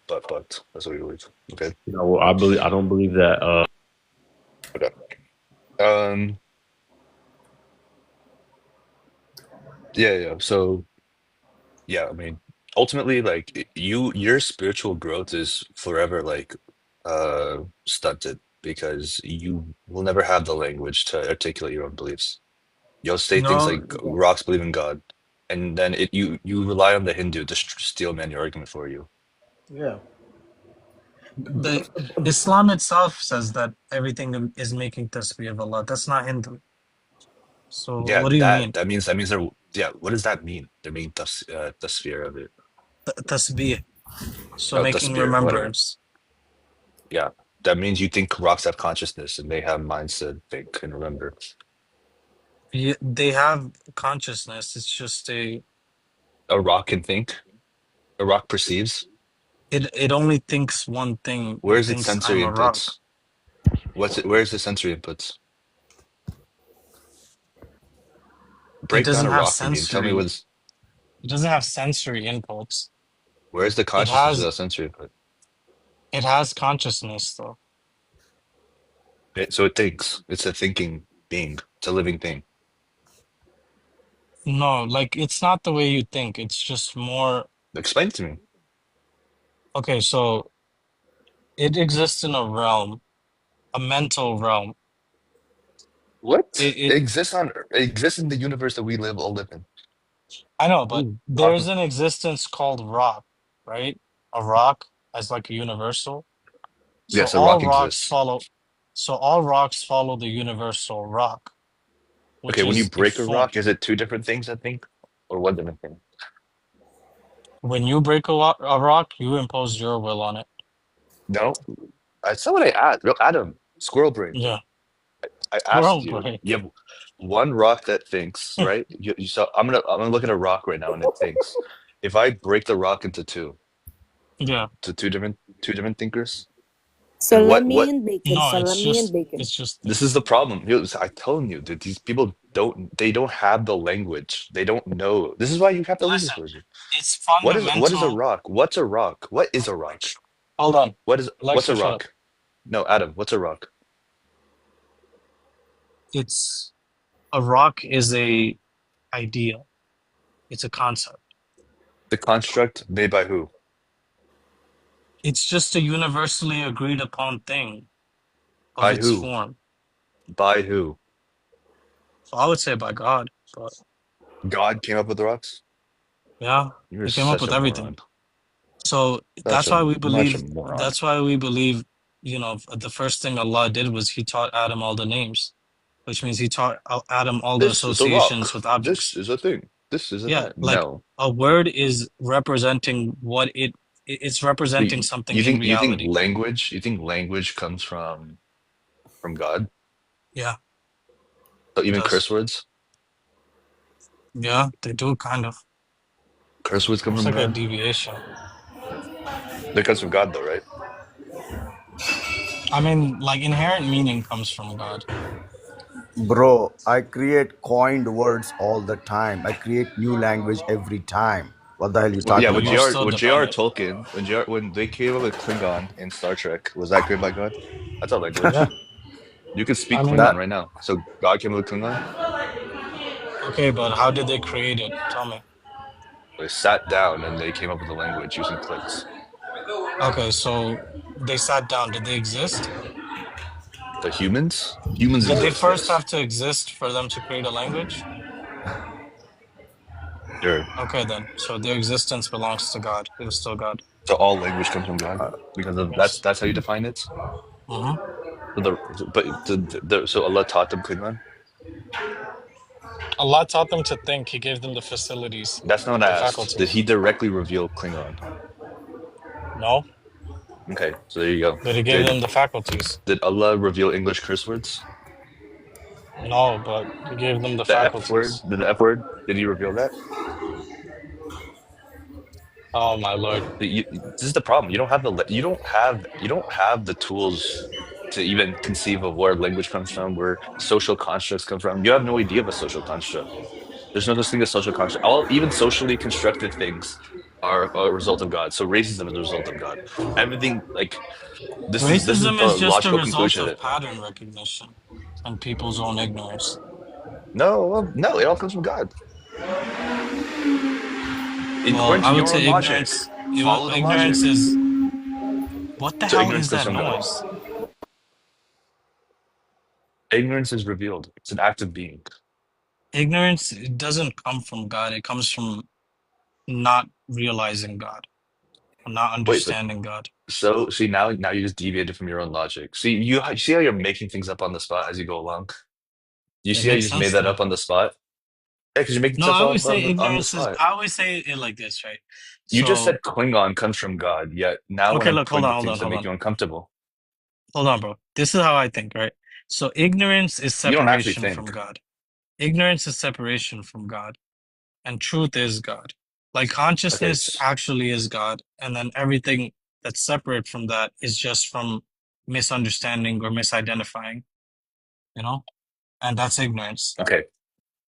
butt fucked. That's what we believe. Okay. No, I don't believe that. Okay. Um. Yeah. So yeah, I mean, ultimately, like your spiritual growth is forever like stunted because you will never have the language to articulate your own beliefs. You'll say things No, like rocks believe in God, and then you rely on the Hindu to steel man your argument for you. yeah. the Islam itself says that everything is making tasbih of Allah. That's not Hindu. So Yeah, what do you mean? that means they're yeah. What does that mean? They're making tasfir of it. Tasbih. So Oh, making tasbir, whatever. remembrance. Yeah, that means you think rocks have consciousness and they have minds to think and remember. They have consciousness. It's just A rock can think. A rock perceives. it only thinks one thing. It Where's its thinks I'm sensory a rock. inputs? Where's the sensory inputs? It Break down doesn't a have rock for me and tell me sensory. what's It doesn't have sensory inputs. where's the It consciousness has without sensory input? consciousness though. So it thinks. It's a thinking being. It's a living thing. No, like it's not the way you think. It's just more. Explain it to me. Okay, so it exists in a realm, a mental realm. What? It It exists in the universe that we all live in. I know, What are but you there's talking? an existence called rock, right? A rock as like a universal. So Yes, a all rock rocks exists. follow. So all rocks follow the universal rock, which Okay, when you is a break a form. rock, is it two different things, I think? Or one different thing? When you break a rock, you impose your will on it. No, that's not what I asked. Real Adam, squirrel brain. Yeah, I squirrel asked you. brain. You have one rock that thinks, right? You saw. I'm gonna look at a rock right now, and it thinks. If I break the rock into two, Yeah, to two different thinkers, And Salami what and bacon. No, Salami and bacon. it's just this is the problem. I'm telling you that these people don't have the language. They don't know. This is why you have the language listen. version. It's What is a fundamental. rock? What's a rock? What is a rock? Hold on, What's a Alexa, shut up. rock? No, Adam, what's a rock? It's a rock is a idea. It's a concept. The construct made by who? It's just a universally agreed upon thing of By its who? form. By who? So I would say by God, but God came up with the rocks? yeah, You're he came up such with a everything. moron. So Such that's why we much a believe. moron. That's why we believe. You know, the first thing Allah did was He taught Adam all the names, which means He taught Adam all the This is a rock. associations with objects. This is a thing. This is a Yeah, thing. like No. a word is representing what it's representing You, something you in think reality. language comes from God? Yeah, So it even does. curse words? Yeah, they do kind of. Curse words come It's from like a God? deviation. That comes from God though, right? I mean, like inherent meaning comes from God. Bro, I create coined words all the time. I create new language every time. What the hell you Well, yeah, talking when But you're about? still J.R. dependent. Tolkien, when they came up with Klingon in Star Trek, was that created by God? That's a Yeah, language. You can I speak mean, Klingon That right now. So God came up with Klingon. okay, but how did they create it? Tell me. They sat down and they came up with a language using clicks. Okay, so they sat down. Did they exist? The humans Did they exist, first yes. have to exist for them to create a language? Sure. Okay, then. So their existence belongs to God. It was still God. So all language comes from God because of Yes. that's how you define it. Mm-hmm. So so Allah taught them Klingon. Allah taught them to think. He gave them the facilities, That's not what I the asked. Did faculties. He directly reveal Klingon? No, Okay, so there you go. but He gave them the faculties. Did Allah reveal English curse words? No, but He gave them the The F word, faculties. the F word. Did He reveal that? Oh my Lord. This is the problem. You don't have the tools to even conceive of where language comes from, where social constructs come from. You have no idea of a social construct. There's no such thing as social construct. All even socially constructed things are a result of God. So racism is a result of God. Everything like this is Racism the is just a logical result conclusion of of it. pattern recognition and people's own ignorance. No, it all comes from God. Well, According I to would your own say logic, ignorance. follow the logic. Ignorance is. What the So hell ignorance is comes that from God. noise? Ignorance is revealed. It's an act of being. Ignorance it doesn't come from God. It comes from not realizing God, not Wait, but understanding God. so see now you just deviated from your own logic. See you see how you're making things up on the spot as you go along. You It see how you makes just made sense to that me. up on the spot? Yeah, because you're making No, I stuff always up say on the ignorance is. spot. I always say it like this, right? You just So, said Klingon comes from God, yet now when okay, I'm look, hold pointing on, to hold on, things that hold make on, you uncomfortable, hold on, bro. This is how I think, right? So, ignorance is you don't actually separation from think. God. Ignorance is separation from God, and truth is God. Like Okay, consciousness actually is God, and then everything that's separate from that is just from misunderstanding or misidentifying, you know? And that's ignorance. okay,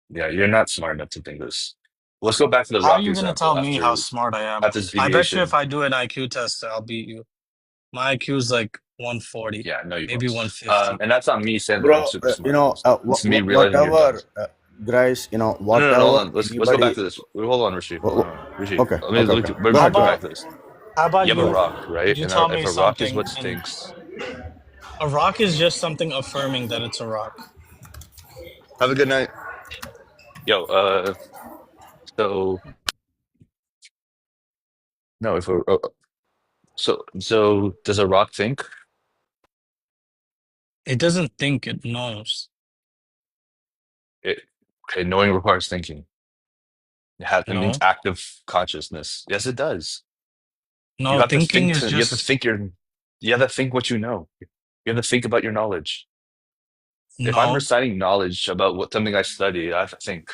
yeah, you're not smart enough to think this. Let's go back to the How are rock you gonna tell example me how smart I am? after this I bet you if deviation. I do an IQ test, I'll beat you. My IQ is like 140, Yeah, no, you maybe won't. 150. And that's not me saying that I'm bro, super smart. It's me realizing you're dumb. whatever, guys, No, hold whatever on. Let's go back anybody. to this. Hold on, Rishi. Hold on, Rishi. Okay, Let me okay, okay. we're Go How ahead, gonna go come ahead. back to this. about You have a you? rock, right? You And tell if me a rock is something, what and stinks, a rock is just something affirming that it's a rock. have a good night. Yo, so no, if a so does a rock think? It doesn't think, it knows. It okay, knowing requires thinking. It needs No, active consciousness. Yes, it does. You no, have to thinking think is to you have to just think you have to think what you know. You have to think about your knowledge. If I'm no, reciting knowledge about what something I study, I have to think.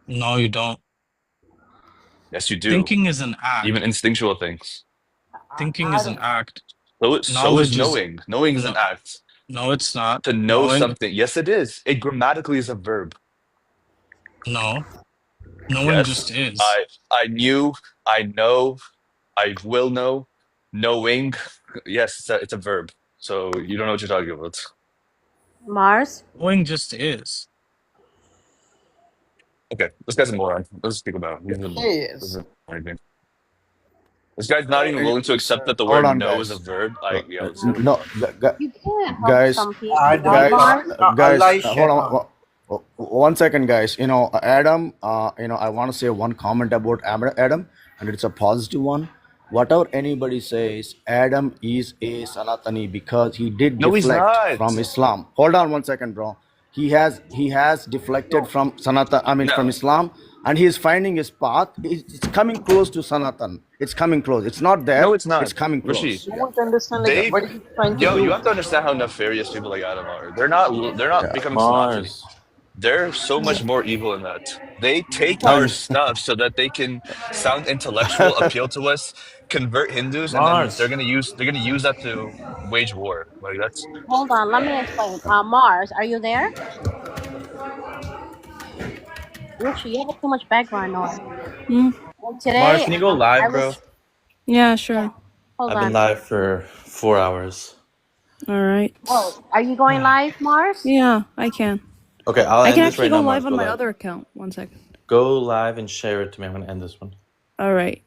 no, you don't. Yes, you do. Thinking is an Even act. instinctual things. Thinking is an act. So is Knowledge is knowing. Knowing is an no, act. no, it's not. To know Knowing, something. Yes, it is. It grammatically is a verb. no, knowing Yes. just is. I knew, I know, I will know, knowing. Yes, it's a verb. So you don't know what you're talking about. Mars. Knowing just is. Okay, this guy's a moron. Let's speak about him. Yes. Anything. This guy's not even willing to accept that the Hold word on, know is a guys. verb. Like, yeah, let's No, You can't help guys, some people. guys, Mars. hold on. 1 second, guys. Adam. I want to say one comment about Adam, and it's a positive one. Whatever anybody says, Adam is a Sanatani because he did No, he's deflect not. from Islam. Hold on 1 second, bro. He has deflected from from Islam, and he is finding his path. It's coming close to Sanatan. It's coming close. It's not there. No, it's not. It's coming Rishi, close. I want to understand like they, what he's trying to yo, do. you have to understand how nefarious people like Adam are. They're not becoming Sanatani. Mars. They're so much more evil than that. They take our stuff so that they can sound intellectual, appeal to us, convert Hindus, and then Mars. they're gonna use that to wage war. Like that's Hold on, let me explain. Mars, are you there? Richie, you have too much background noise. And today, Mars, can you go I live, bro? was. Yeah, sure. Hold I've on. been live for 4 hours. All right. Oh, are you going live, Mars? Yeah, I can. Okay, I'll I end can this actually right go now, Mars. live on Go my live. other account. 1 second. Go live and share it to me. I'm gonna end this one. All right.